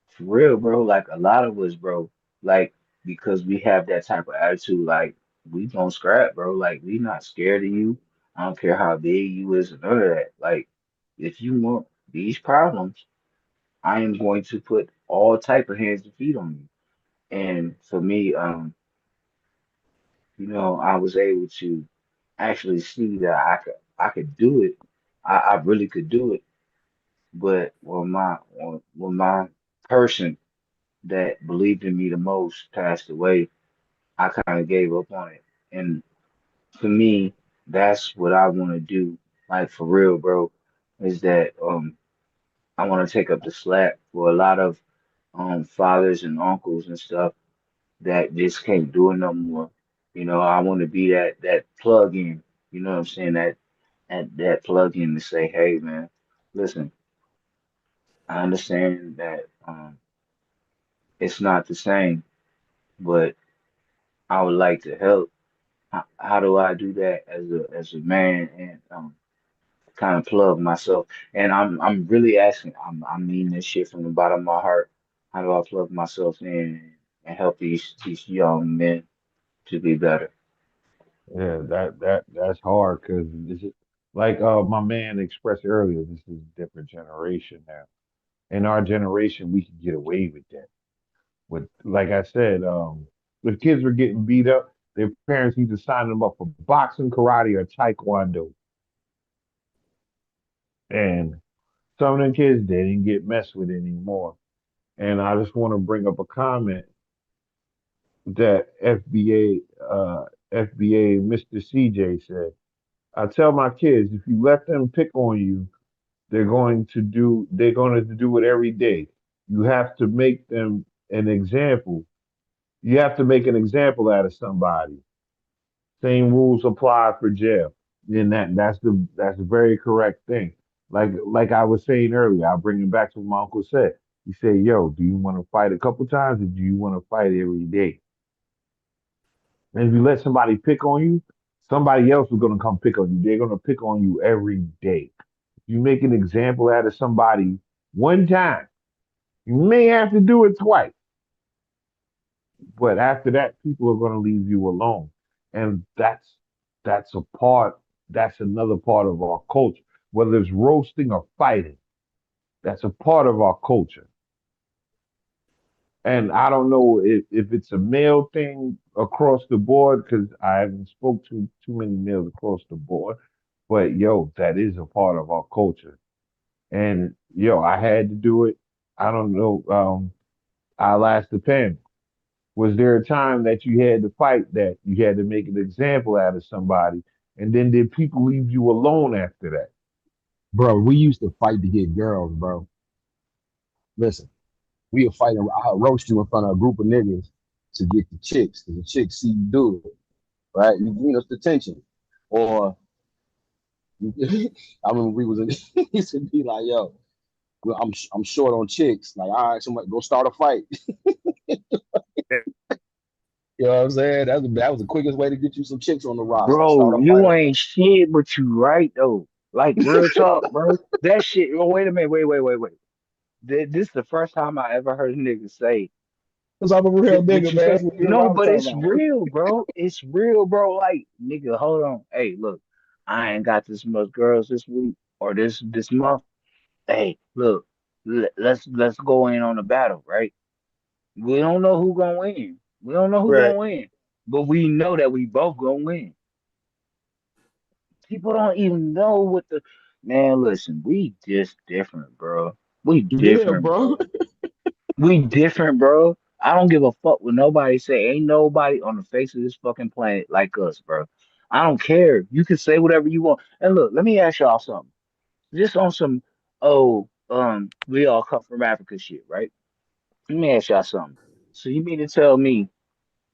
Speaker 10: for real, bro, like, a lot of us, bro, like, because we have that type of attitude, like, we gonna scrap, bro. Like, we not scared of you. I don't care how big you is or none of that. Like, if you want these problems, I am going to put all type of hands and feet on you. And for me, I was able to actually see that I could do it. I really could do it. But when my person that believed in me the most passed away, I kind of gave up on it. And for me, that's what I want to do. Like, for real, bro, is that I want to take up the slack for a lot of fathers and uncles and stuff that just can't do it no more. I want to be that plug in. You know what I'm saying? That plug in to say, "Hey, man, listen, I understand that it's not the same, but I would like to help. How do I do that as a man and kind of plug myself. And I'm really asking, I mean this shit from the bottom of my heart. How do I plug myself in and help these young men to be better?
Speaker 16: Yeah, that's hard because this is like my man expressed earlier. This is a different generation now. In our generation, we could get away with that. With like I said, if kids were getting beat up, their parents either signed them up for boxing, karate, or taekwondo. And some of them kids they didn't get messed with anymore. And I just want to bring up a comment that FBA Mr. CJ said. I tell my kids if you let them pick on you, they're going to do it every day. You have to make them an example. You have to make an example out of somebody. Same rules apply for jail. And that's the very correct thing. Like I was saying earlier, I'll bring it back to what my uncle said. He said, "Yo, do you want to fight a couple times, or do you want to fight every day?" And if you let somebody pick on you, somebody else is gonna come pick on you. They're gonna pick on you every day. If you make an example out of somebody one time, you may have to do it twice. But after that, people are gonna leave you alone. And that's a part, that's another part of our culture. Whether it's roasting or fighting, that's a part of our culture. And I don't know if it's a male thing across the board because I haven't spoke to too many males across the board. But yo, that is a part of our culture. And yo, I had to do it. I don't know. I'll ask the panel. Was there a time that you had to fight that you had to make an example out of somebody, and then did people leave you alone after that?
Speaker 9: Bro, we used to fight to get girls, bro. Listen, we were fighting. I'll roast you in front of a group of niggas to get the chicks, because the chicks see you do it, right? You bring us the tension. Or, I remember we was in, he used to be like, yo, well, I'm short on chicks. Like, all right, somebody go start a fight. You know what I'm saying? That was the quickest way to get you some chicks on the roster.
Speaker 10: Bro,
Speaker 9: Start a fight
Speaker 10: you
Speaker 9: up.
Speaker 10: ain't shit, but you right though. Like real talk, bro. That shit. Oh, wait a minute. Wait. This is the first time I ever heard a nigga say
Speaker 9: Because I'm a real
Speaker 10: what
Speaker 9: nigga,
Speaker 10: you
Speaker 9: man.
Speaker 10: said.
Speaker 9: That's what
Speaker 10: No,
Speaker 9: I'm
Speaker 10: but
Speaker 9: talking
Speaker 10: it's
Speaker 9: about.
Speaker 10: real, bro. It's real, bro. Like nigga, hold on. Hey, look, I ain't got this much girls this week or this month. Hey, look, let's go in on the battle, right? We don't know who gonna win. We don't know who
Speaker 17: Right.
Speaker 10: gonna win, but we know that we both gonna win. People don't even know what the man. Listen, we just different, bro. We
Speaker 9: Yeah,
Speaker 10: different,
Speaker 9: bro.
Speaker 10: bro. We different, bro. I don't give a fuck what nobody say. Ain't nobody on the face of this fucking planet like us, bro. I don't care. You can say whatever you want. And look, let me ask y'all something. Just on some, we all come from Africa shit, right? Let me ask y'all something. So you mean to tell me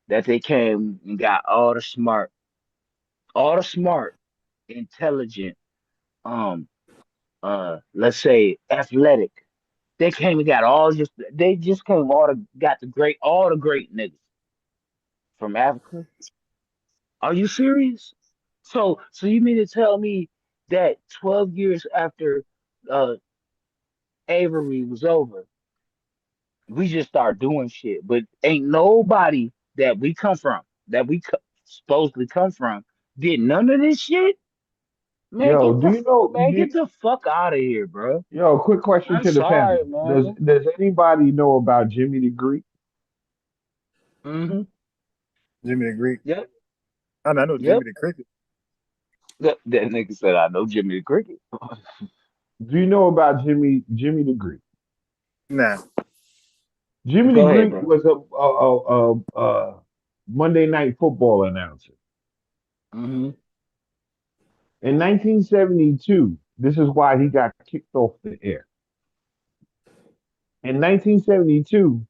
Speaker 10: that they came and got all the smart, intelligent, um, let's say athletic. They came and got they just came got all the great niggas from Africa. Are you serious? So you mean to tell me that 12 years after uh Avery was over, we just start doing shit, but ain't nobody that we come from, supposedly come from, did none of this shit? Man,
Speaker 16: Yo, do you know?
Speaker 10: get the fuck out of here, bro.
Speaker 16: Yo, quick question
Speaker 10: I'm
Speaker 16: to the panel.
Speaker 10: sorry,
Speaker 16: Does
Speaker 10: man.
Speaker 16: does anybody know about Jimmy the Greek?
Speaker 10: Mm-hmm.
Speaker 17: Jimmy the Greek.
Speaker 10: Yep.
Speaker 17: I know
Speaker 10: Yep.
Speaker 17: Jimmy the Cricket.
Speaker 10: That nigga said, I know Jimmy the Cricket.
Speaker 16: Do you know about Jimmy the Greek?
Speaker 17: Nah.
Speaker 16: Jimmy the
Speaker 10: Go ahead,
Speaker 16: Greek
Speaker 10: bro.
Speaker 16: was a Monday Night Football announcer
Speaker 10: Mm-hmm.
Speaker 16: in 1972. This is why he got kicked off the air. In 1972,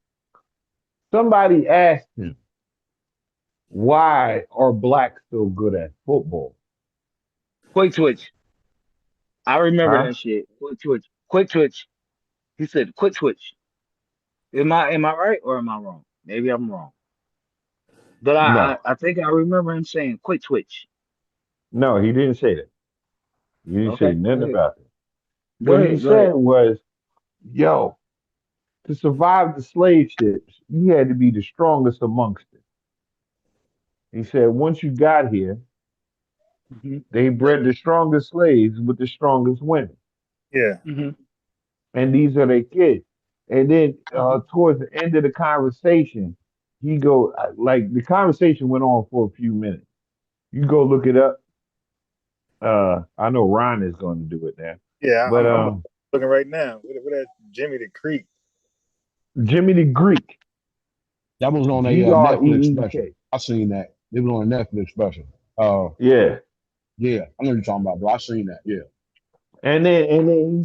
Speaker 16: somebody asked him, "Why are blacks so good at football?"
Speaker 10: Quick twitch. I remember
Speaker 16: Huh?
Speaker 10: that shit. Quick twitch. Quick twitch. He said, quick twitch. Am I right or am I wrong? Maybe I'm wrong. But I
Speaker 16: No,
Speaker 10: I, I think I remember him saying quick twitch.
Speaker 16: no, he didn't say that. You didn't say
Speaker 10: Okay, go
Speaker 16: nothing
Speaker 10: ahead.
Speaker 16: about that.
Speaker 10: Go
Speaker 16: What he
Speaker 10: ahead. Go ahead.
Speaker 16: said was, yo, to survive the slave ships, you had to be the strongest amongst them. He said, once you got here,
Speaker 10: Hmm.
Speaker 16: they bred the strongest slaves with the strongest women.
Speaker 17: Yeah.
Speaker 10: Hmm.
Speaker 16: And these are their kids. And then towards the end of the conversation, he go like the conversation went on for a few minutes. You go look it up. I know Ron is going to do it now,
Speaker 17: Yeah,
Speaker 16: but
Speaker 17: I'm looking right now. What that Jimmy the Creek?
Speaker 16: Jimmy the Greek,
Speaker 9: That was on a Netflix special.
Speaker 16: Greek.
Speaker 9: I seen that. It was on a Netflix special. Uh,
Speaker 16: Yeah,
Speaker 9: yeah, I know what you're talking about, bro. I seen that. Yeah,
Speaker 16: and then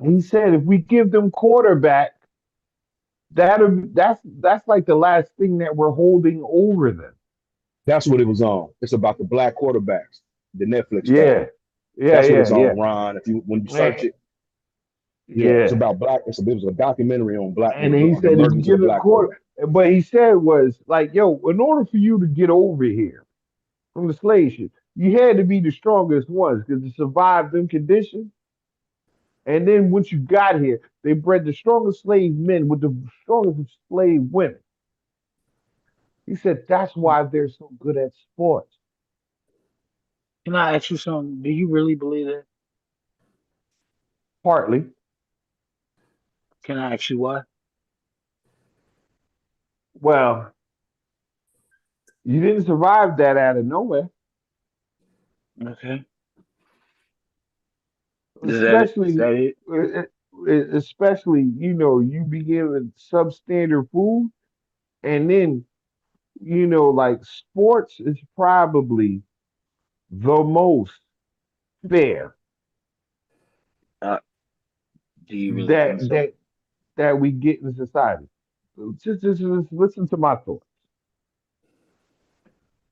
Speaker 16: he said if we give them quarterback, that's like the last thing that we're holding over them.
Speaker 9: that's what it was on. It's about the black quarterbacks, the Netflix special.
Speaker 16: Yeah, yeah,
Speaker 9: That's what it's
Speaker 16: yeah, yeah.
Speaker 9: on, Ron. If you when you search
Speaker 16: Eh,
Speaker 9: it, yeah, it's
Speaker 16: yeah.
Speaker 9: about black. It was a documentary on black
Speaker 16: And he
Speaker 9: on the
Speaker 16: said if you
Speaker 9: emergence of the
Speaker 16: give them
Speaker 9: black quarterback.
Speaker 16: but he said was like, yo, in order for you to get over here from the slave ship, you had to be the strongest ones because to survive them conditions. And then once you got here, they bred the strongest slave men with the strongest slave women. He said that's why they're so good at sports.
Speaker 10: Can I ask you something? Do you really believe that?
Speaker 16: Partly.
Speaker 10: Can I ask you why?
Speaker 16: Well, you didn't survive that out of nowhere.
Speaker 10: Okay. Is that it? Is
Speaker 16: Especially,
Speaker 10: that it?
Speaker 16: uh, especially, you begin with substandard food, and then, like sports is probably the most fair
Speaker 10: Uh, do you really think
Speaker 16: that
Speaker 10: so?
Speaker 16: that that we get in society. So just listen to my thoughts.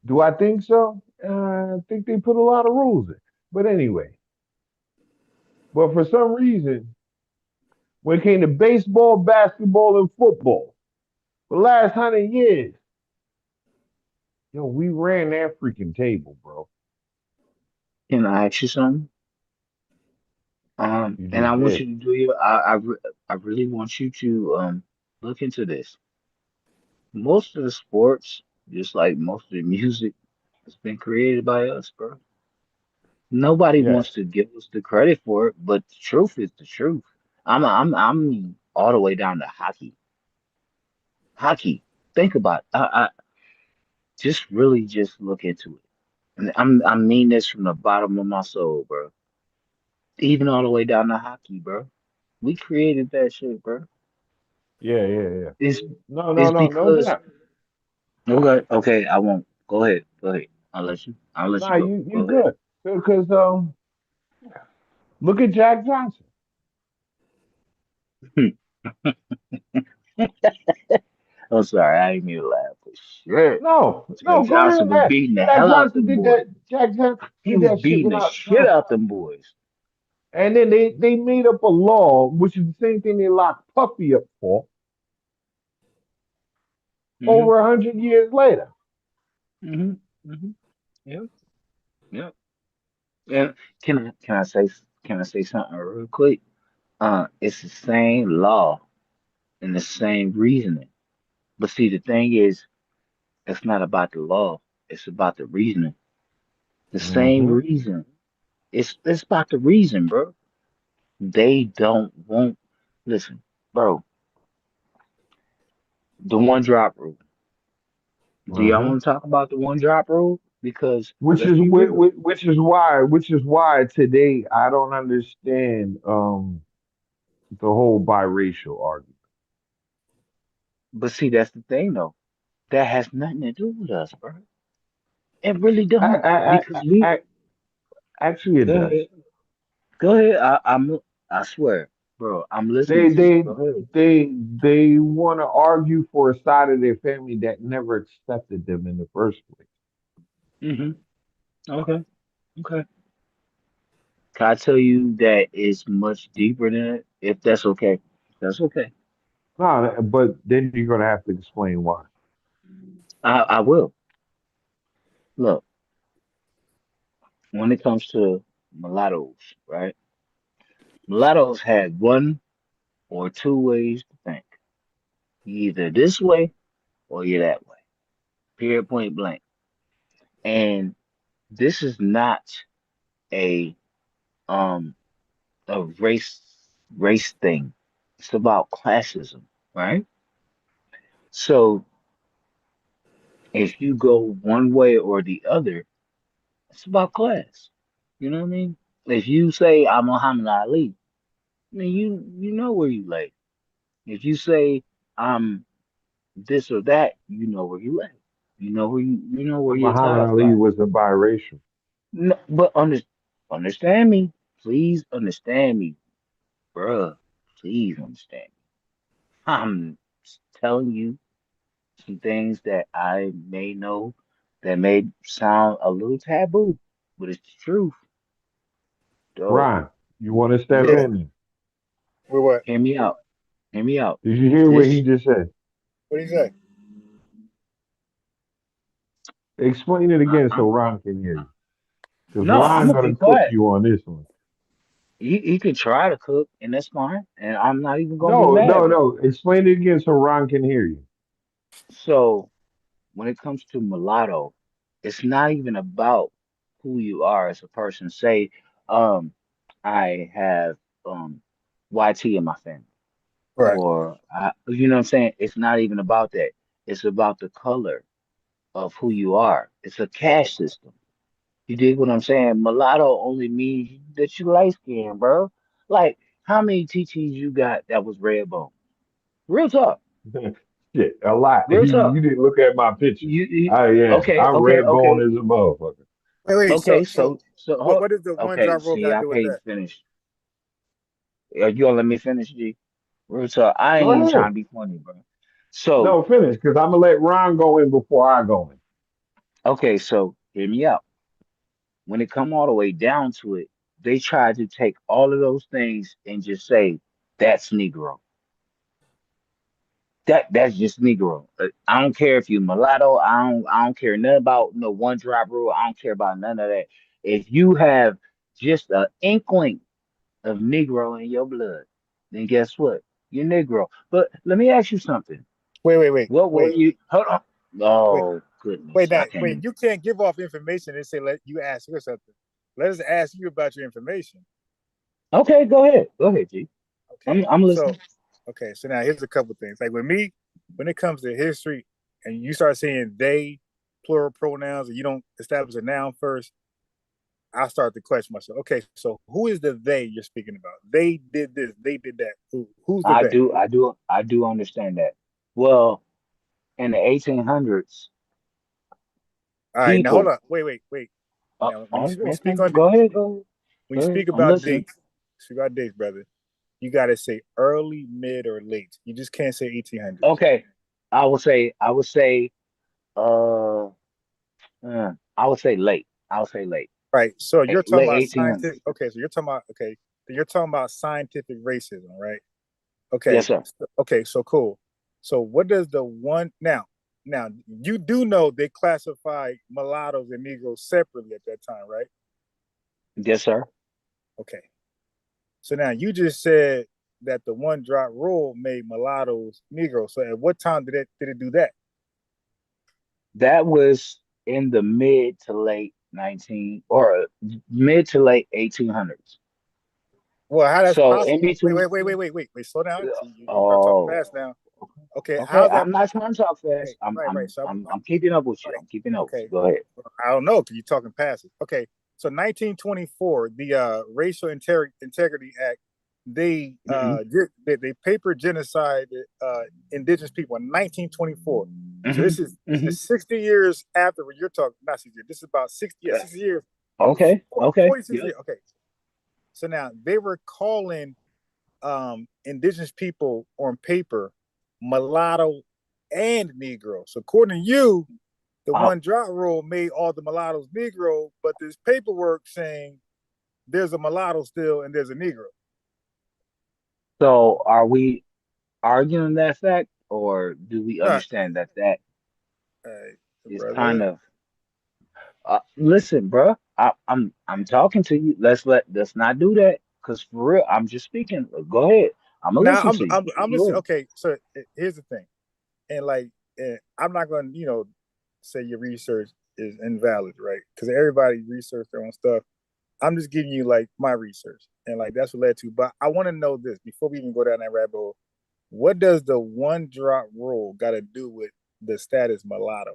Speaker 16: Do I think so? I think they put a lot of rules in. But anyway, but for some reason, when it came to baseball, basketball, and football, the last 100 years, yo, we ran that freaking table, bro.
Speaker 10: Can I ask you something?
Speaker 16: You
Speaker 10: And I
Speaker 16: just
Speaker 10: want
Speaker 16: did.
Speaker 10: you to do I really want you to look into this. Most of the sports, just like most of the music, has been created by us, bro. Nobody wants
Speaker 16: Yes.
Speaker 10: to give us the credit for it, but the truth is the truth. I'm all the way down to hockey. Hockey. Think about it. Just really just look into it. And I mean this from the bottom of my soul, bro. Even all the way down to hockey, bro. We created that shit, bro.
Speaker 16: Yeah, yeah, yeah.
Speaker 10: It's
Speaker 16: No, no,
Speaker 10: it's
Speaker 16: no, no
Speaker 10: because
Speaker 16: doubt.
Speaker 10: okay, I won't. Go ahead. Go ahead. I'll let you
Speaker 16: Nah,
Speaker 10: go.
Speaker 16: you
Speaker 10: Go ahead.
Speaker 16: good. Because look at Jack Johnson.
Speaker 10: I'm sorry, I didn't mean to laugh, but shit.
Speaker 16: No,
Speaker 10: Jack
Speaker 16: no, go ahead
Speaker 10: Johnson
Speaker 16: and
Speaker 10: was
Speaker 16: laugh.
Speaker 10: beating the
Speaker 16: Jack
Speaker 10: hell out
Speaker 16: Johnson
Speaker 10: them
Speaker 16: did
Speaker 10: boys.
Speaker 16: that. Jack Johnson
Speaker 10: He
Speaker 16: did
Speaker 10: was
Speaker 16: that shit
Speaker 10: beating the
Speaker 16: without
Speaker 10: shit
Speaker 16: time.
Speaker 10: out them boys.
Speaker 16: And then they made up a law, which is the same thing they locked Puffy up for
Speaker 10: Hmm.
Speaker 16: over 100 years later.
Speaker 10: Hmm. Hmm. Yep. Yep. And can I say something real quick? It's the same law and the same reasoning. But see, the thing is, it's not about the law. It's about the reasoning. The same
Speaker 16: Mm-hmm.
Speaker 10: reason. It's about the reason, bro. They don't want. Listen, bro. The one drop rule. Do y'all
Speaker 16: Mm-hmm.
Speaker 10: want to talk about the one drop rule? Because
Speaker 16: Which
Speaker 10: let's
Speaker 16: is
Speaker 10: be real.
Speaker 16: which is why today I don't understand the whole biracial argument.
Speaker 10: But see, that's the thing, though. That has nothing to do with us, bro. It really
Speaker 16: I,
Speaker 10: don't.
Speaker 16: I, I,
Speaker 10: Because we.
Speaker 16: I actually it
Speaker 10: Go
Speaker 16: does.
Speaker 10: ahead. Go ahead. I swear, bro. I'm listening
Speaker 16: They
Speaker 10: to you.
Speaker 16: they
Speaker 10: Go ahead.
Speaker 16: they want to argue for a side of their family that never accepted them in the first place.
Speaker 10: Hmm. Okay. Okay. Can I tell you that it's much deeper than it? If that's okay. That's okay.
Speaker 16: No, but then you're gonna have to explain why.
Speaker 10: I will. Look, when it comes to mulattoes, right? Mulattoes had one or two ways to think. You either this way or you're that way. Period, point blank. And this is not a um a race thing. It's about classism, right? So if you go one way or the other, it's about class. You know what I mean? If you say I'm Muhammad Ali, then you know where you lay. If you say I'm this or that, you know where you lay. You know where you're
Speaker 16: Muhammad Ali
Speaker 10: classified.
Speaker 16: was a biracial.
Speaker 10: No, but understand me. Please understand me, bruh. Please understand me. I'm telling you some things that I may know that may sound a little taboo, but it's the truth. So,
Speaker 16: Ron, you want to step
Speaker 17: Yeah.
Speaker 10: look,
Speaker 16: in there?
Speaker 17: With what?
Speaker 10: hear me out. Hear me out.
Speaker 16: Did you hear what he
Speaker 10: This,
Speaker 16: just said?
Speaker 17: What do you say?
Speaker 16: Explain it
Speaker 10: I,
Speaker 16: again
Speaker 10: I'm
Speaker 16: so Ron can hear you. Because
Speaker 10: no, I'm
Speaker 16: Ron
Speaker 10: gonna be
Speaker 16: gonna cook
Speaker 10: quiet.
Speaker 16: you on this one.
Speaker 10: He can try to cook, and that's fine, and I'm not even gonna be
Speaker 16: No,
Speaker 10: mad
Speaker 16: no,
Speaker 10: with him.
Speaker 16: no. Explain it again so Ron can hear you.
Speaker 10: So, when it comes to mulatto, it's not even about who you are as a person. Say, um, I have YT in my family,
Speaker 17: Right.
Speaker 10: or you know what I'm saying? It's not even about that. It's about the color of who you are. It's a caste system. You dig what I'm saying? Mulatto only means that you light skinned, bro. Like, how many TTs you got that was red bone? Real talk.
Speaker 16: Shit, a lot.
Speaker 10: Real talk.
Speaker 16: You didn't look at my picture.
Speaker 10: You
Speaker 16: Yeah,
Speaker 10: okay,
Speaker 16: I'm
Speaker 10: okay,
Speaker 16: red bone
Speaker 10: okay.
Speaker 16: as a motherfucker.
Speaker 17: Wait.
Speaker 10: Okay,
Speaker 17: So
Speaker 10: so
Speaker 17: what does the one
Speaker 10: okay,
Speaker 17: drop rule
Speaker 10: see,
Speaker 17: got to
Speaker 10: I
Speaker 17: do with
Speaker 10: can't
Speaker 17: that?
Speaker 10: finish. You gonna let me finish, G? Real talk. I
Speaker 16: Go
Speaker 10: ain't even trying
Speaker 16: ahead.
Speaker 10: to be funny, bro. So,
Speaker 16: No, finish, because I'm gonna let Ron go in before I go in.
Speaker 10: okay, so hear me out. When it come all the way down to it, they try to take all of those things and just say that's Negro. That's just Negro. I don't care if you mulatto. I don't care nothing about no one drop rule. I don't care about none of that. If you have just an inkling of Negro in your blood, then guess what? You're Negro. But let me ask you something. What were
Speaker 17: Wait.
Speaker 10: you? Hold on.
Speaker 17: Wait.
Speaker 10: Oh goodness, I can't
Speaker 17: Wait.
Speaker 10: even.
Speaker 17: You can't give off information and say let you ask you something. Let us ask you about your information.
Speaker 10: Okay, go ahead. Go ahead, G.
Speaker 17: Okay.
Speaker 10: I'm
Speaker 17: So
Speaker 10: listening.
Speaker 17: so now here's a couple things. Like with me, when it comes to history, and you start saying they plural pronouns, and you don't establish a noun first, I start to question myself. Okay, so who is the they you're speaking about? They did this, they did that. Who's the they?
Speaker 10: I do understand that. Well, in the 1800s,
Speaker 17: All right, now hold
Speaker 10: people.
Speaker 17: on. Wait. Now when you
Speaker 10: Okay.
Speaker 17: speak on
Speaker 10: Go ahead. Go ahead.
Speaker 17: when
Speaker 10: Go
Speaker 17: you
Speaker 10: ahead.
Speaker 17: speak
Speaker 10: I'm
Speaker 17: about
Speaker 10: listening.
Speaker 17: dates, brother, you gotta say early, mid, or late. You just can't say 1800s.
Speaker 10: Okay. I would say, uh, I would say late. I would say late.
Speaker 17: Right. So you're talking
Speaker 10: Late
Speaker 17: about
Speaker 10: 1800s.
Speaker 17: scientific. Okay, so you're talking about So you're talking about scientific racism, right?
Speaker 10: Yes,
Speaker 17: Okay.
Speaker 10: sir.
Speaker 17: Okay. So cool. So what does the one now? Now you do know they classify mulattoes and Negroes separately at that time, right?
Speaker 10: Yes, sir.
Speaker 17: Okay. So now you just said that the one drop rule made mulattoes Negroes. So at what time did it do that?
Speaker 10: That was in the mid to late 19 or mid to late 1800s.
Speaker 17: Well, how that's
Speaker 10: So in
Speaker 17: possible?
Speaker 10: between.
Speaker 17: Wait. Slow down. See, you start talking
Speaker 10: Oh,
Speaker 17: fast now. Okay,
Speaker 10: okay.
Speaker 17: how's that?
Speaker 10: I'm not trying to talk
Speaker 17: Okay,
Speaker 10: fast.
Speaker 17: right. So
Speaker 10: I'm keeping up with you.
Speaker 17: right.
Speaker 10: I'm keeping up with you.
Speaker 17: Okay.
Speaker 10: Go ahead.
Speaker 17: I don't know because you're talking past it. Okay. So 1924, the Racial Integrity Act,
Speaker 10: Hmm.
Speaker 17: they paper genocide indigenous people in 1924. So
Speaker 10: Hmm.
Speaker 17: this
Speaker 10: Hmm.
Speaker 17: is 60 years after what you're talking. Not 60 years. This is about 60 years,
Speaker 10: Okay. Okay.
Speaker 17: 46
Speaker 10: Yep.
Speaker 17: years. Okay. So now they were calling indigenous people on paper mulatto and Negro. So according to you, the
Speaker 10: Uh,
Speaker 17: one drop rule made all the mulattoes Negro, but there's paperwork saying there's a mulatto still and there's a Negro.
Speaker 10: so are we arguing that fact, or do we
Speaker 17: No,
Speaker 10: understand that that is kind
Speaker 17: brother.
Speaker 10: of Listen, bro. I'm talking to you. Let's not do that. Cause for real, I'm just speaking. Go ahead. I'm gonna
Speaker 17: Now
Speaker 10: listen to you.
Speaker 17: I'm
Speaker 10: Go
Speaker 17: listening.
Speaker 10: ahead.
Speaker 17: Okay, so here's the thing, and like, I'm not gonna say your research is invalid, right? Because everybody research their own stuff. I'm just giving you like my research, and like that's what led to. But I want to know this before we even go down that rabbit hole. What does the one drop rule got to do with the status mulatto?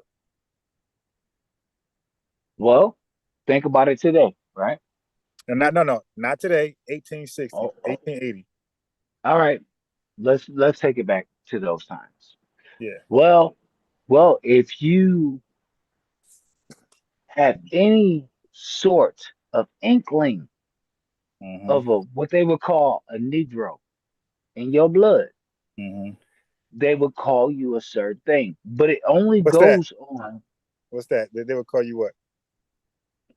Speaker 10: Well, think about it today, right?
Speaker 17: And not today. 1860,
Speaker 10: Oh, oh,
Speaker 17: 1880.
Speaker 10: all right. Let's take it back to those times.
Speaker 17: Yeah.
Speaker 10: Well, if you have any sort of inkling
Speaker 17: Mm-hmm.
Speaker 10: of what they would call a Negro in your blood,
Speaker 17: Mm-hmm.
Speaker 10: they would call you a certain thing. But it only
Speaker 17: What's that?
Speaker 10: goes on
Speaker 17: What's that? They would call you what?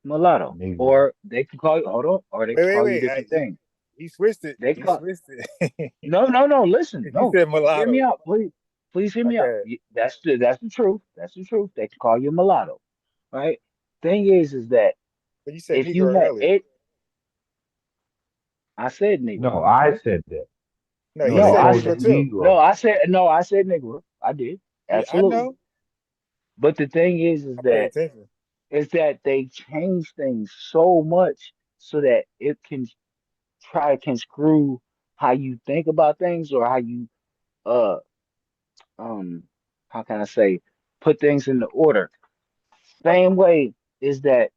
Speaker 10: mulatto.
Speaker 16: Negro.
Speaker 10: Or they could call you, hold on, or they
Speaker 17: Wait,
Speaker 10: could
Speaker 17: wait,
Speaker 10: call you
Speaker 17: wait.
Speaker 10: different things.
Speaker 17: He switched it.
Speaker 10: They
Speaker 17: He
Speaker 10: call,
Speaker 17: switched it.
Speaker 10: no, listen,
Speaker 17: He
Speaker 10: no,
Speaker 17: said
Speaker 10: hear me
Speaker 17: mulatto.
Speaker 10: out, please. Please hear me out.
Speaker 17: Okay.
Speaker 10: That's the truth. That's the truth. They can call you mulatto, right? Thing is that
Speaker 17: But you said
Speaker 10: if you
Speaker 17: Negro
Speaker 10: had
Speaker 17: earlier.
Speaker 10: it, I said
Speaker 16: No,
Speaker 10: Negro.
Speaker 16: I said that.
Speaker 17: No,
Speaker 16: No,
Speaker 17: he
Speaker 16: they
Speaker 10: No,
Speaker 17: said
Speaker 10: I
Speaker 16: called
Speaker 10: said
Speaker 16: you
Speaker 17: Negro too.
Speaker 16: Negro.
Speaker 10: no, I said Negro. I did.
Speaker 17: Yeah, I
Speaker 10: Absolutely.
Speaker 17: know.
Speaker 10: But the thing
Speaker 17: I paid attention.
Speaker 10: is that they change things so much so that it can try to screw how you think about things or how you uh um how can I say put things into order. Same way is that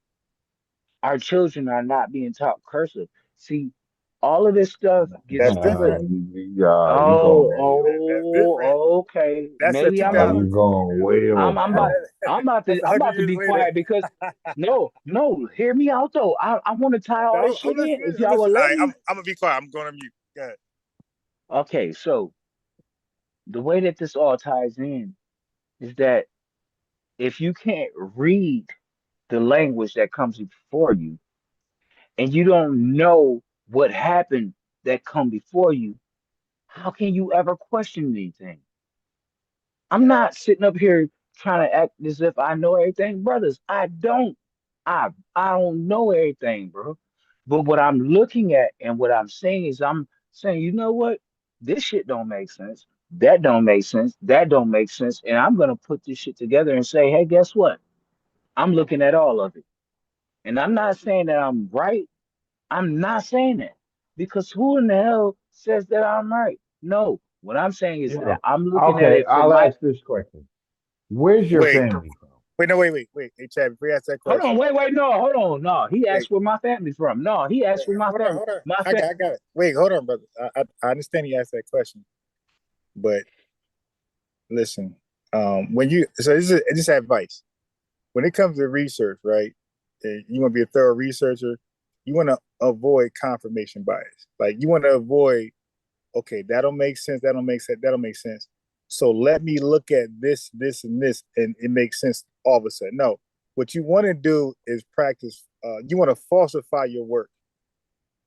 Speaker 10: our children are not being taught cursive. See, all of this stuff gets
Speaker 17: That's
Speaker 10: split.
Speaker 17: different.
Speaker 16: You going
Speaker 17: That's different.
Speaker 10: Okay.
Speaker 17: That's a
Speaker 10: Maybe I'm about
Speaker 16: you
Speaker 17: 2002.
Speaker 16: going way
Speaker 10: I'm about
Speaker 16: overboard.
Speaker 17: That's
Speaker 10: I'm
Speaker 17: 100
Speaker 10: about to
Speaker 17: years
Speaker 10: be
Speaker 17: later.
Speaker 10: quiet because no, hear me out though. I want to tie all
Speaker 17: No,
Speaker 10: this
Speaker 17: I'm
Speaker 10: shit in
Speaker 17: listening.
Speaker 10: if
Speaker 17: I'm
Speaker 10: y'all will
Speaker 17: listening. All
Speaker 10: let
Speaker 17: right,
Speaker 10: me.
Speaker 17: I'm gonna be quiet. I'm going to mute. Go ahead.
Speaker 10: Okay, so the way that this all ties in is that if you can't read the language that comes before you and you don't know what happened that come before you, how can you ever question anything? I'm not sitting up here trying to act as if I know everything, brothers. I don't. I don't know everything, bro. But what I'm looking at and what I'm saying is I'm saying, you know what? This shit don't make sense. That don't make sense. That don't make sense. And I'm gonna put this shit together and say, hey, guess what? I'm looking at all of it. And I'm not saying that I'm right. I'm not saying that. Because who in the hell says that I'm right? No. What I'm saying is
Speaker 16: Yeah.
Speaker 10: that I'm looking at
Speaker 16: Okay,
Speaker 10: it from
Speaker 16: I'll
Speaker 10: my
Speaker 16: ask this question. Where's your
Speaker 17: Wait,
Speaker 16: family from?
Speaker 17: wait, no, wait. Hey, Chad, before you ask that
Speaker 10: hold on,
Speaker 17: question,
Speaker 10: wait, no, hold on. No, he asked
Speaker 17: wait,
Speaker 10: where my family's from. No, he asked where my family.
Speaker 17: hold on.
Speaker 10: My
Speaker 17: I got, it. Wait, hold on, brother. I understand you asked that question, but listen, when you so this is advice. When it comes to research, right? You want to be a thorough researcher. You want to avoid confirmation bias. Like you want to avoid, okay, that don't make sense. That don't make sense. That don't make sense. So let me look at this, and this, and it makes sense all of a sudden. No, what you want to do is practice. You want to falsify your work.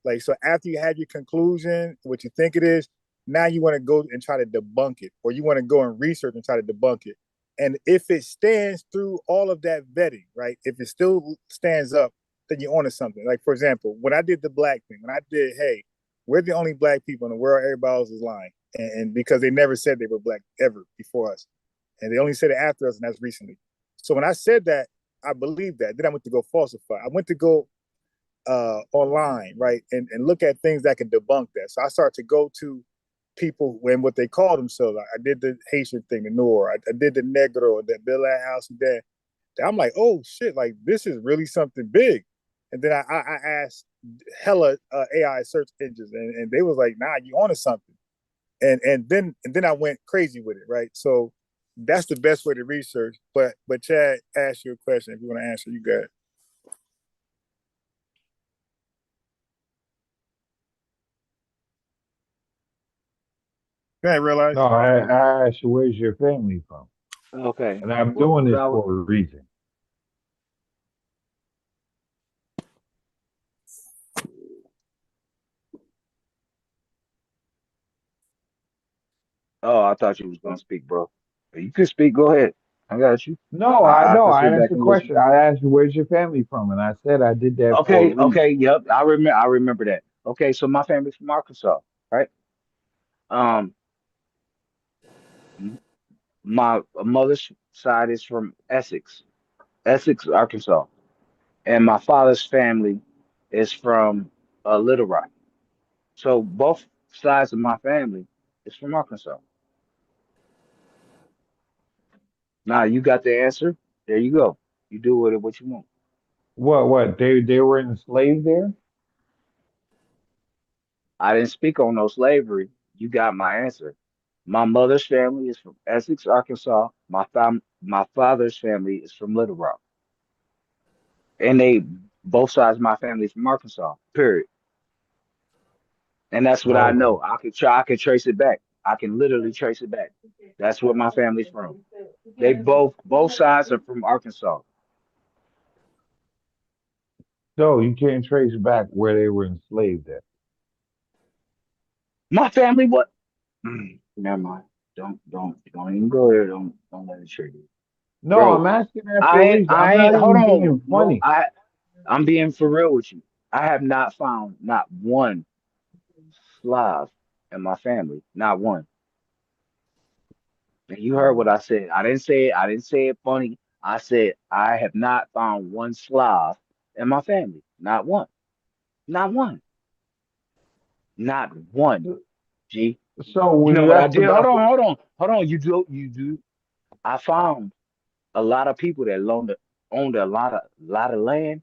Speaker 17: Like, so after you have your conclusion, what you think it is, now you want to go and try to debunk it, or you want to go and research and try to debunk it. And if it stands through all of that vetting, right? If it still stands up, then you're onto something. Like, for example, when I did the black thing, when I did, hey, we're the only black people in the world, everybody else is lying. And because they never said they were black ever before us. And they only said it after us, and that's recently. So when I said that, I believed that. Then I went to go falsify. I went to go online, right, and look at things that can debunk that. So I started to go to people when what they call themselves. I did the Haitian thing, the Noor. I did the Negro, the Bill House, Sudan. I'm like, oh shit, like this is really something big. And then I asked hella AI search engines, and they was like, nah, you onto something. And then I went crazy with it, right? So that's the best way to research. But Chad asked you a question. If you want to answer, you got it. I realize.
Speaker 16: No, I asked you where's your family from?
Speaker 10: okay.
Speaker 16: And I'm
Speaker 10: What,
Speaker 16: doing
Speaker 10: what
Speaker 16: this
Speaker 10: I was,
Speaker 16: for a reason.
Speaker 10: oh, I thought you was gonna speak, bro. You can speak. Go ahead. I got you.
Speaker 16: No,
Speaker 10: I can
Speaker 16: I
Speaker 10: sit
Speaker 16: asked
Speaker 10: back
Speaker 16: the
Speaker 10: and listen.
Speaker 16: question. I asked you where's your family from, and I said I did that for a
Speaker 10: Okay,
Speaker 16: reason.
Speaker 10: yep. I remember that. Okay, so my family's from Arkansas, right? Um, m- my mother's side is from Essex, Arkansas, and my father's family is from Little Rock. So both sides of my family is from Arkansas. Now you got the answer. There you go. You do with it what you want.
Speaker 16: What? They were enslaved there?
Speaker 10: I didn't speak on no slavery. You got my answer. My mother's family is from Essex, Arkansas. My father's family is from Little Rock, and they both sides of my family is from Arkansas. Period. And that's what I
Speaker 16: Okay.
Speaker 10: know. I could try. I could trace it back. I can literally trace it back. That's where my family's from. They both sides are from Arkansas.
Speaker 16: So you can't trace back where they were enslaved at.
Speaker 10: My family what? Never mind. Don't even go there. Don't let it trigger you,
Speaker 16: No, I'm
Speaker 10: bro.
Speaker 16: asking that for a reason. I'm
Speaker 10: I ain't.
Speaker 16: not
Speaker 10: Hold
Speaker 16: even
Speaker 10: on.
Speaker 16: being
Speaker 10: No,
Speaker 16: funny.
Speaker 10: I'm being for real with you. I have not found not one Slav in my family. Not one. And you heard what I said. I didn't say it funny. I said I have not found one Slav in my family. Not one. Not one. Not one. G.
Speaker 16: So
Speaker 10: You
Speaker 16: when
Speaker 10: know
Speaker 16: you
Speaker 10: what I
Speaker 16: asked
Speaker 10: did?
Speaker 16: about the
Speaker 10: Hold on. You do. I found a lot of people that owned a lot of land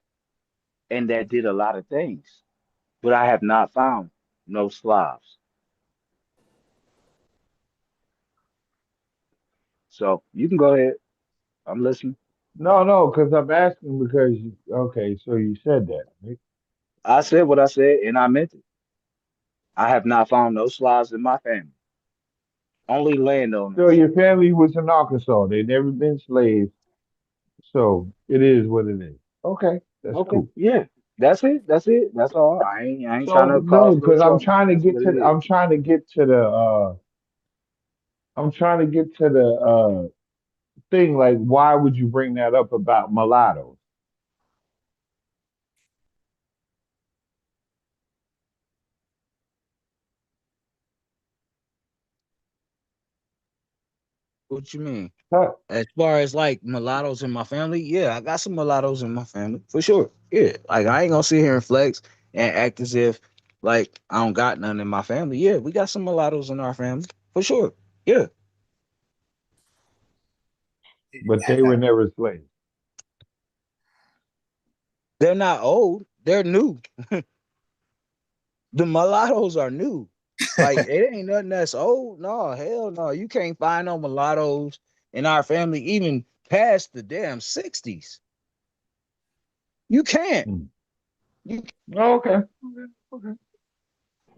Speaker 10: and that did a lot of things. But I have not found no Slavs. So you can go ahead. I'm listening.
Speaker 16: no, because I'm asking because okay, so you said that, right?
Speaker 10: I said what I said and I meant it. I have not found no Slavs in my family. Only
Speaker 16: So
Speaker 10: landowners.
Speaker 16: your family was in Arkansas. They never been slaves. So it is what it is. Okay, that's
Speaker 10: Okay,
Speaker 16: cool.
Speaker 10: yeah. That's it. That's it. That's all. I ain't trying
Speaker 16: So
Speaker 10: to
Speaker 16: no,
Speaker 10: cause no
Speaker 16: because
Speaker 10: trouble. That's what it is.
Speaker 16: I'm trying to get to the thing like why would you bring that up about mulattoes?
Speaker 7: What you mean?
Speaker 16: Huh.
Speaker 7: As far as like mulattoes in my family, yeah, I got some mulattoes in my family for sure. Yeah, like I ain't gonna sit here and flex and act as if like I don't got none in my family. Yeah, we got some mulattoes in our family for sure. Yeah,
Speaker 16: But they were never slaves.
Speaker 7: they're not old. They're new. The mulattoes are new. Like it ain't nothing that's old. No, hell no. You can't find no mulattoes in our family even past the damn 60s. You can't.
Speaker 16: Hmm.
Speaker 7: You
Speaker 16: Oh, okay. Okay.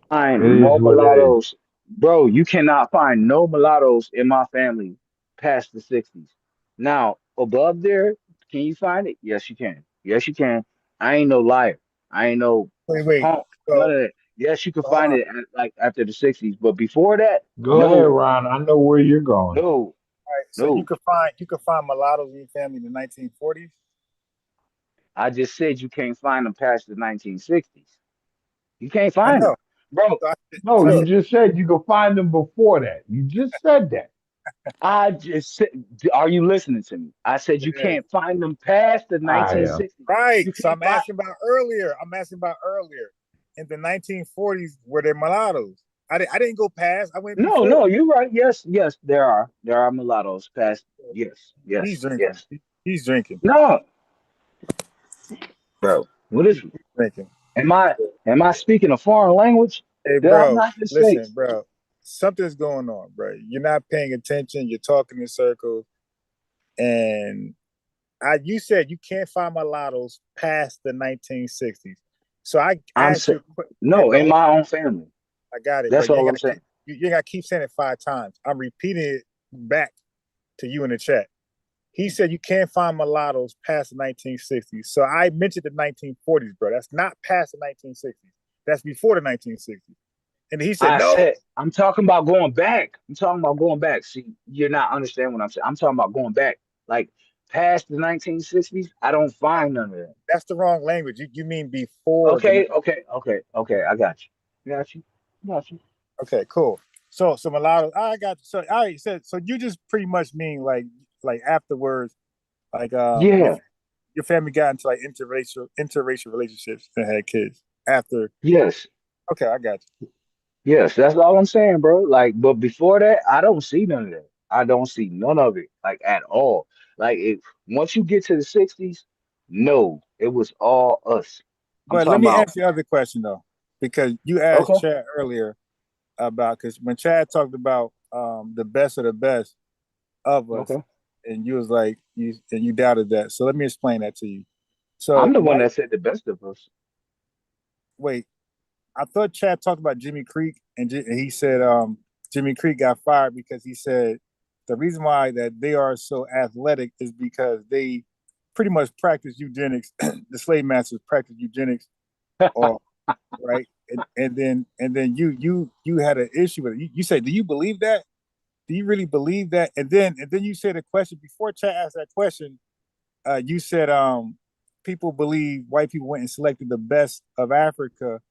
Speaker 10: Find
Speaker 16: It is
Speaker 10: more
Speaker 16: what it is.
Speaker 10: mulattoes. Bro, you cannot find no mulattoes in my family past the 60s. Now, above there, can you find it? Yes, you can. Yes, you can. I ain't no liar. I ain't no
Speaker 17: Wait.
Speaker 10: punk. None
Speaker 17: So,
Speaker 10: of that. Yes, you can
Speaker 17: hold
Speaker 10: find
Speaker 17: on.
Speaker 10: it at, like after the 60s, but before that,
Speaker 16: Go ahead,
Speaker 10: no,
Speaker 16: Ron. I know where you're going.
Speaker 10: no,
Speaker 17: All right. So
Speaker 10: no.
Speaker 17: you could find mulattoes in your family in the 1940s.
Speaker 10: I just said you can't find them past the 1960s. You can't
Speaker 17: I
Speaker 10: find them,
Speaker 17: know.
Speaker 10: bro.
Speaker 17: So,
Speaker 16: No,
Speaker 17: so
Speaker 16: you just said you could find them before that. You just said that.
Speaker 10: I just said, are you listening to me? I said you
Speaker 17: yeah.
Speaker 10: can't find them past the
Speaker 16: I am.
Speaker 10: 1960s.
Speaker 17: Right.
Speaker 10: You
Speaker 17: So
Speaker 10: can't
Speaker 17: I'm
Speaker 10: find.
Speaker 17: asking about earlier. In the 1940s, were there mulattoes? I didn't go past. I went
Speaker 10: No,
Speaker 17: before.
Speaker 10: no, you're right. Yes, yes, there are mulattoes past. Yes,
Speaker 17: He's
Speaker 10: yes,
Speaker 17: drinking.
Speaker 10: yes.
Speaker 17: He's drinking.
Speaker 10: No, bro. What is?
Speaker 17: He's drinking.
Speaker 10: Am I speaking a foreign language?
Speaker 17: Hey,
Speaker 10: Did I
Speaker 17: bro.
Speaker 10: not just say?
Speaker 17: Listen, bro. Something's going on, bro. You're not paying attention. You're talking in circles, and you said you can't find mulattoes past the 1960s. So I
Speaker 10: I'm
Speaker 17: asked you,
Speaker 10: saying
Speaker 17: hey,
Speaker 10: no
Speaker 17: bro,
Speaker 10: in my own family.
Speaker 17: I got it, bro.
Speaker 10: That's all I'm saying.
Speaker 17: You ain't got to keep saying it 5 times. I'm repeating it back to you in the chat. He said you can't find mulattoes past the 1960s. So I mentioned the 1940s, bro. That's not past the 1960s. That's before the 1960s. And he said,
Speaker 10: I
Speaker 17: no.
Speaker 10: said I'm talking about going back. I'm talking about going back. See, you're not understanding what I'm saying. I'm talking about going back
Speaker 7: Like past the 1960s, I don't find none of that.
Speaker 17: That's the wrong language. You mean before
Speaker 7: Okay,
Speaker 17: the
Speaker 7: okay. I got you. Got you.
Speaker 17: Okay, cool. So mulatto. I got you. So all right. So you just pretty much mean like afterwards, like
Speaker 7: Yeah.
Speaker 17: your family got into like interracial relationships and had kids after.
Speaker 7: Yes.
Speaker 17: Okay, I got you.
Speaker 7: Yes. That's all I'm saying, bro. Like, but before that, I don't see none of that. I don't see none of it, like at all. Like, if once you get to the 60s, no, it was all us. I'm
Speaker 17: But let
Speaker 7: talking
Speaker 17: me
Speaker 7: about.
Speaker 17: answer the other question though, because you asked
Speaker 7: Okay.
Speaker 17: Chad earlier about because when Chad talked about the best of the best of us,
Speaker 7: Okay.
Speaker 17: and you was like you doubted that. So let me explain that to you.
Speaker 7: I'm
Speaker 17: So
Speaker 7: the one
Speaker 17: white
Speaker 7: that said the best of us.
Speaker 17: wait, I thought Chad talked about Jimmy Creek, and he said Jimmy Creek got fired because he said the reason why that they are so athletic is because they pretty much practice eugenics. The slave masters practice eugenics, or right, and then you had an issue with it. You said, do you believe that? Do you really believe that? And then you said a question before Chad asked that question. You said people believe white people went and selected the best of Africa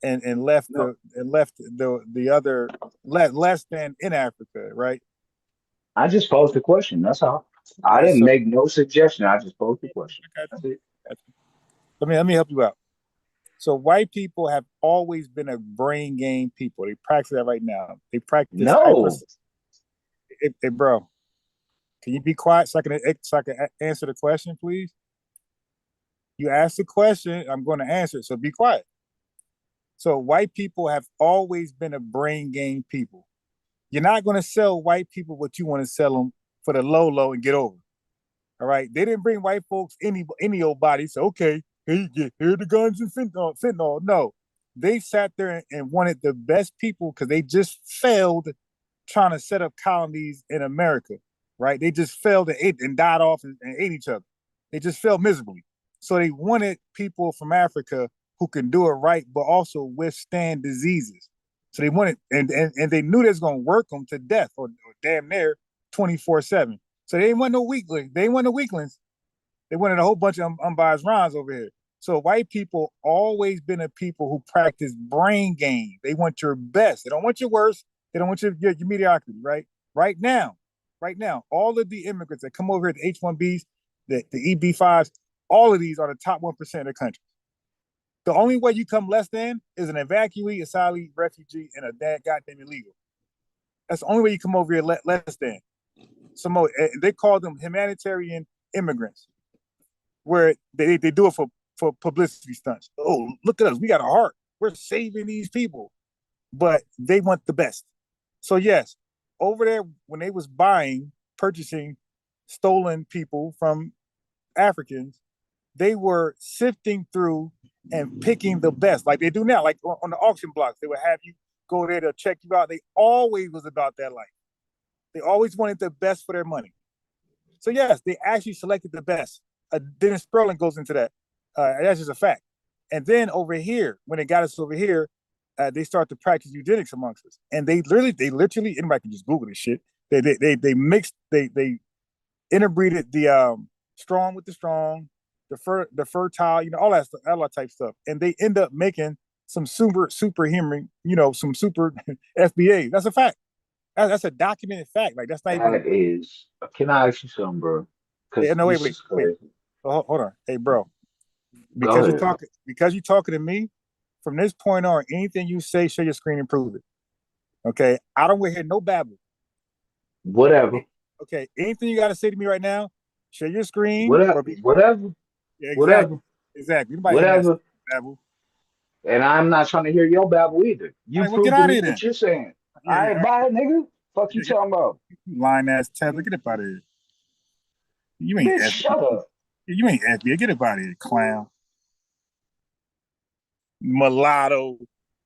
Speaker 17: and left
Speaker 7: No,
Speaker 17: the other less than in Africa, right?
Speaker 7: I just posed the question. That's all.
Speaker 17: All
Speaker 7: I
Speaker 17: right,
Speaker 7: didn't
Speaker 17: so
Speaker 7: make no suggestion. I just posed the question.
Speaker 17: I got
Speaker 7: That's
Speaker 17: you.
Speaker 7: it.
Speaker 17: Got you. Let me help you out. So white people have always been a brain game people. They practice that right now. They practice hyper.
Speaker 7: No,
Speaker 17: Hey, bro, can you be quiet so I can answer the question, please? You asked the question, I'm going to answer it. So be quiet. So white people have always been a brain game people. You're not going to sell white people what you want to sell them for the low and get over. All right. They didn't bring white folks any old body. So okay, here are the guns and fentanyl. No, they sat there and wanted the best people because they just failed trying to set up colonies in America. Right? They just failed and ate and died off and ate each other. They just failed miserably. So they wanted people from Africa who can do it right, but also withstand diseases. So they wanted, and they knew they was gonna work them to death or damn near 24/7. So they didn't want no weaklings. They didn't want no weaklings. They wanted a whole bunch of unbiased rhymes over here. So white people always been a people who practice brain game. They want your best. They don't want your worst. They don't want your mediocrity, right? Right now, all of the immigrants that come over here, the H-1Bs, the EB-5s, all of these are the top 1% of the country. The only way you come less than is an evacuee, asylee, refugee, and a goddamn illegal. That's the only way you come over here less than. Some more, they call them humanitarian immigrants, where they do it for publicity stunts. Oh, look at us, we got a heart. We're saving these people, but they want the best. So yes, over there when they was purchasing stolen people from Africans, they were sifting through and picking the best, like they do now. Like on the auction blocks, they would have you go there to check you out. They always was about that life. They always wanted the best for their money. So yes, they actually selected the best. Dennis Sperling goes into that. That's just a fact. And then over here, when they got us over here, they start to practice eugenics amongst us. And they literally, anybody can just Google this shit. They mixed, they interbreeded the strong with the strong, the fertile, all that type stuff. And they end up making some superhuman, some super FBA. That's a fact. That's a documented fact. Like that's not even.
Speaker 7: that is. Can I ask you something, bro?
Speaker 17: Yeah,
Speaker 7: Because
Speaker 17: no,
Speaker 7: this
Speaker 17: wait.
Speaker 7: is crazy.
Speaker 17: Hold on, hey, bro.
Speaker 7: Go
Speaker 17: Because
Speaker 7: ahead.
Speaker 17: you're talking to me. From this point on, anything you say, share your screen and prove it. Okay, I don't want to hear no babble.
Speaker 7: Whatever.
Speaker 17: Okay, anything you got to say to me right now, share your screen
Speaker 7: Whatever.
Speaker 17: or be.
Speaker 7: Whatever.
Speaker 17: Yeah,
Speaker 7: Whatever.
Speaker 17: exactly. Nobody hearing that
Speaker 7: Whatever.
Speaker 17: babble.
Speaker 7: And I'm not trying to hear your babble either.
Speaker 17: All
Speaker 7: You
Speaker 17: right, well, get
Speaker 7: prove to
Speaker 17: out of
Speaker 7: me
Speaker 17: here
Speaker 7: what
Speaker 17: then.
Speaker 7: you're saying.
Speaker 17: Yeah,
Speaker 7: All
Speaker 17: yeah.
Speaker 7: right, bye, nigga. Fuck you talking about?
Speaker 17: Lying ass Tether, get up out of here. You ain't
Speaker 7: Bitch,
Speaker 17: FBA.
Speaker 7: shut up.
Speaker 17: You ain't FBA. Get up out of here, clown. Mulatto.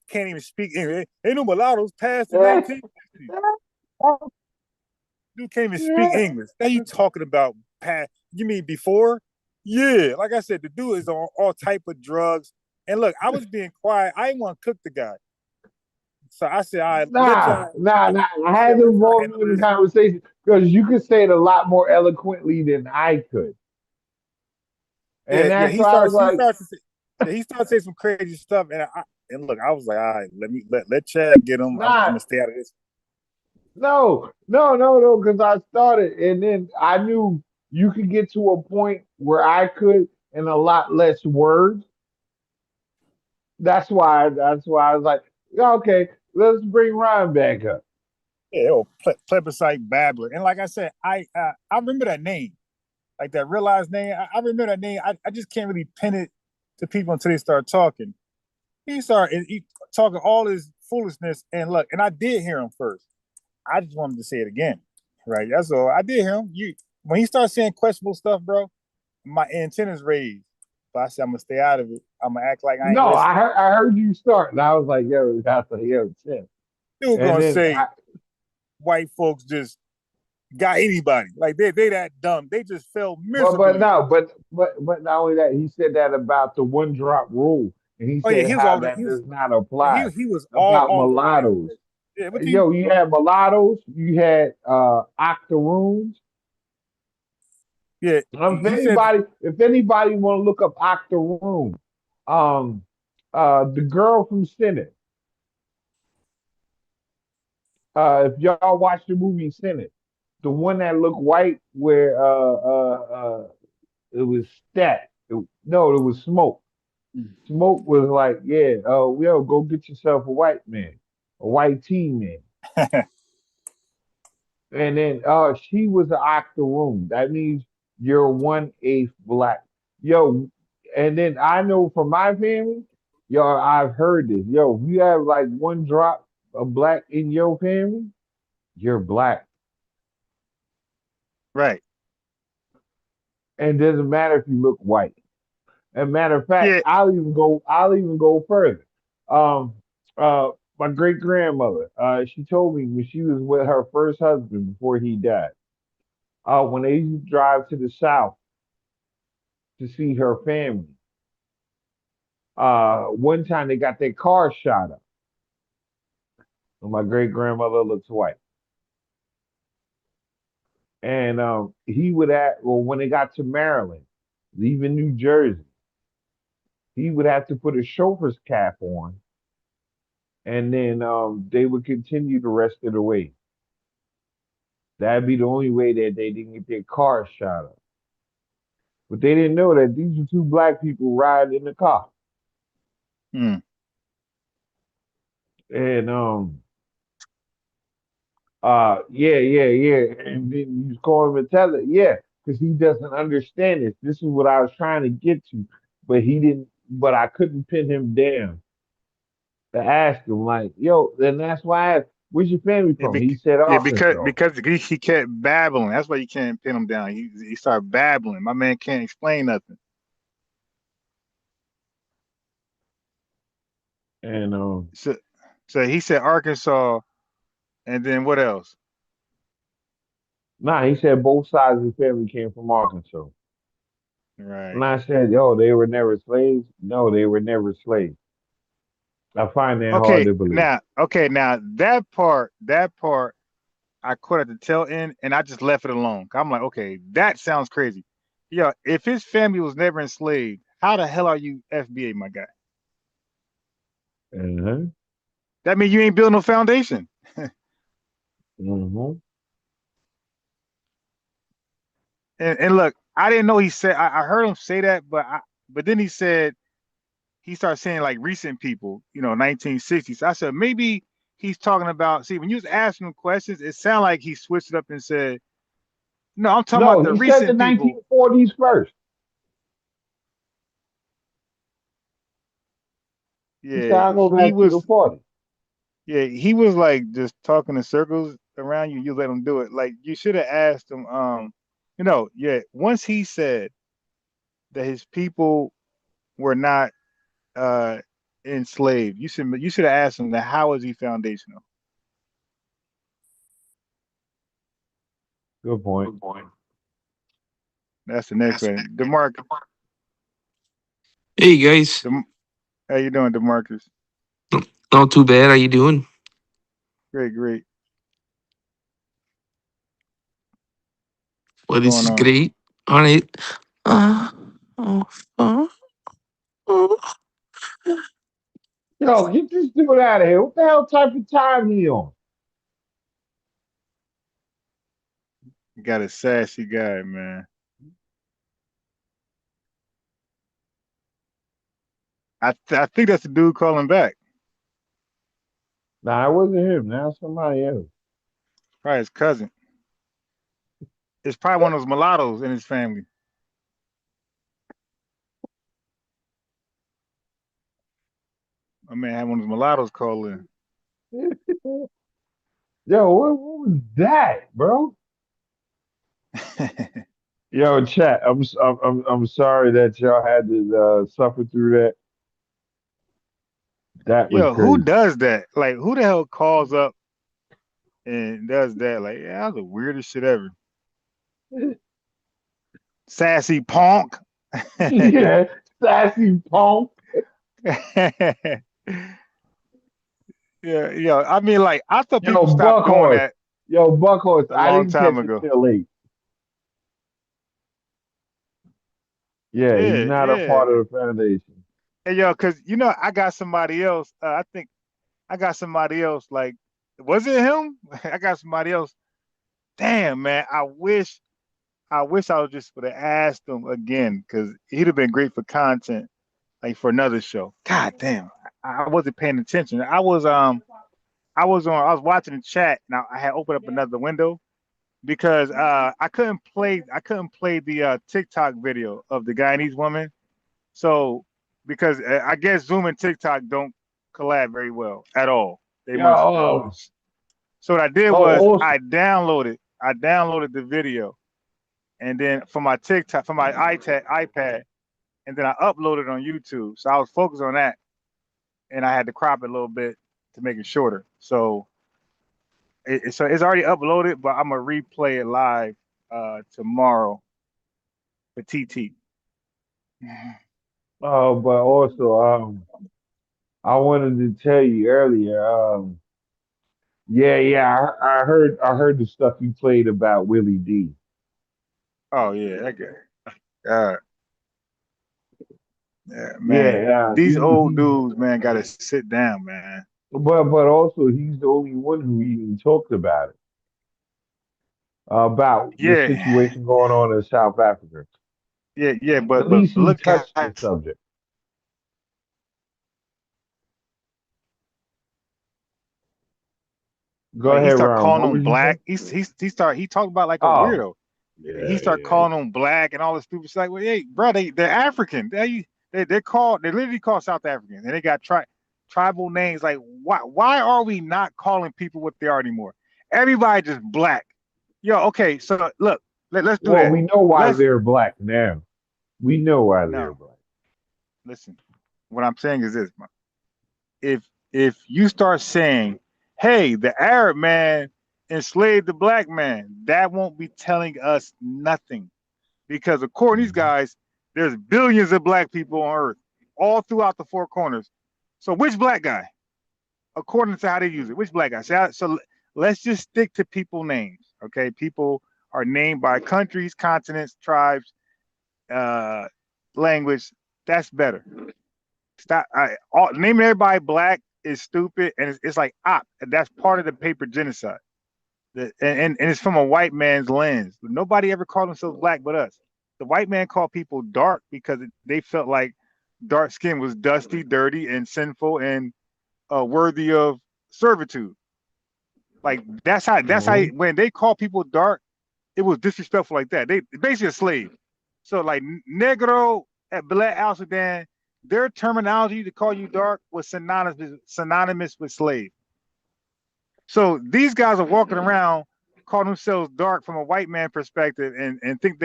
Speaker 17: Can't even speak English. Ain't no mulattoes past the 1960s. Dude can't even speak English. Now you talking about past? You mean before? Yeah, like I said, the dude is on all type of drugs. And look, I was being quiet. I didn't want to cook the guy. So I said, I let
Speaker 16: Nah,
Speaker 17: y'all
Speaker 16: nah, nah. I had to
Speaker 17: let y'all
Speaker 16: involve
Speaker 17: handle
Speaker 16: you in the
Speaker 17: this.
Speaker 16: conversation. because you could say it a lot more eloquently than I could. And
Speaker 17: Yeah.
Speaker 16: that's why I was like,
Speaker 17: He started saying some crazy stuff, and look, I was like, all right, let Chad get him. I'm
Speaker 16: nah,
Speaker 17: gonna stay out of this.
Speaker 16: no, because I started, and then I knew you could get to a point where I could in a lot less words. That's why I was like, yeah, okay, let's bring Ryan back up.
Speaker 17: Yeah, plebiscite babbler, and like I said, I remember that name, like that realized name. I remember that name. I just can't really pin it to people until they start talking. He talking all this foolishness, and look, and I did hear him first. I just wanted to say it again, right? That's all. I did hear him. When he started saying questionable stuff, bro, my antennas raised. But I said I'm gonna stay out of it. I'm gonna act like I ain't
Speaker 16: No,
Speaker 17: listening.
Speaker 16: I heard you start, and I was like, yo, that's a yo, shit.
Speaker 17: Dude
Speaker 16: And
Speaker 17: gonna
Speaker 16: then
Speaker 17: say white folks just got anybody. Like they that dumb. They just fell
Speaker 16: but
Speaker 17: miserably.
Speaker 16: no, but not only that, he said that about the one drop rule, and he
Speaker 17: Oh yeah,
Speaker 16: said
Speaker 17: he was
Speaker 16: how
Speaker 17: all the
Speaker 16: that
Speaker 17: he was
Speaker 16: does not
Speaker 17: yeah,
Speaker 16: apply
Speaker 17: he was all
Speaker 16: about
Speaker 17: off the white
Speaker 16: mulattoes.
Speaker 17: folks. Yeah, what do you
Speaker 16: Yo, you had mulattoes, you had octoroons.
Speaker 17: yeah, he said
Speaker 16: If anybody want to look up octoroon, um, the girl from Senate. If y'all watch the movie Senate, the one that looked white, where it was stat. No, it was smoke. Smoke was like, yeah, yo, go get yourself a white man, a white teen man. And then she was an octoroon. That means you're 1/8 black. Yo, and then I know from my family, yo, I've heard this. Yo, if you have like one drop of black in your family, you're black.
Speaker 17: right.
Speaker 16: And it doesn't matter if you look white. As a matter of fact,
Speaker 17: Yeah,
Speaker 16: I'll even go further. Um, my great grandmother, she told me when she was with her first husband before he died, when they used to drive to the south to see her family, one time they got their car shot up, and my great grandmother looks white, and he would act. Well, when they got to Maryland, leaving New Jersey, he would have to put a chauffeur's cap on, and then they would continue the rest of the way. That'd be the only way that they didn't get their car shot up. But they didn't know that these were two black people riding in the car.
Speaker 17: mm.
Speaker 16: And yeah. And then you call him and tell it, yeah, because he doesn't understand this. This is what I was trying to get to, but he didn't, but I couldn't pin him down to ask him, like, yo, then that's why I asked, where's your family
Speaker 17: Yeah,
Speaker 16: from? He said Arkansas.
Speaker 17: because he kept babbling. That's why you can't pin him down. He started babbling. My man can't explain nothing.
Speaker 16: And
Speaker 17: So he said Arkansas, and then what else?
Speaker 16: nah, he said both sides of his family came from Arkansas. And
Speaker 17: Right.
Speaker 16: I said, yo, they were never slaves. No, they were never slaves. I find that hard to believe.
Speaker 17: Now that part I caught at the tail end, and I just left it alone. I'm like, okay, that sounds crazy. Yeah, if his family was never enslaved, how the hell are you FBA, my guy?
Speaker 16: Uh-huh.
Speaker 17: That means you ain't building no foundation.
Speaker 16: Mm-hmm.
Speaker 17: And look, I didn't know he said. I heard him say that, but then he said he started saying like recent people, 1960s. I said maybe he's talking about. See, when you was asking him questions, it sounded like he switched it up and said, "No, I'm talking about
Speaker 16: No,
Speaker 17: the
Speaker 16: he said the
Speaker 17: recent people."
Speaker 16: 1940s first. He said,
Speaker 17: Yeah,
Speaker 16: I'll go
Speaker 17: he
Speaker 16: back to the
Speaker 17: was.
Speaker 16: 40s.
Speaker 17: Yeah, he was like just talking in circles around you. You let him do it. Like you should have asked him. Yeah. Once he said that his people were not uh enslaved, you should have asked him that. How is he foundational?
Speaker 16: Good point.
Speaker 17: That's the next question. Demarc,
Speaker 12: Hey guys,
Speaker 17: how you doing, Demarcus?
Speaker 12: not too bad. How you doing?
Speaker 17: Great, great.
Speaker 12: Well, this
Speaker 3: going
Speaker 12: is
Speaker 3: on?
Speaker 12: great. All right. Uh, uh, uh, uh.
Speaker 16: Yo, get this dude out of here. What the hell type of time he on?
Speaker 3: You got a sassy guy, man. I think that's the dude calling back.
Speaker 16: Nah, it wasn't him. Now somebody else.
Speaker 3: Probably his cousin. It's probably one of those mulattoes in his family. My man had one of those mulattoes call in.
Speaker 16: Yo, what was that, bro? Yo, chat. I'm sorry that y'all had to suffer through that. That was
Speaker 3: Yo, who
Speaker 16: crazy.
Speaker 3: does that? Like, who the hell calls up and does that? Like, yeah, that's the weirdest shit ever. Sassy punk.
Speaker 16: Yeah, sassy punk.
Speaker 3: Yeah. I mean, like, I thought
Speaker 16: Yo,
Speaker 3: people stopped doing
Speaker 16: Buckhorse.
Speaker 3: that
Speaker 16: Yo, Buckhorse.
Speaker 3: a
Speaker 16: I
Speaker 3: long
Speaker 16: didn't
Speaker 3: time
Speaker 16: catch it
Speaker 3: ago.
Speaker 16: till late. Yeah, he's not a
Speaker 3: Yeah.
Speaker 16: part of the foundation.
Speaker 3: Hey, yo, cause I got somebody else. I think I got somebody else. Like, was it him? I got somebody else. Damn, man. I wish I was just would have asked him again, cause he'd have been great for content, like for another show. God damn, I wasn't paying attention. I was watching the chat. Now I had opened up another window because I couldn't play the TikTok video of the Guyanese woman. So because I guess Zoom and TikTok don't collab very well at all. They
Speaker 16: Yo,
Speaker 3: must. So what I did was
Speaker 16: also,
Speaker 3: I downloaded the video, and then for my TikTok, for my iPad, and then I uploaded on YouTube. So I was focused on that, and I had to crop it a little bit to make it shorter. So it's already uploaded, but I'm gonna replay it live tomorrow for TT.
Speaker 16: but also, I wanted to tell you earlier, yeah, I heard the stuff you played about Willie D.
Speaker 3: Oh yeah, that guy. Yeah, man.
Speaker 16: Yeah,
Speaker 3: These old dudes, man, gotta sit down, man.
Speaker 16: but also he's the only one who even talked about it, about the
Speaker 3: Yeah,
Speaker 16: situation going on in South Africa.
Speaker 3: yeah.
Speaker 16: At
Speaker 3: But
Speaker 16: least he
Speaker 3: look,
Speaker 16: touched the
Speaker 3: guys.
Speaker 16: subject. Go
Speaker 3: Like he
Speaker 16: ahead,
Speaker 3: start
Speaker 16: Ron.
Speaker 3: calling
Speaker 16: What
Speaker 3: them
Speaker 16: was you saying?
Speaker 3: black. He talked about like a
Speaker 16: Oh,
Speaker 3: weirdo. He
Speaker 16: yeah,
Speaker 3: start
Speaker 16: yeah.
Speaker 3: calling them black and all this stupid shit. Like, well, hey, bro, they're African. They're literally called South Africans, and they got tribal names. Like, why are we not calling people what they are anymore? Everybody just black. Yo, okay, so look, let's do
Speaker 16: Well,
Speaker 3: that.
Speaker 16: we know why
Speaker 3: Let's
Speaker 16: they're black now. We know why they're
Speaker 3: no,
Speaker 16: black.
Speaker 3: listen. What I'm saying is this: if you start saying, "Hey, the Arab man enslaved the black man," that won't be telling us nothing because according to these
Speaker 16: Mhm.
Speaker 3: guys, there's billions of black people on Earth, all throughout the four corners. So which black guy, according to how they use it, which black guy? So let's just stick to people names, okay? People are named by countries, continents, tribes, uh, language. That's better. Stop. Naming everybody black is stupid, and it's like and that's part of the paper genocide. And it's from a white man's lens. Nobody ever called themselves black but us. The white man called people dark because they felt like dark skin was dusty, dirty, and sinful, and worthy of servitude. Like that's how
Speaker 16: Mhm.
Speaker 3: when they call people dark, it was disrespectful like that. They basically a slave. So like negro at Black Al Sudan, their terminology to call you dark was synonymous with slave. So these guys are walking around calling themselves dark from a white man perspective and think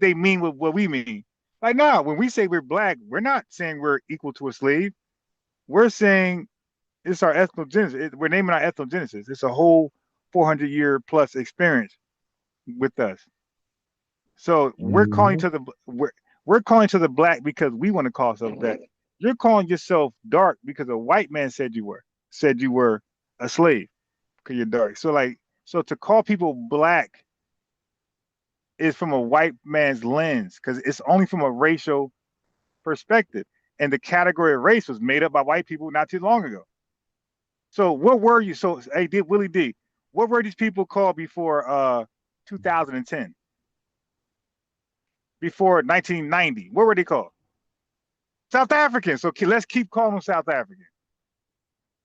Speaker 3: they mean what we mean. Like no, when we say we're black, we're not saying we're equal to a slave. We're saying it's our ethnogenesis. We're naming our ethnogenesis. It's a whole 400-year plus experience with us. So
Speaker 16: Mhm.
Speaker 3: we're calling to the black because we want to call ourselves black. You're calling yourself dark because a white man said you were a slave because you're dark. So to call people black is from a white man's lens because it's only from a racial perspective. And the category of race was made up by white people not too long ago. So what were you? So hey, Willie D, what were these people called before 2010? Before 1990, what were they called? South African. So let's keep calling them South African.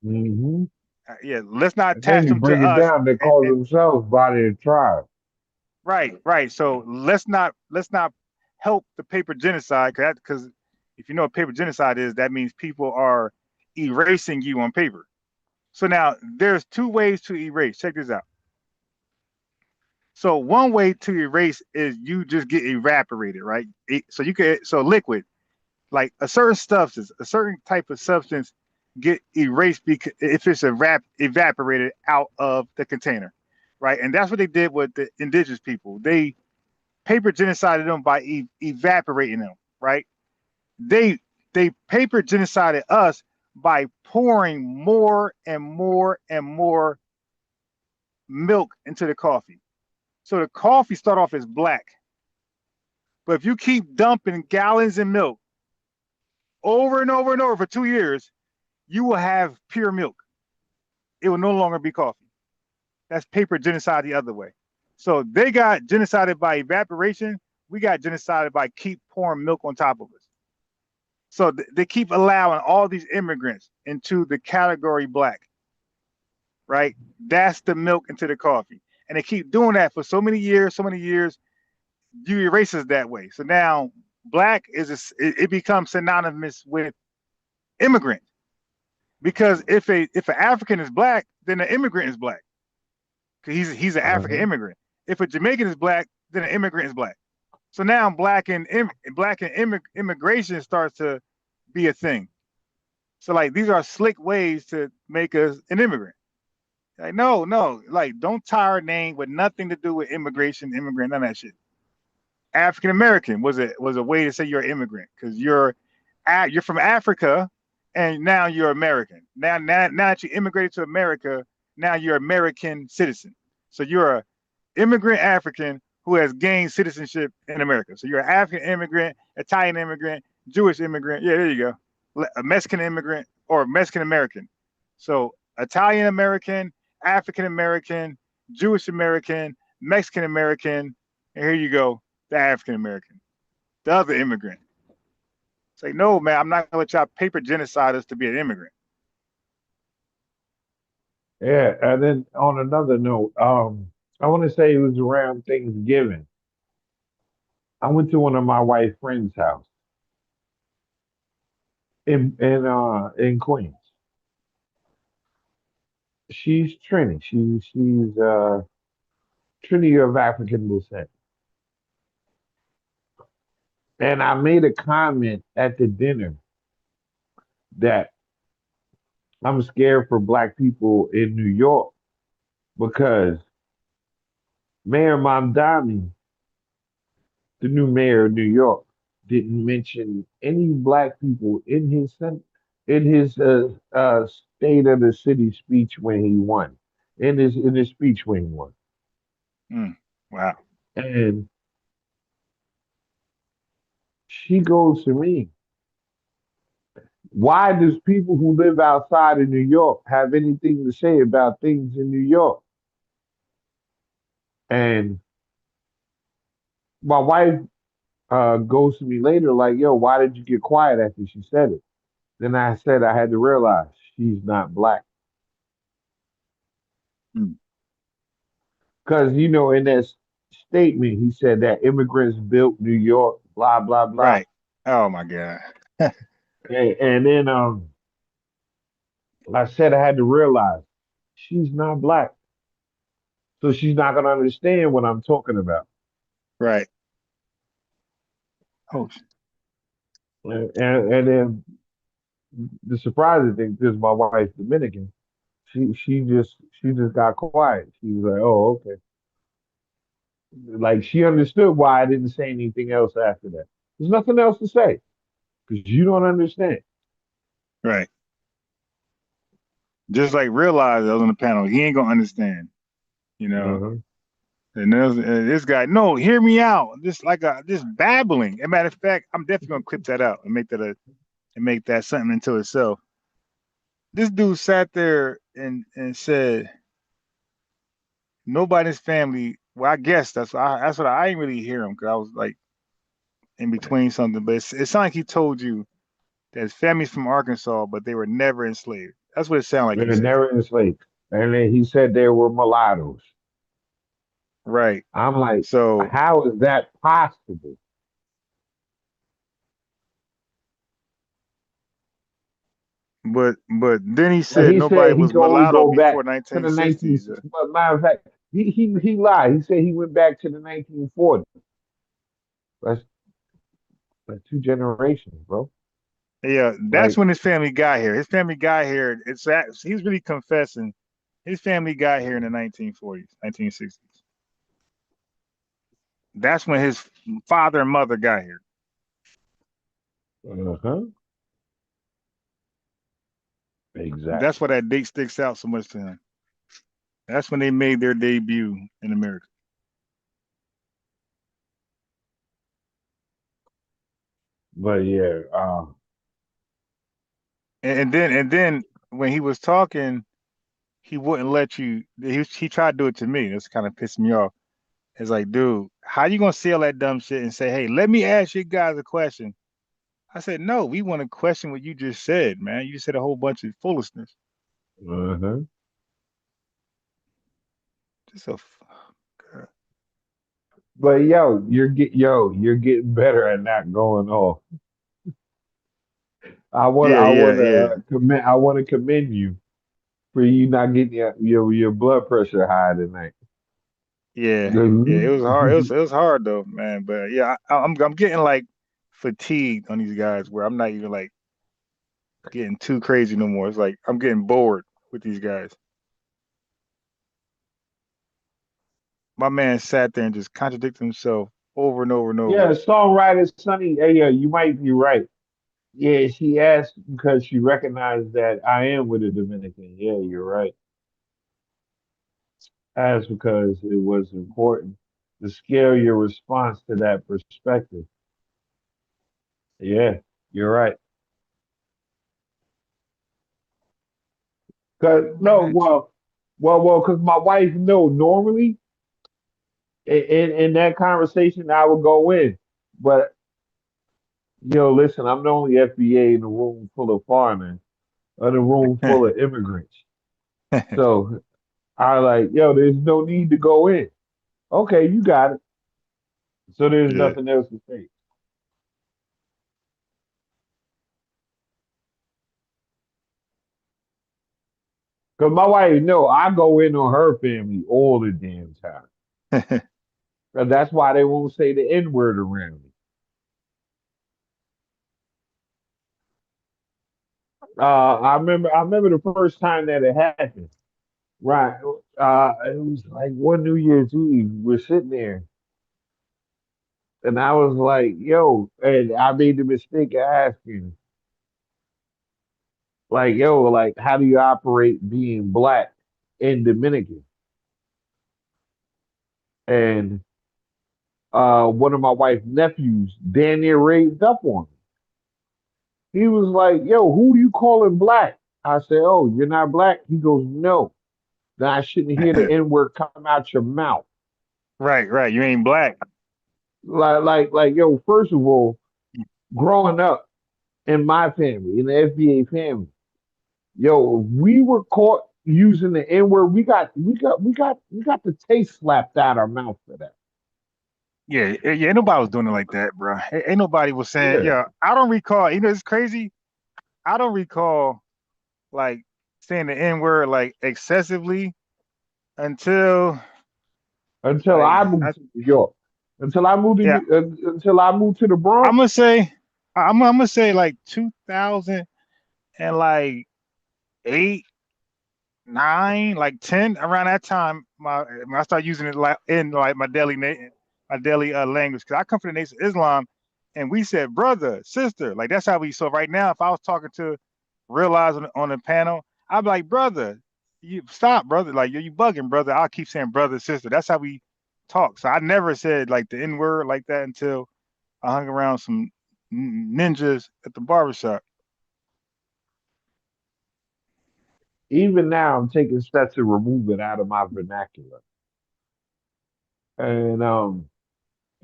Speaker 16: Mm-hmm.
Speaker 3: Yeah, let's not
Speaker 16: And then
Speaker 3: attach
Speaker 16: you
Speaker 3: them to
Speaker 16: break it
Speaker 3: us.
Speaker 16: down, they call themselves body and tribe.
Speaker 3: Right. So let's not help the paper genocide because if you know what paper genocide is, that means people are erasing you on paper. So now there's two ways to erase. Check this out. So one way to erase is you just get evaporated, right? So liquid, like a certain substance, a certain type of substance get erased because if it's evaporated out of the container, right? And that's what they did with the indigenous people. They paper genocided them by evaporating them, right? They paper genocided us by pouring more and more and more milk into the coffee. So the coffee start off as black, but if you keep dumping gallons of milk over and over and over for 2 years, you will have pure milk. It will no longer be coffee. That's paper genocide the other way. So they got genocided by evaporation. We got genocided by keep pouring milk on top of us. So they keep allowing all these immigrants into the category black, right? That's the milk into the coffee. And they keep doing that for so many years, you erase us that way. So now black it becomes synonymous with immigrant. Because if an African is black, then an immigrant is black. Because he's an African immigrant. If a Jamaican is black, then an immigrant is black. So now black and immigration starts to be a thing. So like these are slick ways to make us an immigrant. Like no, like don't tie our name with nothing to do with immigration, immigrant, none of that shit. African American was a way to say you're an immigrant because you're from Africa and now you're American. Now that you immigrated to America, now you're American citizen. So you're a immigrant African who has gained citizenship in America. So you're an African immigrant, Italian immigrant, Jewish immigrant. Yeah, there you go. A Mexican immigrant or Mexican American. So Italian American, African American, Jewish American, Mexican American, and here you go, the African American, the other immigrant. It's like, no, man, I'm not gonna let y'all paper genocide us to be an immigrant.
Speaker 16: Yeah, and then on another note, I want to say it was around Thanksgiving. I went to one of my wife's friend's house in Queens. She's Trini. She's Trini of African descent. And I made a comment at the dinner that I'm scared for black people in New York because Mayor Mamdani, the new mayor of New York, didn't mention any black people in his state of the city speech when he won. In his speech when he won.
Speaker 3: Wow.
Speaker 16: And she goes to me, why does people who live outside of New York have anything to say about things in New York? And my wife goes to me later like, yo, why did you get quiet after she said it? Then I said I had to realize she's not black. Because, in that statement, he said that immigrants built New York, blah, blah, blah.
Speaker 3: Right. Oh, my God.
Speaker 16: And then I said I had to realize she's not black. So she's not going to understand what I'm talking about.
Speaker 3: Right. Oh.
Speaker 16: And then the surprising thing is my wife's Dominican. She just got quiet. She was like, "Oh, okay." Like she understood why I didn't say anything else after that. There's nothing else to say because you don't understand.
Speaker 3: Right. Just like realize I was on the panel, he ain't gonna understand. And this guy, no, hear me out. Just babbling. As a matter of fact, I'm definitely gonna clip that out and make that something into itself. This dude sat there and said, nobody's family. Well, I guess that's what I didn't really hear him because I was like in between something. But it sounded like he told you that his family's from Arkansas, but they were never enslaved. That's what it sounded like
Speaker 16: They
Speaker 3: he
Speaker 16: were
Speaker 3: said.
Speaker 16: never enslaved. And then he said they were mulattoes.
Speaker 3: Right.
Speaker 16: I'm like,
Speaker 3: So,
Speaker 16: how is that possible?
Speaker 3: but then he
Speaker 16: But
Speaker 3: said
Speaker 16: he
Speaker 3: nobody
Speaker 16: said he
Speaker 3: was
Speaker 16: could only
Speaker 3: mulatto
Speaker 16: go back
Speaker 3: before
Speaker 16: to the 19.
Speaker 3: 1960s.
Speaker 16: But matter of fact, he lied. He said he went back to the 1940s. That's that's two generations, bro.
Speaker 3: Yeah, that's
Speaker 16: Like,
Speaker 3: when his family got here. His family got here. He's really confessing. His family got here in the 1940s, 1960s. That's when his father and mother got here.
Speaker 16: uh-huh.
Speaker 3: That's why
Speaker 16: Exactly.
Speaker 3: that date sticks out so much to him. That's when they made their debut in America.
Speaker 16: But yeah,
Speaker 3: And then when he was talking, he wouldn't let you. He tried to do it to me. That's kind of pissed me off. It's like, dude, how you gonna say all that dumb shit and say, hey, let me ask you guys a question? I said, no, we want to question what you just said, man. You just said a whole bunch of foolishness.
Speaker 16: uh-huh.
Speaker 3: Just a God.
Speaker 16: But you're getting better at not going off.
Speaker 3: Yeah, yeah, yeah,
Speaker 16: I want to commend you for you not getting your blood pressure high tonight.
Speaker 3: yeah, yeah. It was hard. It was hard though, man. But yeah, I'm getting like fatigued on these guys where I'm not even like getting too crazy no more. It's like I'm getting bored with these guys. My man sat there and just contradicted himself over and over and
Speaker 16: Yeah,
Speaker 3: over.
Speaker 16: songwriter Sonny. Hey, yeah, you might be right. Yeah, she asked because she recognized that I am with a Dominican. Yeah, you're right. Asked because it was important to scale your response to that perspective. Yeah, you're right. Cause no,
Speaker 3: Right.
Speaker 16: because my wife know normally in that conversation I would go in, but listen, I'm the only FBA in a room full of foreigners, in a room full of immigrants. So I like, there's no need to go in. Okay, you got it. So there's
Speaker 3: Yeah.
Speaker 16: nothing else to say. Cause my wife know I go in on her family all the damn time. And that's why they won't say the N word around me. I remember the first time that it happened. Right. It was like one New Year's Eve. We're sitting there, and I was like, "Yo," and I made the mistake of asking, like, "Yo, like, how do you operate being black in Dominican?" And one of my wife's nephews, damn near raised up on me. He was like, "Yo, who you calling black?" I said, "Oh, you're not black." He goes, "No." Then I shouldn't hear the N word come out your mouth.
Speaker 3: Right, right. You ain't black.
Speaker 16: Yo, first of all, growing up in my family, in the FBA family, yo, if we were caught using the N word, we got the taste slapped out our mouth for that.
Speaker 3: Yeah, yeah. Ain't nobody was doing it like that, bro. Ain't nobody was saying,
Speaker 16: Yeah.
Speaker 3: yeah. I don't recall. It's crazy. I don't recall like saying the N word like excessively until
Speaker 16: Until
Speaker 3: like
Speaker 16: I moved to New York. Until I moved to
Speaker 3: yeah.
Speaker 16: until I moved to the
Speaker 3: I'm
Speaker 16: Bronx.
Speaker 3: gonna say I'm gonna say like 2000 and like 8, 9, like 10 around that time. I started using it like in like my daily language because I come from the Nation of Islam, and we said brother, sister, like that's how we. So right now, if I was talking to Realize on the panel, I'd be like brother, you stop, brother, like you bugging, brother. I'll keep saying brother, sister. That's how we talk. So I never said like the N word like that until I hung around some ninjas at the barbershop.
Speaker 16: Even now, I'm taking steps to remove it out of my vernacular. And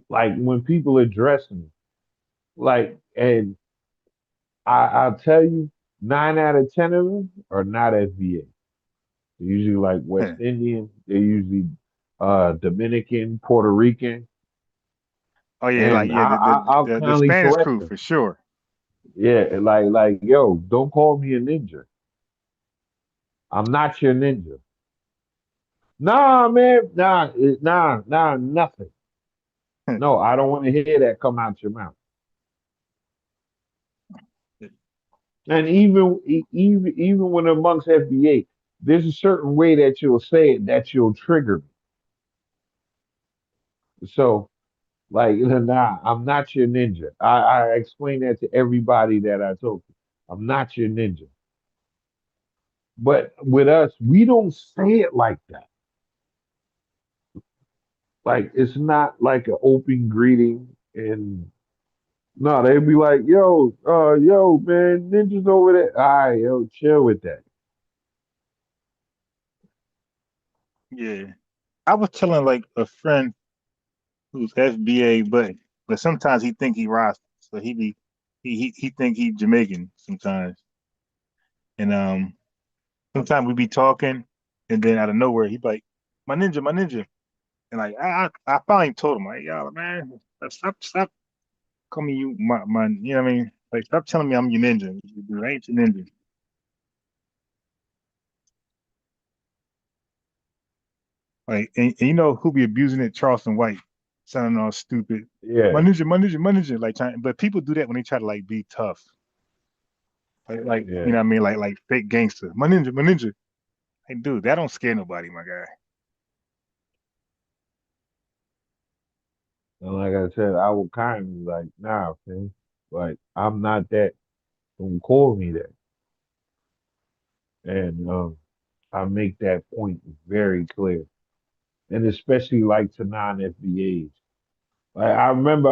Speaker 16: like when people address me, like, and I'll tell you, 9 out of 10 of them are not FBA. They're usually like West
Speaker 3: Yeah.
Speaker 16: Indian. They're usually Dominican, Puerto Rican,
Speaker 3: Oh yeah, like
Speaker 16: and
Speaker 3: yeah,
Speaker 16: I'll
Speaker 3: the
Speaker 16: kindly
Speaker 3: Spanish
Speaker 16: correct
Speaker 3: crew
Speaker 16: them.
Speaker 3: for sure.
Speaker 16: Yeah, like yo, don't call me a ninja. I'm not your ninja. Nah, man, nah, nothing. No, I don't want to hear that come out your mouth. And even when amongst FBA, there's a certain way that you'll say it that you'll trigger me. So like, nah, I'm not your ninja. I explain that to everybody that I talk to. I'm not your ninja. But with us, we don't say it like that. Like it's not like an open greeting. And no, they'd be like, yo, man, ninjas over there. All right, yo, chill with that.
Speaker 3: Yeah. I was telling like a friend who's FBA, but sometimes he think he Rasta, so he think he Jamaican sometimes, and sometimes we be talking, and then out of nowhere he be like, my ninja, and like I finally told him like, yo man, stop calling me you my, you know what I mean, like stop telling me I'm your ninja, dude, I ain't your ninja. Like, and you know who be abusing it? Charleston White, sounding all stupid.
Speaker 16: Yeah,
Speaker 3: My ninja. Like, but people do that when they try to like be tough. Like you
Speaker 16: yeah.
Speaker 3: know what I mean? Like fake gangster. My ninja, my ninja. Hey, dude, that don't scare nobody, my guy.
Speaker 16: And like I said, I would kind of like, nah, man. Like I'm not that. Don't call me that. And I make that point very clear. And especially like to non-FBAs. Like I remember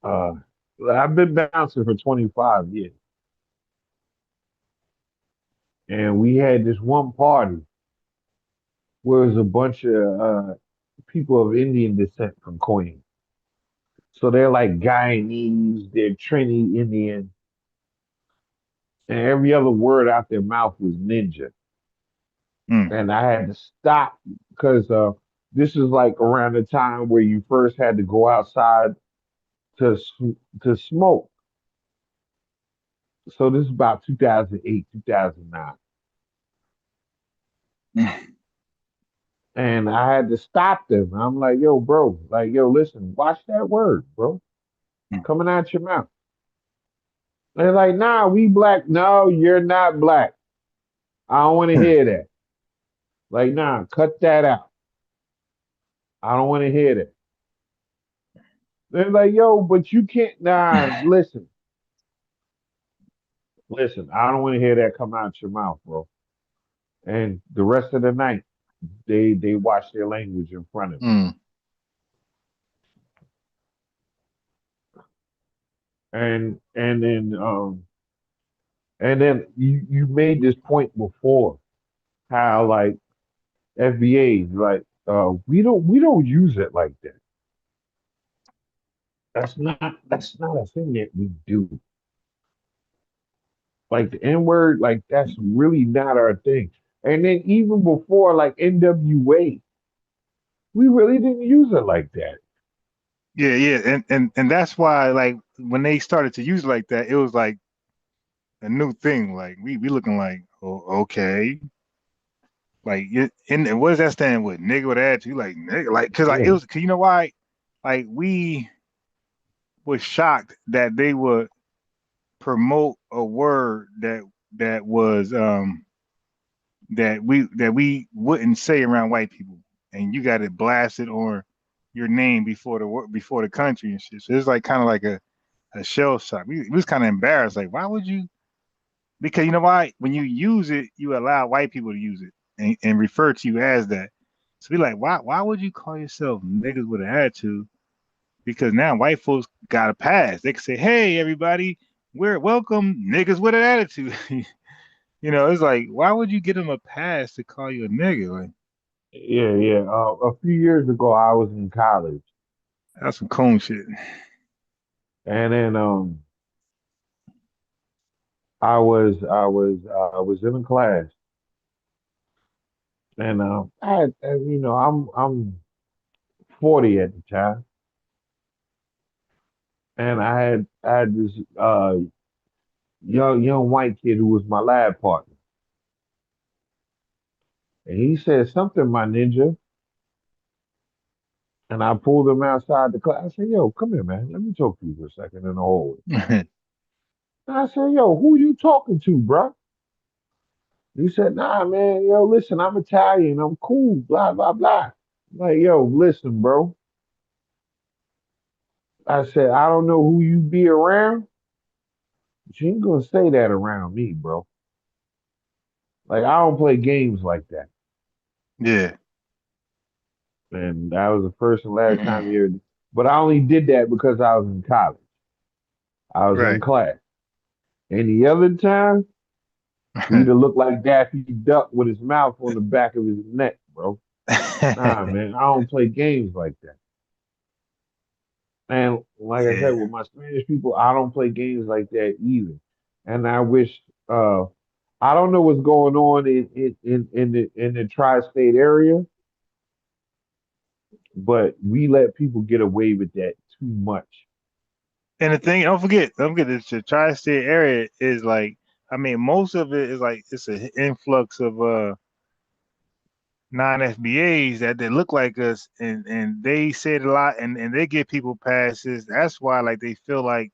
Speaker 16: uh I've been bouncing for 25 years. And we had this one party where it was a bunch of people of Indian descent from Queens. So they're like Guyanese, they're Trini Indian, and every other word out their mouth was ninja.
Speaker 3: Mm.
Speaker 16: And I had to stop because this is like around the time where you first had to go outside to to smoke. So this is about 2008, 2009. And I had to stop them. I'm like, yo, bro, like, yo, listen, watch that word, bro, coming out your mouth. And they're like, nah, we black. No, you're not black. I don't want to hear that. Like, nah, cut that out. I don't want to hear that. They're like, yo, but you can't. Nah, listen. I don't want to hear that come out your mouth, bro. And the rest of the night, they watch their language in front of me.
Speaker 3: Mm.
Speaker 16: And then you made this point before how like FBA like we don't use it like that. That's not a thing that we do. Like the N word, like that's really not our thing. And then even before like NWA, we really didn't use it like that.
Speaker 3: Yeah, yeah, and that's why like when they started to use it like that, it was like a new thing. Like we looking like, oh, okay, like and what does that stand with? Nigga with attitude, like nigga, like because like it
Speaker 16: Yeah,
Speaker 3: was, cause you know why? Like we was shocked that they would promote a word that was that we wouldn't say around white people, and you got it blasted on your name before the country and shit. So it's like kind of like a shell shock. We was kind of embarrassed. Like, why would you? Because you know why? When you use it, you allow white people to use it and refer to you as that. So be like, why would you call yourself niggas with an attitude? Because now white folks got a pass. They can say, hey, everybody, we're welcome niggas with an attitude. It's like, why would you give them a pass to call you a nigga? Like,
Speaker 16: Yeah. A few years ago, I was in college,
Speaker 3: that's some coon shit.
Speaker 16: and then I was in a class, and I'm 40 at the time, and I had this young white kid who was my lab partner, and he said something, my ninja, and I pulled him outside the class. I said, "Yo, come here, man. Let me talk to you for a second in the hallway." And I said, "Yo, who you talking to, bro?" He said, "Nah, man. Yo, listen, I'm Italian. I'm cool. Blah blah blah." I'm like, yo, listen, bro. I said, I don't know who you be around, but you ain't gonna say that around me, bro. Like, I don't play games like that.
Speaker 3: Yeah.
Speaker 16: And that was the first and last time you heard. But I only did that because I was in college. I was in
Speaker 3: Right.
Speaker 16: class. Any other time, he'd have looked like Daffy Duck with his mouth on the back of his neck, bro. Nah, man, I don't play games like that. And like I said,
Speaker 3: Yeah.
Speaker 16: with my Spanish people, I don't play games like that either. And I wish I don't know what's going on in the tri-state area, but we let people get away with that too much.
Speaker 3: And the thing, don't forget this, the tri-state area is like, I mean, most of it is like, it's an influx of non-FBAs that they look like us, and they say it a lot, and they give people passes. That's why, like, they feel like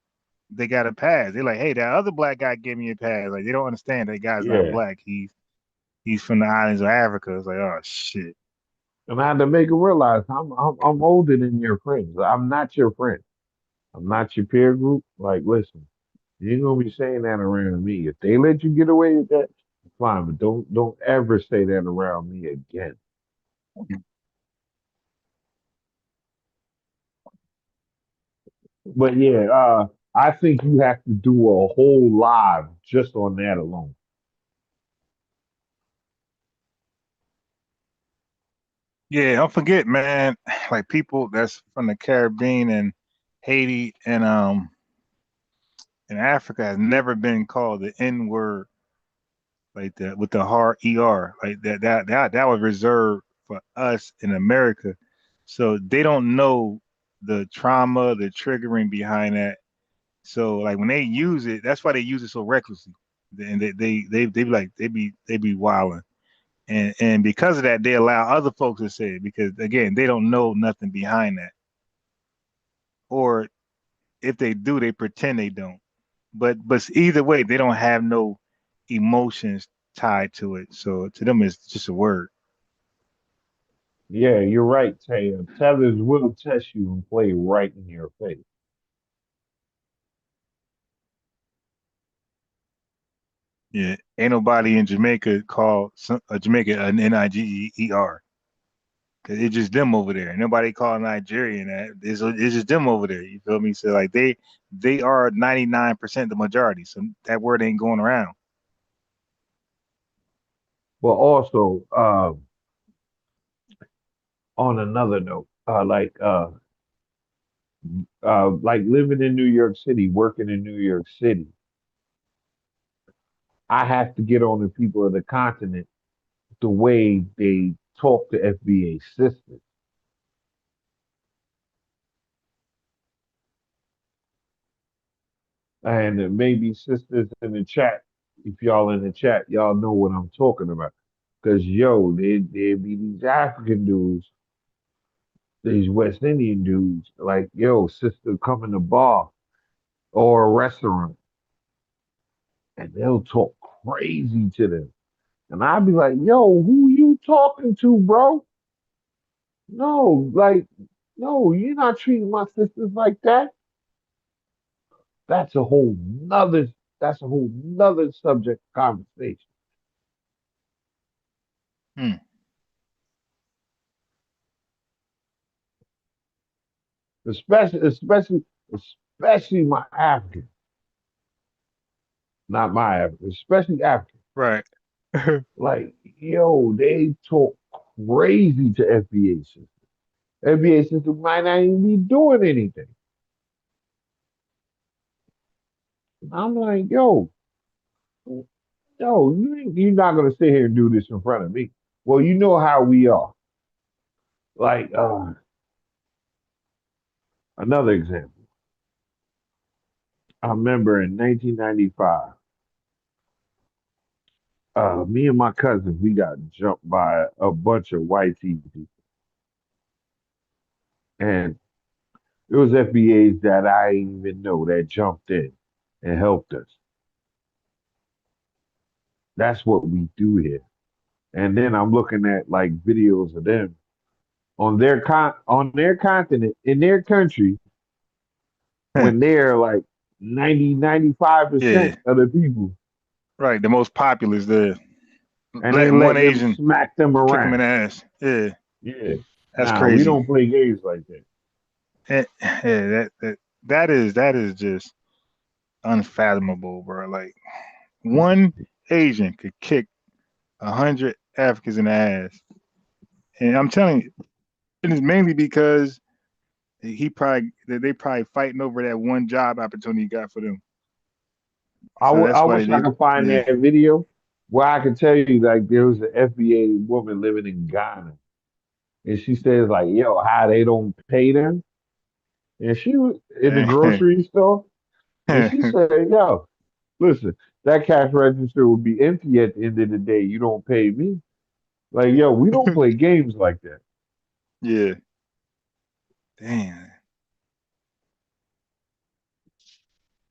Speaker 3: they got a pass. They're like, hey, that other black guy gave me a pass. Like, they don't understand that guy's not
Speaker 16: Yeah.
Speaker 3: black. He's from the islands of Africa. It's like, oh shit.
Speaker 16: And I had to make them realize I'm older than your friends. I'm not your friend. I'm not your peer group. Like, listen, you ain't gonna be saying that around me. If they let you get away with that, fine, but don't ever say that around me again. But yeah, I think you have to do a whole live just on that alone.
Speaker 3: Yeah, don't forget, man. Like people that's from the Caribbean and Haiti and Africa has never been called the N word like that with the hard ER. Like that was reserved for us in America. So they don't know the trauma, the triggering behind that. So like when they use it, that's why they use it so recklessly. And they be like they be wilding. And because of that, they allow other folks to say it because again, they don't know nothing behind that. Or if they do, they pretend they don't. But either way, they don't have no emotions tied to it. So to them, it's just a word.
Speaker 16: Yeah, you're right, Taylor. Tethers will test you and play right in your face.
Speaker 3: Yeah, ain't nobody in Jamaica call Jamaica an Niger. Cause it's just them over there. Nobody call Nigerian that. It's just them over there. You feel me? So like they are 99% the majority. So that word ain't going around.
Speaker 16: But also, on another note, like living in New York City, working in New York City, I have to get on the people of the continent the way they talk to FBA sisters. And maybe sisters in the chat, if y'all in the chat, y'all know what I'm talking about. Cause yo, there be these African dudes, these West Indian dudes, like, yo, sister, come in the bar or a restaurant, and they'll talk crazy to them. And I'd be like, yo, who you talking to, bro? No, like, no, you're not treating my sisters like that. That's a whole nother, that's a whole nother subject of conversation.
Speaker 3: Hmm.
Speaker 16: especially my African, not my African, especially African.
Speaker 3: Right.
Speaker 16: Like, yo, they talk crazy to FBA system. FBA system might not even be doing anything. I'm like, you're not gonna sit here and do this in front of me. Well, you know how we are. Like, another example. I remember in 1995, me and my cousins, we got jumped by a bunch of white people, and it was FBAs that I didn't even know that jumped in and helped us. That's what we do here. And then I'm looking at like videos of them on their continent in their country when they're like 95%
Speaker 3: Yeah.
Speaker 16: of the people,
Speaker 3: Right. The most populous there.
Speaker 16: and they
Speaker 3: Letting one
Speaker 16: let them
Speaker 3: Asian
Speaker 16: smack them
Speaker 3: kick him in
Speaker 16: around.
Speaker 3: the ass. Yeah.
Speaker 16: Yeah.
Speaker 3: That's
Speaker 16: Nah, we
Speaker 3: crazy.
Speaker 16: don't play games like that.
Speaker 3: Yeah, that is just unfathomable, bro. Like one Asian could kick 100 Africans in the ass, and I'm telling you, it is mainly because they probably fighting over that one job opportunity he got for them. So
Speaker 16: I
Speaker 3: that's why
Speaker 16: wish I
Speaker 3: they
Speaker 16: could find
Speaker 3: yeah.
Speaker 16: that video where I could tell you like there was an FBA woman living in Ghana, and she says like, "Yo, how they don't pay them?" And she was in the grocery store, and she said, "Yo, listen, that cash register will be empty at the end of the day. You don't pay me. Like, yo, we don't play games like that."
Speaker 3: Yeah. Damn.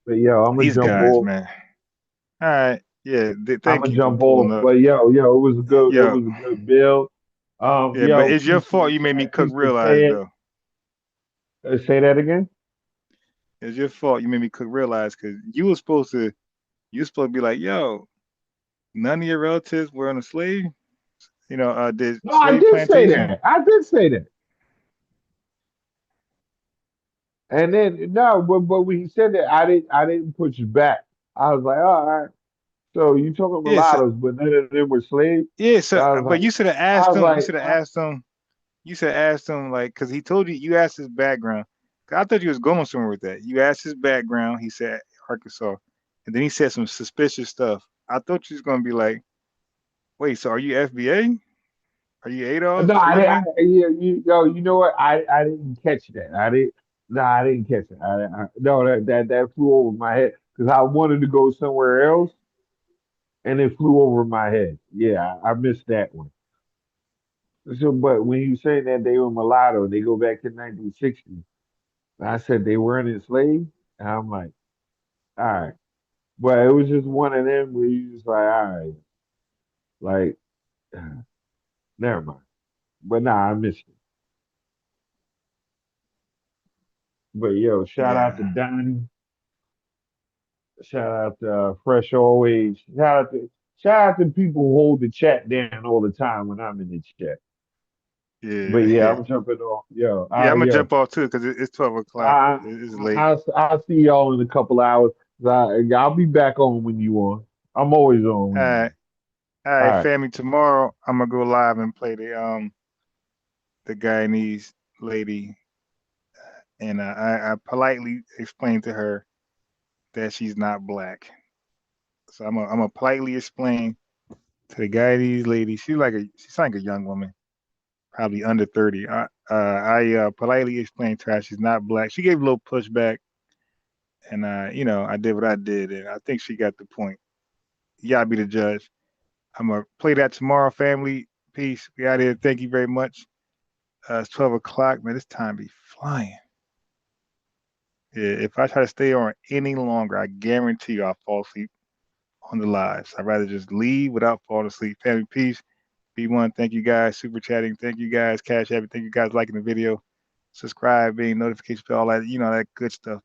Speaker 16: But yo, I'm gonna
Speaker 3: These
Speaker 16: jump
Speaker 3: guys,
Speaker 16: off.
Speaker 3: man. All right. Yeah.
Speaker 16: I'm
Speaker 3: Thank
Speaker 16: gonna
Speaker 3: you for
Speaker 16: jump
Speaker 3: pulling
Speaker 16: off.
Speaker 3: up.
Speaker 16: But yo, it
Speaker 3: Yo.
Speaker 16: was a good build.
Speaker 3: Yeah, but
Speaker 16: Yo,
Speaker 3: it's your
Speaker 16: peace to
Speaker 3: fault
Speaker 16: the
Speaker 3: you made me
Speaker 16: chat,
Speaker 3: cook
Speaker 16: peace to
Speaker 3: realize
Speaker 16: Ted.
Speaker 3: though.
Speaker 16: Say that again.
Speaker 3: It's your fault you made me cook realize because you were supposed to be like, yo, none of your relatives were on a slave, did
Speaker 16: No, I
Speaker 3: slave
Speaker 16: did say
Speaker 3: plantation.
Speaker 16: that. I did say that. And then no, but when he said that, I didn't push back. I was like, all right. So you talking
Speaker 3: Yeah, so
Speaker 16: mulattoes, but none of them were slaves.
Speaker 3: yeah, so
Speaker 16: I was
Speaker 3: but
Speaker 16: like,
Speaker 3: you should have
Speaker 16: I
Speaker 3: asked
Speaker 16: was
Speaker 3: him. You
Speaker 16: like,
Speaker 3: should have asked him. You should have asked him like, because he told you asked his background. 'Cause I thought you was going somewhere with that. You asked his background. He said Arkansas, and then he said some suspicious stuff. I thought you was gonna be like, wait, so are you FBA? Are you
Speaker 16: no,
Speaker 3: Adolf
Speaker 16: I didn't.
Speaker 3: Freeman?
Speaker 16: You know what? I didn't catch that. I didn't. No, I didn't catch it. No, that flew over my head because I wanted to go somewhere else, and it flew over my head. Yeah, I missed that one. So, but when you say that they were mulatto, they go back to 1960. I said they weren't enslaved, and I'm like, all right. But it was just one of them where you just like, all right, like, never mind. But nah, I missed it. But yo, shout out to
Speaker 3: Yeah,
Speaker 16: Donnie. Shout out to Fresh Always. Shout out to people who hold the chat down all the time when I'm in the chat. But
Speaker 3: yeah,
Speaker 16: yeah,
Speaker 3: yeah.
Speaker 16: I'm jumping off. Yo,
Speaker 3: Yeah, I'm gonna
Speaker 16: yo,
Speaker 3: jump off too because it's 12 o'clock.
Speaker 16: I,
Speaker 3: It's late.
Speaker 16: I'll see y'all in a couple hours. I'll be back on when you on. I'm always on
Speaker 3: All
Speaker 16: when you
Speaker 3: right,
Speaker 16: on.
Speaker 3: all
Speaker 16: All
Speaker 3: right,
Speaker 16: right.
Speaker 3: family. Tomorrow I'm gonna go live and play the Guyanese lady, and I politely explained to her that she's not black. So I'm gonna politely explain to the Guyanese lady. She's like a young woman, probably under 30. I politely explained to her she's not black. She gave a little pushback, and I did what I did, and I think she got the point. You gotta be the judge. I'm gonna play that tomorrow, family. Peace. We out here. Thank you very much. It's 12 o'clock, man. This time be flying. Yeah, if I try to stay on any longer, I guarantee you I'll fall asleep on the lives. I'd rather just leave without falling asleep. Family, peace. B1, thank you guys. Super chatting. Thank you guys. Cash App. Thank you guys liking the video. Subscribe, being notifications, all that, that good stuff.